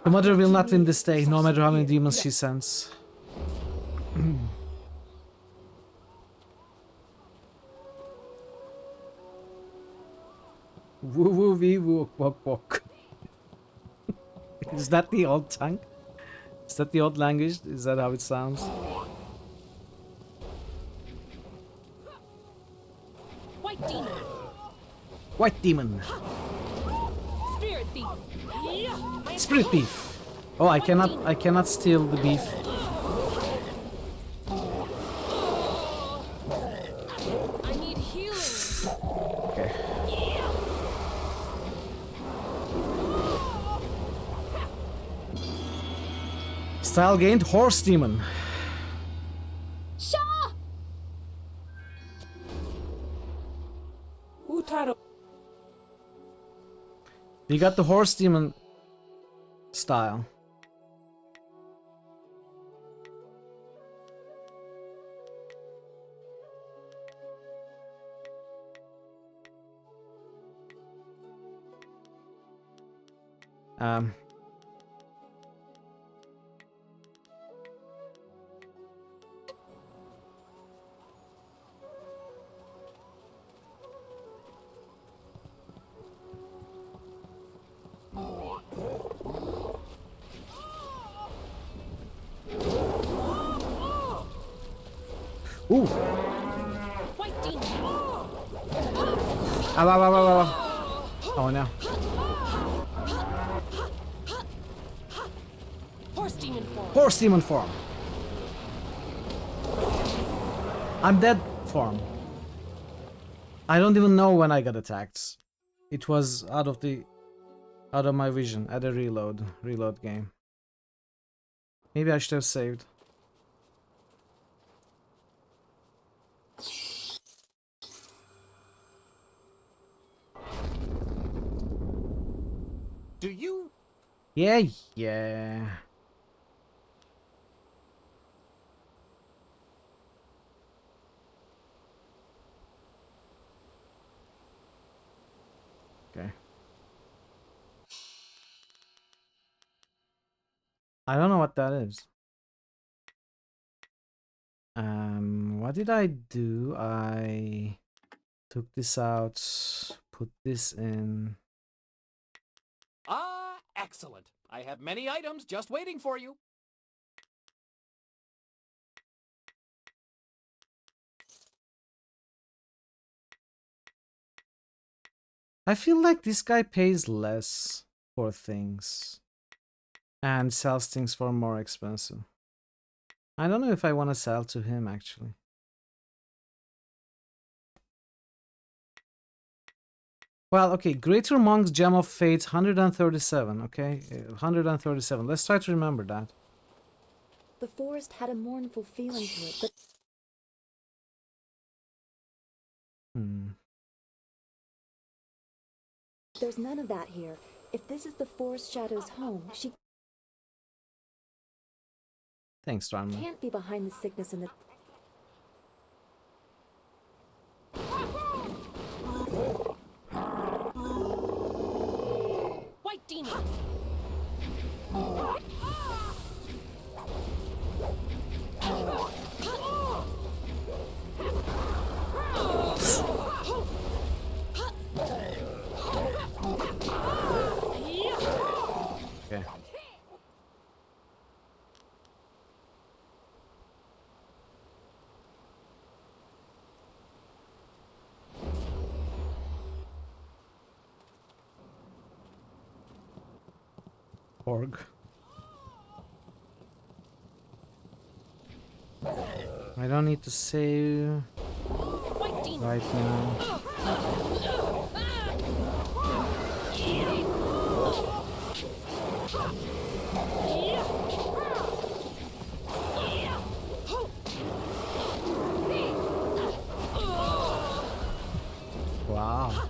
The Mother will not win this day, no matter how many demons she sends. Woo woo wee woo wok wok. Is that the old tongue? Is that the old language? Is that how it sounds? White demon. White demon. Spirit thief. Spirit beef. Oh, I cannot steal the beef. I need healing. Okay. Style gained, horse demon. Shaw. We got the horse demon style. Ooh. White demon. Oh no. Horse demon form. Horse demon form. I'm dead form. I don't even know when I got attacked. It was out of my vision at a reload game. Maybe I should have saved. Do you? Yeah. Okay. I don't know what that is. What did I do? I took this out, put this in. Ah, excellent. I have many items just waiting for you. I feel like this guy pays less for things and sells things for more expensive. I don't know if I want to sell to him actually. Well, okay, Greater Monk's Gem of Fate, 137, okay? 137. Let's try to remember that. The forest had a mournful feeling to it, but there's none of that here. If this is the Forest Shadow's home, she Thanks, Stormy. can't be behind the sickness in the... White demon! Okay. Org. I don't need to save right now. Wow.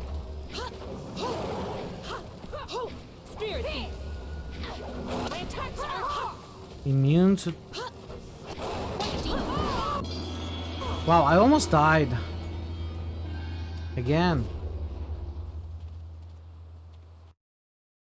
Spirit thief! My attacks are... Immune to... Wow, I almost died. Again.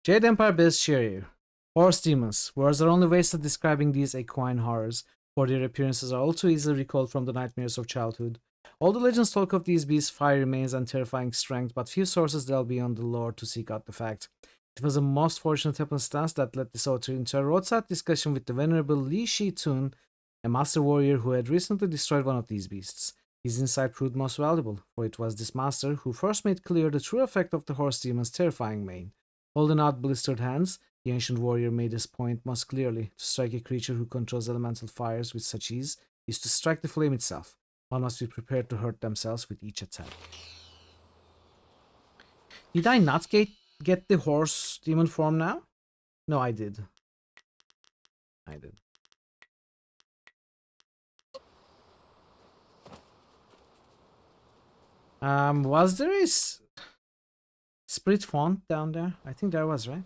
Jade Empire best cheer. Horse demons. Words are only ways of describing these equine horrors, for their appearances are all too easily recalled from the nightmares of childhood. All the legends talk of these beasts' fire remains and terrifying strength, but few sources delve beyond the lore to seek out the fact. It was a most fortunate happenstance that led this author into a roadside discussion with the venerable Li Shi-tun, a master warrior who had recently destroyed one of these beasts. His insight proved most valuable, for it was this master who first made clear the true effect of the horse demon's terrifying mane. Holding out blistered hands, the ancient warrior made his point most clearly. To strike a creature who controls elemental fires with such ease is to strike the flame itself. One must be prepared to hurt themselves with each attack. Did I not get the horse demon form now? No, I did. I did. Was there a spirit font down there? I think there was, right?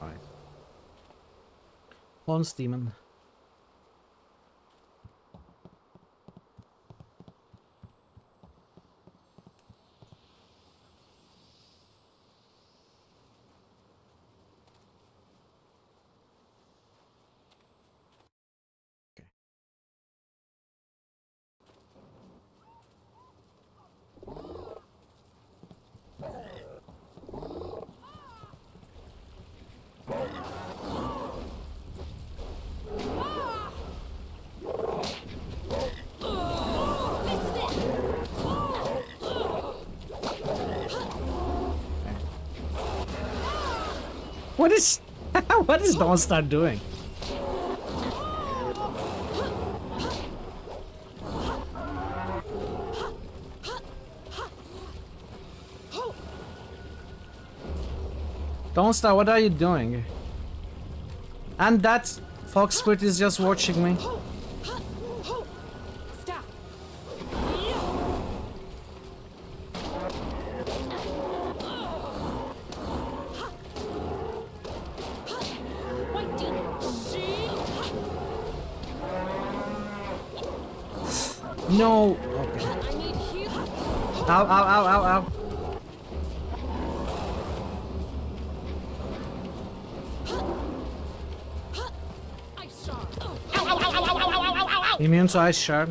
Alright. Horns demon. What is what is Dawnstar doing? Dawnstar, what are you doing? And that Fox Spirit is just watching me. Stop! White demon! No. Okay. I need heal. Ow, ow, ow, ow, ow. Ice shard. Ow, ow, ow, ow, ow, Immune to Ice Shard.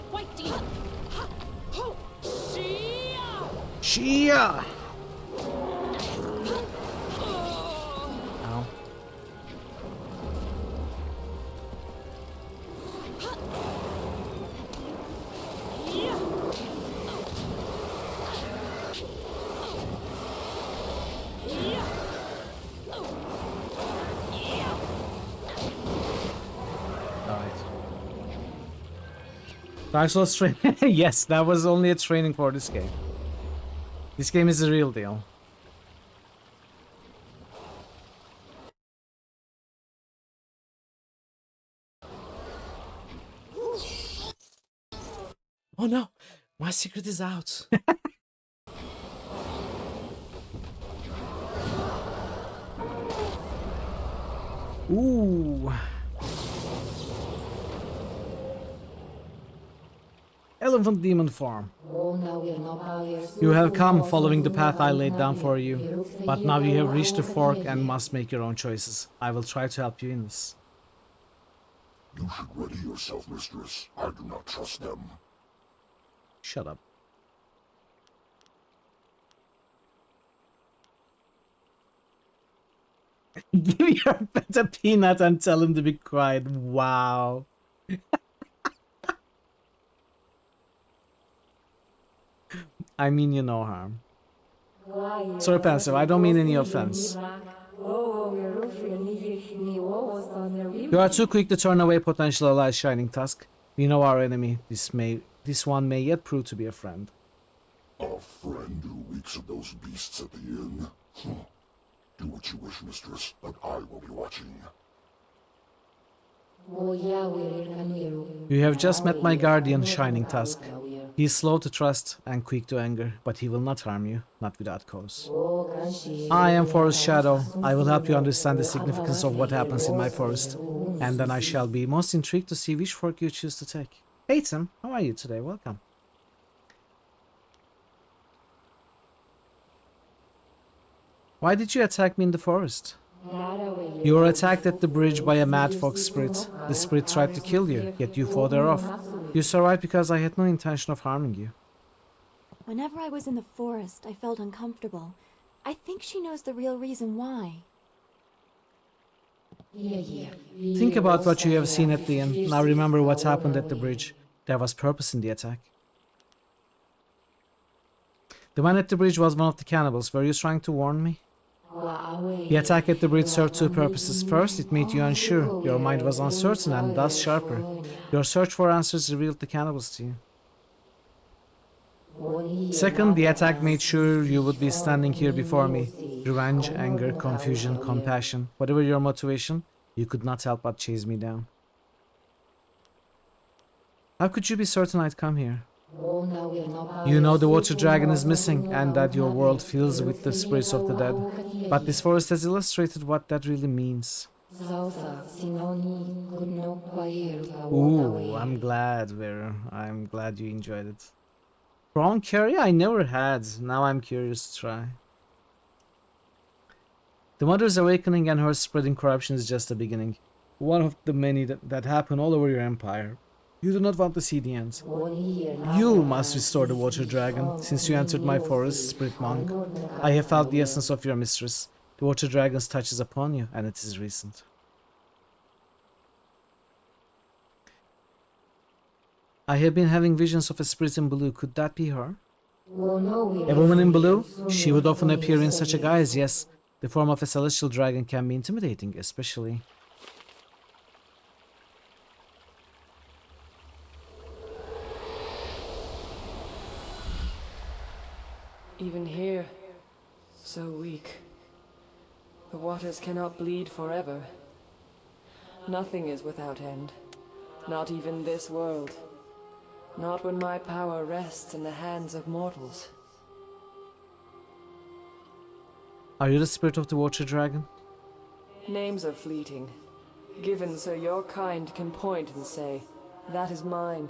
White demon. Shia! Ow. Dark Souls training. Yes, that was only a training for this game. This game is the real deal. Oh no, my secret is out. Ooh. Elephant Demon form. You have come following the path I laid down for you, but now you have reached the fork and must make your own choices. I will try to help you in this. You should ready yourself, mistress. I do not trust them. Shut up. Give your pet a peanut and tell him to be quiet. Wow. I mean you no harm. Sorry, Pensive, I don't mean any offense. You are too quick to turn away potential allies, Shining Tusk. We know our enemy. This one may yet prove to be a friend. A friend who reeks of those beasts at the inn? Do what you wish, mistress, but I will be watching. You have just met my guardian, Shining Tusk. He is slow to trust and quick to anger, but he will not harm you, not without cause. I am Forest Shadow. I will help you understand the significance of what happens in my forest, and then I shall be most intrigued to see which fork you choose to take. Hey Tim, how are you today? Welcome. Why did you attack me in the forest? You were attacked at the bridge by a mad fox spirit. The spirit tried to kill you, yet you fought her off. You survived because I had no intention of harming you. Whenever I was in the forest, I felt uncomfortable. I think she knows the real reason why. Think about what you have seen at the inn. Now remember what happened at the bridge. There was purpose in the attack. The man at the bridge was one of the cannibals. Were you trying to warn me? The attack at the bridge served two purposes. First, it made you unsure. Your mind was uncertain and thus sharper. Your search for answers revealed the cannibals to you. Second, the attack made sure you would be standing here before me. Revenge, anger, confusion, compassion, whatever your motivation, you could not help but chase me down. How could you be certain I'd come here? You know the water dragon is missing and that your world fills with the spirits of the dead. But this forest has illustrated what that really means. Ooh, I'm glad, Vera. I'm glad you enjoyed it. Prawn curry? I never had. Now I'm curious to try. The Mother's awakening and her spreading corruption is just the beginning. One of the many that happen all over your empire. You do not want to see the end. You must restore the water dragon. Since you entered my forest, Spirit Monk, I have felt the essence of your mistress. The water dragon's touch is upon you, and it is recent. I have been having visions of a spirit in blue. Could that be her? A woman in blue? She would often appear in such a guise, yes. The form of a celestial dragon can be intimidating, especially... Even here, so weak. The waters cannot bleed forever. Nothing is without end. Not even this world. Not when my power rests in the hands of mortals. Are you the spirit of the water dragon? Names are fleeting, given so your kind can point and say, that is mine.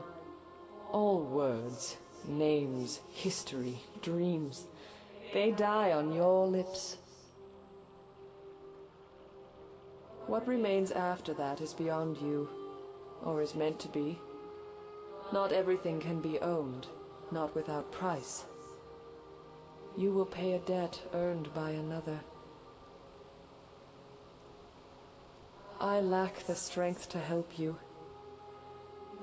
All words, names, history, dreams, they die on your lips. What remains after that is beyond you, or is meant to be. Not everything can be owned, not without price. You will pay a debt earned by another. I lack the strength to help you.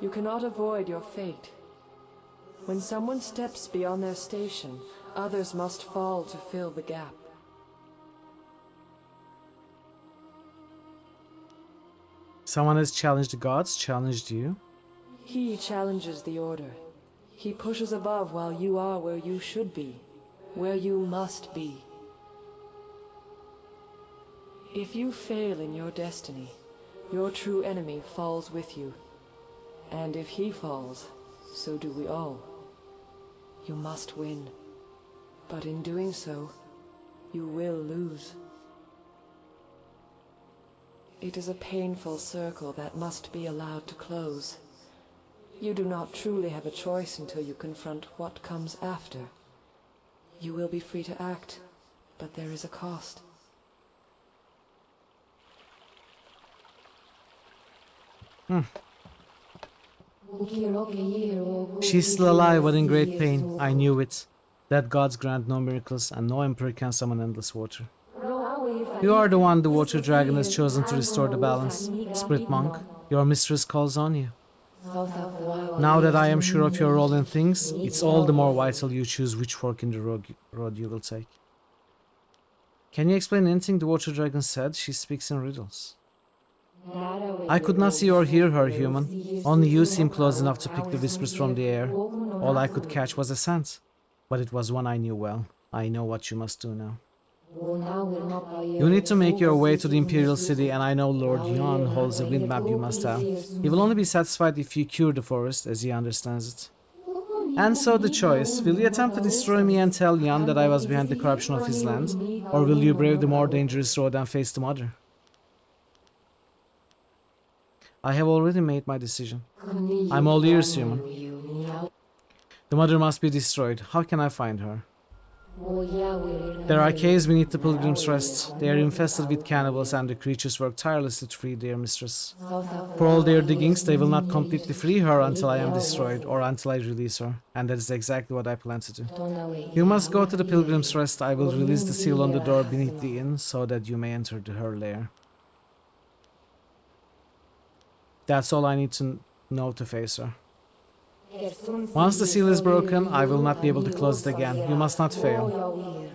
You cannot avoid your fate. When someone steps beyond their station, others must fall to fill the gap. Someone has challenged the gods, challenged you? He challenges the order. He pushes above while you are where you should be, where you must be. If you fail in your destiny, your true enemy falls with you. And if he falls, so do we all. You must win. But in doing so, you will lose. It is a painful circle that must be allowed to close. You do not truly have a choice until you confront what comes after. You will be free to act, but there is a cost. She's still alive, but in great pain. I knew it. That gods grant no miracles, and no emperor can summon endless water. You are the one the water dragon has chosen to restore the balance. Spirit monk, your mistress calls on you. Now that I am sure of your role in things, it's all the more vital you choose which fork in the road you will take. Can you explain anything the water dragon said? She speaks in riddles. I could not see or hear her, human. Only you seemed close enough to pick the whispers from the air. All I could catch was a scent, but it was one I knew well. I know what you must do now. You need to make your way to the Imperial City, and I know Lord Yuan holds a wind map you must have. He will only be satisfied if you cure the forest, as he understands it. And so the choice, will you attempt to destroy me and tell Yuan that I was behind the corruption of his land, or will you brave the more dangerous road and face the mother? I have already made my decision. I'm all ears, human. The mother must be destroyed. How can I find her? There are caves beneath the Pilgrim's Rest. They are infested with cannibals, and the creatures work tirelessly to free their mistress. For all their diggings, they will not completely free her until I am destroyed, or until I release her, and that is exactly what I plan to do. You must go to the Pilgrim's Rest. I will release the seal on the door beneath the inn, so that you may enter her lair. That's all I need to know to face her. Once the seal is broken, I will not be able to close it again. You must not fail.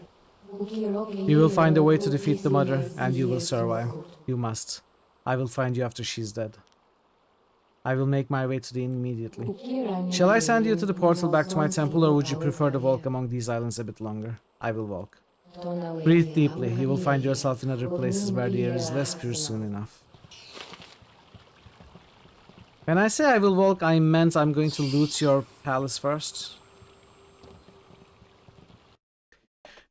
You will find a way to defeat the mother, and you will survive. You must. I will find you after she's dead. I will make my way to the inn immediately. Shall I send you to the portal back to my temple, or would you prefer to walk among these islands a bit longer? I will walk. Breathe deeply. You will find yourself in other places where the air is less pure soon enough. When I say I will walk, I meant I'm going to loot your palace first.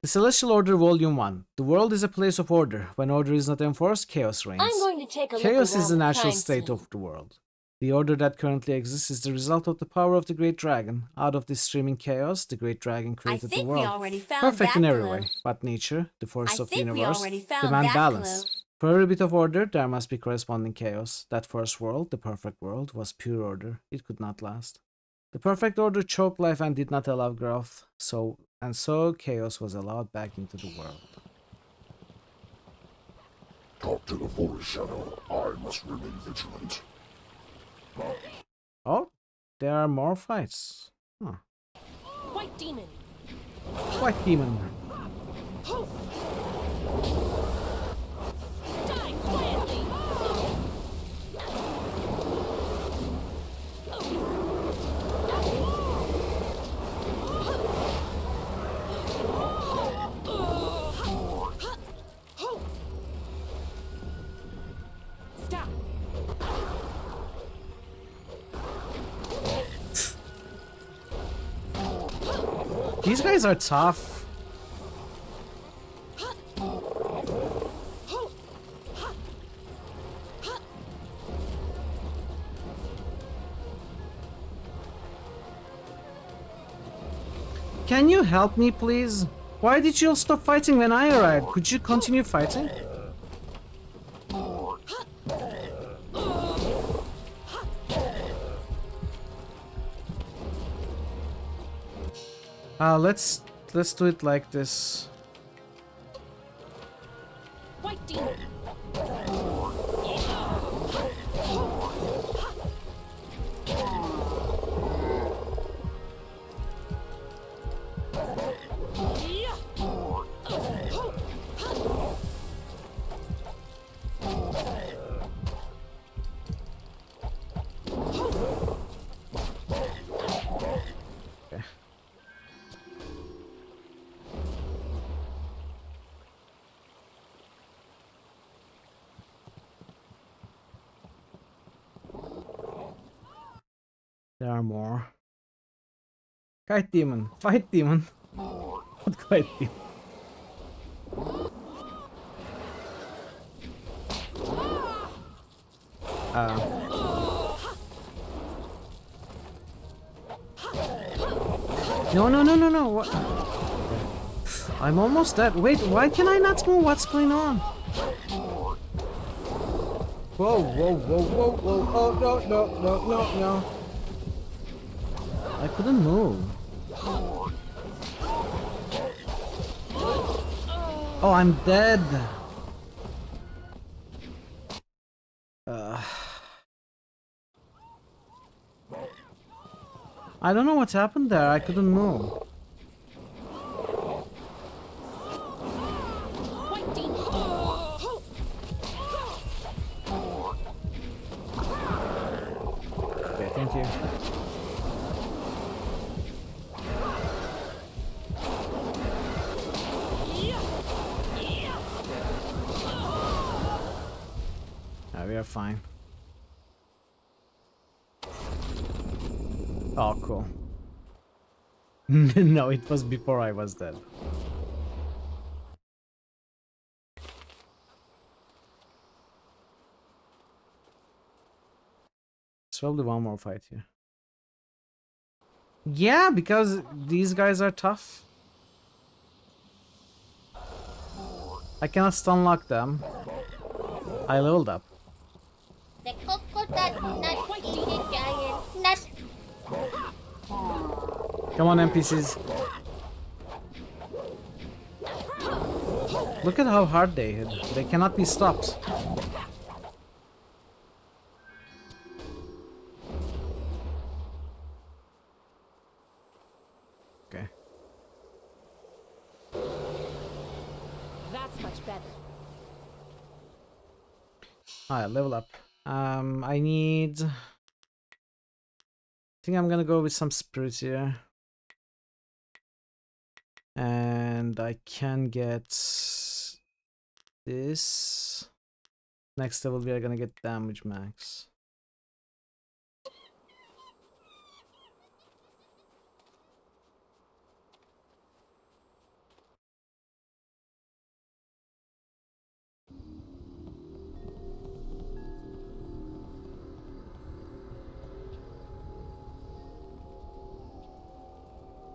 The Celestial Order Volume 1. The world is a place of order. When order is not enforced, chaos reigns. I'm going to take a look Chaos is the around the natural crime state scene. of the world. The order that currently exists is the result of the power of the Great Dragon. Out of this streaming chaos, the Great Dragon created the think we world. already found Perfect that in every clue. way, but nature, the force I of the think we universe, already found demand that balance. clue. For every bit of order, there must be corresponding chaos. That first world, the perfect world, was pure order. It could not last. The perfect order choked life and did not allow growth. So chaos was allowed back into the world. Talk to the Forest Shadow. I must remain vigilant. Oh, there are more fights. Huh. White demon. White demon. Die quietly. Stop. These guys are tough. Can you help me, please? Why did you all stop fighting when I arrived? Could you continue fighting? Let's do it like this. White demon. There are more. Kite demon, fight demon. Not kite demon. No. What? I'm almost dead. Wait, why can I not move? What's going on? Whoa. Oh, no. I couldn't move. Oh, I'm dead. I don't know what's happened there. I couldn't move. Okay, thank you. We are fine. Oh, cool. No, it was before I was dead. There's probably one more fight here. Yeah, because these guys are tough. I cannot stun lock them. I leveled up. The coconut nut is a giant nut. Come on, NPCs. Look at how hard they hit. They cannot be stopped. Okay. That's much better. Alright, level up. I need... I think I'm gonna go with some spirits here. And I can get this. Next level we are gonna get damage max.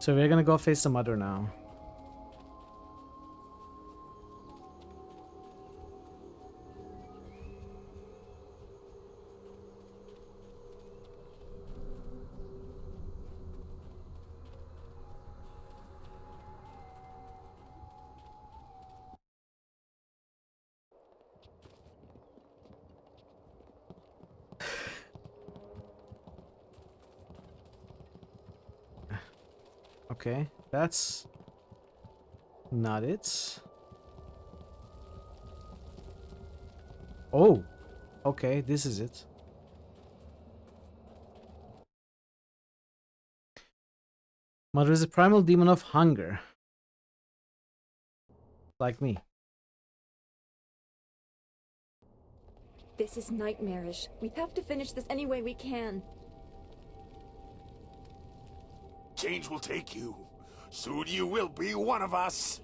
So we're gonna go face the mother now. Okay, that's not it. Oh, okay, this is it. Mother is a primal demon of hunger. Like me. This is nightmarish. We have to finish this any way we can. Change will take you. Soon you will be one of us.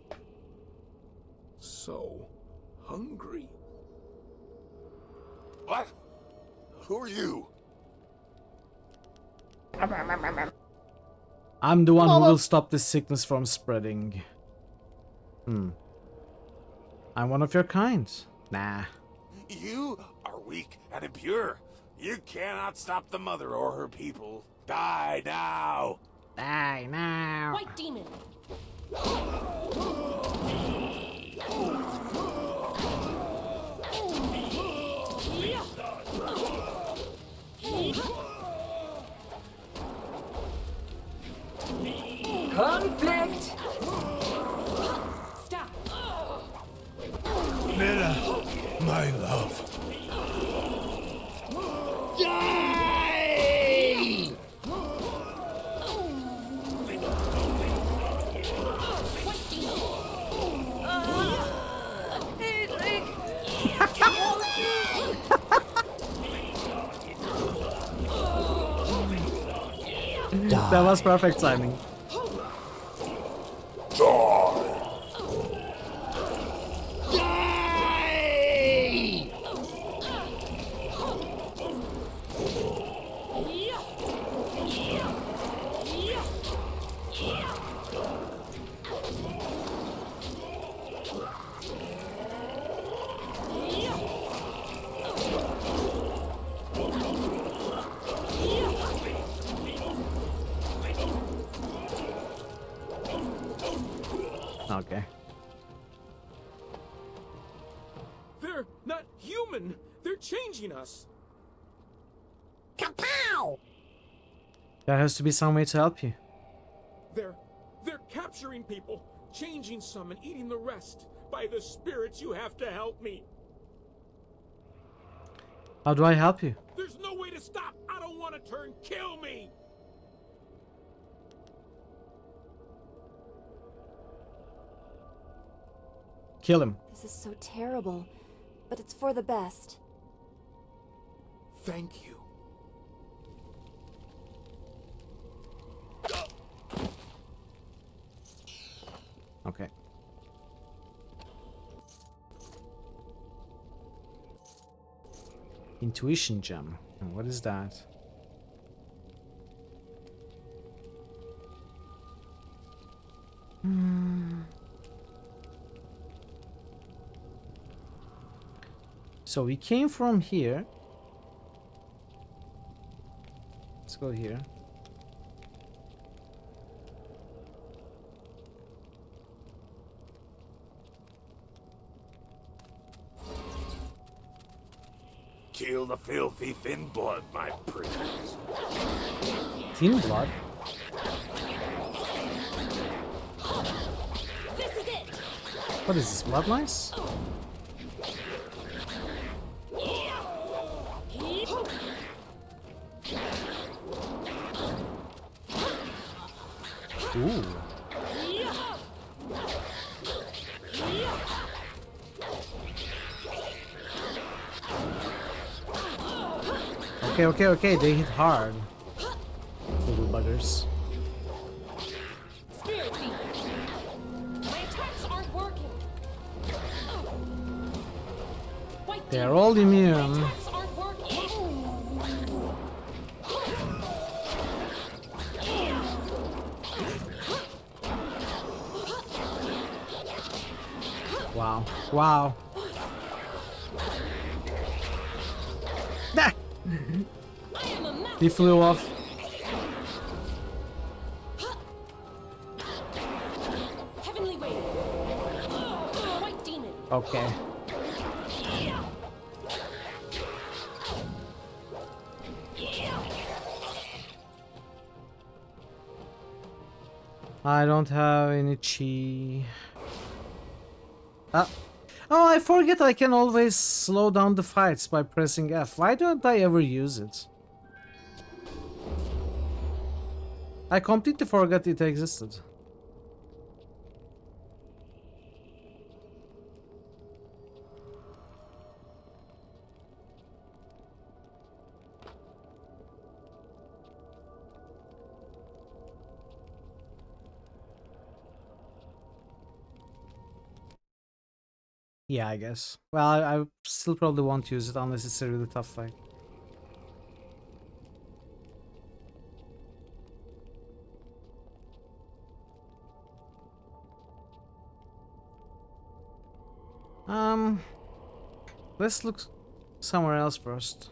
So hungry. What? Who are you? I'm the one who will stop this sickness from spreading. I'm one of your kind. Nah. You are weak and impure. You cannot stop the mother or her people. Die now. Die now. White demon. Conflict. Stop. Mira, my love. Die! That was perfect timing. Okay. They're not human. They're changing us. Kapow! There has to be some way to help you. They're capturing people, changing some and eating the rest. By the spirits, you have to help me. How do I help you? There's no way to stop. I don't want to turn. Kill me. Kill him. This is so terrible, but it's for the best. Thank you. Okay. Intuition gem. And what is that? So we came from here. Let's go here. Kill the filthy thin blood, my prince. Thin blood? This is it. What is this, blood mice? Ooh. Okay, they hit hard. Little buggers. Spirit beam. My attacks aren't working. White They're all immune. attacks aren't working. Wow. Wow. Ah! He flew off. Heavenly wave. White demon. Okay. I don't have any chi. Ah. Oh, I forget I can always slow down the fights by pressing F. Why don't I ever use it? I completely forgot it existed. Yeah, I guess. Well, I still probably won't use it unless it's a really tough fight. Let's look somewhere else first.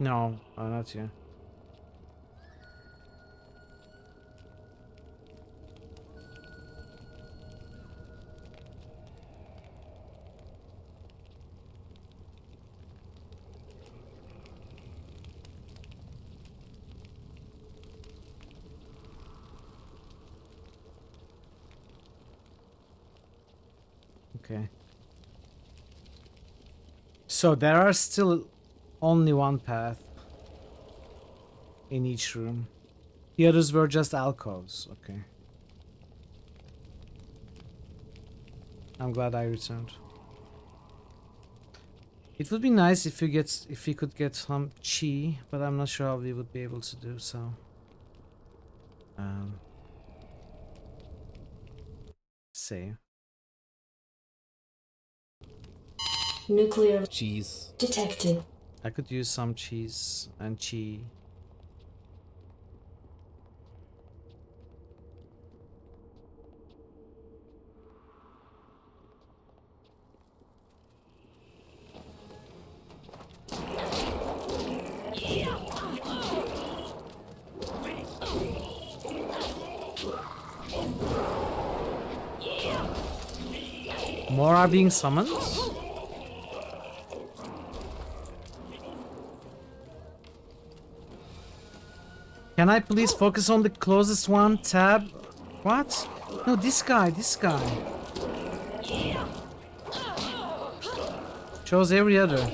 No, not you. Okay. So there are still only one path in each room. The others were just alcoves. Okay. I'm glad I returned. It would be nice if we could get some chi, but I'm not sure how we would be able to do so. Save. Nuclear cheese detected. I could use some cheese and chi. More are being summoned? Can I please focus on the closest one? Tab? What? No, this guy. Chose every other.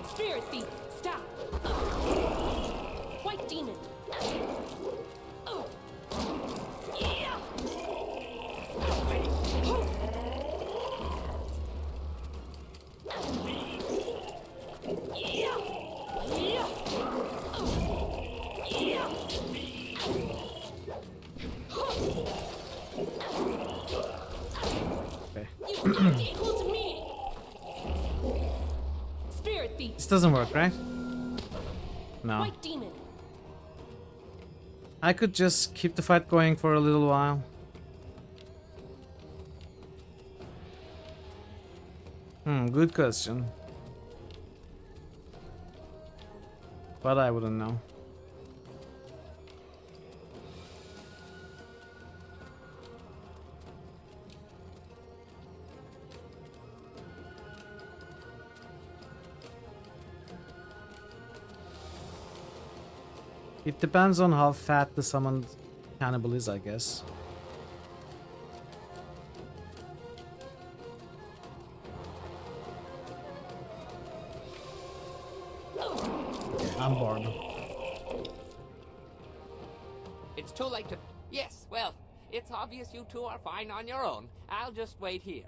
Spirit thief, stop! White demon! This doesn't work, right? No. White demon. I could just keep the fight going for a little while. Good question. But I wouldn't know. It depends on how fat the summoned cannibal is, I guess. Okay, I'm bored. It's too late to... Yes, well, it's obvious you two are fine on your own. I'll just wait here.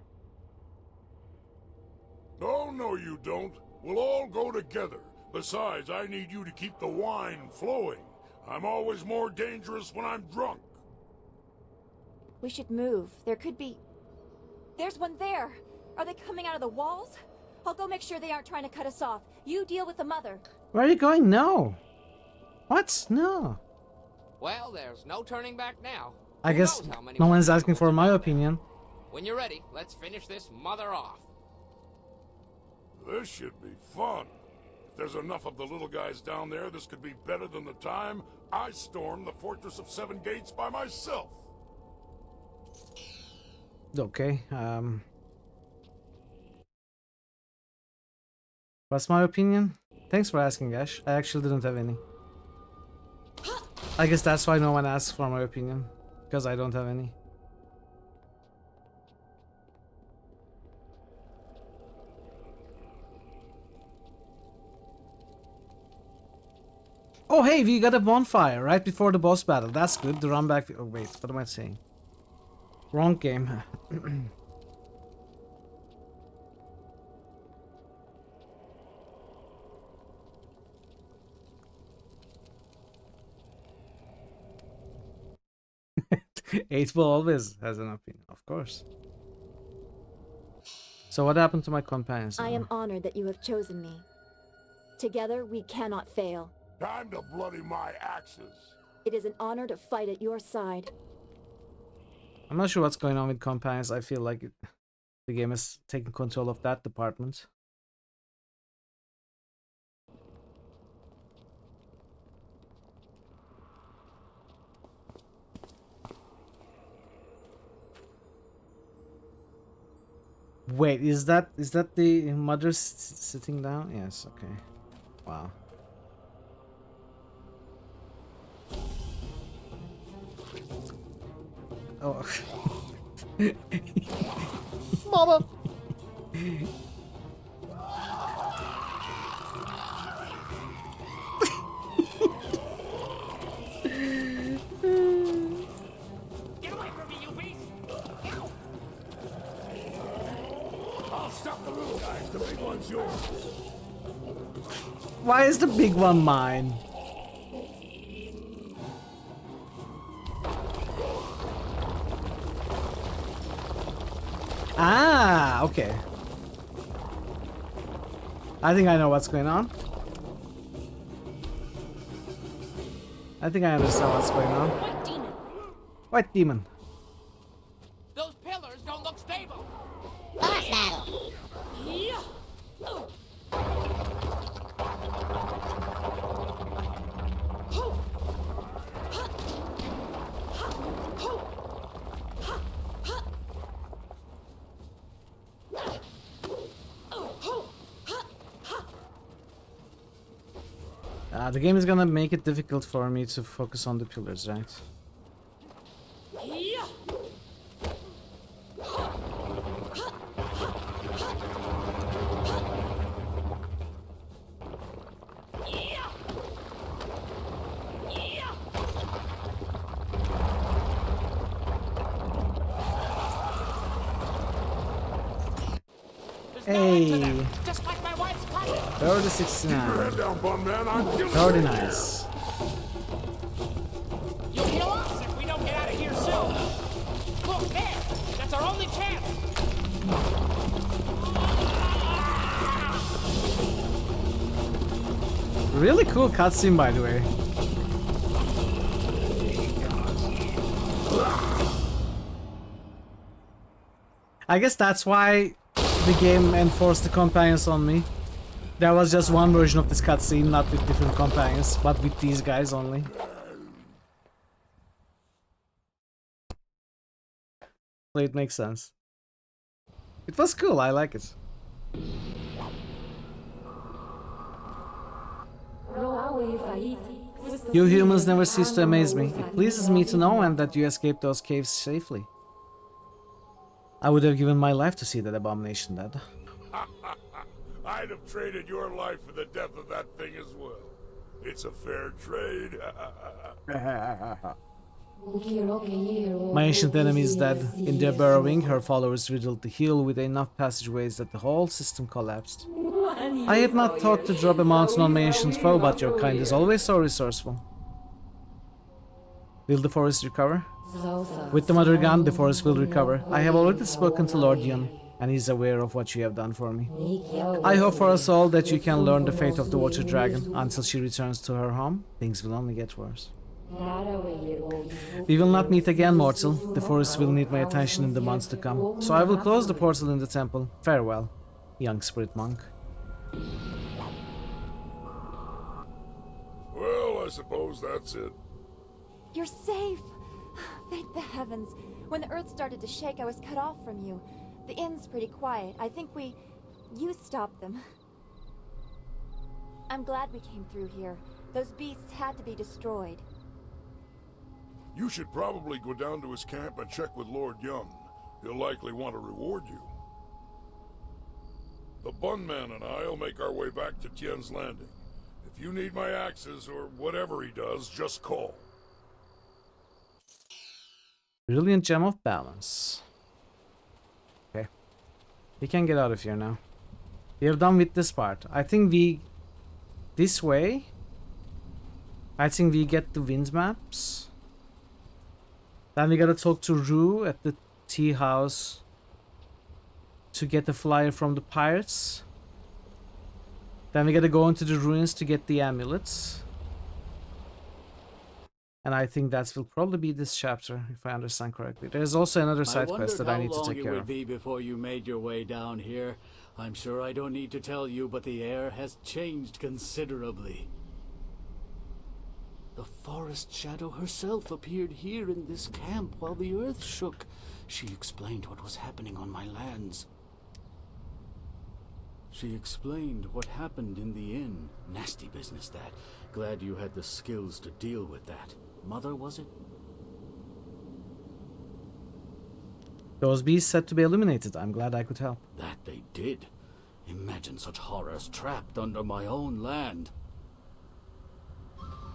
No, you don't. We'll all go together. Besides, I need you to keep the wine flowing. I'm always more dangerous when I'm drunk. We should move. There could be... There's one there! Are they coming out of the walls? I'll go make sure they aren't trying to cut us off. You deal with the mother. Where are you going? No. What? No. Well, there's no turning back now. I Who guess knows how many no more one's asking cannibals for are my out there. opinion. When you're ready, let's finish this mother off. This should be fun. If there's enough of the little guys down there, this could be better than the time I stormed the Fortress of Seven Gates by myself. Okay, what's my opinion? Thanks for asking, Ash. I actually didn't have any. I guess that's why no one asks for my opinion. Because I don't have any. Oh, hey, we got a bonfire right before the boss battle. That's good. The run back. Oh, wait, what am I saying? Wrong game. Eight Ball always has an opinion, of course. So what happened to my companions? I am honored that you have chosen me. Together, we cannot fail. Time to bloody my axes. It is an honor to fight at your side. I'm not sure what's going on with companions. I feel like the game is taking control of that department. Wait, is that the mother sitting down? Yes, okay. Wow. Oh. Mama. Get away from me, you beast! I'll stop the little guys. The big one's yours. Why is the big one mine? Ah, okay. I think I know what's going on. I think I understand what's going on. White demon. White demon. Those pillars don't look stable. Boss battle. Yeah. The game is gonna make it difficult for me to focus on the pillars, right? Yeah. Hey, Just like my wife's cousin. 3069. Down, bum man. I'm killing 30 nice. You'll kill us if we don't get out of here soon. Look there. That's our only chance. Really cool cutscene, by the way. I guess that's why the game enforced the companions on me. There was just one version of this cutscene, not with different companions, but with these guys only. So it makes sense. It was cool, I like it. You humans never cease to amaze me. It pleases me to know and that you escaped those caves safely. I would have given my life to see that abomination dead. I'd have traded your life for the death of that thing as well. It's a fair trade. My ancient enemy is dead. In their burrowing, her followers riddled the hill with enough passageways that the whole system collapsed. I had not thought to drop a mountain on my ancient foe, but your kind is always so resourceful. Will the forest recover? With the mother gun, the forest will recover. I have already spoken to Lord Yun, and he's aware of what you have done for me. I hope for us all that you can learn the fate of the water dragon. Until she returns to her home, things will only get worse. We will not meet again, mortal. The forest will need my attention in the months to come. So I will close the portal in the temple. Farewell, young spirit monk. Well, I suppose that's it. You're safe! Thank the heavens. When the earth started to shake, I was cut off from you. The inn's pretty quiet. I think you stopped them. I'm glad we came through here. Those beasts had to be destroyed. You should probably go down to his camp and check with Lord Young. He'll likely want to reward you. The Bun Man and I'll make our way back to Tien's Landing. If If you need my axes or whatever he does, just call. Brilliant gem of balance. Okay. We can get out of here now. We are done with this part. I think we... This way... I think we get the wind maps. Then we gotta talk to Rue at the tea house to get the flyer from the pirates. Then we gotta go into the ruins to get the amulets. And I think that will probably be this chapter, if I understand correctly. There's also another side quest that I need to take care of. How long it would be before you made your way down here. I'm sure I don't need to tell you, but the air has changed considerably. The forest shadow herself appeared here in this camp while the earth shook. She explained what was happening on my lands. She explained what happened in the inn. Nasty business, that. Glad you had the skills to deal with that. Mother, was it? Those beasts said to be eliminated. I'm glad I could help. That they did. Imagine such horrors trapped under my own land.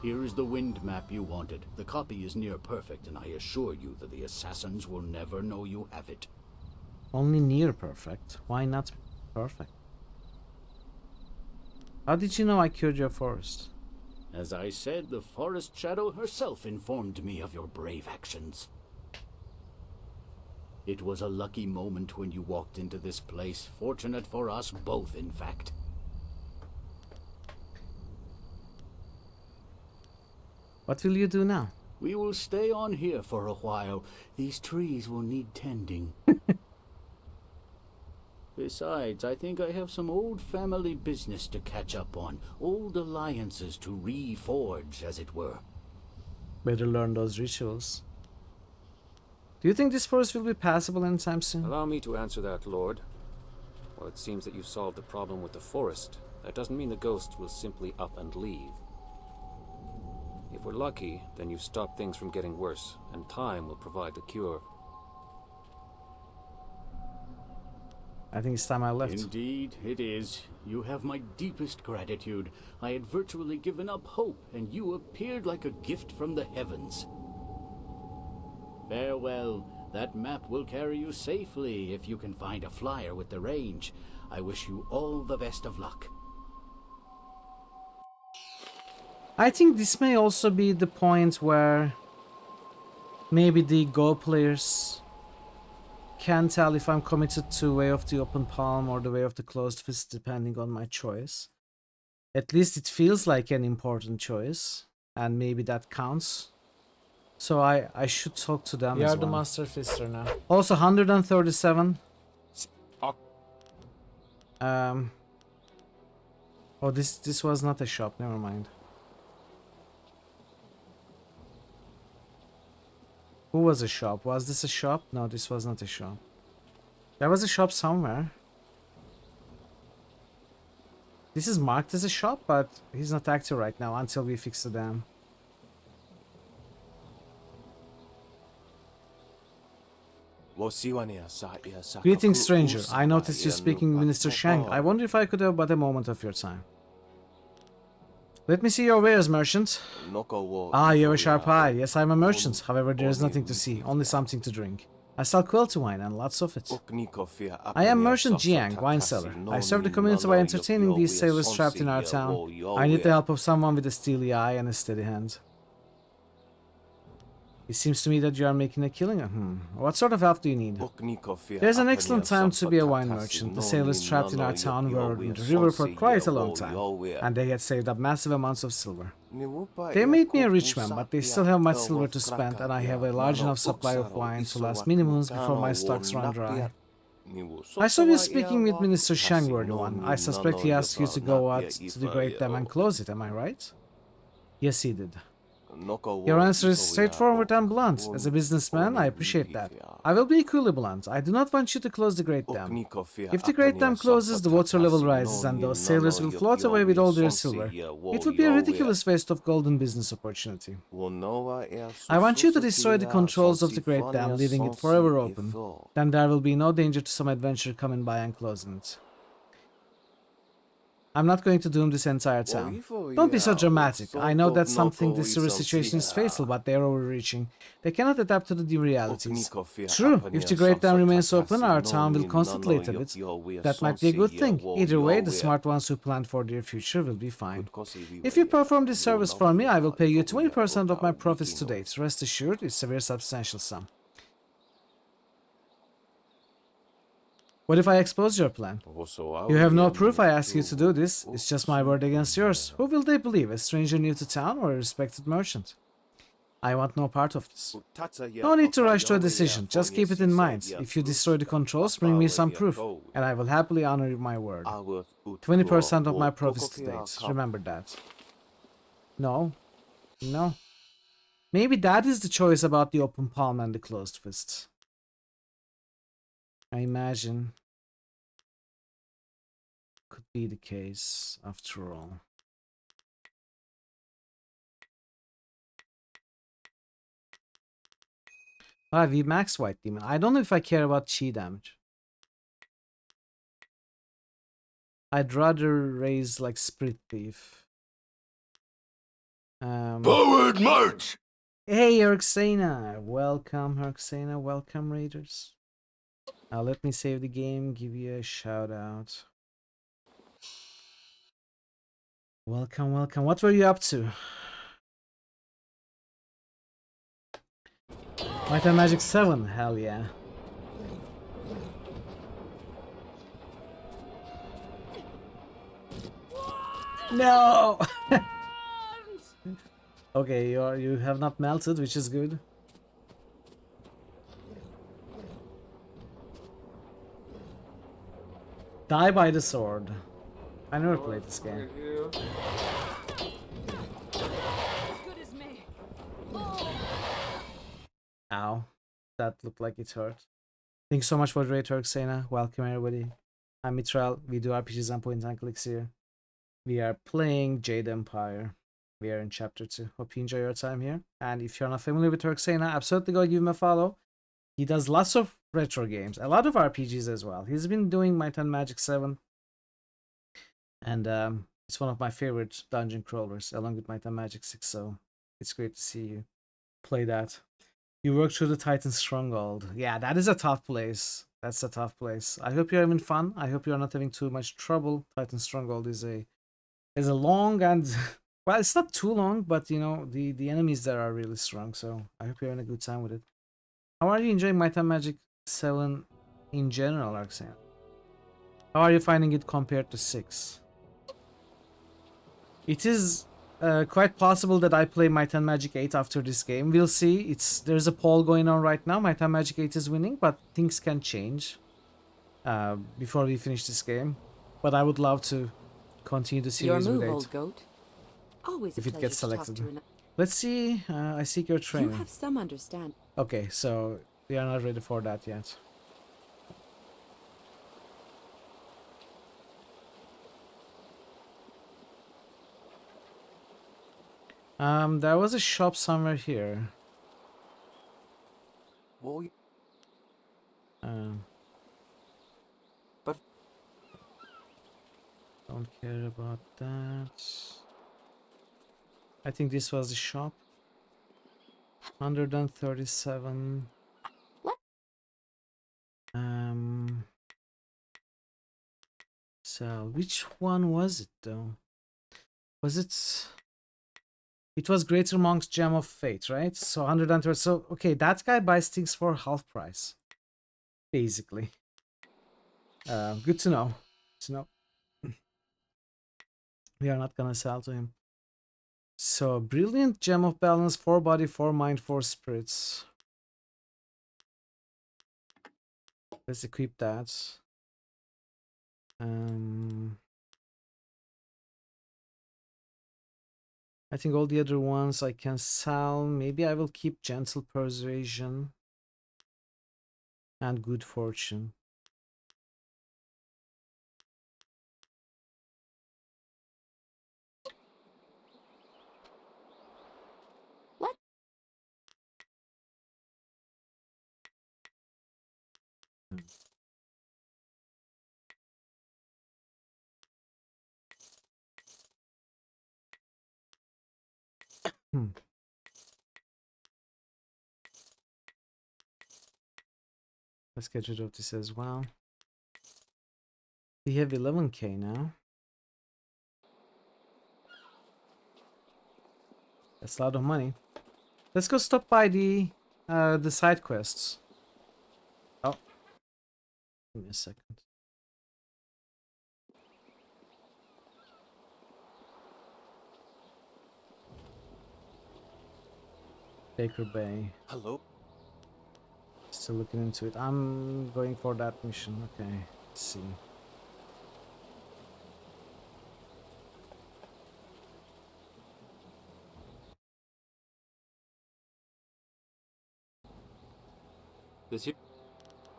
Here is the wind map you wanted. The copy is near perfect, and I assure you that the assassins will never know you have it. Only near perfect. Why not perfect? How did you know I cured your forest? As I said, the forest shadow herself informed me of your brave actions. It was a lucky moment when you walked into this place. Fortunate for us both, in fact. What will you do now? We will stay on here for a while. These trees will need tending. Besides, I think I have some old family business to catch up on. Old alliances to reforge, as it were. Better learn those rituals. Do you think this forest will be passable anytime soon? Allow me to answer that, Lord. While it seems that you solved the problem with the forest, that doesn't mean the ghosts will simply up and leave. If we're lucky, then you've stopped things from getting worse, and time will provide the cure. I think it's time I left. Indeed, it is. You have my deepest gratitude. I had virtually given up hope, and you appeared like a gift from the heavens. Farewell. That map will carry you safely if you can find a flyer with the range. I wish you all the best of luck. I think this may also be the point where maybe the Go players can tell if I'm committed to Way of the Open Palm or the Way of the Closed Fist, depending on my choice. At least it feels like an important choice, and maybe that counts. So I should talk to them as well. We are the Master Fister now. Also 137. Oh, this was not a shop, never mind. Who was a shop? Was this a shop? No, this was not a shop. There was a shop somewhere. This is marked as a shop, but he's not active right now until we fix the dam. Greetings, stranger. I noticed you speaking with Mr. Shang. I wonder if I could have but a moment of your time. Let me see your wares, merchant. Ah, you have a sharp eye. Yes, I'm a merchant. However, there is nothing to see, only something to drink. I sell quality wine and lots of it. I am Merchant Jiang, wine seller. I serve the community by entertaining these sailors trapped in our town. I need the help of someone with a steely eye and a steady hand. It seems to me that you are making a killing. What sort of help do you need? There's an excellent time to be a wine merchant. The sailors trapped in our town were in the river for quite a long time, and they had saved up massive amounts of silver. They made me a rich man, but they still have much silver to spend, and I have a large enough supply of wine to last many months before my stocks run dry. I saw you speaking with Minister Shang, were the one. I suspect he asked you to go out to the Great Dam and close it, am I right? Yes, he did. Your answer is straightforward and blunt. As a businessman, I appreciate that. I will be equally blunt. I do not want you to close the Great Dam. If the Great Dam closes, the water level rises and those sailors will float away with all their silver. It would be a ridiculous waste of golden business opportunity. I want you to destroy the controls of the Great Dam, leaving it forever open. Then there will be no danger to some adventurer coming by and closing it. I'm not going to doom this entire town. Don't be so dramatic. I know that something this sort of situation is fatal, but they're overreaching. They cannot adapt to the new realities. True, if the Great Dam remains open, our town will constantly a bit. That might be a good thing. Either way, the smart ones who plan for their future will be fine. If you perform this service for me, I will pay you 20% of my profits to date. Rest assured, it's a very substantial sum. What if I expose your plan? You have no proof I ask you to do this. It's just my word against yours. Who will they believe? A stranger new to town or a respected merchant? I want no part of this. No need to rush to a decision. Just keep it in mind. If you destroy the controls, bring me some proof, and I will happily honor my word. 20% of my profits to date. Remember that. No. No. Maybe that is the choice about the open palm and the closed fist. I imagine could be the case after all. Ah, we max White Demon. I don't know if I care about chi damage. I'd rather raise like Spirit Thief. Forward march! Hey, Herxena! Welcome, Herxena. Welcome, Raiders. Let me save the game, give you a shout out. Welcome, welcome. What were you up to? Might and Magic 7, hell yeah. No! Okay, you have not melted, which is good. Die by the sword. I never played this game. Ow. That looked like it hurt. Thanks so much for the raid, Turksena. Welcome everybody. I'm Mitral. We do RPGs and point and clicks here. We are playing Jade Empire. We are in chapter 2. Hope you enjoy your time here. And if you're not familiar with Turksena, absolutely go give him a follow. He does lots of retro games, a lot of RPGs as well. He's been doing Might and Magic 7. And it's one of my favorite dungeon crawlers, along with Might and Magic 6. So it's great to see you play that. You work through the Titan Stronghold. Yeah, that is a tough place. That's a tough place. I hope you're having fun. I hope you're not having too much trouble. Titan Stronghold is a long and well, it's not too long, but you know the enemies there are really strong. So I hope you're having a good time with it. How are you enjoying Might and Magic 7 in general, Arxan? How are you finding it compared to 6? It is quite possible that I play Might and Magic 8 after this game. We'll see. There's a poll going on right now. Might and Magic 8 is winning, but things can change before we finish this game. But I would love to continue the series with 8. Old goat. Always if it gets selected. Let's see. I seek your training. You have some understand. Okay, so we are not ready for that yet. There was a shop somewhere here. Well, but don't care about that. I think this was the shop. 137. So which one was it though? Was it? It was Greater Monk's Gem of Fate, right? So 130. So okay, that guy buys things for half price, basically. Good to know. We are not gonna sell to him. So brilliant Gem of Balance, 4 body, 4 mind, 4 spirits. Let's equip that. I think all the other ones I can sell. Maybe I will keep Gentle Persuasion and Good Fortune. What? Hmm. Let's get rid of this as well. We have 11k now. That's a lot of money. Let's go stop by the side quests. Oh, give me a second. Baker Bay. Hello? Still looking into it. I'm going for that mission. Okay, let's see.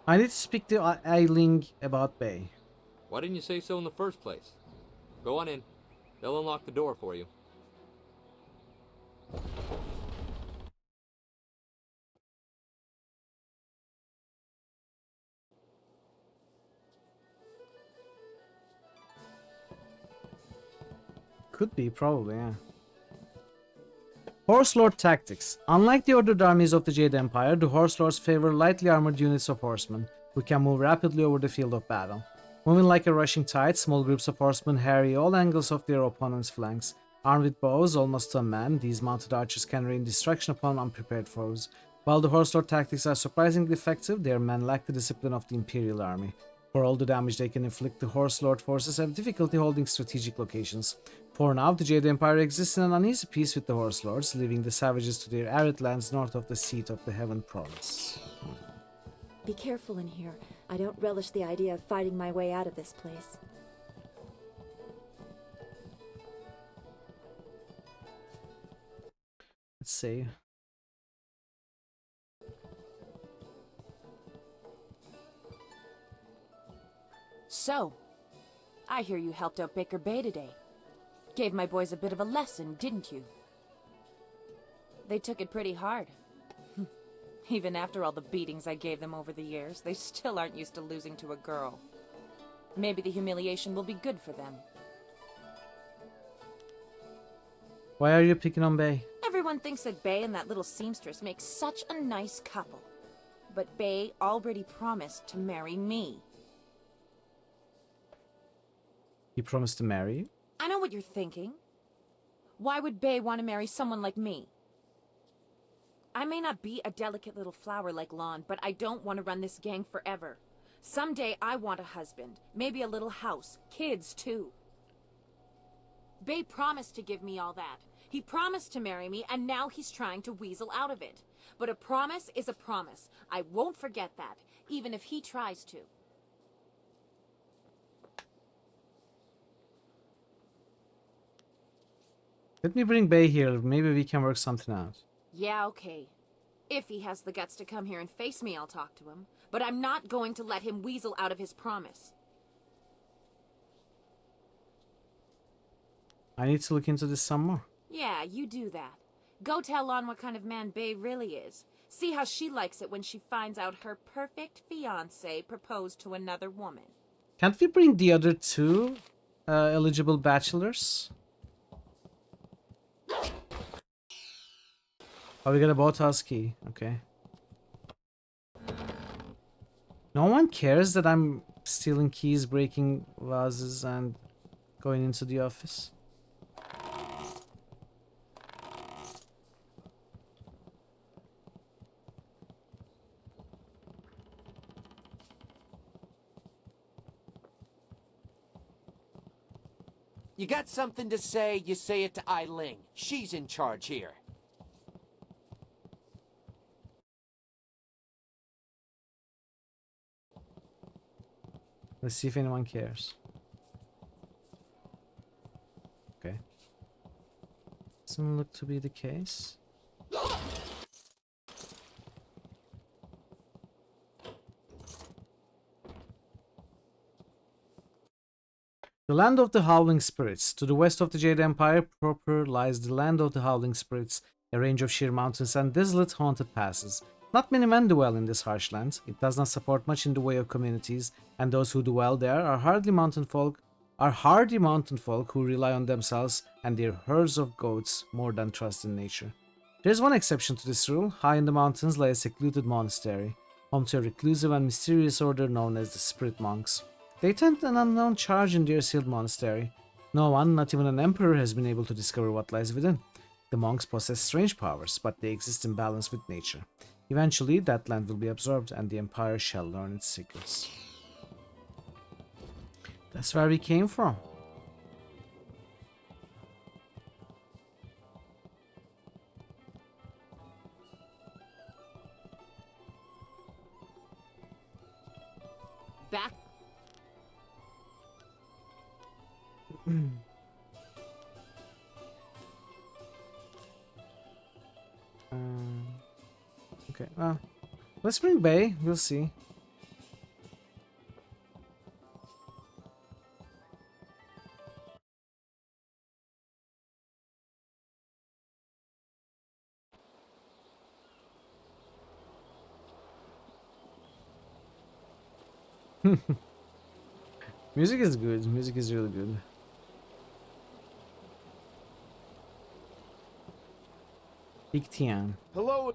I need to speak to Eiling about Bay. Why didn't you say so in the first place? Go on in. They'll unlock the door for you. Could be, probably, yeah. Horse Lord tactics. Unlike the ordered armies of the Jade Empire, the Horse Lords favor lightly armored units of horsemen, who can move rapidly over the field of battle. Moving like a rushing tide, small groups of horsemen harry all angles of their opponent's flanks. Armed with bows almost to a man, these mounted archers can rain destruction upon unprepared foes. While the Horse Lord tactics are surprisingly effective, their men lack the discipline of the Imperial army. For all the damage they can inflict, the Horse Lord forces have difficulty holding strategic locations. For now, the Jade Empire exists in an uneasy peace with the Horse Lords, leaving the savages to their arid lands north of the seat of the Heaven Province. Be careful in here. I don't relish the idea of fighting my way out of this place. Let's see. So, I hear you helped out Baker Bay today. Gave my boys a bit of a lesson, didn't you? They took it pretty hard. Even after all the beatings I gave them over the years, they still aren't used to losing to a girl. Maybe the humiliation will be good for them. Why are you picking on Bay? Everyone thinks that Bay and that little seamstress make such a nice couple. But Bay already promised to marry me. He promised to marry you? I know what you're thinking. Why would Bay want to marry someone like me? I may not be a delicate little flower like Lon, but I don't want to run this gang forever. Someday I want a husband, maybe a little house, kids too. Bay promised to give me all that. He promised to marry me, and now he's trying to weasel out of it. But a promise is a promise. I won't forget that, even if he tries to. Let me bring Bay here. Maybe we can work something out. Yeah, okay. If he has the guts to come here and face me, I'll talk to him. But I'm not going to let him weasel out of his promise. I need to look into this some more. Yeah, you do that. Go tell Lon what kind of man Bay really is. See how she likes it when she finds out her perfect fiancé proposed to another woman. Can't we bring the other two eligible bachelors? Oh, we got a boathouse key. Okay. No one cares that I'm stealing keys, breaking vases, and going into the office. You got something to say, you say it to Eiling. She's in charge here. Let's see if anyone cares. Okay. Doesn't look to be the case. The Land of the Howling Spirits. To the west of the Jade Empire proper lies the Land of the Howling Spirits, a range of sheer mountains and desolate haunted passes. Not many men dwell in this harsh land. It does not support much in the way of communities, and those who dwell there are hardly mountain folk, are hardy mountain folk who rely on themselves and their herds of goats more than trust in nature. There's one exception to this rule. High in the mountains lay a secluded monastery, home to a reclusive and mysterious order known as the Spirit Monks. They tend an unknown charge in their sealed monastery. No one, not even an emperor, has been able to discover what lies within. The monks possess strange powers, but they exist in balance with nature. Eventually, that land will be absorbed, and the Empire shall learn its secrets. That's where we came from. Back. Okay, well, let's bring Bay. We'll see. Music is good. Music is really good. Big Tian. Hello.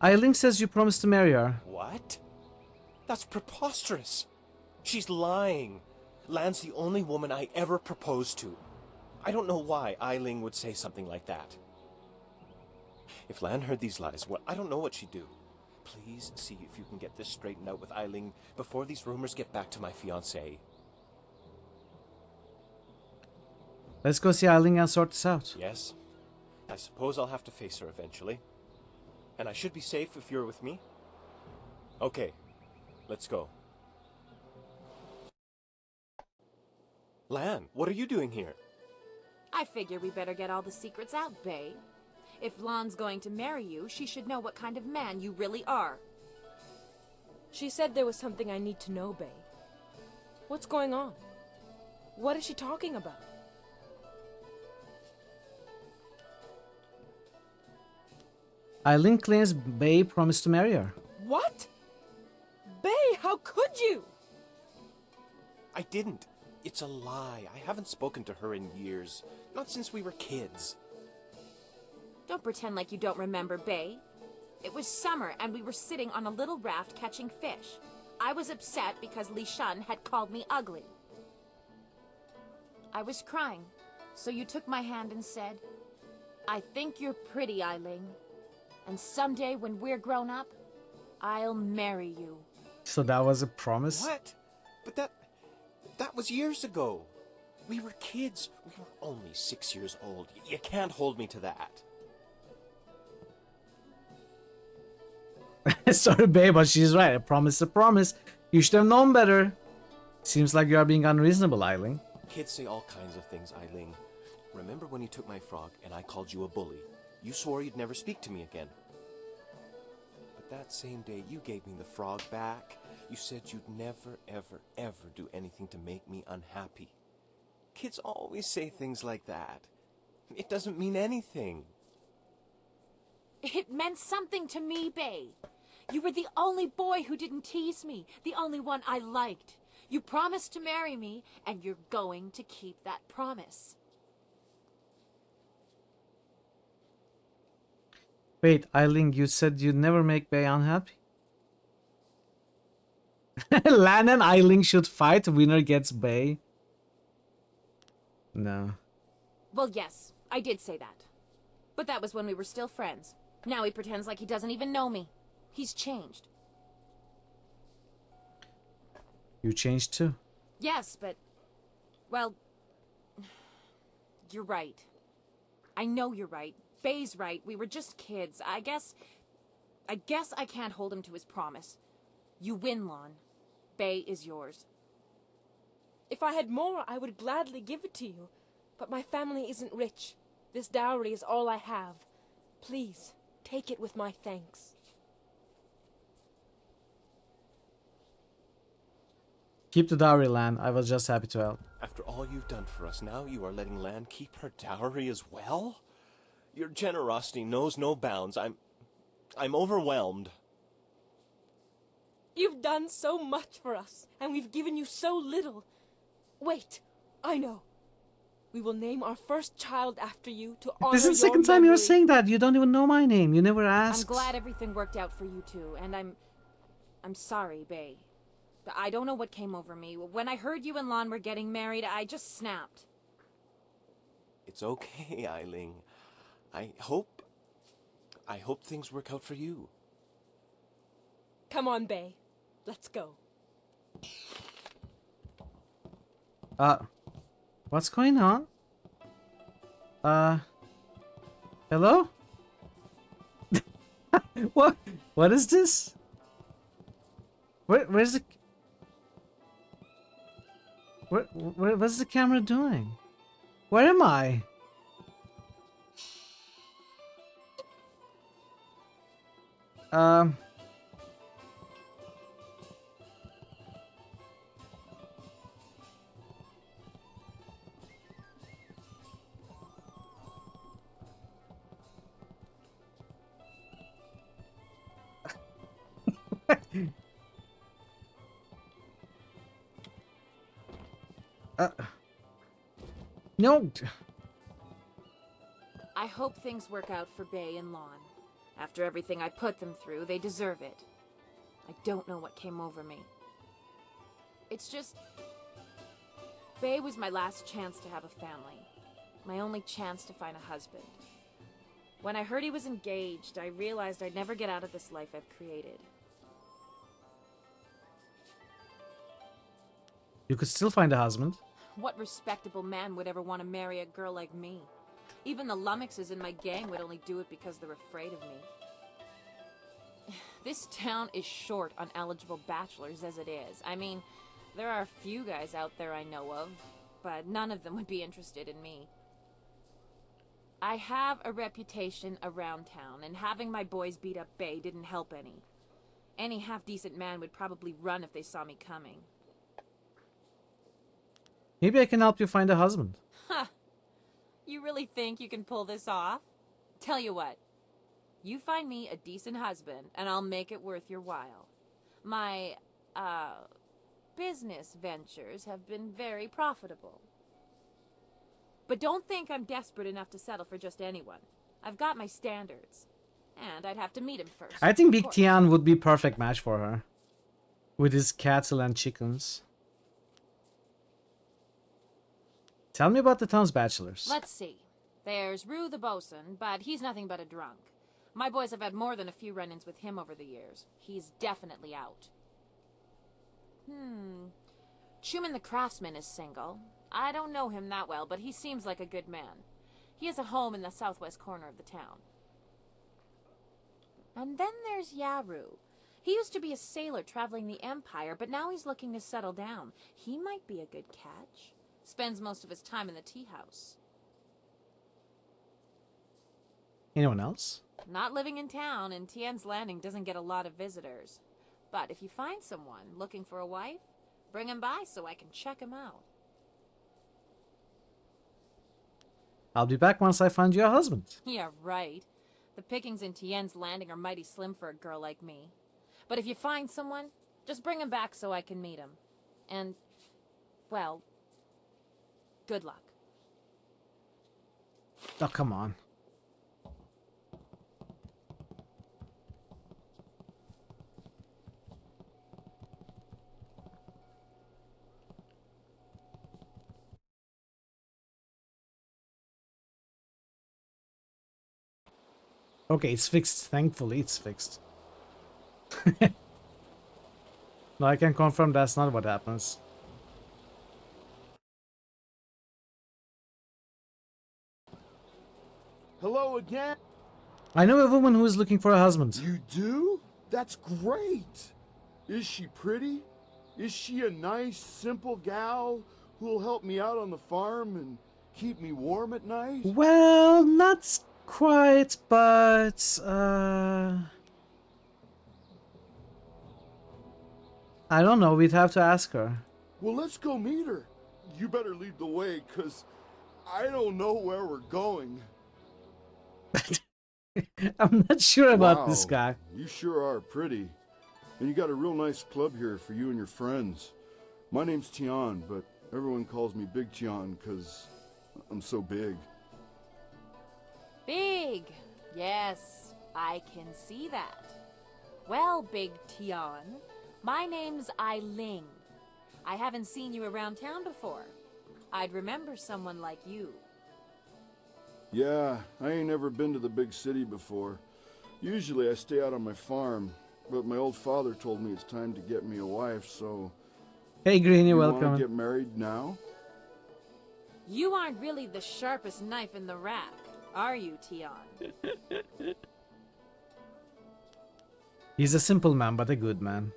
Eileen says you promised to marry her. What? That's preposterous. She's lying. Lan's the only woman I ever proposed to. I don't know why Eileen would say something like that. If Lan heard these lies, I don't know what she'd do. Please see if you can get this straightened out with Eileen before these rumors get back to my fiancé. Let's go see Eileen and sort this out. Yes. I suppose I'll have to face her eventually. And I should be safe if you're with me? Okay. Let's go. Lan, what are you doing here? I figure we better get all the secrets out, Bay. If Lan's going to marry you, she should know what kind of man you really are. She said there was something I need to know, Bay. What's going on? What is she talking about? Eileen claims Bay promised to marry her. What? Bay, how could you? I didn't. It's a lie. I haven't spoken to her in years. Not since we were kids. Don't pretend like you don't remember, Bay. It was summer and we were sitting on a little raft catching fish. I was upset because Li Shun had called me ugly. I was crying, so you took my hand and said, "I think you're pretty, Eileen. And someday when we're grown up, I'll marry you." So that was a promise? What? But that was years ago. We were kids. We were only 6 years old. You can't hold me to that. Sorry, babe, but she's right. A promise is a promise. You should have known better. Seems like you are being unreasonable, Eileen. Kids say all kinds of things, Eileen. Remember when you took my frog and I called you a bully? You swore you'd never speak to me again. But that same day you gave me the frog back. You said you'd never, ever, ever do anything to make me unhappy. Kids always say things like that. It doesn't mean anything. It meant something to me, Bay. You were the only boy who didn't tease me, the only one I liked. You promised to marry me, and you're going to keep that promise. Wait, Eileen, you said you'd never make Bay unhappy? Lan and Eileen should fight. Winner gets Bay. No. Well, yes, I did say that. But that was when we were still friends. Now he pretends like he doesn't even know me. He's changed. You changed too. Yes, but... well... you're right. I know you're right. Bay's right. We were just kids. I guess I can't hold him to his promise. You win, Lon. Bay is yours. If I had more, I would gladly give it to you. But my family isn't rich. This dowry is all I have. Please, take it with my thanks. Keep the dowry, Lan. I was just happy to help. After all all you've done for us, now you are letting Lan keep her dowry as well? Your generosity knows no bounds. I'm overwhelmed. You've done so much for us, and we've given you so little. Wait, I know. We will name our first child after you to honor This is the your second time you're memory. saying that. You don't even know my name. You never I'm asked. glad everything worked out for you two, and I'm sorry, Bay. I don't know what came over me. When I heard you and Lon were getting married, I just snapped. It's okay, Eiling. I hope things work out for you. Come on, Bay. Let's go. What's going on? Hello? What is this? Where's the... What's the camera doing? Where am I? No. I hope things work out for Bay and Lon. After everything I put them through, they deserve it. I don't know what came over me. It's just... Bay was my last chance to have a family. My only chance to find a husband. When I heard he was engaged, I realized I'd never get out of this life I've created. You could still find a husband. What respectable man would ever want to marry a girl like me? Even the lummoxes in my gang would only do it because they're afraid of me. This town is short on eligible bachelors as it is. I mean, there are a few guys out there I know of, but none of them would be interested in me. I have a reputation around town, and having my boys beat up Bay didn't help any. Any half-decent man would probably run if they saw me coming. Maybe I can help you find a husband. Huh. You really think you can pull this off? Tell you what. You find me a decent husband, and I'll make it worth your while. My, business ventures have been very profitable. But don't think I'm desperate enough to settle for just anyone. I've got my standards. And I'd have to meet him first. I think Big Tian would be perfect match for her. With his cattle and chickens. Tell me about the town's bachelors. Let's see. There's Rue the bosun, but he's nothing but a drunk. My boys have had more than a few run-ins with him over the years. He's definitely out. Chuman the craftsman is single. I don't know him that well, but he seems like a good man. He has a home in the southwest corner of the town. And then there's Yaru. He used to be a sailor traveling the Empire, but now he's looking to settle down. He might be a good catch. Spends most of his time in the tea house. Anyone else? Not living in town, and Tien's Landing doesn't get a lot of visitors. But if you find someone looking for a wife, bring him by so I can check him out. I'll be back once I find you a husband. Yeah, right. The pickings in Tien's Landing are mighty slim for a girl like me. But if you find someone, just bring him back so I can meet him. And, well, good luck. Oh, come on. Okay, it's fixed. Thankfully, it's fixed. No, I can confirm that's not what happens. Hello again. I know a woman who is looking for a husband. You do? That's great. Is she pretty? Is she a nice, simple gal who'll help me out on the farm and keep me warm at night? Well, not quite, but I don't know. We'd have to ask her. Well, let's go meet her. you better lead the way, 'cause I don't know where we're going. I'm not sure about this Wow, guy. you sure are pretty. And you got a real nice club here for you and your friends. My name's Tian, but everyone calls me Big Tian because I'm so big. Big! Yes, I can see that. Well, Big Tian, my name's Eiling. I haven't seen you around town before. I'd remember someone like you. Yeah, I ain't never been to the big city before. Usually I stay out on my farm, but my old father told me it's time to get me a wife, so... Hey Greeny, you welcome. wanna get married now? You aren't really the sharpest knife in the rack, are you, Tian? He's a simple man, but a good man.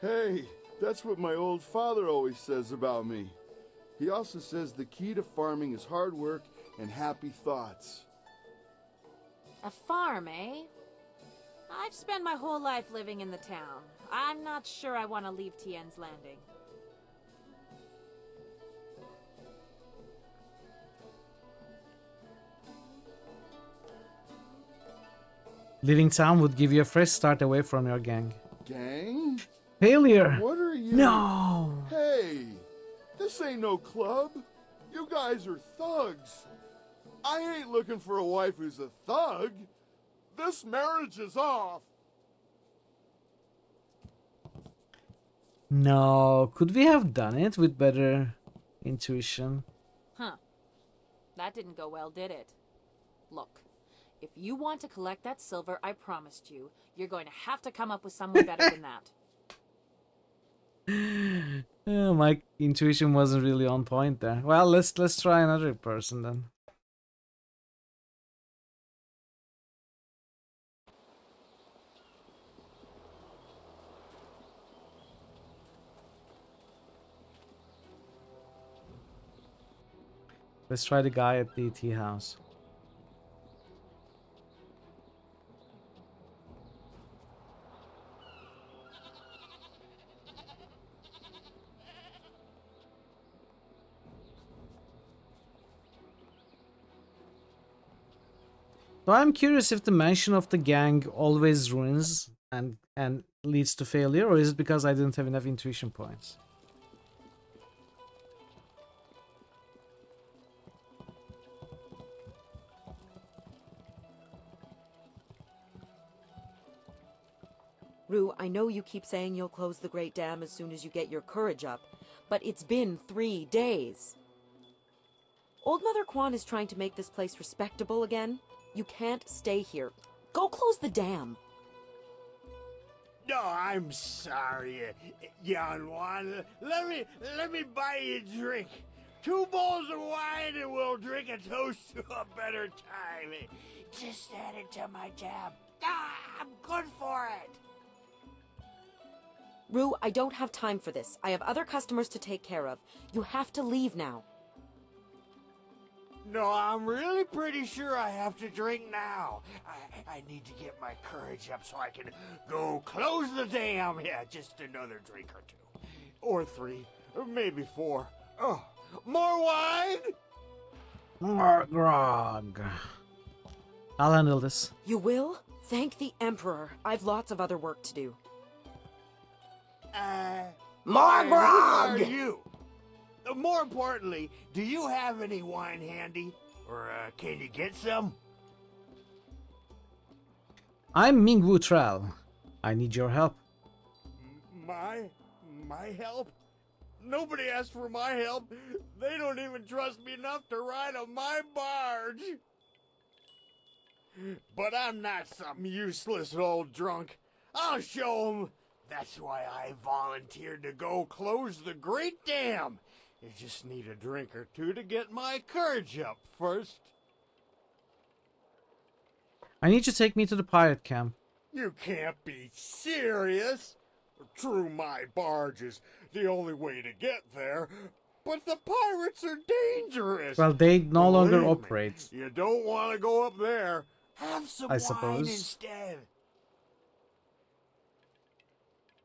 Hey, that's what my old father always says about me. He also says the key to farming is hard work and happy thoughts. A farm, eh? I've spent my whole life living in the town. I'm not sure I want to leave Tien's Landing. Leaving town would give you a fresh start away from your gang. Gang? Failure! What are you? No! Hey, this ain't no club. You guys are thugs. I ain't looking for a wife who's a thug. This marriage is off. No, could we have done it with better intuition? Huh. That didn't go well, did it? Look, if you want to collect that silver I promised you, you're going to have to come up with someone better than that. My intuition wasn't really on point there. Well, let's try another person then. Let's try the guy at the tea house. So I'm curious if the mention of the gang always ruins and leads to failure, or is it because I didn't have enough intuition points? Rue, I know you keep saying you'll close the Great Dam as soon as you get your courage up, but it's been 3 days. Old Mother Quan is trying to make this place respectable again. You can't stay here. Go close the dam. No, I'm sorry, young one. Let me buy you a drink. 2 bowls of wine and we'll drink a toast to a better time. Just add it to my tab. I'm good for it. Rue, I don't have time for this. I have other customers to take care of. You have to leave now. No, I'm really pretty sure I have to drink now. I need to get my courage up so I can go close the dam. Yeah, just another drink or 2. Or 3. Or maybe 4. Oh, more wine? More grog. I'll handle this. You will? Thank the Emperor. I've lots of other work to do. More grog! Who are you? More importantly, do you have any wine handy? Or can you get some? I'm Ming Wu Tral. I need your help. My help? Nobody asked for my help. They don't even trust me enough to ride on my barge. But I'm not some useless old drunk. I'll show 'em. That's why I volunteered to go close the Great Dam. You just need a drink or 2 to get my courage up first. I need you to take me to the pirate camp. You can't be serious. True, my barge is the only way to get there, but the pirates are dangerous. Well, they no longer Believe me, operate. You don't want to go up there. Have some I wine suppose. instead.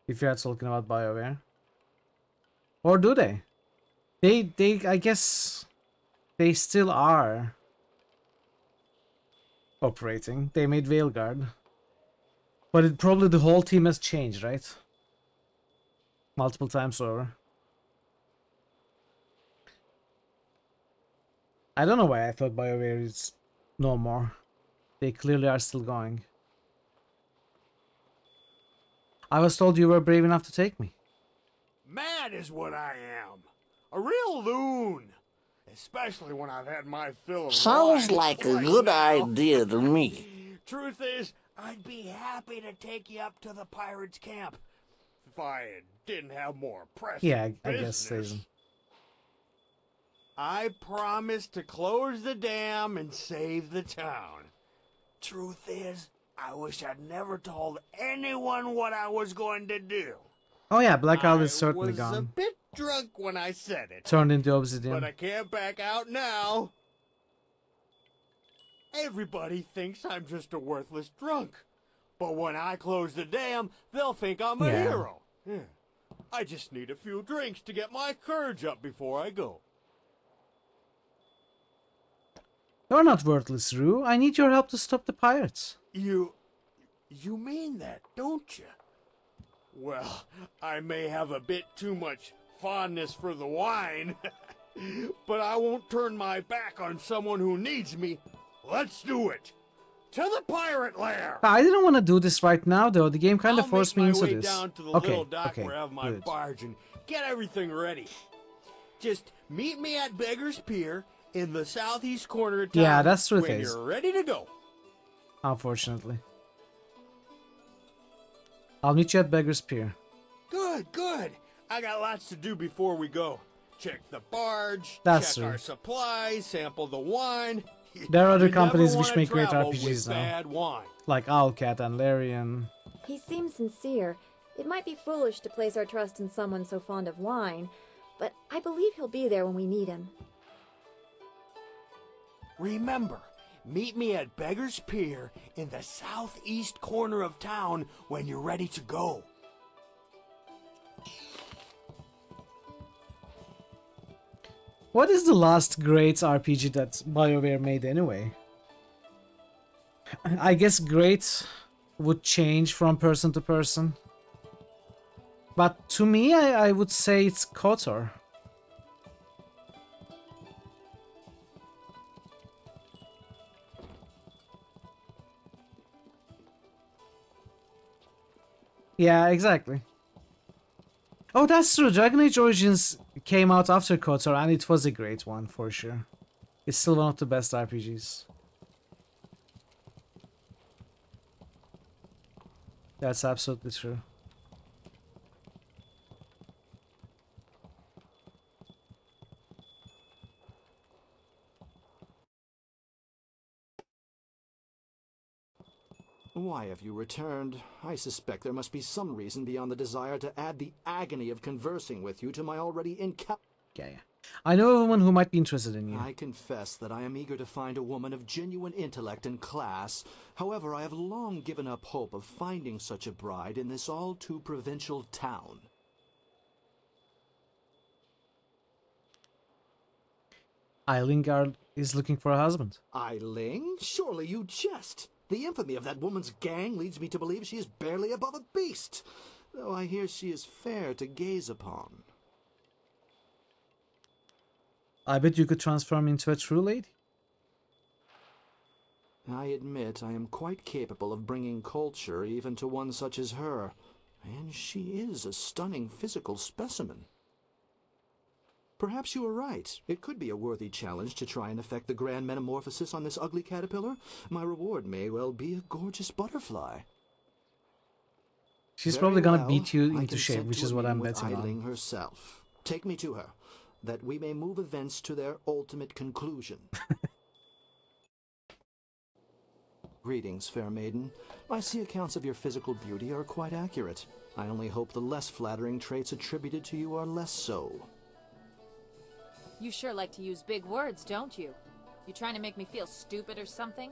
If you're talking about BioWare. Or do they? I guess they still are operating. They made Veilguard. But probably the whole team has changed, right? Multiple times over. I don't know why I thought BioWare is no more. They clearly are still going. I was told you were brave enough to take me. Mad is what I am. A real loon. Especially when I've had my fill of Sounds wine like a right good now. idea to me. Truth is, I'd be happy to take you up to the pirates' camp if I didn't have more pressing Yeah, I guess business. Jason. I promise to close the dam and save the town. Truth is, I wish I'd never told anyone what I was going to do. Oh yeah, Black Isle is certainly I was a gone. bit drunk when I said it. Turned into Obsidian. But I can't back out now. Everybody thinks I'm just a worthless drunk. But when I close the dam, they'll think I'm a Yeah. hero. Yeah. I just need a few drinks to get my courage up before I go. You're not worthless, Rue. I need your help to stop the pirates. You mean that, don't you? Well, I may have a bit too much fondness for the wine, but I won't turn my back on someone who needs me. Let's do it. To the pirate lair. I didn't want to do this right now, though. The game kind of I'll forced make me my into way this. down to the Okay, little dock okay, where I have my good. barge and get everything ready. Just meet me at Beggar's Pier in the southeast corner of town. Yeah, that's true, when Taze. you're ready to go. Unfortunately. I'll meet you at Beggar's Pier. Good, good. I got lots to do before we go. Check the barge, That's check true. our supplies, sample the wine. There are other You companies never which wanna make great travel RPGs with now. bad wine. Like Owlcat and Larian. He seems sincere. It might be foolish to place our trust in someone so fond of wine, but I believe he'll be there when we need him. Remember, meet me at Beggar's Pier in the southeast corner of town when you're ready to go. What is the last great RPG that BioWare made anyway? I guess great would change from person to person. But to me, I would say it's KOTOR. Yeah, exactly. Oh, that's true. Dragon Age Origins came out after KOTOR, and it was a great one, for sure. It's still one of the best RPGs. That's absolutely true. Why have you returned? I suspect there must be some reason beyond the desire to add the agony of conversing with you to my already Yeah. I know a woman who might be interested in you. I confess that I am eager to find a woman of genuine intellect and class. However, I have long given up hope of finding such a bride in this all-too-provincial town. Eilingard is looking for a husband. Eiling? Surely you jest. The infamy of that woman's gang leads me to believe she is barely above a beast, though I hear she is fair to gaze upon. I bet you could transform into a true lady. I admit I am quite capable of bringing culture even to one such as her, and she is a stunning physical specimen. Perhaps you are right. It could be a worthy challenge to try and effect the grand metamorphosis on this ugly caterpillar. My reward may well be a gorgeous butterfly. She's Very probably gonna well. beat you I into shape, consent which to is a what I'm meeting with betting Eiling on. herself. Take me to her, that we may move events to their ultimate conclusion. Greetings, fair maiden. I see accounts of your physical beauty are quite accurate. I only hope the less flattering traits attributed to you are less so. You sure like to use big words, don't you? You trying to make me feel stupid or something?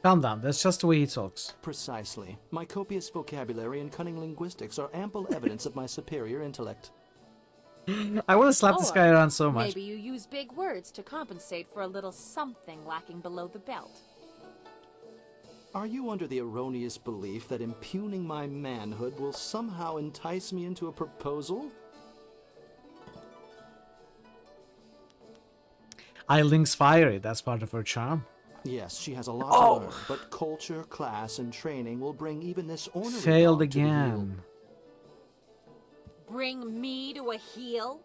Calm down, that's just the way he talks. Precisely. My copious vocabulary and cunning linguistics are ample evidence of my superior intellect. I want to slap this guy around so much. Maybe you use big words to compensate for a little something lacking below the belt. Are you under the erroneous belief that impugning my manhood will somehow entice me into a proposal? Eiling's fiery, that's part of her charm. Yes, she has a lot to learn, but culture, class, and training will bring even this ornery Failed dog to the heel. again. Bring me to a heel?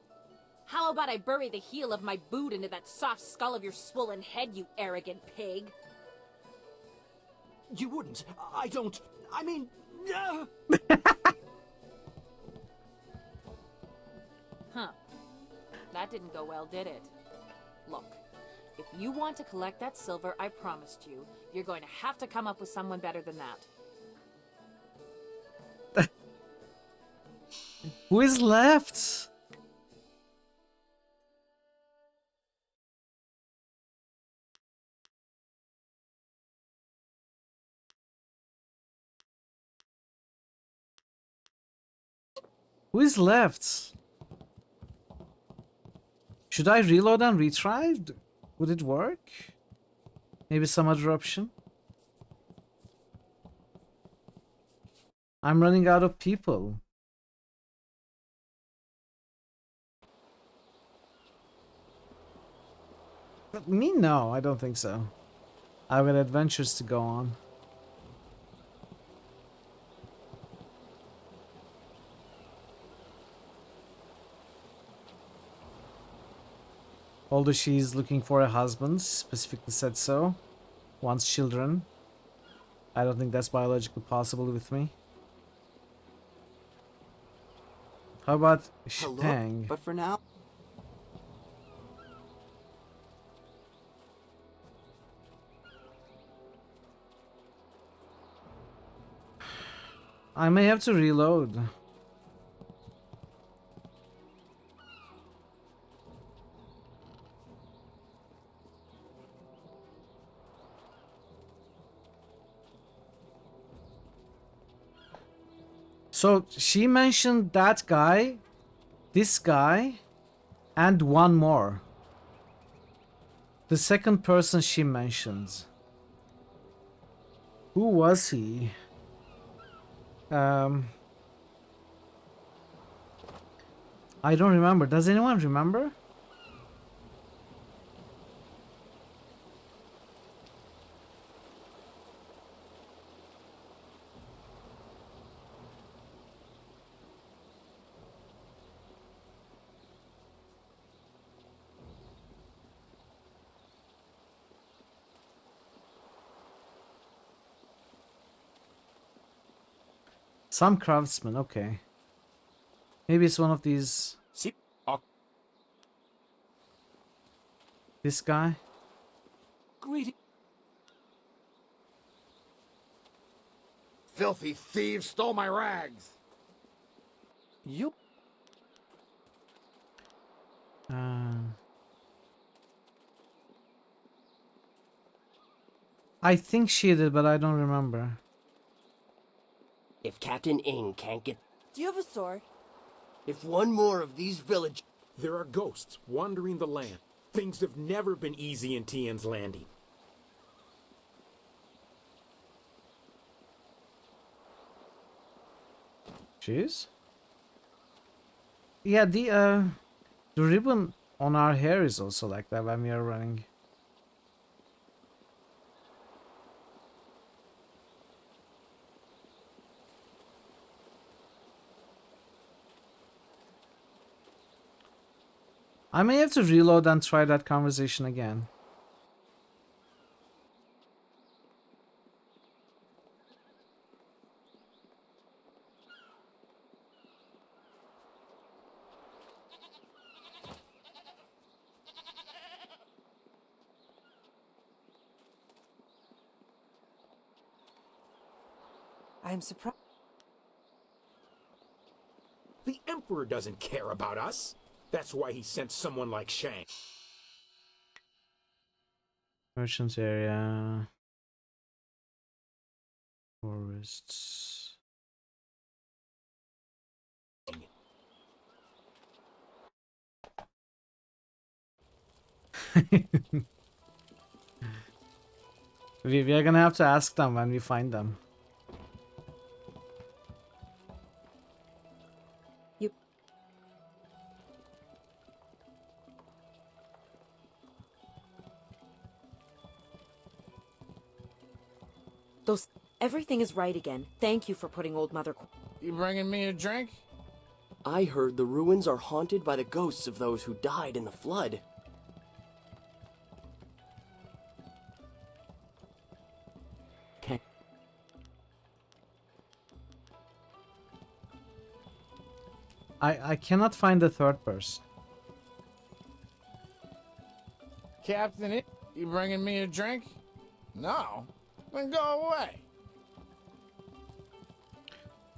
How about I bury the heel of my boot into that soft skull of your swollen head, you arrogant pig? You wouldn't. I don't. I mean... Huh. That didn't go well, did it? Look, if you want to collect that silver I promised you, you're going to have to come up with someone better than that. Who is left? Who is left? Should I reload and retry? Would it work? Maybe some other option? I'm running out of people. But me, no, I don't think so. I've got adventures to go on. Although she's looking for a husband, specifically said so. Wants children. I don't think that's biologically possible with me. How about Shang? But for now... I may have to reload. So she mentioned that guy, this guy, and one more. The second person she mentioned. Who was he? I don't remember. Does anyone remember? Some craftsman, okay. Maybe it's one of these. This guy? Greedy. Filthy thieves stole my rags. You. I think she did, but I don't remember. If Captain Ing can't get... Do you have a sword? If one more of these village... There are ghosts wandering the land. Things have never been easy in Tian's Landing. Jeez. Yeah, the ribbon on our hair is also like that when we are running. I may have to reload and try that conversation again. I'm surprised. The Emperor doesn't care about us. That's why he sent someone like Shang. Merchants area. Forests. We are gonna have to ask them when we find them. Everything is right again. Thank you for putting Old Mother... You bringing me a drink? I heard the ruins are haunted by the ghosts of those who died in the flood. I cannot find the third person. Captain, you bringing me a drink? No. Then go away.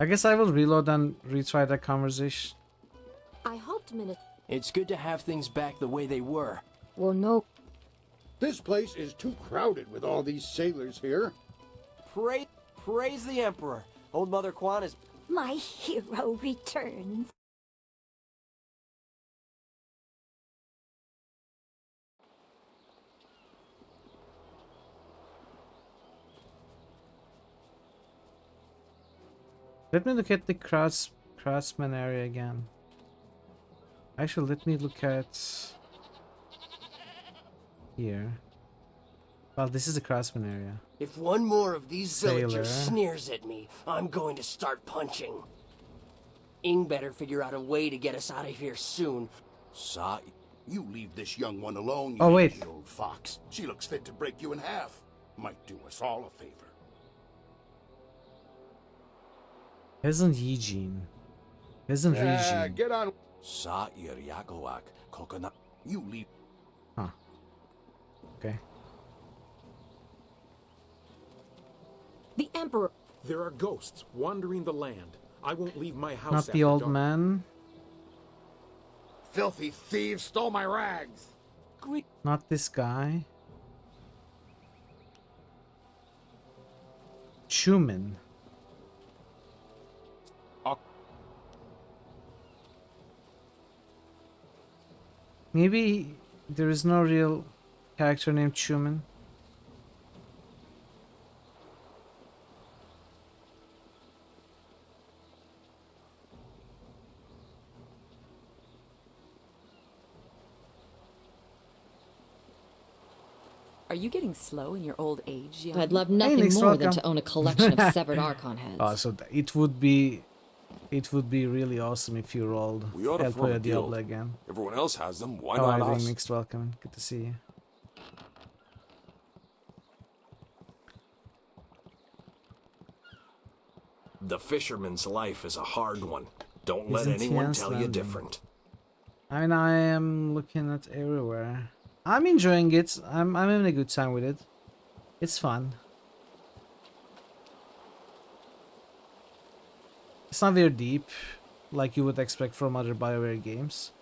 I guess I will reload and retry that conversation. I hoped Minute. It's good to have things back the way they were. Well, no. This place is too crowded with all these sailors here. Praise the Emperor. Old Mother Quan is... My hero returns. Let me look at the craftsman area again. Actually, let me look at here. Well, this is the craftsman area. If one more of these villagers Sailor. sneers at me, I'm going to start punching. Ing better figure out a way to get us out of here soon. Sa, you leave this young one alone, you Oh, wait. lazy old fox. She looks fit to break you in half. Might do us all a favor. Peasant Eugene. Peasant Regine. Get on. Sa Yagowak, coconut. You leave. Huh. Okay. The Emperor. There are ghosts wandering the land. I won't leave my house. Not the old man. Filthy thieves stole my rags. Not this guy. Chuman. Maybe there is no real character named Chuman. Are you getting slow in your old age, young? I'd love nothing Nick's more than welcome. to own a collection of severed Archon heads. Oh, so it would be really awesome if you rolled We ought to El form Pollo a guild. Diablo again. Everyone else has them. Why How are not you doing, us? Mixed? Welcome. Good to see you. The fisherman's life is a hard one. Don't let Isn't he anyone tell you Icelandic? different. I mean, I am looking at everywhere. I'm enjoying it. I'm having a good time with it. It's fun. It's not very deep, like you would expect from other BioWare games.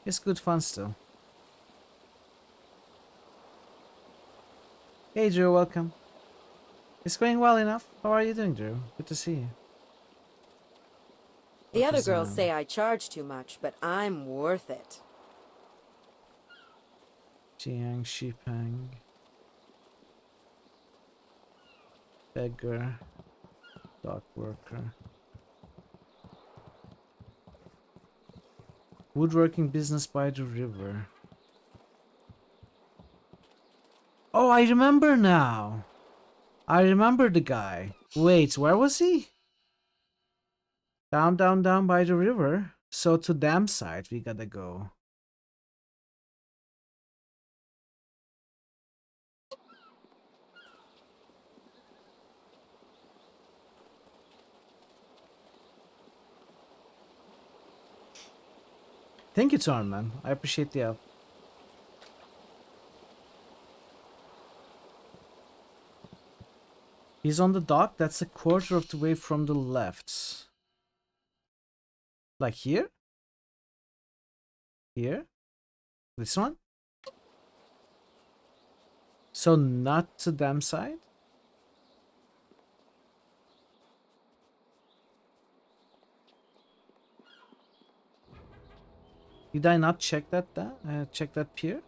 It's good fun still. Hey Drew, welcome. It's going well enough. How are you doing, Drew? Good to see you. The other Is, girls say I charge too much, but I'm worth it. Jiang Shipang. Beggar. Dock worker. Woodworking business by the river. Oh, I remember now. I remember the guy. Wait, where was he? Down, down, down by the river. So to dam side we gotta go. Thank you, Torn, man. I appreciate the help. He's on the dock. That's a quarter of the way from the left. Like here? Here? This one? So not to dam side? Did I not check that pier?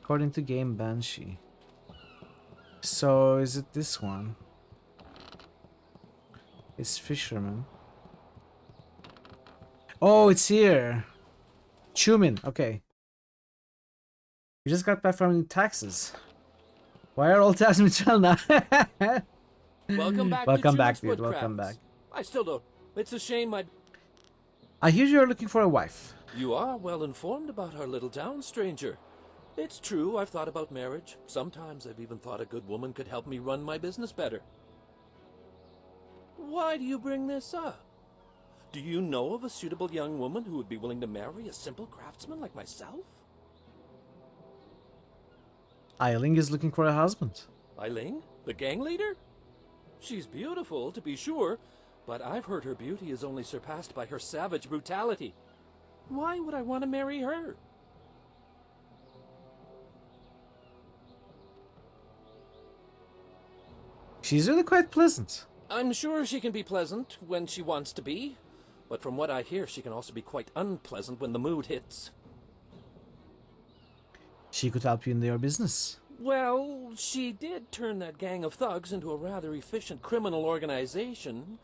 According to Game Banshee. So is it this one? It's fisherman. Oh, it's here. Chumin. Okay. We just got back from taxes. Why are all tax Mitchell now? Welcome back. Welcome to back, Junior's dude. Welcome Woodcrafts. back. I still don't. It's a shame I hear you're looking for a wife. You are well informed about our little town, stranger. It's true, I've thought about marriage. Sometimes I've even thought a good woman could help me run my business better. Why do you bring this up? Do you know of a suitable young woman who would be willing to marry a simple craftsman like myself? Eiling is looking for a husband. Eiling? The gang leader? She's beautiful, to be sure, but I've heard her beauty is only surpassed by her savage brutality. Why would I want to marry her? She's really quite pleasant. I'm sure she can be pleasant when she wants to be, but from what I hear, she can also be quite unpleasant when the mood hits. She could help you in your business. Well, she did turn that gang of thugs into a rather efficient criminal organization,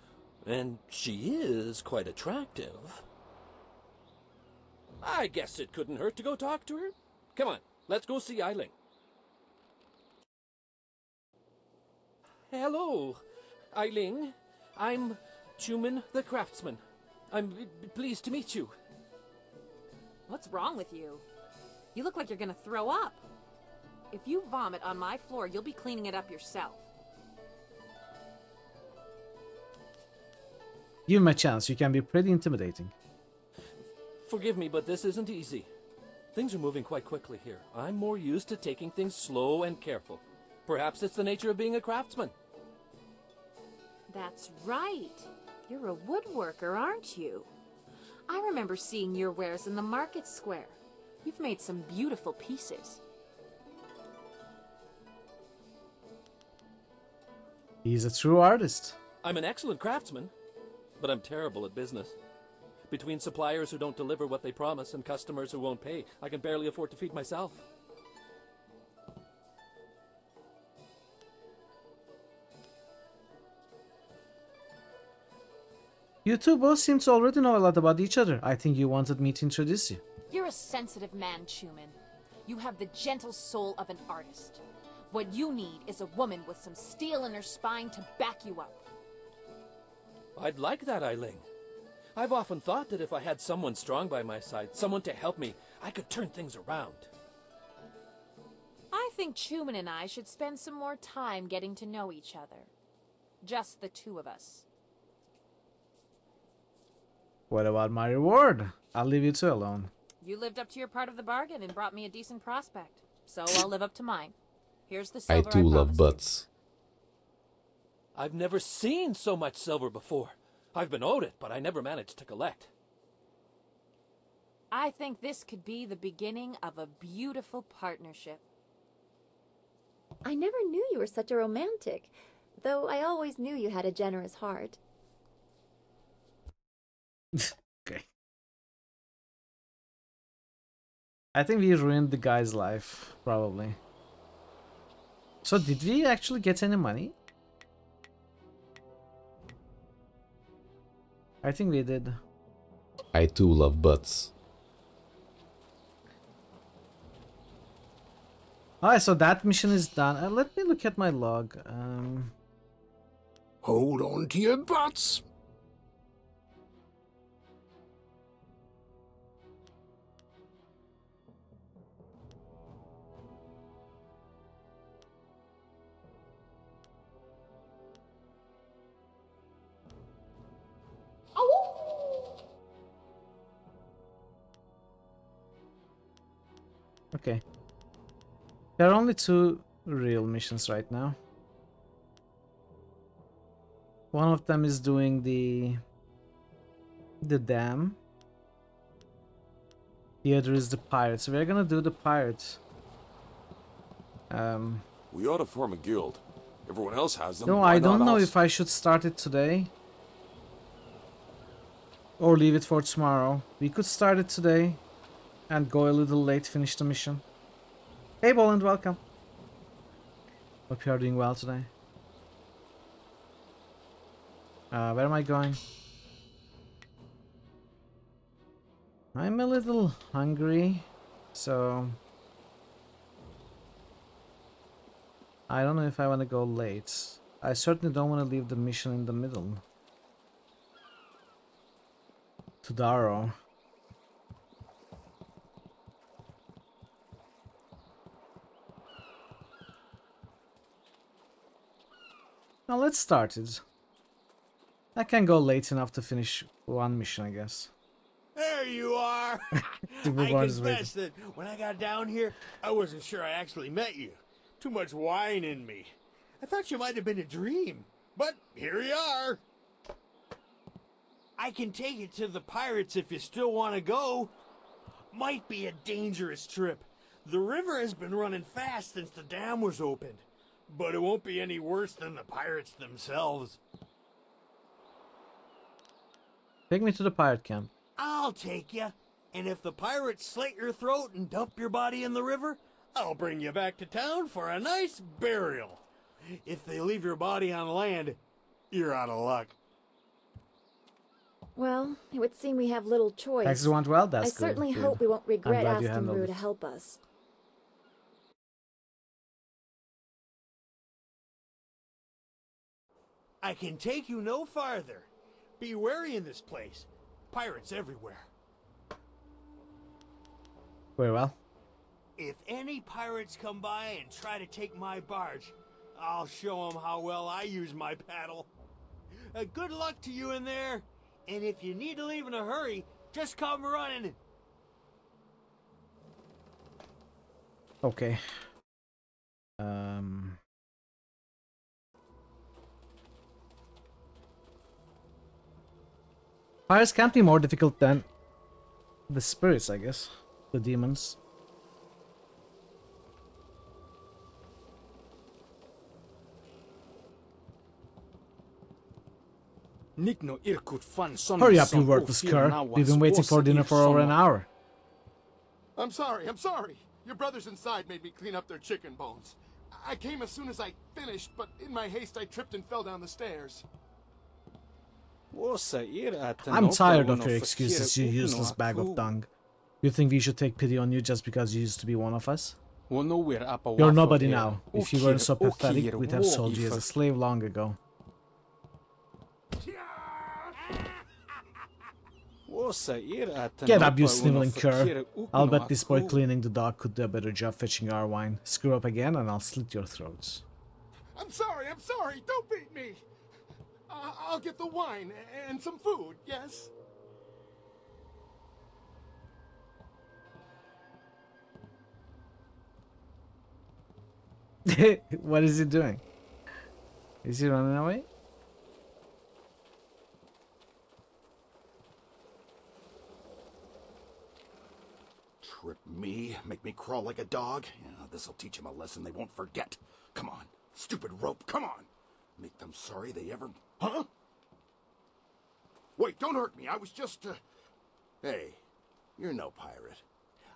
and she is quite attractive. I guess it couldn't hurt to go talk to her. Come on, let's go see Eiling. Hello, Eiling. I'm Chumin the Craftsman. I'm pleased to meet you. What's wrong with you? You look like you're gonna throw up. If you vomit on my floor, you'll be cleaning it up yourself. Give him a chance. You can be pretty intimidating. Forgive me, but this isn't easy. Things are moving quite quickly here. I'm more used to taking things slow and careful. Perhaps it's the nature of being a craftsman. That's right. You're a woodworker, aren't you? I remember seeing your wares in the market square. You've made some beautiful pieces. He's a true artist. I'm an excellent craftsman, but I'm terrible at business. Between suppliers who don't deliver what they promise and customers who won't pay, I can barely afford to feed myself. You two both seem to already know a lot about each other. I think you wanted me to introduce you. You're a sensitive man, Chumin. You have the gentle soul of an artist. What you need is a woman with some steel in her spine to back you up. I'd like that, Eiling. I've often thought that if I had someone strong by my side, someone to help me, I could turn things around. I think Chumin and I should spend some more time getting to know each other. Just the two of us. What about my reward? I'll leave you two alone. You lived up to your part of the bargain and brought me a decent prospect. So I'll live up to mine. Here's the I silver too love promised butts. I've never seen so much silver before. I've been owed it, but I never managed to collect. I think this could be the beginning of a beautiful partnership. I never knew you were such a romantic, though I always knew you had a generous heart. Okay. I think we ruined the guy's life, probably. So did we actually get any money? I think we did. I too love butts. Alright, so that mission is done. Let me look at my log. Hold on to your butts. Okay. There are only 2 real missions right now. One of them is doing the dam. The other is the pirate. So we're gonna do the pirate. We ought to form a guild. Everyone else has them. No, why I don't not know us? if I should start it today. or leave it for tomorrow. We could start it today and go a little late, finish the mission. Hey, Boland, welcome. Hope you are doing well today. Where am I going? I'm a little hungry, so I don't know if I want to go late. I certainly don't want to leave the mission in the middle. To Darrow. Now let's start it. I can go late enough to finish one mission, I guess. There you are. I confess that when I got down here, I wasn't sure I actually met you. Too much wine in me. I thought you might have been a dream, but here you are. I can take you to the pirates if you still want to go. Might be a dangerous trip. The river has been running fast since the dam was opened, but it won't be any worse than the pirates themselves. Take me to the pirate camp. I'll take you, and if the pirates slit your throat and dump your body in the river, I'll bring you back to town for a nice burial. If they leave your body on land, you're out of luck. Well, it would seem we have little choice. Taxes went well, that's I good. certainly Good. hope we won't regret glad you asking handled Rue it. to help us. I can take you no farther. Be wary in this place. Pirates everywhere. Very well. If any pirates come by and try to take my barge, I'll show them how well I use my paddle. Good luck to you in there, and if you need to leave in a hurry, just come running. Okay. Pirates can't be more difficult than the spirits, I guess. The demons. Hurry up, you worthless cur. We've been waiting for dinner for over an hour. I'm sorry. Your brothers inside made me clean up their chicken bones. I came as soon as I finished, but in my haste I tripped and fell down the stairs. I'm tired of your excuses, you useless bag of dung. You think we should take pity on you just because you used to be one of us? You're nobody now. If you weren't so pathetic, we'd have sold you as a slave long ago. Get up, you sniveling cur. I'll bet this boy cleaning the dock could do a better job fetching our wine. Screw up again and I'll slit your throats. I'm sorry. Don't beat me. I'll get the wine and some food, yes? What is he doing? Is he running away? Trip me, make me crawl like a dog. Yeah, this'll teach him a lesson they won't forget. Come on, stupid rope, come on. Make them sorry they ever... Huh? Wait, don't hurt me, I was just, Hey, you're no pirate.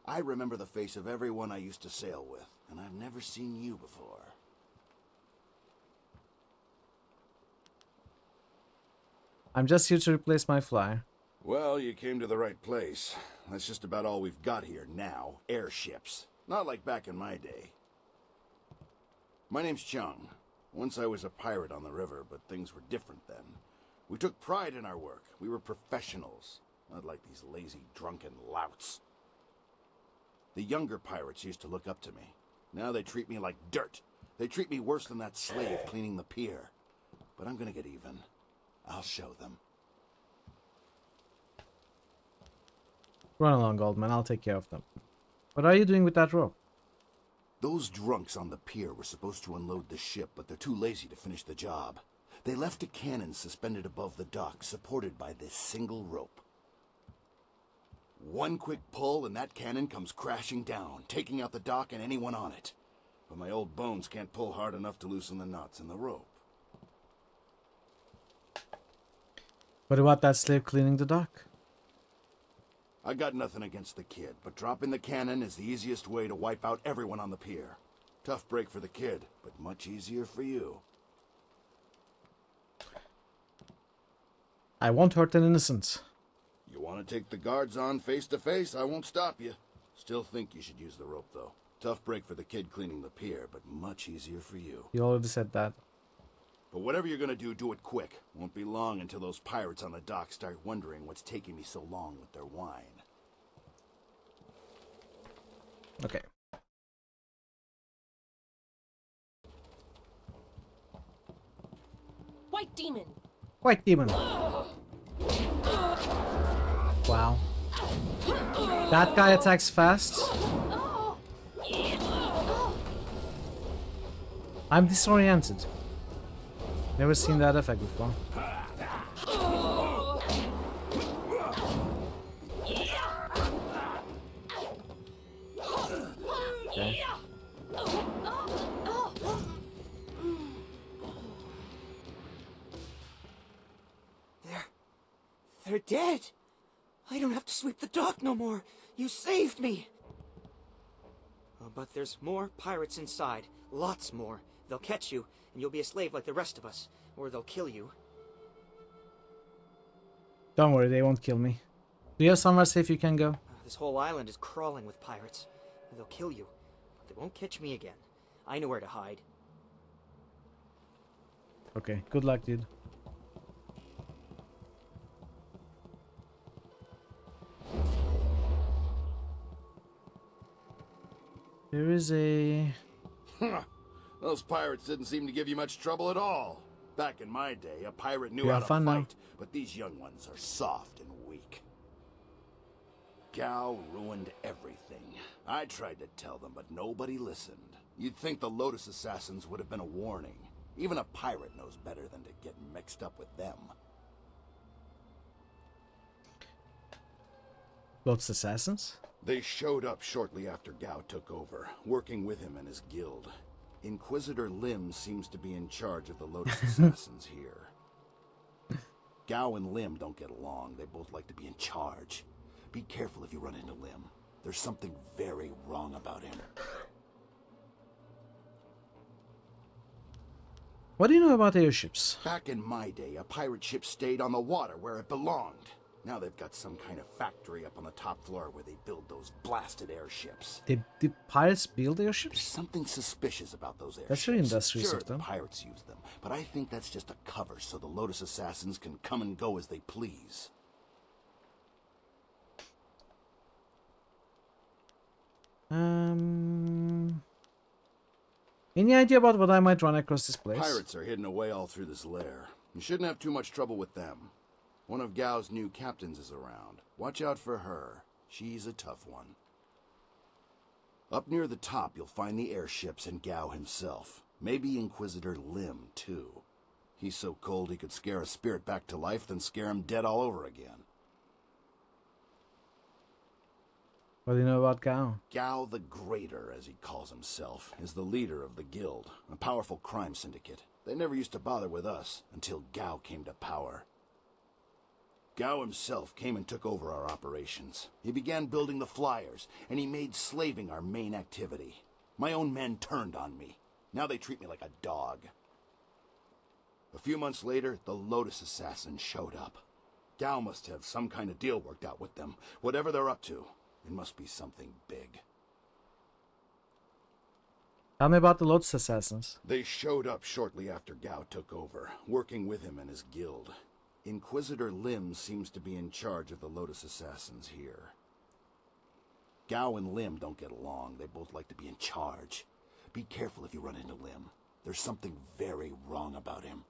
I remember the face of everyone I used to sail with, and I've never seen you before. I'm just here to replace my flyer. Well, you came to the right place. That's just about all we've got here now. Airships. Not like back in my day. My name's Chung. Once I was a pirate on the river, but things were different then. We took pride in our work. We were professionals. Not like these lazy, drunken louts. The younger pirates used to look up to me. Now they treat me like dirt. They treat me worse than that slave cleaning the pier. But I'm gonna get even. I'll show them. Run along, old man. I'll take care of them. What are you doing with that rope? Those drunks on the pier were supposed to unload the ship, but they're too lazy to finish the job. They left a cannon suspended above the dock, supported by this single rope. One quick pull and that cannon comes crashing down, taking out the dock and anyone on it. But my old bones can't pull hard enough to loosen the knots in the rope. What about that slave cleaning the dock? I got nothing against the kid, but dropping the cannon is the easiest way to wipe out everyone on the pier. Tough break for the kid, but much easier for you. I won't hurt an innocent. You want to take the guards on face to face, I won't stop you. Still think you should use the rope, though. Tough break for the kid cleaning the pier, but much easier for you. You already said that. But whatever you're gonna do it quick. Won't be long until those pirates on the dock start wondering what's taking me so long with their wine. Okay. White demon! White demon. Wow. That guy attacks fast. I'm disoriented. Never seen that effect before. Okay. They're dead. I don't have to sweep the dock no more. You saved me. Oh, but there's more pirates inside. Lots more. They'll catch you, and you'll be a slave like the rest of us. Or they'll kill you. Don't worry, they won't kill me. Do you have somewhere safe you can go? This whole island is crawling with pirates. They'll kill you, but they won't catch me again. I know where to hide. Okay, good luck, dude. There is a... Those pirates didn't seem to give you much trouble at all. Back in my day, a pirate knew You how have to fun now. fight, but these young ones are soft and weak. Gao ruined everything. I tried to tell them, but nobody listened. You'd think the Lotus Assassins would have been a warning. Even a pirate knows better than to get mixed up with them. Lotus Assassins? They showed up shortly after Gao took over, working with him and his guild. Inquisitor Lim seems to be in charge of the Lotus Assassins here. Gao and Lim don't get along. They both like to be in charge. Be careful if you run into Lim. There's something very wrong about him. What do you know about airships? Back in my day, a pirate ship stayed on the water where it belonged. Now they've got some kind of factory up on the top floor where they build those blasted airships. Did pirates build airships? There's something suspicious about those airships. That's very industrious sure, of them. The pirates use them, but I think that's just a cover so the Lotus Assassins can come and go as they please. Any idea about what I might run across this place? Pirates are hidden away all through this lair. You shouldn't have too much trouble with them. One of Gao's new captains is around. Watch out for her. She's a tough one. Up near the top, you'll find the airships and Gao himself. Maybe Inquisitor Lim, too. He's so cold he could scare a spirit back to life, then scare him dead all over again. What do you know about Gao? Gao the Greater, as he calls himself, is the leader of the guild, a powerful crime syndicate. They never used to bother with us until Gao came to power. Gao himself came and took over our operations. He began building the flyers, and he made slaving our main activity. My own men turned on me. Now they treat me like a dog. A few months later, the Lotus Assassins showed up. Gao must have some kind of deal worked out with them. Whatever they're up to, it must be something big. Tell me about the Lotus Assassins. They showed up shortly after Gao took over, working with him and his guild. Inquisitor Lim seems to be in charge of the Lotus Assassins here. Gao and Lim don't get along. They both like to be in charge. Be careful if you run into Lim. There's something very wrong about him.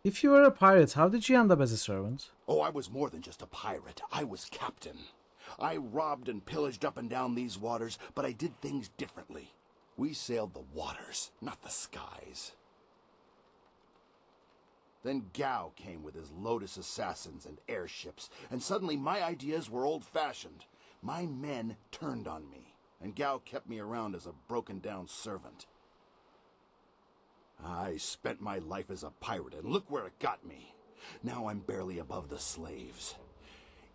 If you were a pirate, how did you end up as a servant? Oh, I was more than just a pirate. I was captain. I robbed and pillaged up and down these waters, but I did things differently. We sailed the waters, not the skies. Then Gao came with his Lotus Assassins and airships, and suddenly my ideas were old-fashioned. My men turned on me, and Gao kept me around as a broken-down servant. I spent my life as a pirate, and look where it got me. Now I'm barely above the slaves.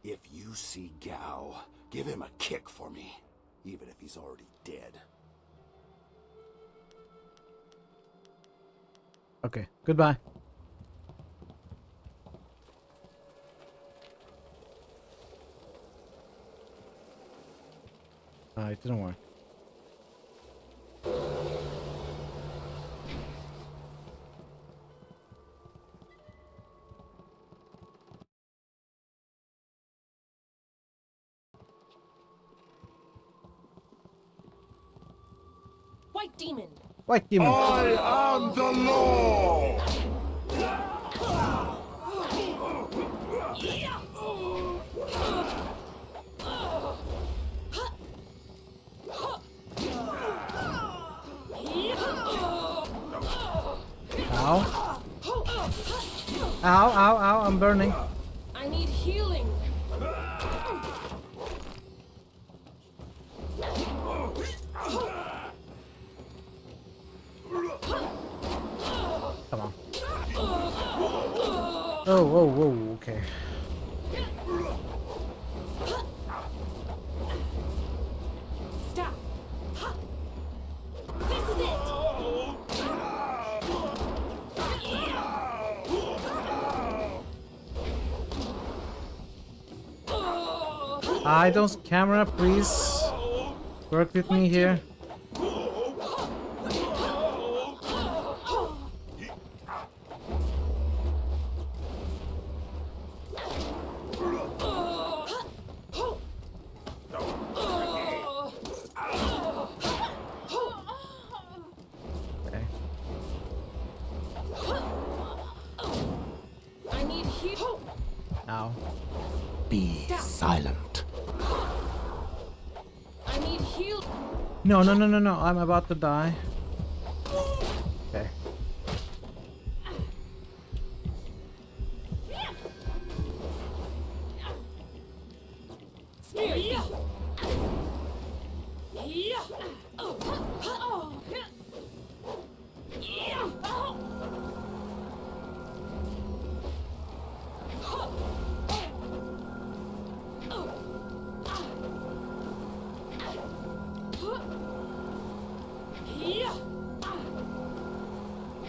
If you see Gao, give him a kick for me, even if he's already dead. Okay, goodbye. It didn't work. White demon! White demon! I am the law! Ow. Ow, ow, ow, I'm burning. I need healing! Come on. Oh, whoa, whoa, okay. Stop! This is it! I don't camera, please. Work with me here. Okay. I need heal. Ow. Be silent. I need heal. No, no, no, no, no. I'm about to die. Okay. Spear. Yeah.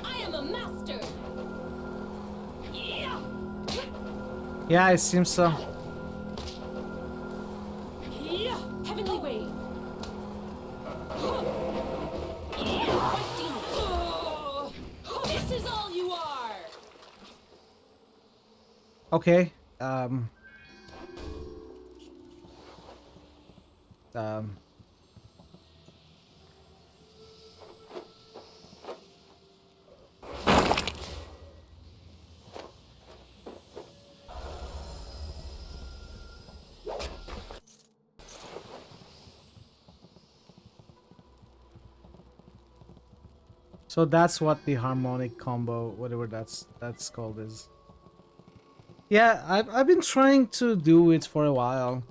I am a master. Yeah, it seems so. Heavenly wave. This is all you are. Okay. So that's what the harmonic combo, whatever that's called, is. Yeah, I've been trying to do it for a while.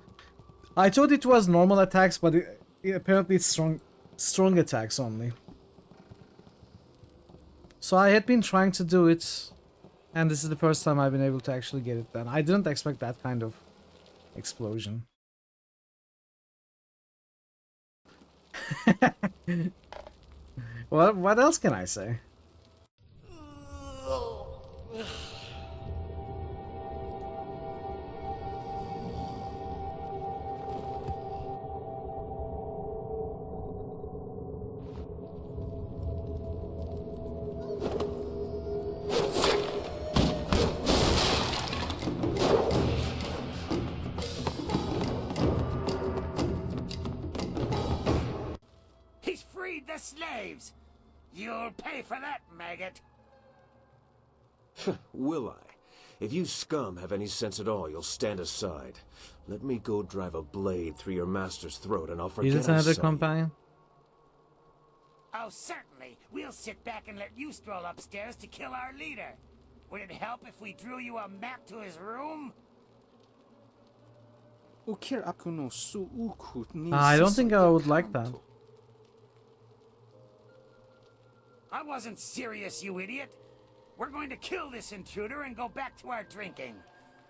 I thought it was normal attacks, but apparently it's strong attacks only. So I had been trying to do it, and this is the first time I've been able to actually get it done. I didn't expect that kind of explosion. What else can I say? He's freed the slaves! You'll pay for that, maggot! Will I? If you scum have any sense at all, you'll stand aside. Let me go drive a blade through your master's throat and I'll forget Is it I another saw you. companion? Oh, certainly. We'll sit back and let you stroll upstairs to kill our leader. Would it help if we drew you a map to his room? I don't think I would like that. I wasn't serious, you idiot. We're going to kill this intruder and go back to our drinking.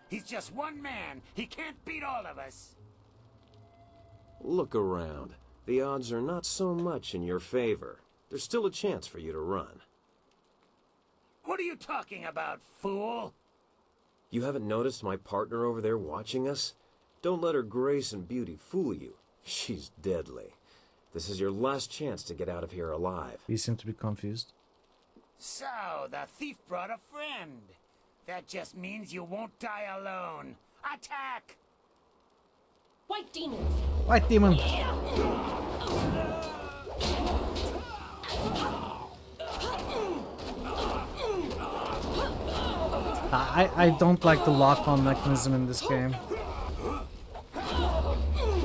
He's just one man. He can't beat all of us. Look around. The odds are not so much in your favor. There's still a chance for you to run. What are you talking about, fool? You haven't noticed my partner over there watching us? Don't let her grace and beauty fool you. She's deadly. This is your last chance to get out of here alive. You seem to be confused. So, the thief brought a friend. That just means you won't die alone. Attack! White demon! White demon! I don't like the lock-on mechanism in this game.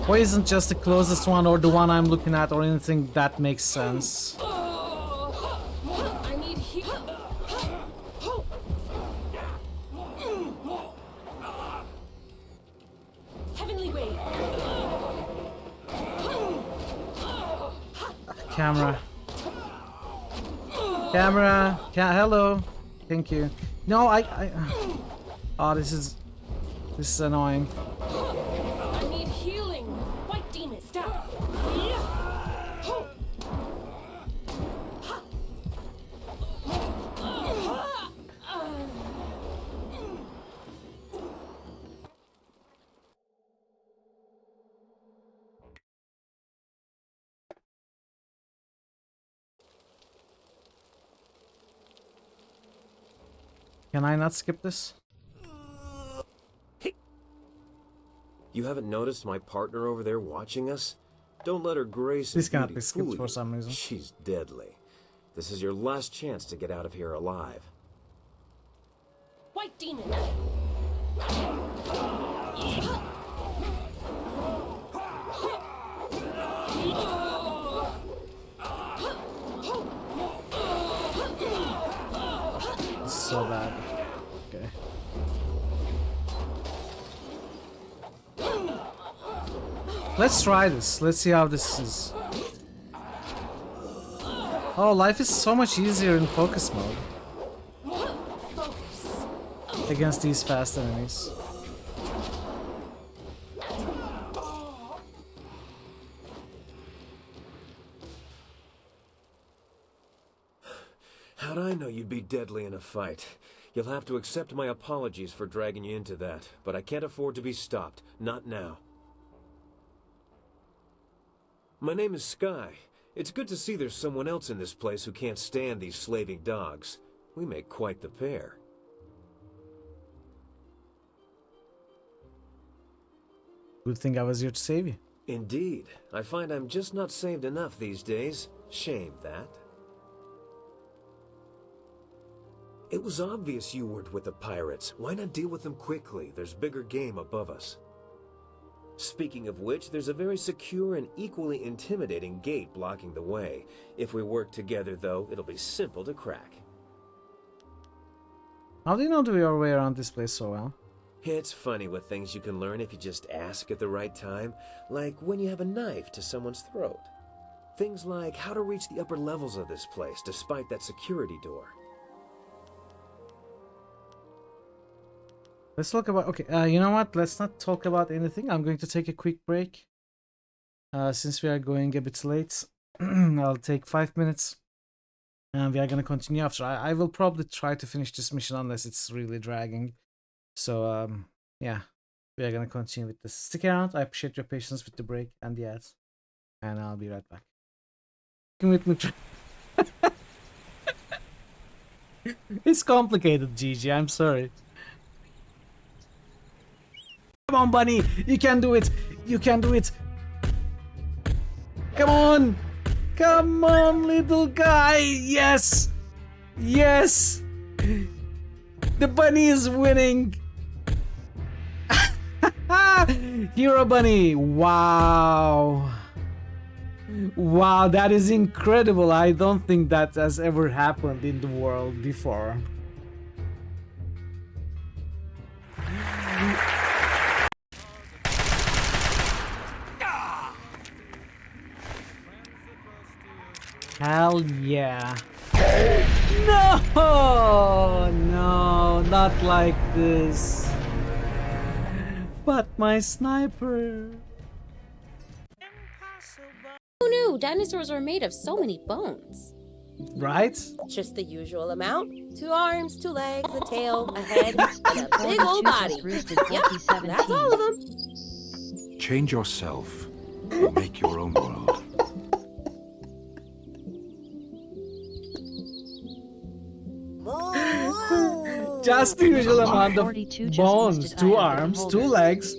Why isn't just the closest one or the one I'm looking at or anything that makes sense? I need heal. Heavenly wave. Camera. Camera. Hello. Thank you. No, oh, this is annoying. I need healing. White demon, stop. Can I not skip this? You haven't noticed my partner over there watching us? Don't let her grace and This cannot beauty be skipped fool for you. some reason. She's deadly. This is your last chance to get out of here alive. White demon. This is so bad. Okay. Let's try this. Let's see how this is. Oh, life is so much easier in focus mode. Against these fast enemies. How'd I know you'd be deadly in a fight? You'll have to accept my apologies for dragging you into that, but I can't afford to be stopped. Not now. My name is Sky. It's good to see there's someone else in this place who can't stand these slaving dogs. We make quite the pair. Good thing I was here to save you. Indeed. I find I'm just not saved enough these days. Shame that. It was obvious you weren't with the pirates. Why not deal with them quickly? There's bigger game above us. Speaking of which, there's a very secure and equally intimidating gate blocking the way. If we work together, though, it'll be simple to crack. How do you know your way around this place so well? It's funny what things you can learn if you just ask at the right time. Like when you have a knife to someone's throat. Things like how to reach the upper levels of this place despite that security door. Let's talk about... Okay, you know what? Let's not talk about anything. I'm going to take a quick break. Since we are going a bit late. I'll take 5 minutes. And we are going to continue after. I will probably try to finish this mission unless it's really dragging. So, yeah. We are going to continue with this. Stick around. I appreciate your patience with the break and the ads. And I'll be right back. With me. It's complicated, Gigi. I'm sorry. Come on, bunny! You can do it! You can do it! Come on! Come on, little guy! Yes! Yes! The bunny is winning! Hero bunny! Wow! Wow, that is incredible! I don't think that has ever happened in the world before. Hell yeah. No, no, not like this. But my sniper. Who knew dinosaurs were made of so many bones? Right? Just the usual amount. 2 arms, 2 legs, a tail, a head, and a big old body. Yep, that's all of them. Change yourself. Make your own world. Just the usual amount of bones. 2 arms, 2 legs,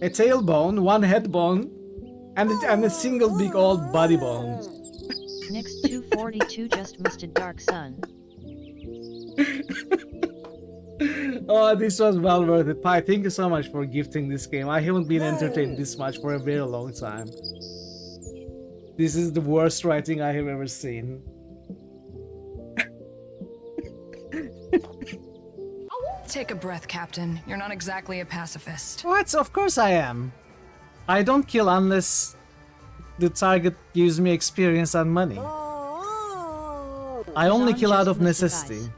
a tailbone, 1 head bone, and a single big old body bone. Next 242 just missed a dark sun. Oh, this was well worth it. Pi, thank you so much for gifting this game. I haven't been entertained this much for a very long time. This is the worst writing I have ever seen. Take a breath, Captain. You're not exactly a pacifist. What? Of course I am. I don't kill unless the target gives me experience and money. I only kill out of necessity.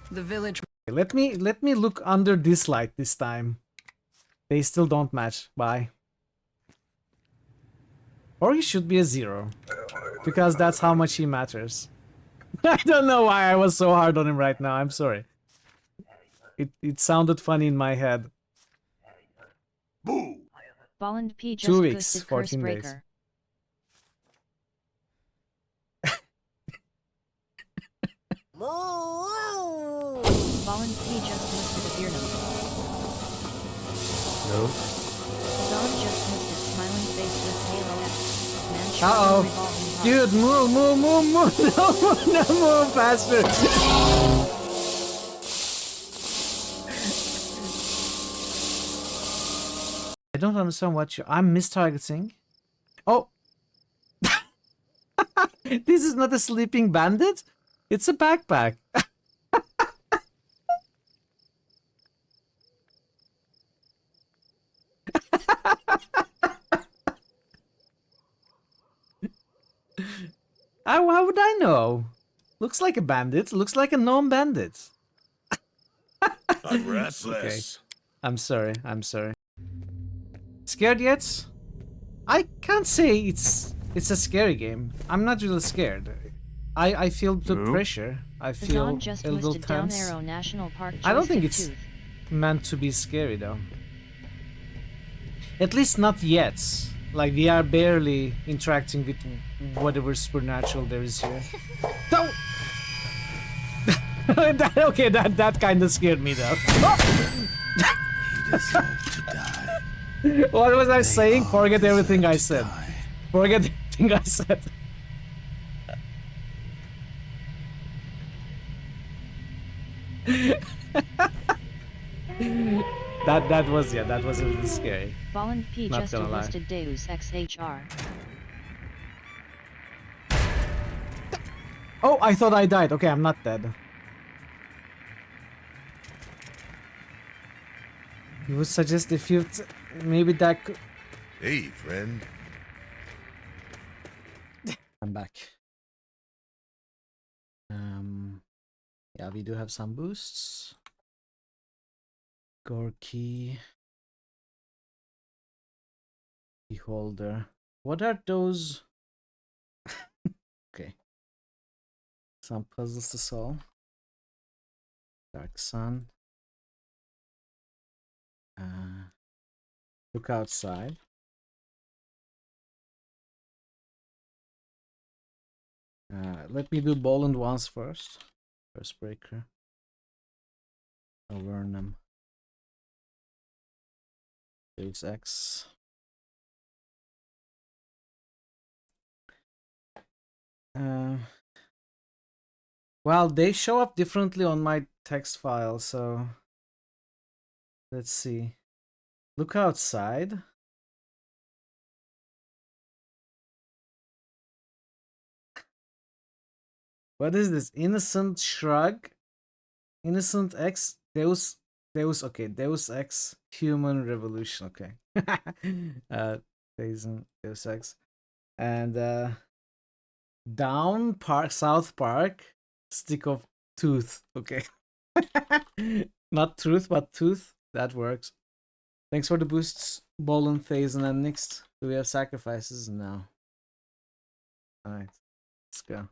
The village. Let me look under this light this time. They still don't match. Bye. Or he should be a 0. Because that's how much he matters. I don't know why I was so hard on him right now. I'm sorry. It sounded funny in my head. Boo! Bolland P just 2 weeks, boosted 14 Curse days. Breaker. Bolland P just boosted a Beardum. No. Don just boosted Smiling Face with Halo X. Man Uh-oh. revolving heart. Dude, move. No, move faster. I don't understand what I'm mistargeting. Oh. This is not a sleeping bandit. It's a backpack. How would I know? Looks like a bandit. Looks like a known bandit. I'm restless. Okay. I'm sorry. Scared yet? I can't say it's a scary game. I'm not really scared. I feel the pressure. I feel Don just a little listed Down tense. Arrow National Park. I don't think it's Joystick Tooth. meant to be scary though. At least not yet. Like we are barely interacting with whatever supernatural there is here. Don't. Okay, that kind of scared me though. What was I saying? Forget everything I said. Forget everything I said. that was a little scary. Bolland P Not just gonna lie. listed Deus Ex HR. Oh, I thought I died. Okay, I'm not dead. You would suggest if you maybe that could... Hey, friend. I'm back. Yeah, we do have some boosts. Gorky. Beholder. What are those? Okay. Some puzzles to solve. Dark Sun. Look outside. Let me do Boland once first. First breaker. Avernum. Deus Ex. Well, they show up differently on my text file, so let's see. Look outside. What is this? Innocent Shrug? Innocent X? Deus Ex Human Revolution, okay. Deus Ex. And Down Park, South Park, stick of tooth. Okay. Not truth, but tooth. That works. Thanks for the boosts, Bolin, Phase, and then next. Do we have sacrifices? No. Alright. Let's go.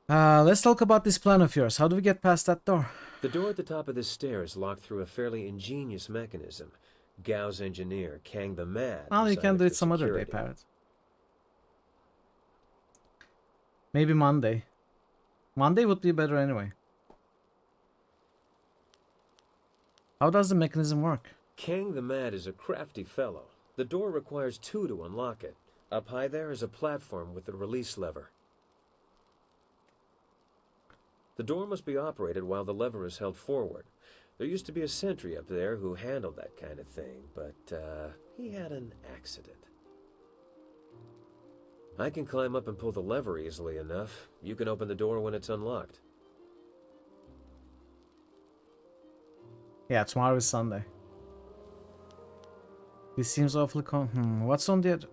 Let's talk about this plan of yours. How do we get past that door? The door at the top of this stair is locked through a fairly ingenious mechanism. Gao's engineer, Kang the Mad. Well, you can do it some other day, security. Parrot. Maybe Monday. Monday would be better anyway. How does the mechanism work? Kang the Mad is a crafty fellow. The door requires 2 to unlock it. Up high there is a platform with a release lever. The door must be operated while the lever is held forward. There used to be a sentry up there who handled that kind of thing, but he had an accident. I can climb up and pull the lever easily enough. You can open the door when it's unlocked. Yeah, tomorrow is Sunday. This seems awfully what's on the other...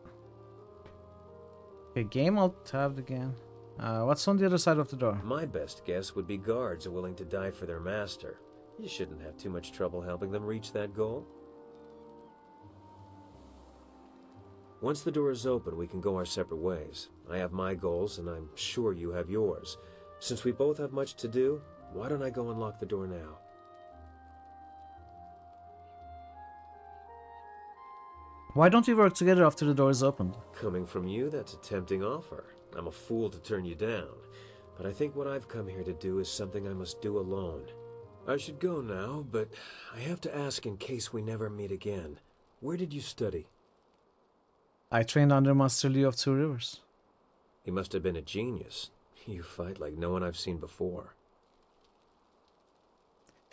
Okay, game, I'll tab again. What's on the other side of the door? My best guess would be guards willing to die for their master. You shouldn't have too much trouble helping them reach that goal. Once the door is open, we can go our separate ways. I have my goals, and I'm sure you have yours. Since we both have much to do, why don't I go unlock the door now? Why don't we work together after the door is opened? Coming from you, that's a tempting offer. I'm a fool to turn you down. But I think what I've come here to do is something I must do alone. I should go now, but I have to ask in case we never meet again. Where did you study? I trained under Master Lee of Two Rivers. He must have been a genius. You fight like no one I've seen before.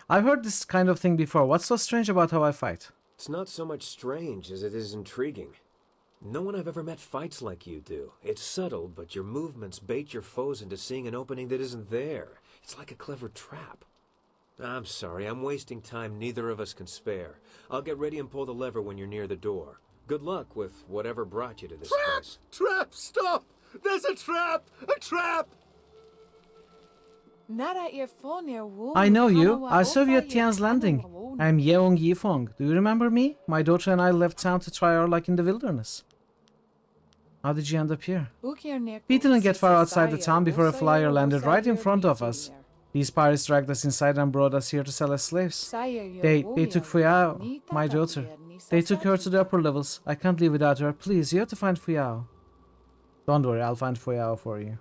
I've heard this kind of thing before. What's so strange about how I fight? It's not so much strange as it is intriguing. No one I've ever met fights like you do. It's subtle, but your movements bait your foes into seeing an opening that isn't there. It's like a clever trap. I'm sorry, I'm wasting time neither of us can spare. I'll get ready and pull the lever when you're near the door. Good luck with whatever brought you to this place. Trap! Stop! There's a trap! A trap! I know you. I saw you at Tian's Landing. I'm Yeong Yifeng. Do you remember me? My daughter and I left town to try our luck in the wilderness. How did you end up here? We didn't get far outside the town before a flyer landed right in front of us. These pirates dragged us inside and brought us here to sell as slaves. They took Fuyao, my daughter. They took her to the upper levels. I can't live without her. Please, you have to find Fuyao. Don't worry, I'll find Fuyao for you.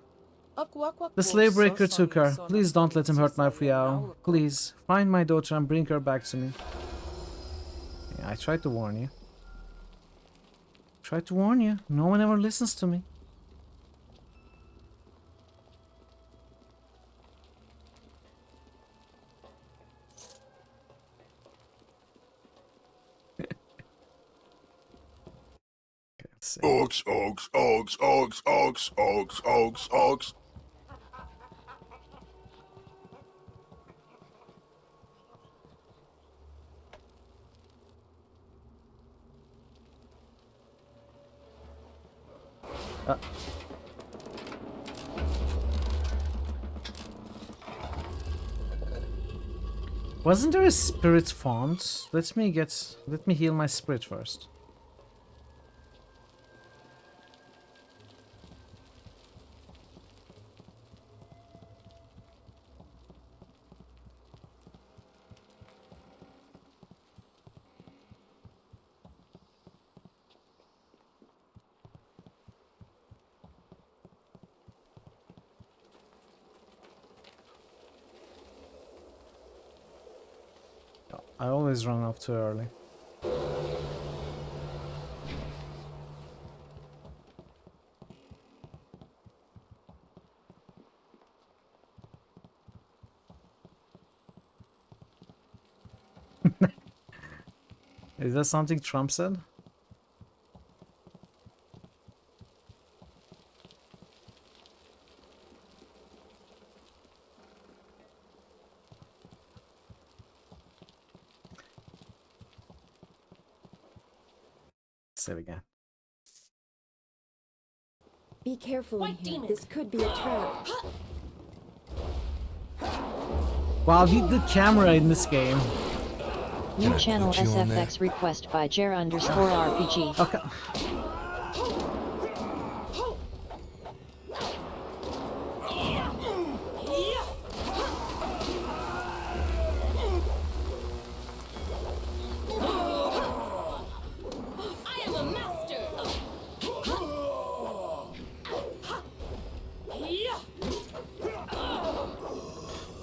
The slave breaker took her. Please don't let him hurt my Fuyao. Please, find my daughter and bring her back to me. Yeah, I tried to warn you. Tried to warn you. No one ever listens to me. Oaks, oaks, oaks, oaks, oaks, oaks, oaks, oaks. Wasn't there a spirit font? Let me heal my spirit first. I always run off too early. Is that something Trump said? save again. Be careful in here. This could be a trap. Wow, the camera in this game. New channel SFX request by Jer_RPG. Okay.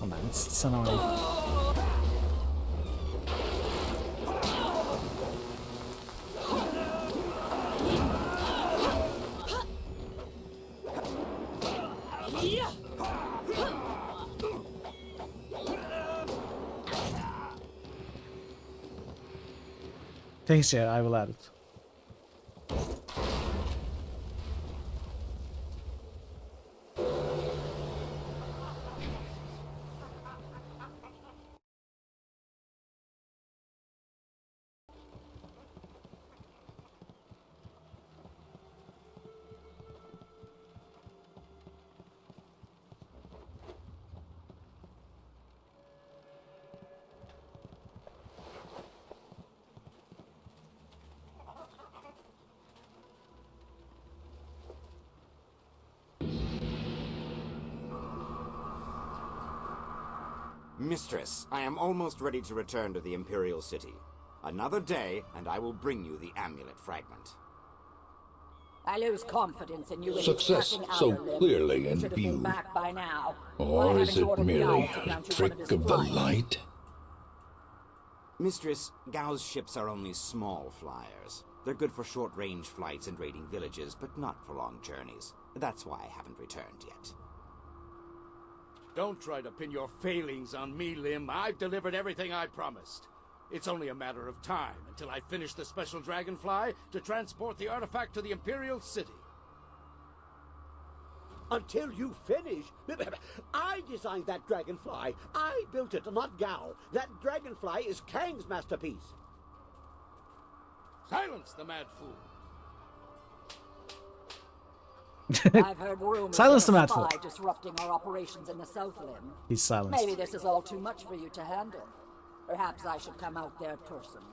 Oh man, it's annoying. Thanks, Jared. I will add it. Mistress, I am almost ready to return to the Imperial City. Another day, and I will bring you the amulet fragment. I lose confidence in you. Success so clearly in view. Back by now. Or is it merely a trick of the light? Mistress, Gao's ships are only small flyers. They're good for short-range flights and raiding villages, but not for long journeys. That's why I haven't returned yet. Don't try to pin your failings on me, Lim. I've delivered everything I promised. It's only a matter of time until I finish the special dragonfly to transport the artifact to the Imperial City. Until you finish? I designed that dragonfly. I built it, not Gao. That dragonfly is Kang's masterpiece. Silence the mad fool. I've heard rumors Silence of the a mad fool. spy disrupting our operations in the South Limb. He's silenced. Maybe this is all too much for you to handle. Perhaps I should come out there personally.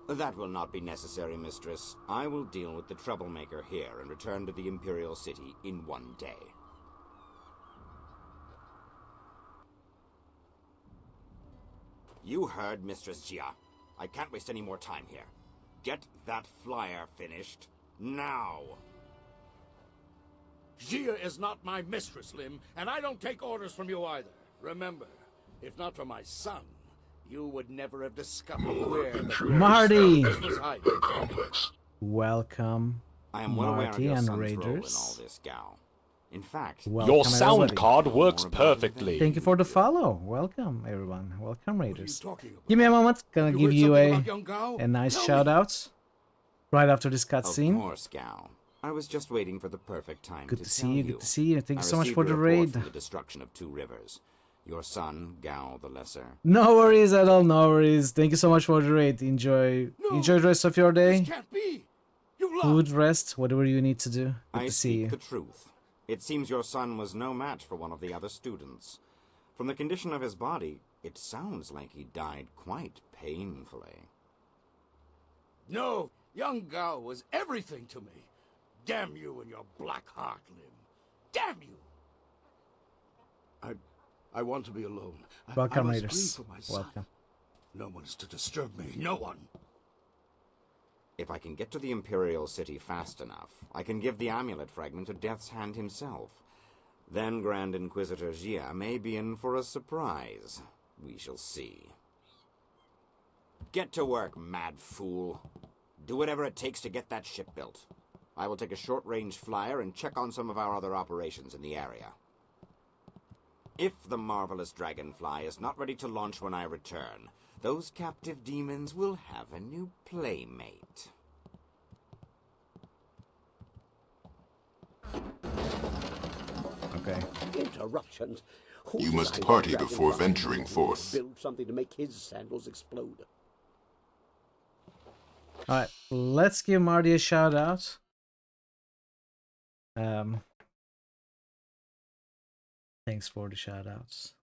That will not be necessary, Mistress. I will deal with the troublemaker here and return to the Imperial City in one day. You heard Mistress Jia. I can't waste any more time here. Get that flyer finished now. Jia is not my mistress, Lim, and I don't take orders from you either. Remember, if not for my son, you would never have discovered where the Marty! was hiding. Welcome, I am well aware of Marty your and son's role in all Raiders. this, Gao. In fact, Your sound card works perfectly. Thank you for the follow. Welcome, everyone. Welcome, Raiders. Give me a moment. Gonna give you a nice shout out right after this cutscene. Of course, Gao. I was just waiting for the perfect time Good to to tell see you. Good to see you. Thank you so much for the raid. From the destruction of 2 rivers. Your son, Gao the Lesser. No worries at all. No worries. Thank you so much for the raid. Enjoy the rest of your day. Can't be. You Food, rest, whatever you need to do. Good I to see speak you. the truth. It seems your son was no match for one of the other students. From the condition of his body, it sounds like he died quite painfully. No, young Gao was everything to me. Damn you and your black heart, Lim. Damn you! I want to be alone. Welcome, I must Raiders. grieve for my son. Welcome. No one is to disturb me. No one. If I can get to the Imperial City fast enough, I can give the amulet fragment to Death's Hand himself. Then Grand Inquisitor Jia may be in for a surprise. We shall see. Get to work, mad fool. Do whatever it takes to get that ship built. I will take a short-range flyer and check on some of our other operations in the area. If the marvelous dragonfly is not ready to launch when I return, those captive demons will have a new playmate. Okay. Interruptions. Who You must designed that party dragonfly? before venturing forth. Build something to make his sandals explode. Alright, let's give Marty a shout out. Thanks for the shout outs.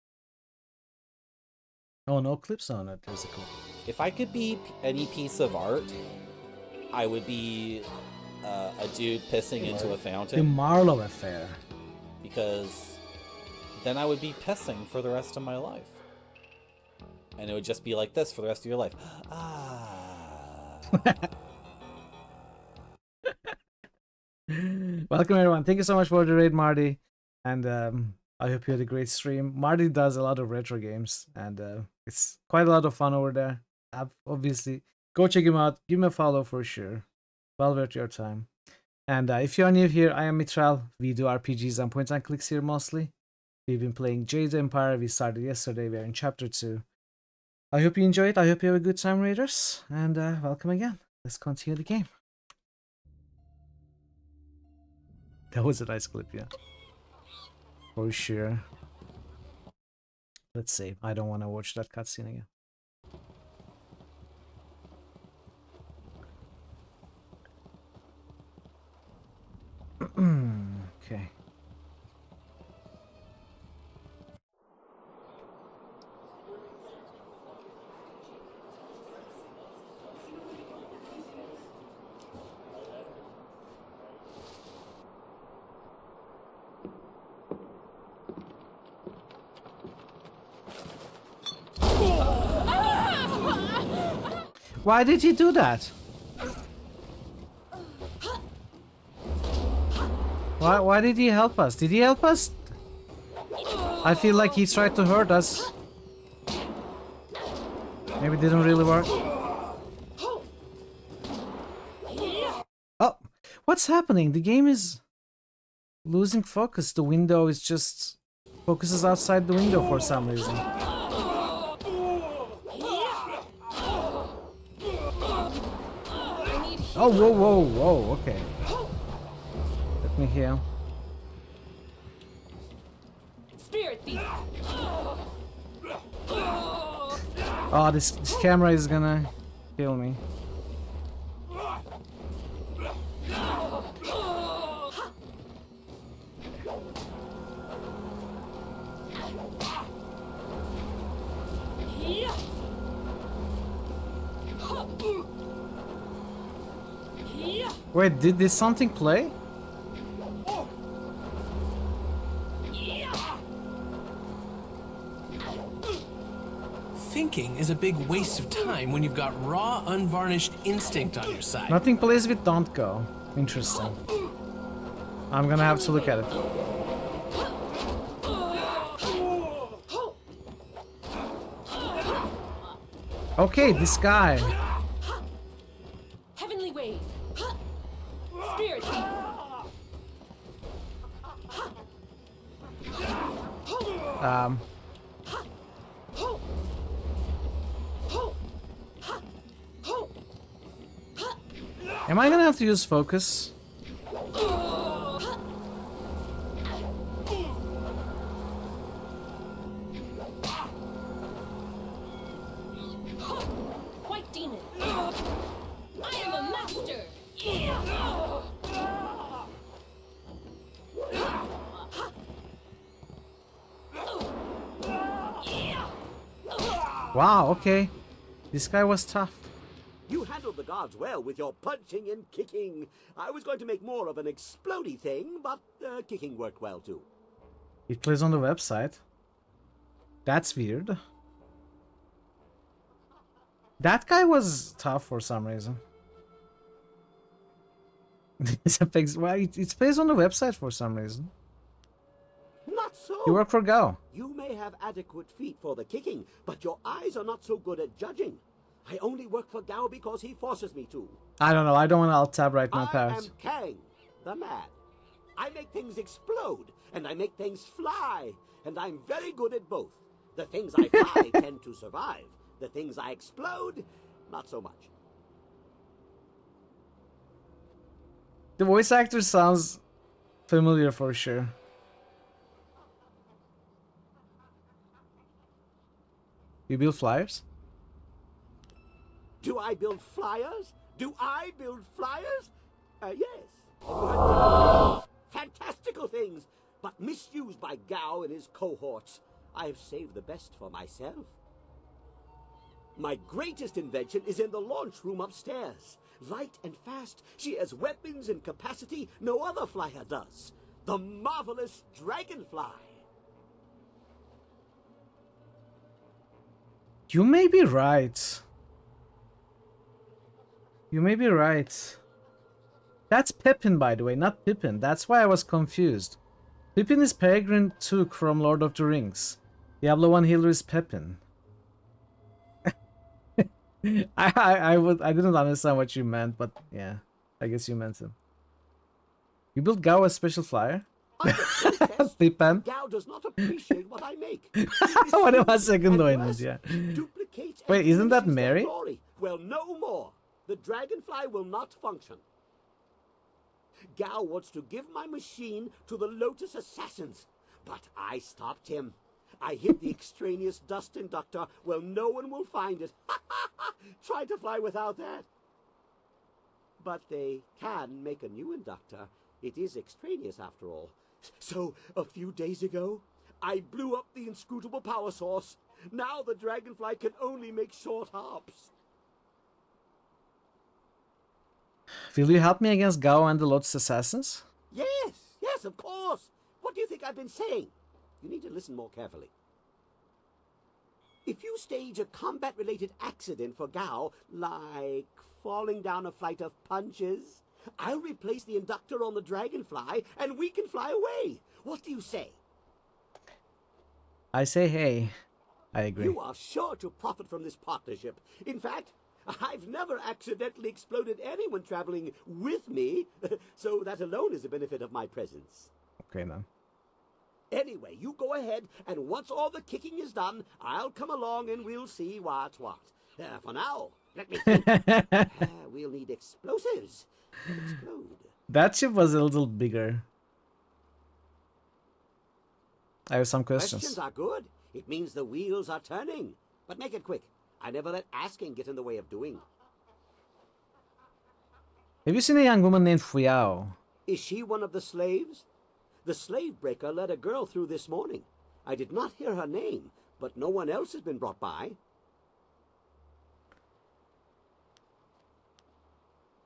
Oh, no clips on it. There's a clip. If I could be any piece of art, I would be a dude pissing into a fountain. The Marlowe affair. Because then I would be pissing for the rest of my life. And it would just be like this for the rest of your life. Welcome everyone. Thank you so much for the raid, Marty. And I hope you had a great stream. Marty does a lot of retro games, and it's quite a lot of fun over there. Obviously, go check him out. Give him a follow for sure. Well worth your time. And if you are new here, I am Mitral. We do RPGs and point and clicks here mostly. We've been playing Jade Empire. We started yesterday. We're in chapter 2. I hope you enjoy it. I hope you have a good time, Raiders. And welcome again. Let's continue the game. That was a nice clip, yeah. For sure. Let's see. I don't want to watch that cutscene again. Okay. Why did he do that? Why did he help us? Did he help us? I feel like he tried to hurt us. Maybe it didn't really work. Oh, what's happening? The game is losing focus. The window is just focuses outside the window for some reason. Oh, whoa, whoa, whoa, okay. Let me heal. Spirit thief. Oh, this camera is gonna kill me. Wait, did this something play? Thinking is a big waste of time when you've got raw, unvarnished instinct on your side. Nothing plays with Don't Go. Interesting. I'm gonna have to look at it. Okay, this guy. Heavenly wave. Spirit thief. Am I gonna have to use focus? White demon. I am a master. Wow, okay. This guy was tough. You handled the guards well with your punching and kicking. I was going to make more of an explodey thing, but kicking worked well too. It plays on the website. That's weird. That guy was tough for some reason. Why it plays on the website for some reason. Not so. You work for Gao. You may have adequate feet for the kicking, but your eyes are not so good at judging. I only work for Gao because he forces me to. I don't know. I don't want to alt tab right now, I Parrot. am Kang, the man. I make things explode, and I make things fly, and I'm very good at both. The things I fly tend to survive. The things I explode, not so much. The voice actor sounds familiar for sure. You build flyers? Do I build flyers? Do I build flyers? Yes. And you had fantastical things, but misused by Gao and his cohorts. I have saved the best for myself. My greatest invention is in the launch room upstairs. Light and fast, she has weapons and capacity no other flyer does. The marvelous Dragonfly. You may be right. You may be right. That's Pippin, by the way, not Pippin. That's why I was confused. Pippin is Peregrine Took from Lord of the Rings. Diablo 1 healer is Pippin. I didn't understand what you meant, but yeah, I guess you meant him. You built Gao a special flyer? Pippin. Gao does not appreciate what I make. What am I second oyunuz ya? Duplicates and Wait, isn't that diminishes their Mary? glory. Well, no more. The Dragonfly will not function. Gao wants to give my machine to the Lotus Assassins, but I stopped him. I hid the extraneous dust inductor. Well, no one will find it. Try to fly without that. But they can make a new inductor. It is extraneous after all. So, a few days ago, I blew up the inscrutable power source. Now the Dragonfly can only make short hops. Will you help me against Gao and the Lotus Assassins? Yes, of course. What do you think I've been saying? You need to listen more carefully. If you stage a combat-related accident for Gao, like falling down a flight of punches, I'll replace the inductor on the Dragonfly, and we can fly away. What do you say? I say hey. I agree. You are sure to profit from this partnership. In fact, I've never accidentally exploded anyone traveling with me, so that alone is a benefit of my presence. Okay, then. Anyway, you go ahead, and once all the kicking is done, I'll come along and we'll see what's what. For now, let me think. We'll need explosives. Explode. That ship was a little bigger. I have some questions. Questions are good. It means the wheels are turning. But make it quick. I never let asking get in the way of doing. Have you seen a young woman named Fuyao? Is she one of the slaves? The slave breaker let a girl through this morning. I did not hear her name, but no one else has been brought by.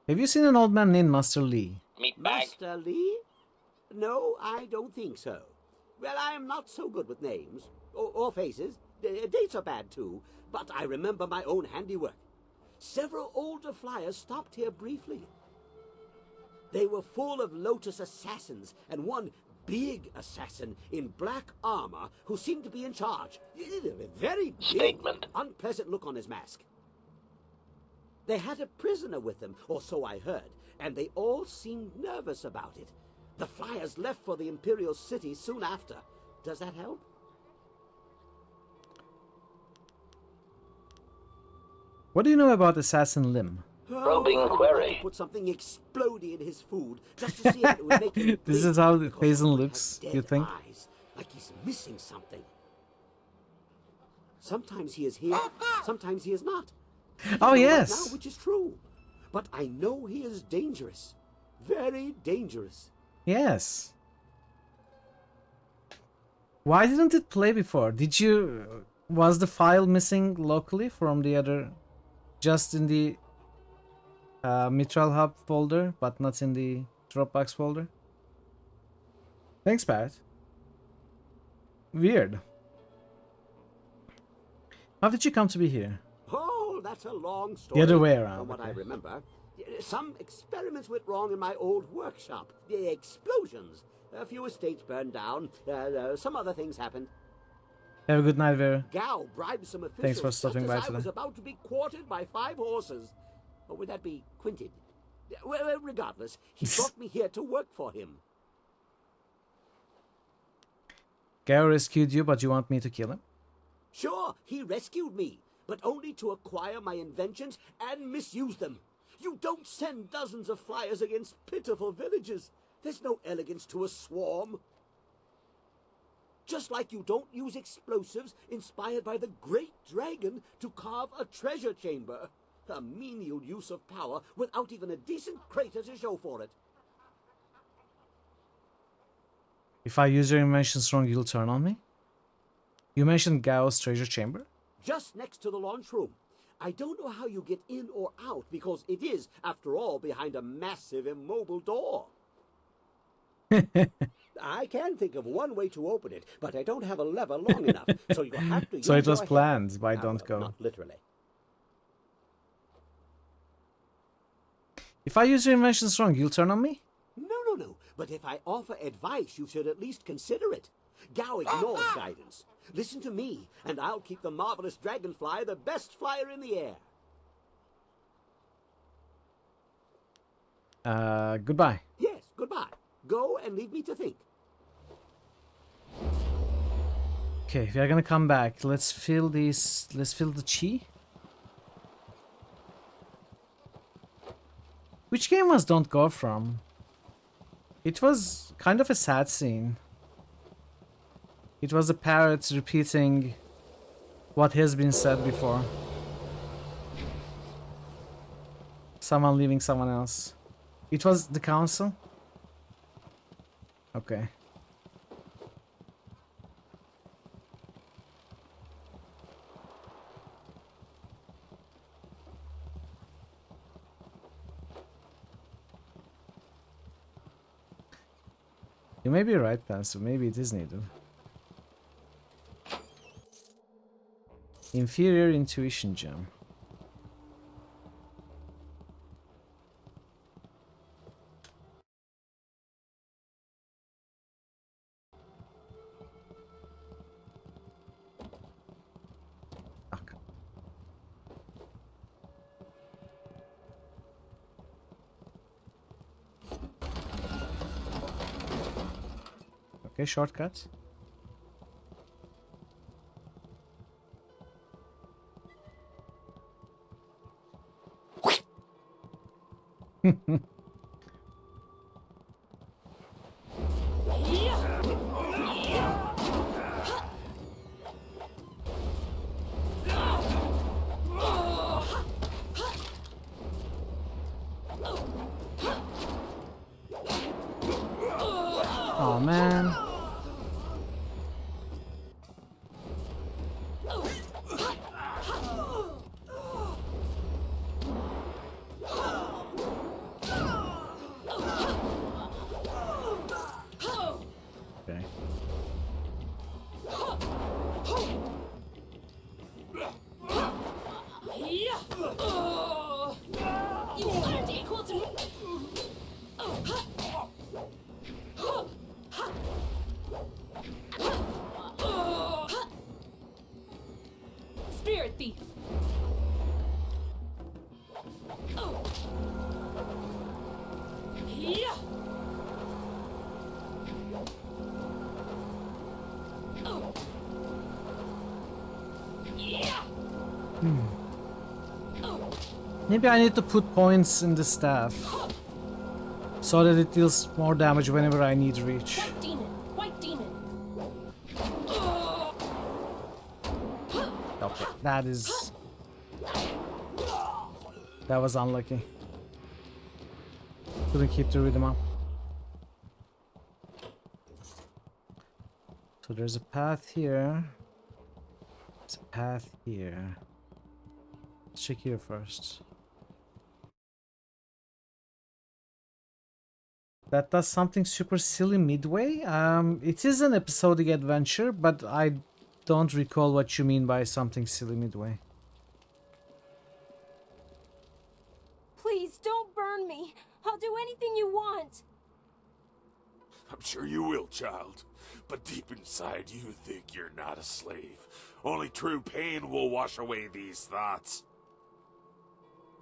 Have you seen an old man named Master Lee? Master Lee? No, I don't think so. Well, I am not so good with names. Or faces. Dates are bad, too. But I remember my own handiwork. Several older flyers stopped here briefly. They were full of Lotus assassins, and one big assassin in black armor who seemed to be in charge. Very big, unpleasant look on his mask. They had a prisoner with them, or so I heard, and they all seemed nervous about it. The flyers left for the Imperial City soon after. Does that help? What do you know about Assassin Lim? Probing query. Put something explodey in his food just to see if it would make him This is how the Payson looks, you think? eyes, like he's missing something. Sometimes he is here, sometimes he is not. Oh, I don't know yes. right now which is true. But I know he is dangerous. Very dangerous. Yes. Why didn't it play before? Did you... Was the file missing locally from the other... Just in the Mitral Hub folder, but not in the Dropbox folder? Thanks, Pat. Weird. How did you come to be here? Oh, that's a long story. The other way around. From what I okay. remember. Some experiments went wrong in my old workshop. The explosions. A few estates burned down. Some other things happened. Have a good night, Vera. Gao bribed some officials. Thanks for stopping by just as I was today. about to be quartered by 5 horses. Or would that be quinted? Well, regardless, he brought me here to work for him. Gao rescued you, but you want me to kill him? Sure, he rescued me, but only to acquire my inventions and misuse them. You don't send dozens of flyers against pitiful villages. There's no elegance to a swarm. Just like you don't use explosives inspired by the great dragon to carve a treasure chamber. A menial use of power without even a decent crater to show for it. If I use your inventions wrong, you'll turn on me? You mentioned Gao's treasure chamber? Just next to the launch room. I don't know how you get in or out because it is, after all, behind a massive immobile door. I can think of one way to open it, but I don't have a lever long enough, so you'll have to So use it was your planned head. by Ah, Don't well, Go. Not literally. If I use your inventions wrong, you'll turn on me? No. But if I offer advice, you should at least consider it. Gao ignores guidance. Listen to me, and I'll keep the marvelous dragonfly the best flyer in the air. Goodbye. Yes, goodbye. Go and leave me to think. Okay, if you're gonna come back, let's fill these. Let's fill the chi. Which game was Don't Go from? It was kind of a sad scene. It was the parrots repeating what has been said before. Someone leaving someone else. It was the council? Okay. You may be right, Pastor. Maybe it is needed. Inferior intuition gem. Okay, shortcut. Oh man. Okay. You aren't equal to me. Spirit thief. Maybe I need to put points in the staff so that it deals more damage whenever I need reach. White demon. White demon. Okay, that was unlucky. Couldn't keep the rhythm up. So there's a path here. There's a path here. Let's check here first. That does something super silly midway. It is an episodic adventure, but I don't recall what you mean by something silly midway. Please don't burn me. I'll do anything you want. I'm sure you will, child. But deep inside, you think you're not a slave. Only true pain will wash away these thoughts.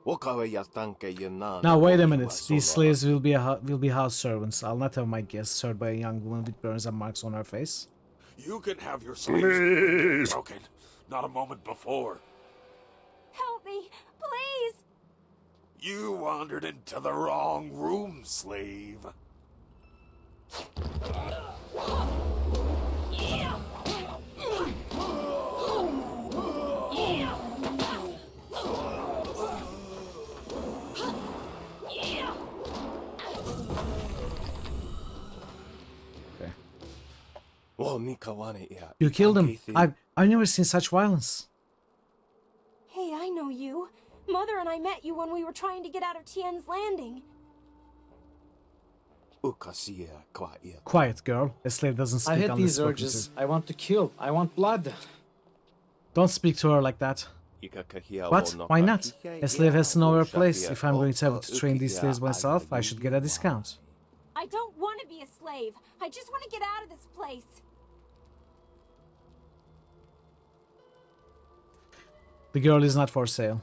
Now wait a minute. These slaves will be house servants. I'll not have my guests served by a young woman with burns and marks on her face. You can have your slaves broken. Not a moment before. Help me, please. You wandered into the wrong room, slave. You killed him. I've never seen such violence. Hey, I know you. Mother and I met you when we were trying to get out of Tien's Landing. Quiet, girl. A slave doesn't speak I hate unless these spoken urges. to. I want to kill. I want blood. Don't speak to her like that. What? Why not? A slave has to know her place. If I'm going to have to train these slaves myself, I should get a discount. I don't want to be a slave. I just want to get out of this place. The girl is not for sale.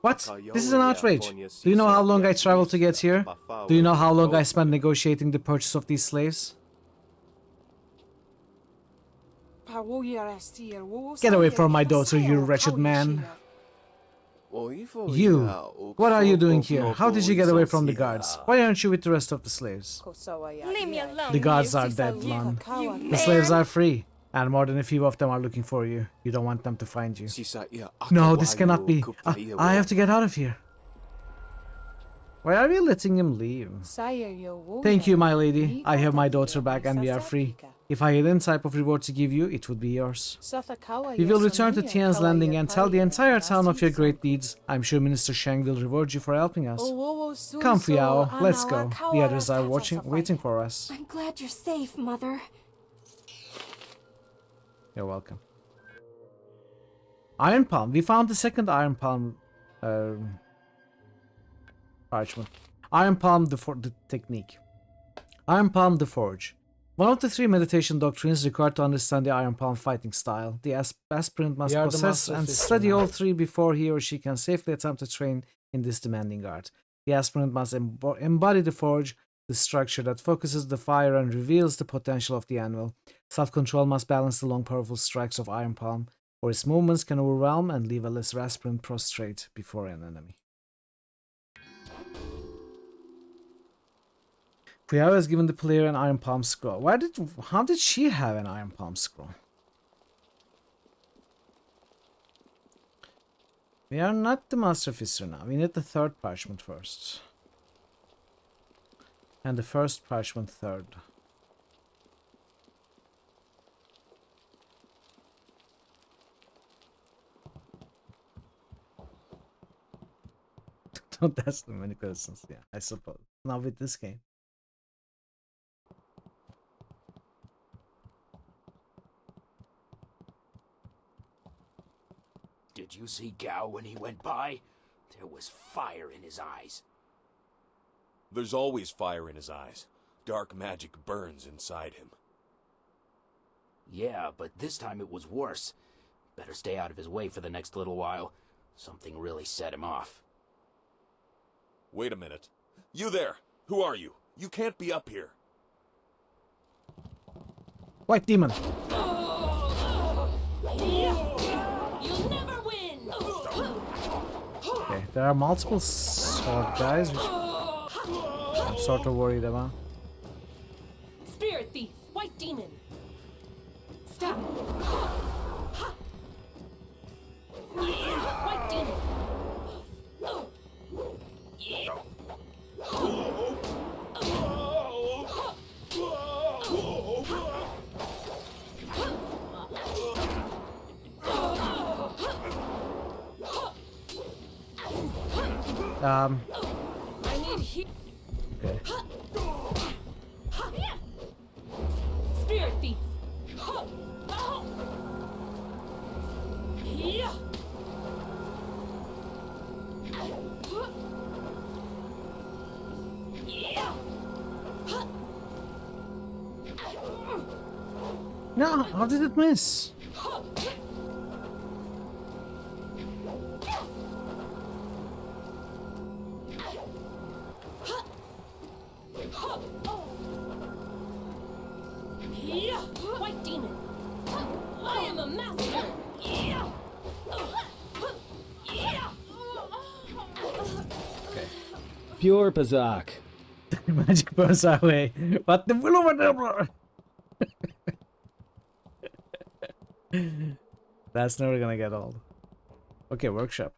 What? This is an outrage. Do you know how long I traveled to get here? Do you know how long I spent negotiating the purchase of these slaves? Get away from my daughter, you wretched man. You. What are you doing here? How did you get away from the guards? Why aren't you with the rest of the slaves? Leave me alone. The guards are dead, Lon. The slaves are free. And more than a few of them are looking for you. You don't want them to find you. No, this cannot be. I have to get out of here. Why are we letting him leave? Thank you, my lady. I have my daughter back and we are free. If I had any type of reward to give you, it would be yours. We will return to Tian's Landing and tell the entire town of your great deeds. I'm sure Minister Shang will reward you for helping us. Come, Fiao, let's go. The others are waiting for us. I'm glad you're safe, Mother. You're welcome. Iron Palm. We found the second Iron Palm parchment. Iron Palm, the technique. Iron Palm, the forge. One of the 3 meditation doctrines required to understand the Iron Palm fighting style. The aspirant must possess and study all 3 before he or she can safely attempt to train in this demanding art. The aspirant must embody the forge, the structure that focuses the fire and reveals the potential of the anvil. Self-control must balance the long, powerful strikes of Iron Palm, or its movements can overwhelm and leave a lesser aspirant prostrate before an enemy. Puya has given the player an Iron Palm scroll. How did she have an Iron Palm scroll? We are not the Master Officer now. We need the 3rd parchment first. And the 1st parchment 3rd. Don't ask too many questions. Yeah, I suppose. Not with this game. Did you see Gao when he went by? There was fire in his eyes. There's always fire in his eyes. Dark magic burns inside him. Yeah, but this time it was worse. Better stay out of his way for the next little while. Something really set him off. Wait a minute. You there! Who are you? You can't be up here. White demon. You'll never win. Okay, there are multiple sword guys, which I'm sort of worried about. Spirit thief, white demon. Stop. White demon. I need okay. Spirit thief. No, how did it miss? White demon. I am a master. Okay. Pure Bazak. Magic burns away. But the willow. That's never gonna get old. Okay, workshop.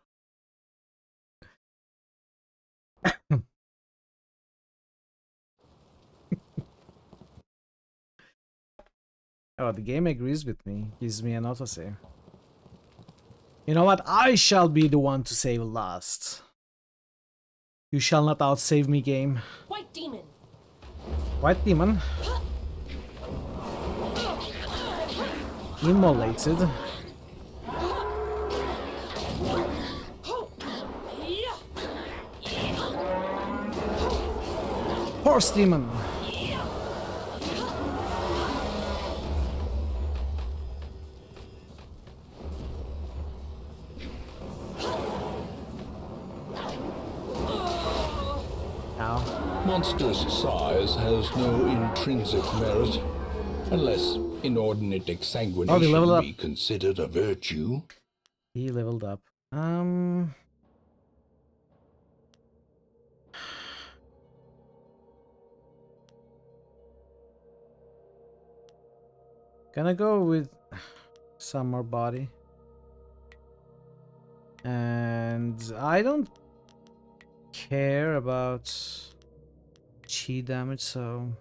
Oh, the game agrees with me. Gives me an autosave. You know what? I shall be the one to save last. You shall not outsave me, game. White demon. White demon. Immolated. Horse demon. Monstrous size has no intrinsic merit, unless inordinate exsanguination be considered a virtue. He leveled up. Gonna go with some more body. And I don't care about chi damage, so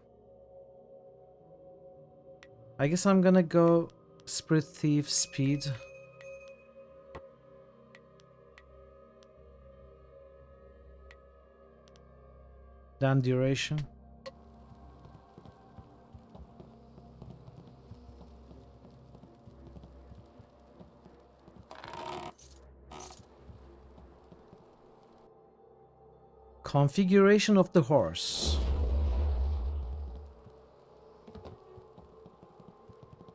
I guess I'm gonna go Spirit Thief speed. Then duration. Configuration of the horse.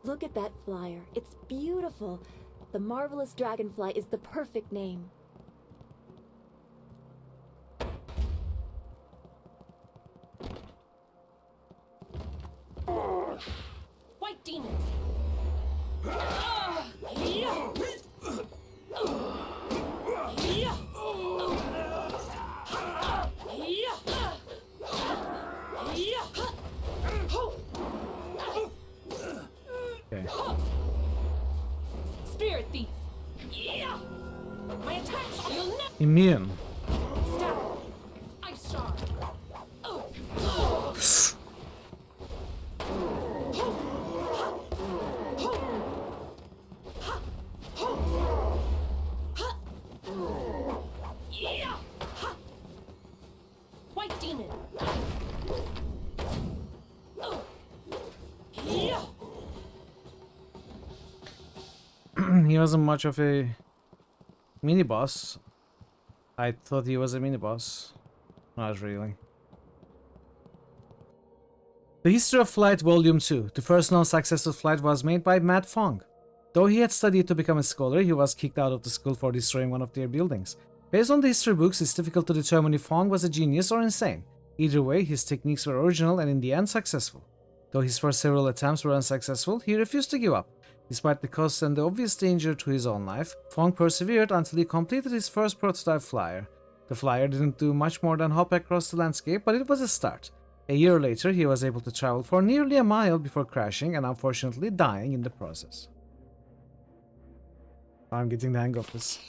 Look at that flyer. It's beautiful. The Marvelous Dragonfly is the perfect name. White demon. Okay. Spirit thief. My attacks are Immune. Stab. Ice shard. White demon. He wasn't much of a mini boss. I thought he was a mini boss. Not really. The History of Flight Volume 2. The first known successful flight was made by Matt Fong. Though he had studied to become a scholar, he was kicked out of the school for destroying one of their buildings. Based on the history books, it's difficult to determine if Fong was a genius or insane. Either way, his techniques were original and in the end successful. Though his first several attempts were unsuccessful, he refused to give up. Despite the costs and the obvious danger to his own life, Fong persevered until he completed his first prototype flyer. The flyer didn't do much more than hop across the landscape, but it was a start. A year later, he was able to travel for nearly a mile before crashing and unfortunately dying in the process. I'm getting the hang of this.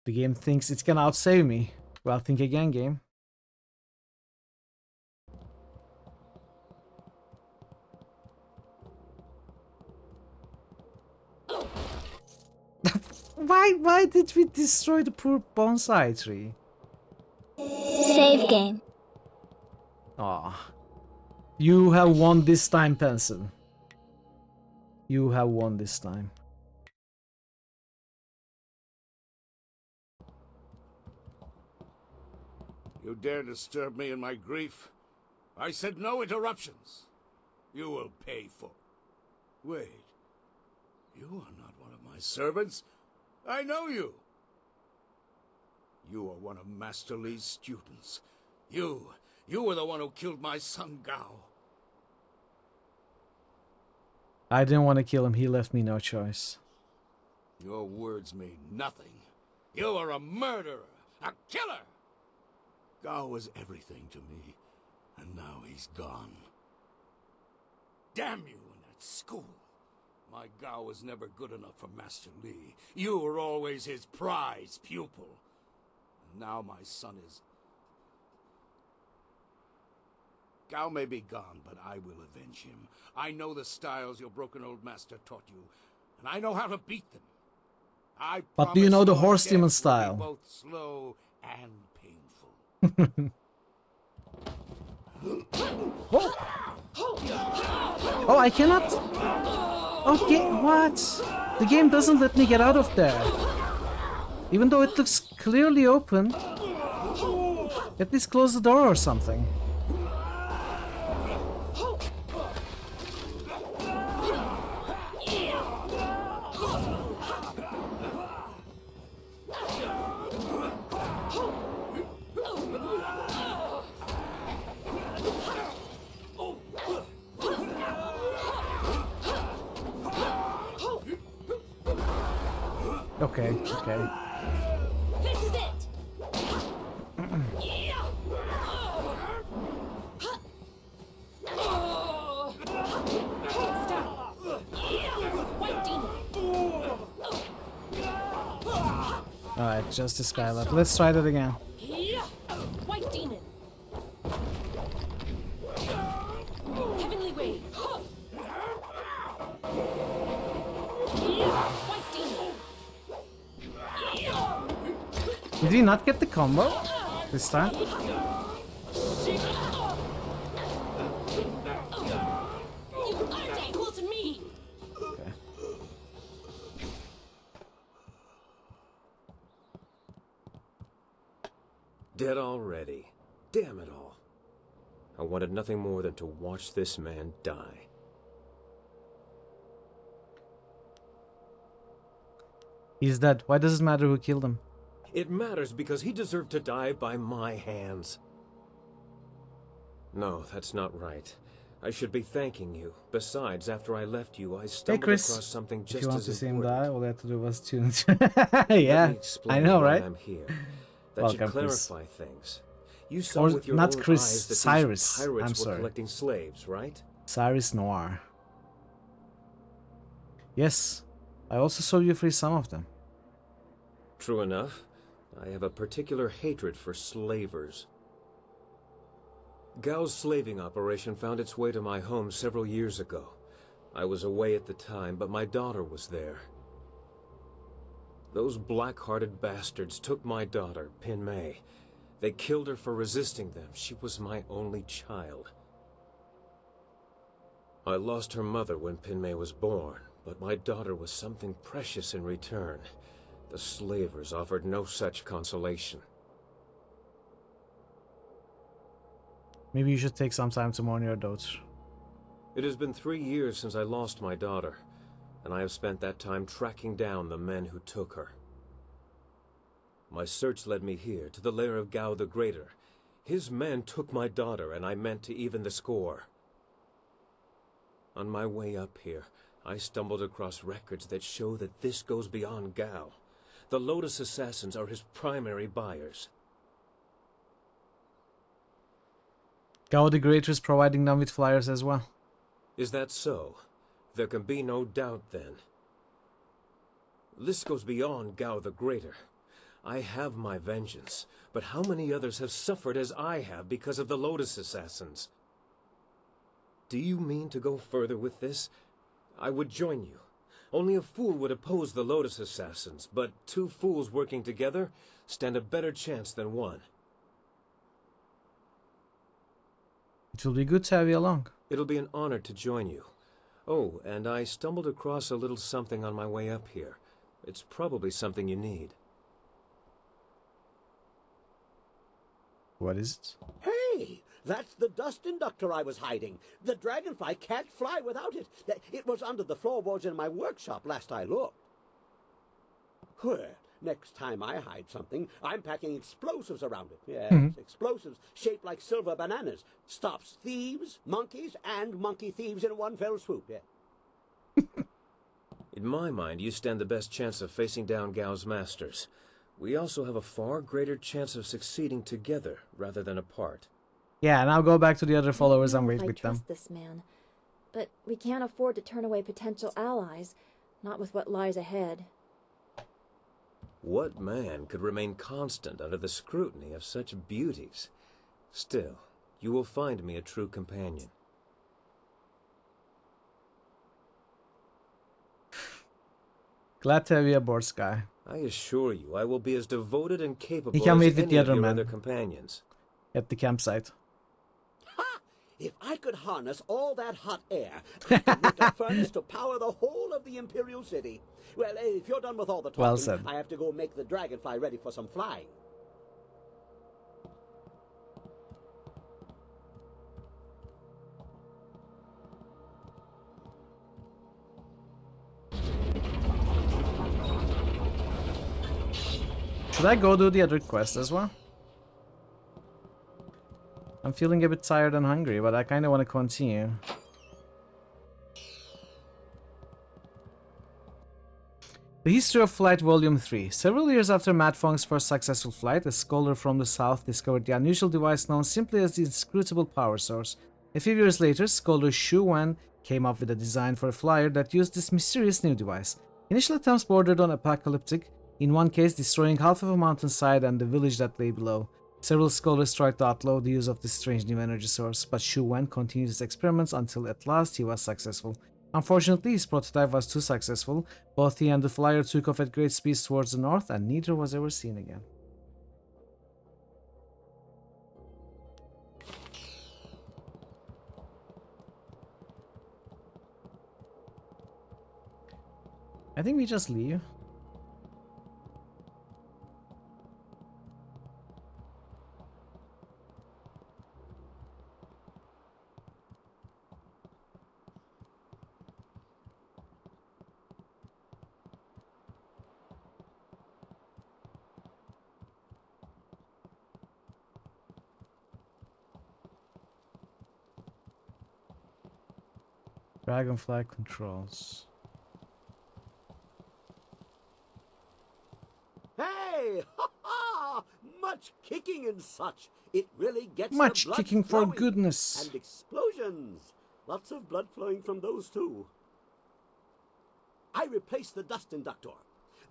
The game thinks it can outsave me. Well, think again, game. Why did we destroy the poor bonsai tree? Save game. Ah, you have won this time, Pencil. You have won this time. You dare disturb me in my grief? I said no interruptions. You will pay for... Wait. You are not one of my servants. I know you. You are one of Master Li's students. You were the one who killed my son Gao. I didn't want to kill him. He left me no choice. Your words mean nothing. You were a murderer, a killer! Gao was everything to me, and now he's gone. Damn you and that school! My Gao was never good enough for Master Li. You were always his prize pupil. And now my son is... Gao may be gone, but I will avenge him. I know the styles your broken old master taught you, and I know how to beat them. But do you know the your horse death demon will be style? both slow and painful. Oh, I cannot. Okay, what? The game doesn't let me get out of there. Even though it looks clearly open. At least close the door or something. Okay, okay. This is it. Alright, just this guy left. Let's try that again. White demon. Heavenly wave. White demon. Did we not get the combo this time? You aren't equal to me. Okay. Dead already. Damn it all. I wanted nothing more than to watch this man die. He's dead. Why does it matter who killed him? It matters because he deserved to die by my hands. No, that's not right. I should be thanking you. Besides, after I left you, I stumbled across something just if you want as to see him important. die, all I had to do was tune it. Yeah, I know, why right? I'm here. That Welcome, should Chris. clarify things. You saw Or with your not own Chris, eyes that Cyrus. these pirates I'm were sorry. collecting slaves, right? Cyrus Noir. Yes, I also saw you free some of them. True enough. I have a particular hatred for slavers. Gao's slaving operation found its way to my home several years ago. I was away at the time, but my daughter was there. Those black-hearted bastards took my daughter, Pin Mei. They killed her for resisting them. She was my only child. I lost her mother when Pin Mei was born, but my daughter was something precious in return. The slavers offered no such consolation. Maybe you should take some time to mourn your daughter. It has been 3 years since I lost my daughter, and I have spent that time tracking down the men who took her. My search led me here, to the lair of Gao the Greater. His men took my daughter, and I meant to even the score. On my way up here, I stumbled across records that show that this goes beyond Gao. The Lotus Assassins are his primary buyers. Gao the Greater is providing them with flyers as well. Is that so? There can be no doubt then. This goes beyond Gao the Greater. I have my vengeance, but how many others have suffered as I have because of the Lotus Assassins? Do you mean to go further with this? I would join you. Only a fool would oppose the Lotus Assassins, but 2 fools working together stand a better chance than one. It will be good to have you along. It'll be an honor to join you. Oh, and I stumbled across a little something on my way up here. It's probably something you need. What is it? Hey, that's the dust inductor I was hiding. The dragonfly can't fly without it. It was under the floorboards in my workshop last I looked. Well, next time I hide something, I'm packing explosives around it. Yes, explosives shaped like silver bananas. Stops thieves, monkeys, and monkey thieves in one fell swoop. Yeah. In my mind, you stand the best chance of facing down Gao's masters. We also have a far greater chance of succeeding together rather than apart. Yeah, now go back to the other followers and wait I with them. trust this man, but we can't afford to turn away potential allies, not with what lies ahead. What man could remain constant under the scrutiny of such beauties? Still, you will find me a true companion. Glad to have you aboard, Sky. I assure you, I will be as devoted and capable He can as wait with any the of other your men other companions. at the campsite. If I could harness all that hot air, I could make a furnace to power the whole of the Imperial City. Well, if you're done with all the talking, Well said. I have to go make the dragonfly ready for some flying. Should I go do the other quest as well? I'm feeling a bit tired and hungry, but I kind of want to continue. The History of Flight Volume 3. Several years after Matt Fong's first successful flight, a scholar from the south discovered the unusual device known simply as the inscrutable power source. A few years later, scholar Xu Wen came up with a design for a flyer that used this mysterious new device. Initial attempts bordered on apocalyptic, in one case destroying half of a mountainside and the village that lay below. Several scholars tried to outlaw the use of this strange new energy source, but Xu Wen continued his experiments until at last he was successful. Unfortunately, his prototype was too successful. Both he and the flyer took off at great speeds towards the north, and neither was ever seen again. I think we just leave. Dragonfly controls. Hey! Ha ha! Much kicking and such. It really gets Much the blood kicking for flowing. goodness. And explosions. Lots of blood flowing from those too. I replaced the dust inductor.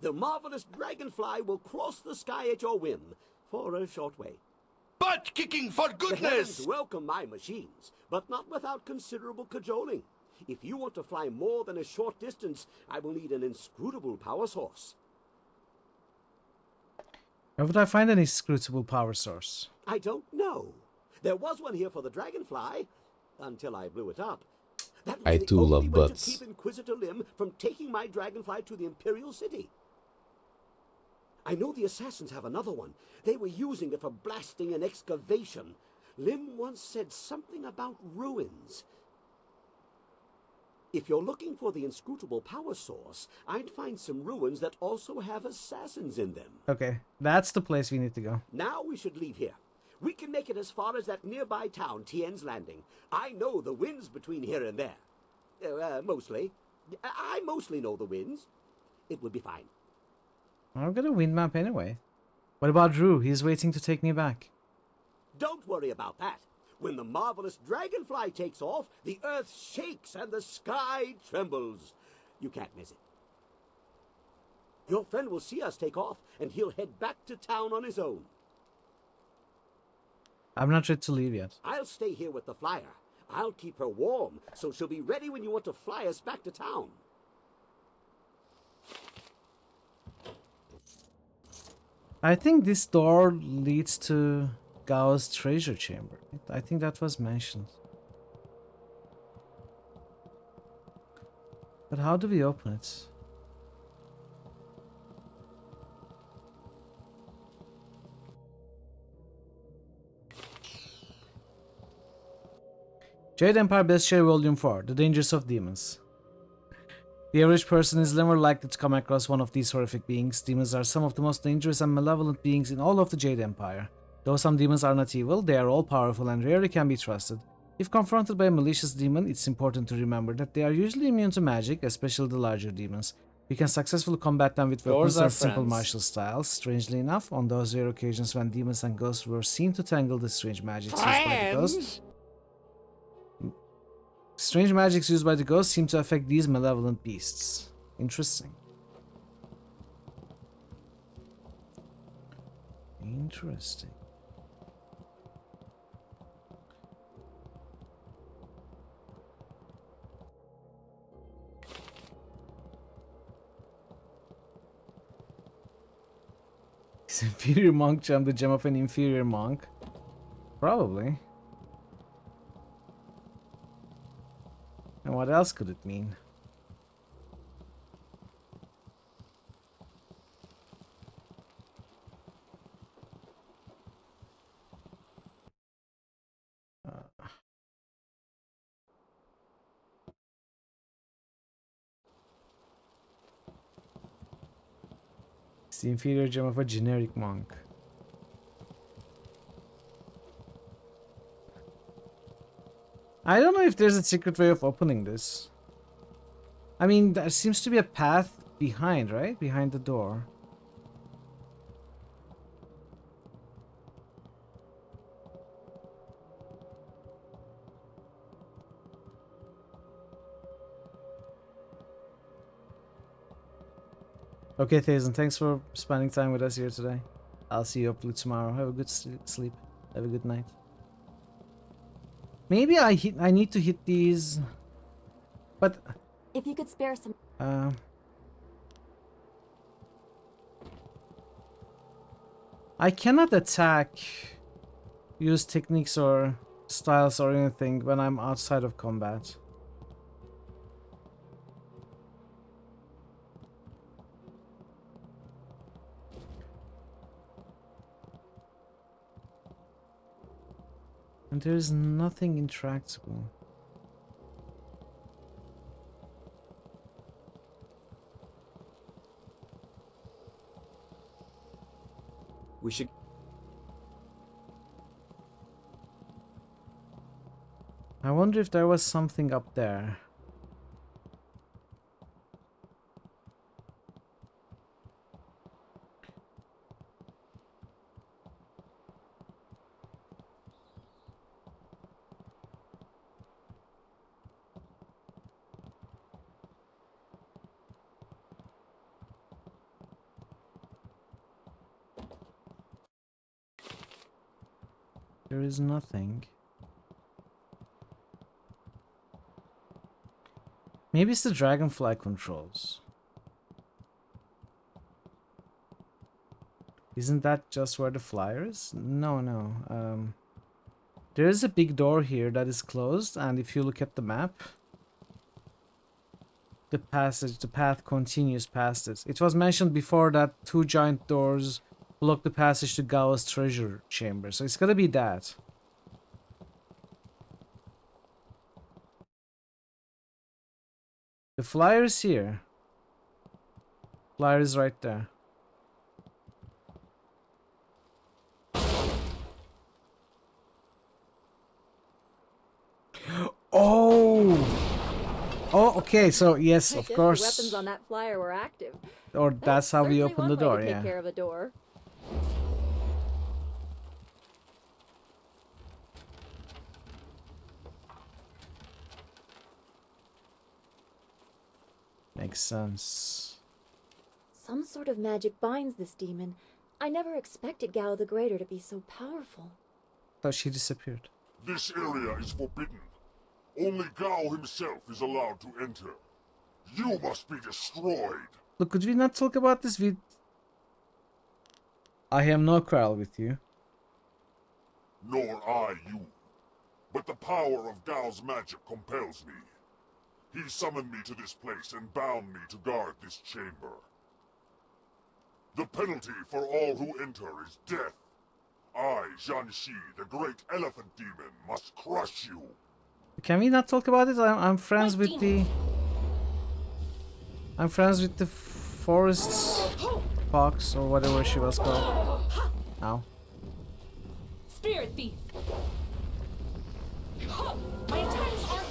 The marvelous dragonfly will cross the sky at your whim for a short way. Butt kicking for The goodness! heavens welcome my machines, but not without considerable cajoling. If you want to fly more than a short distance, I will need an inscrutable power source. Where would I find an inscrutable power source? I don't know. There was one here for the dragonfly, until I blew it up. That was I the too only love way butts. to keep Inquisitor Lim from taking my dragonfly to the Imperial City. I know the assassins have another one. They were using it for blasting an excavation. Lim once said something about ruins. If you're looking for the inscrutable power source, I'd find some ruins that also have assassins in them. Okay, that's the place we need to go. Now we should leave here. We can make it as far as that nearby town, Tien's Landing. I know the winds between here and there. Mostly. I mostly know the winds. It will be fine. I've got a wind map anyway. What about Drew? He's waiting to take me back. Don't worry about that. When the marvelous dragonfly takes off, the earth shakes and the sky trembles. You can't miss it. Your friend will see us take off, and he'll head back to town on his own. I'm not ready to leave yet. I'll stay here with the flyer. I'll keep her warm, so she'll be ready when you want to fly us back to town. I think this door leads to Gao's treasure chamber. I think that was mentioned. But how do we open it? Jade Empire Bestshare Volume 4, The Dangers of Demons. The average person is never likely to come across one of these horrific beings. Demons are some of the most dangerous and malevolent beings in all of the Jade Empire. Though some demons are not evil, they are all powerful and rarely can be trusted. If confronted by a malicious demon, it's important to remember that they are usually immune to magic, especially the larger demons. You can successfully combat them with Doors weapons are and simple friends. martial styles. Strangely enough, on those rare occasions when demons and ghosts were seen to tangle the strange magics used by the ghosts, seem to affect these malevolent beasts. Interesting. Interesting. Is inferior monk gem the gem of an inferior monk? Probably. And what else could it mean? It's the inferior gem of a generic monk. I don't know if there's a secret way of opening this. I mean, there seems to be a path behind, right? Behind the door. Okay, Thazen, thanks for spending time with us here today. I'll see you hopefully tomorrow. Have a good sleep. Have a good night. Maybe I need to hit these, but If you could spare some. I cannot attack, use techniques or styles or anything when I'm outside of combat. And there's nothing intractable. We should... I wonder if there was something up there. There is nothing. Maybe it's the dragonfly controls. Isn't that just where the flyer is? No. There is a big door here that is closed, and if you look at the map, the path continues past it. It was mentioned before that 2 giant doors block the passage to Gao's treasure chamber, so it's gotta be that. The flyer is here. Flyer is right there. Oh, okay. So yes, of course. The weapons on that flyer were active. Or that's how we open the door. Take Yeah. care of a door. Makes sense. Some sort of magic binds this demon. I never expected Gao the Greater to be so powerful. Thought she disappeared. This area is forbidden. Only Gao himself is allowed to enter. You must be destroyed. Look, could we not talk about this with... I have no quarrel with you. Nor I you. But the power of Gao's magic compels me. He summoned me to this place and bound me to guard this chamber. The penalty for all who enter is death. I, Zhanxi, the great elephant demon, must crush you. Can we not talk about it? I'm friends with the... I'm friends with the forest fox or whatever she was called. Ow. Spirit thief. My attacks are.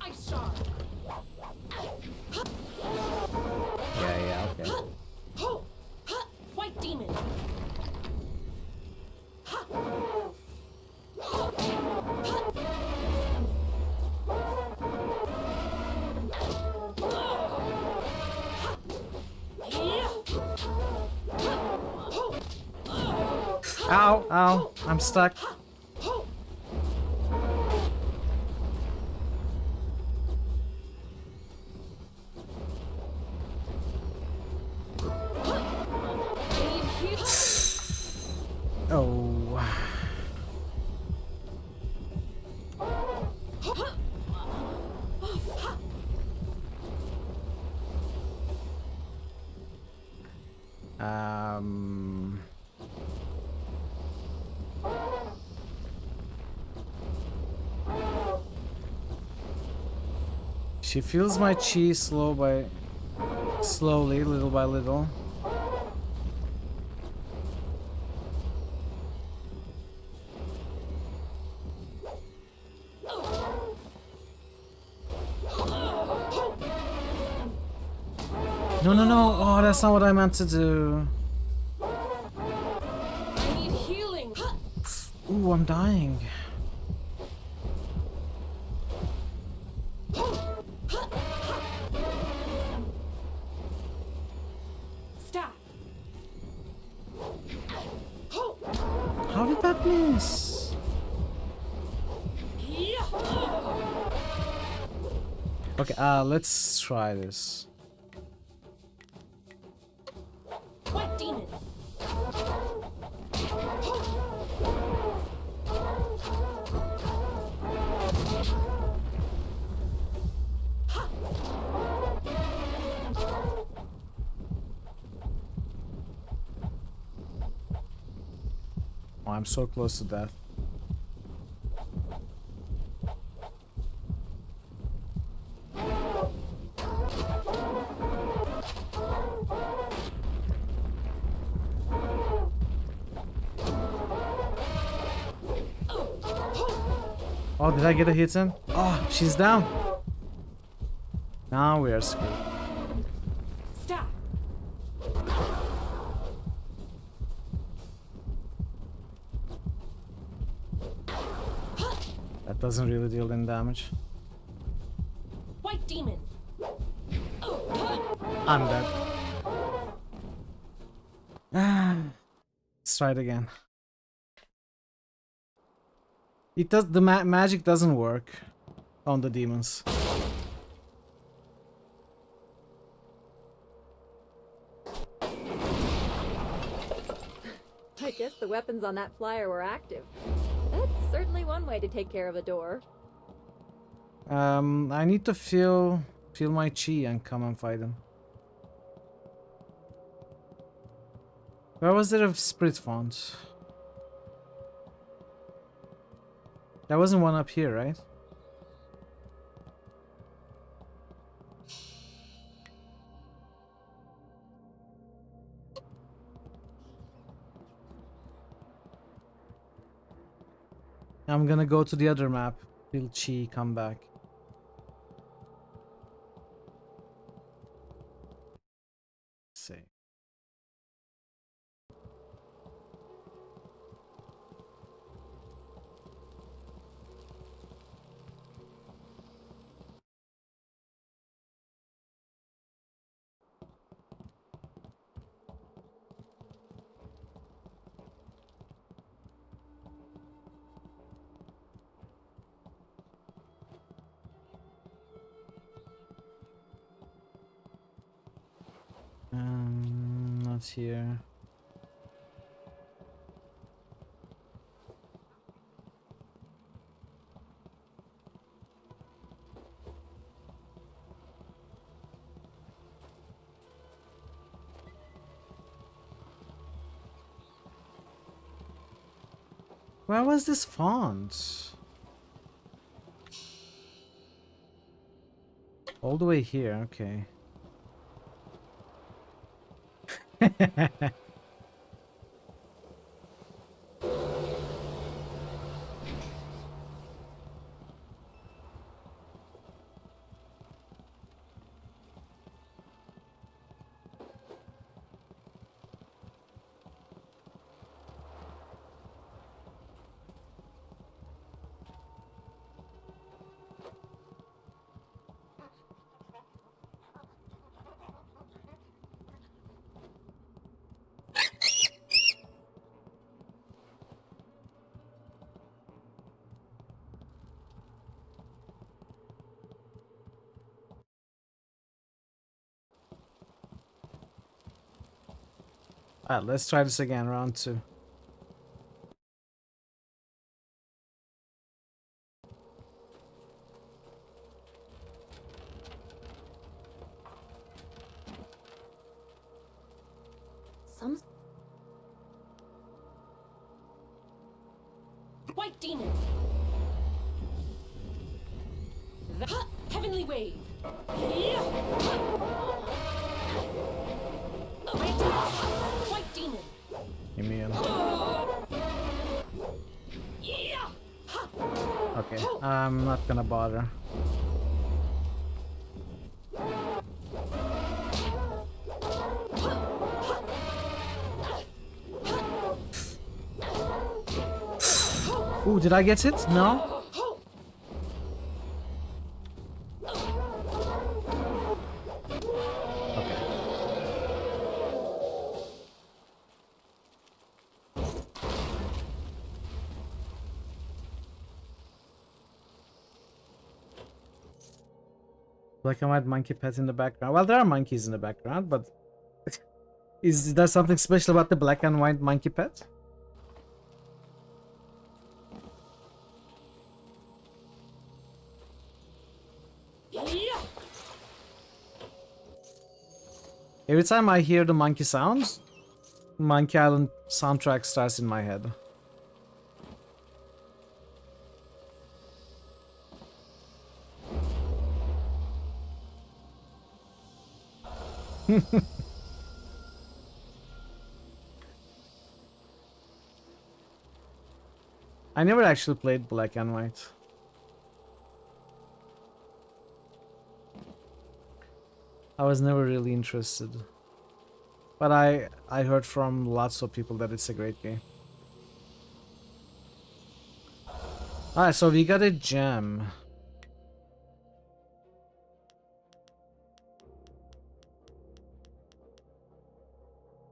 I shot. Ow, ow, I'm stuck. Oh. She feels my chi slowly, little by little. No, no, no. Oh, that's not what I meant to do. I need healing. Ooh, I'm dying. Stop. How did that miss? Okay, let's try this. What demon? Oh, I'm so close to death. Oh, did I get a hit in? Oh, she's down. Now we are screwed. Stop. That doesn't really deal any damage. White demon. I'm dead. Let's try it again. It does. The magic doesn't work on the demons. I guess the weapons on that flyer were active. That's certainly one way to take care of a door. I need to feel my chi and come and fight him. Where was there a spirit font? There wasn't one up here, right? I'm gonna go to the other map. Feel chi come back. Let's see. Not here. Where was this font? All the way here, okay. Alright, let's try this again, round 2. White demon. Heavenly wave. White demon. Give me in. Okay, I'm not gonna bother. Ooh, did I get it? No? Okay. Black and white monkey pet in the background. Well, there are monkeys in the background, but is there something special about the black and white monkey pet? Every time I hear the monkey sounds, Monkey Island soundtrack starts in my head. I never actually played Black and White. I was never really interested. But I heard from lots of people that it's a great game. Alright, so we got a gem.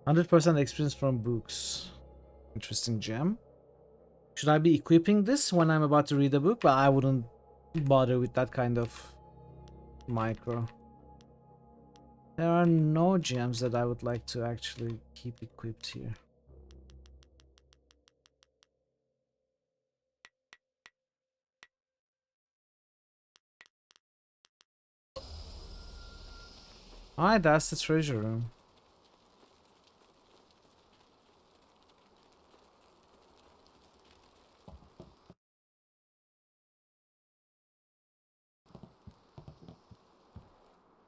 %100% experience from books. Interesting gem. Should I be equipping this when I'm about to read a book? But I wouldn't bother with that kind of micro. There are no gems that I would like to actually keep equipped here. Alright, that's the treasure room.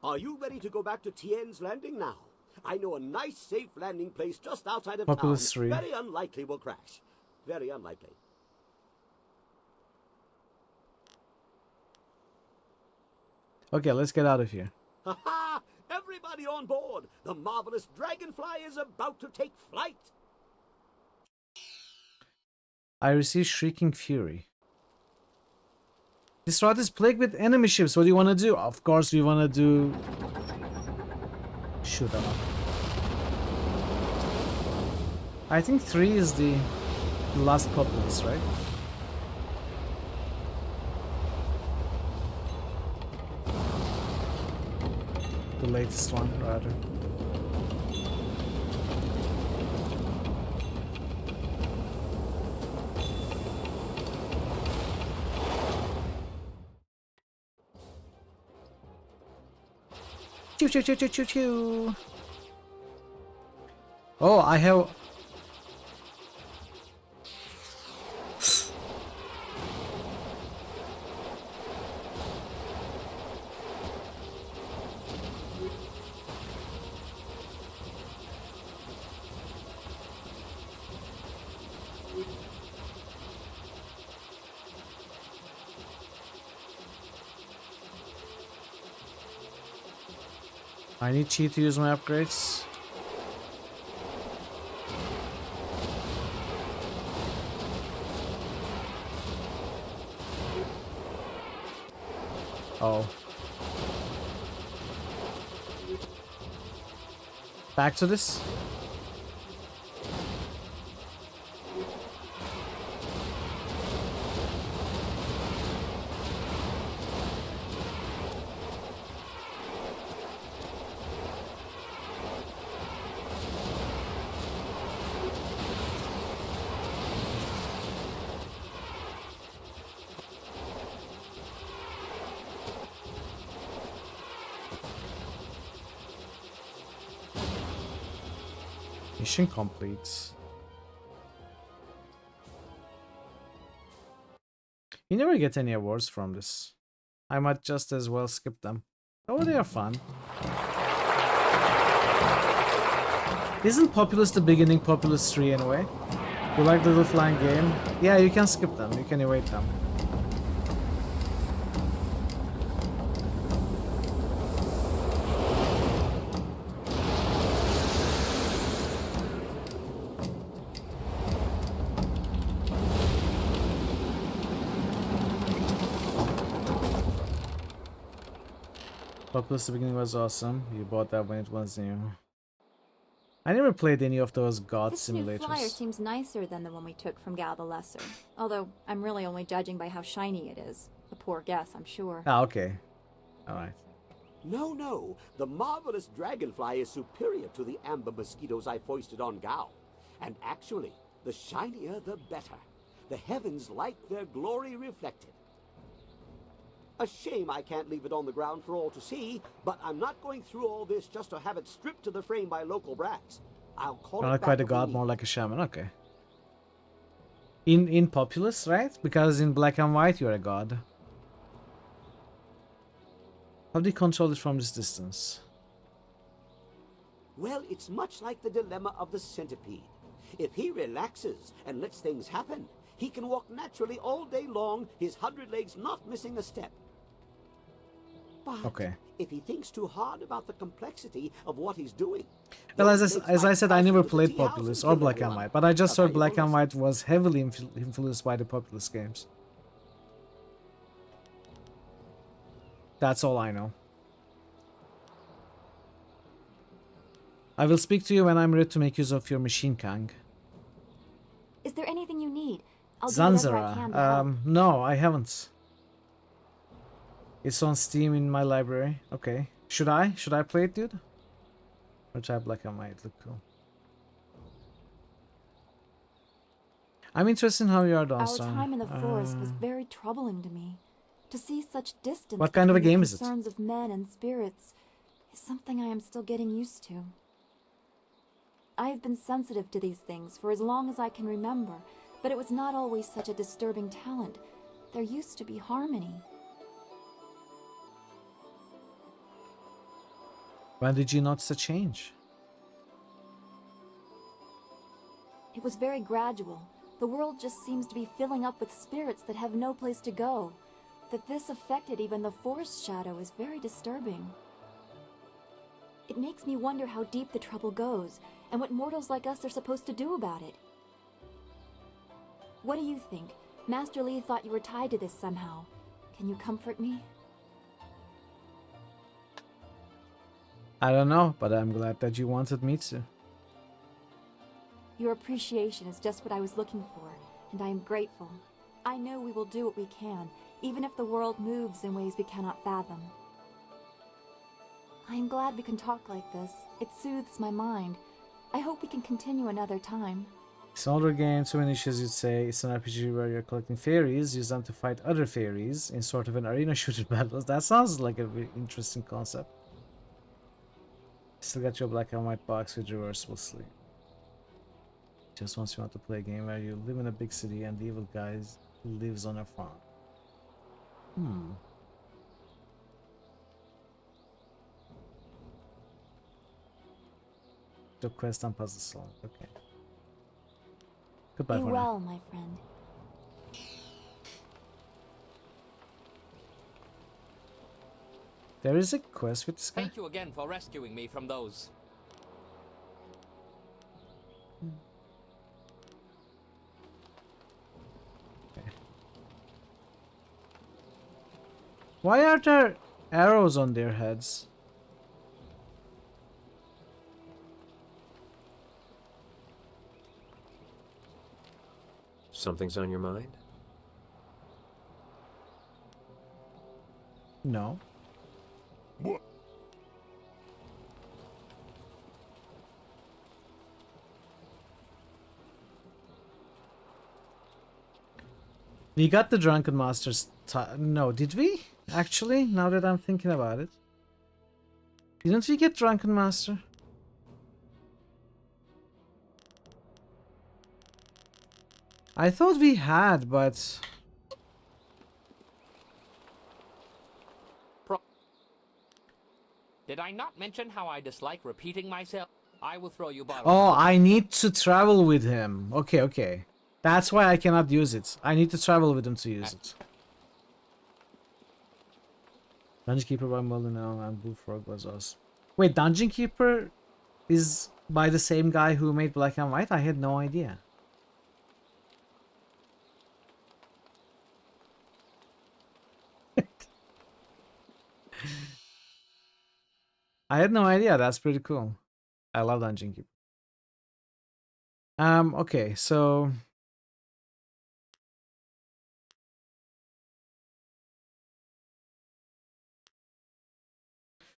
Are you ready to go back to Tien's Landing now? I know a nice, safe landing place just outside of Populous town. 3. Very unlikely we'll crash. Very unlikely. Okay, let's get out of here. Ha ha! Everybody on board! The marvelous dragonfly is about to take flight! I receive Shrieking Fury. This route is plagued with enemy ships. What do you want to do? Of course, we want to do... Shoot them up. I think 3 is the last populace, right? The latest one, rather. Choo choo choo choo choo choo. Oh, I have... I need chi to use my upgrades. Oh. Back to this. Mission complete. You never get any awards from this. I might just as well skip them. Oh, they are fun. Isn't Populous the beginning Populous 3 anyway? You like the little flying game? Yeah, you can skip them. You can evade them. Populous the beginning was awesome. You bought that when it was new. I never played any of those god This new flyer simulators. seems nicer than the one we took from Gal the Lesser. Although, I'm really only judging by how shiny it is. A poor guess, I'm sure. Ah, okay. Alright. No, no. The marvelous dragonfly is superior to the amber mosquitoes I foisted on Gao. And actually, the shinier the better. The heavens like their glory reflected. A shame I can't leave it on the ground for all to see, but I'm not going through all this just to have it stripped to the frame by local brats. I'll call Not it quite back a god, when we- more like a shaman. Okay. In Populous, right? Because in black and white you're a god. How do you control it from this distance? Well, it's much like the dilemma of the centipede. If he relaxes and lets things happen, he can walk naturally all day long, his 100 legs not missing a step. But Okay. if he thinks too hard about the complexity of what he's doing... Well, those as legs I might said, I crash never into the played tea house Populous and or kill Black and everyone. White, but I just A thought Black valuable and White was heavily influenced by the Populous games. That's all I know. I will speak to you when I'm ready to make use of your machine, Kang. Is there anything you need? I'll do whatever I can to help. Zanzara. No, I haven't. It's on Steam in my library. Okay. Should I? Should I play it, dude? Or try Black and White? Look cool. I'm interested in how you are, Our Dawnstone. time in the forest was very troubling to me. To see such distance What kind of a between the game is it? concerns of men and spirits is something I am still getting used to. I have been sensitive to these things for as long as I can remember, but it was not always such a disturbing talent. There used to be harmony. When did you notice a change? It was very gradual. The world just seems to be filling up with spirits that have no place to go. That this affected even the forest shadow is very disturbing. It makes me wonder how deep the trouble goes, and what mortals like us are supposed to do about it. What do you think? Master Li thought you were tied to this somehow. Can you comfort me? I don't know, but I'm glad that you wanted me to. Your appreciation is just what I was looking for, and I am grateful. I know we will do what we can, even if the world moves in ways we cannot fathom. I am glad we can talk like this. It soothes my mind. I hope we can continue another time. It's an older game, too many issues you'd say. It's an RPG where you're collecting fairies, use them to fight other fairies in sort of an arena shooter battles. That sounds like a very interesting concept. Still got your black and white box with reversible sleeve. Just once you want to play a game where you live in a big city and the evil guy lives on a farm. The quest and puzzle solved. Okay. Goodbye Be for now. well, my friend. There is a quest with this guy. Thank you again for rescuing me from those. Why are there arrows on their heads? Something's on your mind? No. What? We got the Drunken Master's no, did we? Actually, now that I'm thinking about it. Didn't we get Drunken Master? I thought we had, but... Did I not mention how I dislike repeating myself? I will throw you bottles. Oh, I need to travel with him. Okay, okay. That's why I cannot use it. I need to travel with him to use it. Dungeon Keeper by Molyneux and Bullfrog was awesome. Wait, Dungeon Keeper is by the same guy who made Black and White? I had no idea. I had no idea. That's pretty cool. I love Dungeon Keeper. Okay, so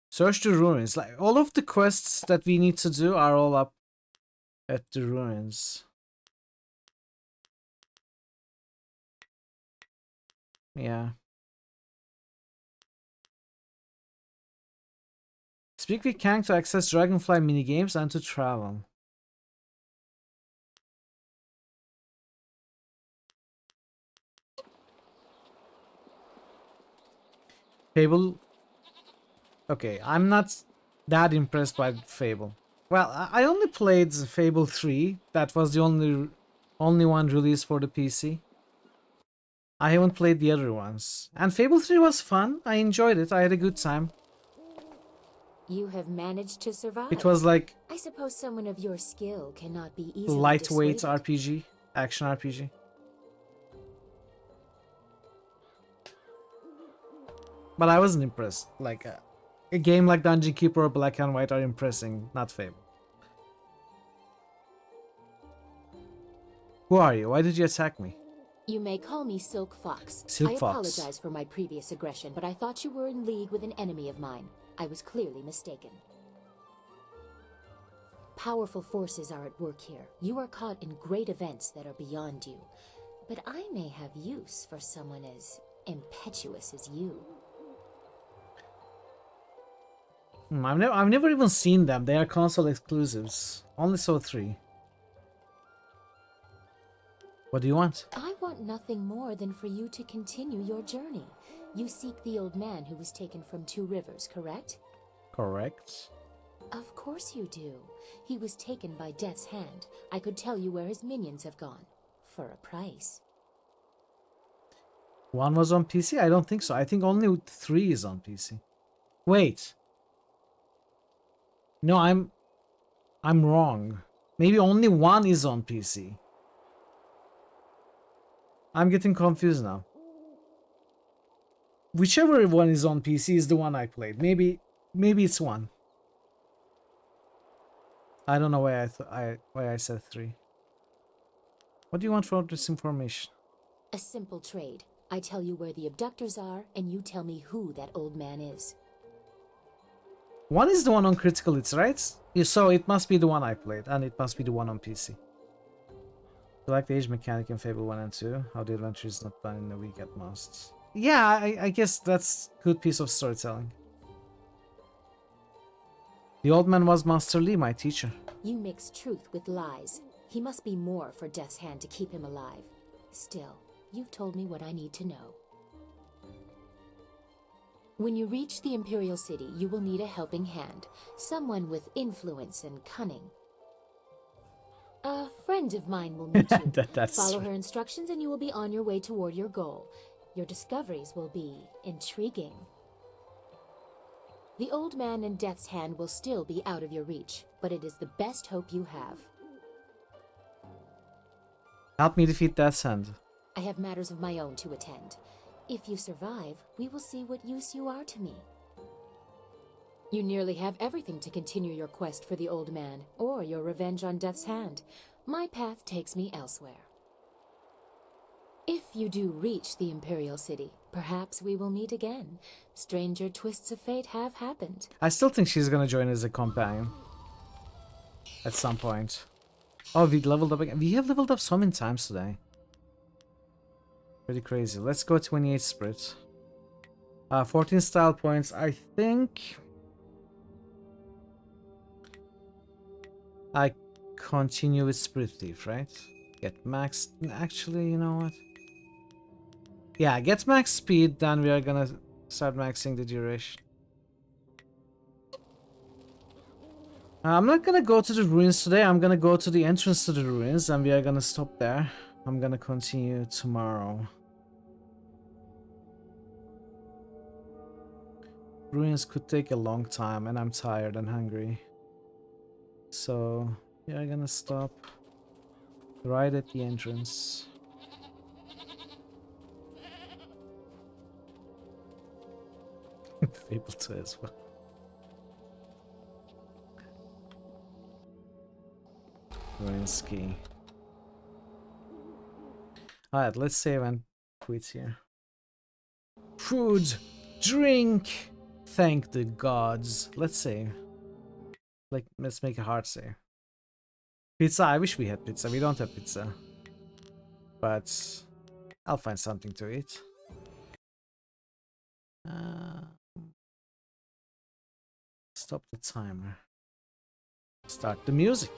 search the ruins. Like all of the quests that we need to do are all up at the ruins. Yeah. Speak with Kang to access Dragonfly minigames and to travel. Fable. Okay, I'm not that impressed by Fable. Well, I only played Fable 3. That was the only one released for the PC. I haven't played the other ones. And Fable 3 was fun. I enjoyed it. I had a good time. You have managed to survive. It was like I suppose someone of your skill cannot be easily lightweight dissuaded. RPG, action RPG. But I wasn't impressed. Like a game like Dungeon Keeper or Black and White are impressing, not Fable. Who are you? Why did you attack me? You may call me Silk Fox. Silk I Fox. apologize for my previous aggression, but I thought you were in league with an enemy of mine. I was clearly mistaken. Powerful forces are at work here. You are caught in great events that are beyond you. But I may have use for someone as impetuous as you. I've never even seen them. They are console exclusives. Only saw 3. What do you want? I want nothing more than for you to continue your journey. You seek the old man who was taken from Two Rivers, correct? Correct. Of course you do. He was taken by Death's hand. I could tell you where his minions have gone. For a price. 1 was on PC? I don't think so. I think only 3 is on PC. Wait. No, I'm wrong. Maybe only 1 is on PC. I'm getting confused now. Whichever one is on PC is the one I played. Maybe it's 1. I don't know why I said 3. What do you want from this information? A simple trade. I tell you where the abductors are, and you tell me who that old man is. 1 is the one on Critical Hits, right? So it must be the one I played, and it must be the one on PC. I like the age mechanic in Fable 1 and 2. How the adventure is not done in a week at most. Yeah, I guess that's a good piece of storytelling. The old man was Master Lee, my teacher. You mix truth with lies. He must be more for Death's hand to keep him alive. Still, you've told me what I need to know. When you reach the Imperial City, you will need a helping hand. Someone with influence and cunning. A friend of mine will meet you. That's Follow her instructions and you will be on your way toward your goal. Your discoveries will be intriguing. The old man in Death's hand will still be out of your reach, but it is the best hope you have. Help me defeat Death's Hand. I have matters of my own to attend. If you survive, we will see what use you are to me. You nearly have everything to continue your quest for the old man, or your revenge on Death's hand. My path takes me elsewhere. If you do reach the Imperial City, perhaps we will meet again. Stranger twists of fate have happened. I still think she's gonna join as a companion. At some point. Oh, we leveled up again. We have leveled up so many times today. Pretty crazy. Let's go 28 Spirit. 14 style points. I think I continue with Spirit Thief, right? Get max. Actually, you know what? Yeah, get max speed, then we are gonna start maxing the duration. I'm not gonna go to the ruins today. I'm gonna go to the entrance to the ruins, and we are gonna stop there. I'm gonna continue tomorrow. Ruins could take a long time, and I'm tired and hungry. So, we are gonna stop right at the entrance. Fable 2 as well. Ruinsky. Alright, let's save and quit here. Food! Drink! Thank the gods. Let's save. Like, let's make a hard save. Pizza, I wish we had pizza. We don't have pizza. But I'll find something to eat. Stop the timer. Start the music.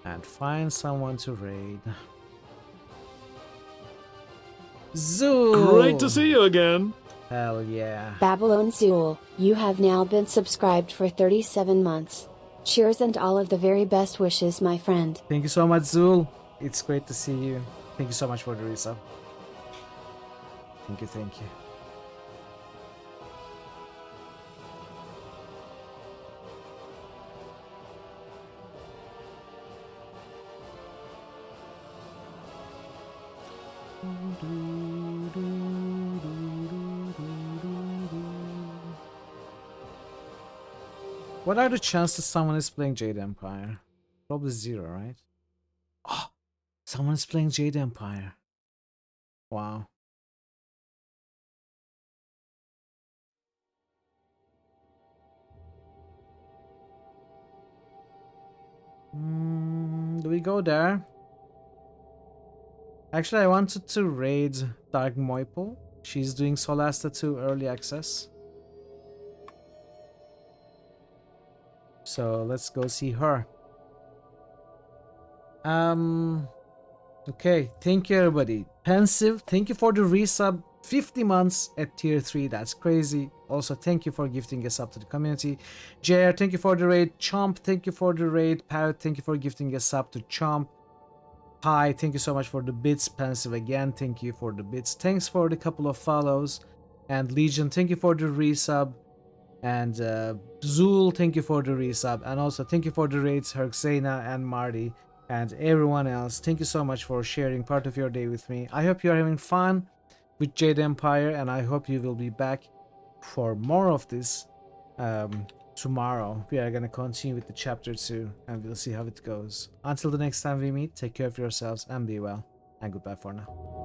And find someone to raid. Zool! Great to see you again. Hell yeah. Babylon Zool, you have now been subscribed for 37 months. Cheers and all of the very best wishes, my friend. Thank you so much, Zool. It's great to see you. Thank you so much for the resub. Thank you, thank you. What are the chances someone is playing Jade Empire? Probably 0, right? Oh, someone is playing Jade Empire. Wow. Do we go there? Actually, I wanted to raid Dark Moiple. She's doing Solasta 2 early access. So let's go see her. Okay, thank you everybody. Pensive, thank you for the resub. 50 months at tier 3, that's crazy. Also, thank you for gifting a sub to the community. JR, thank you for the raid. Chomp, thank you for the raid. Parrot, thank you for gifting a sub to Chomp. Hi, thank you so much for the bits. Pensive again, thank you for the bits. Thanks for the couple of follows. And Legion, thank you for the resub. And Zool, thank you for the resub. And also thank you for the raids, Herxena and Marty. And everyone else, thank you so much for sharing part of your day with me. I hope you're having fun with Jade Empire, and I hope you will be back for more of this tomorrow. We are gonna continue with the chapter 2, and we'll see how it goes. Until the next time we meet, take care of yourselves and be well, and goodbye for now.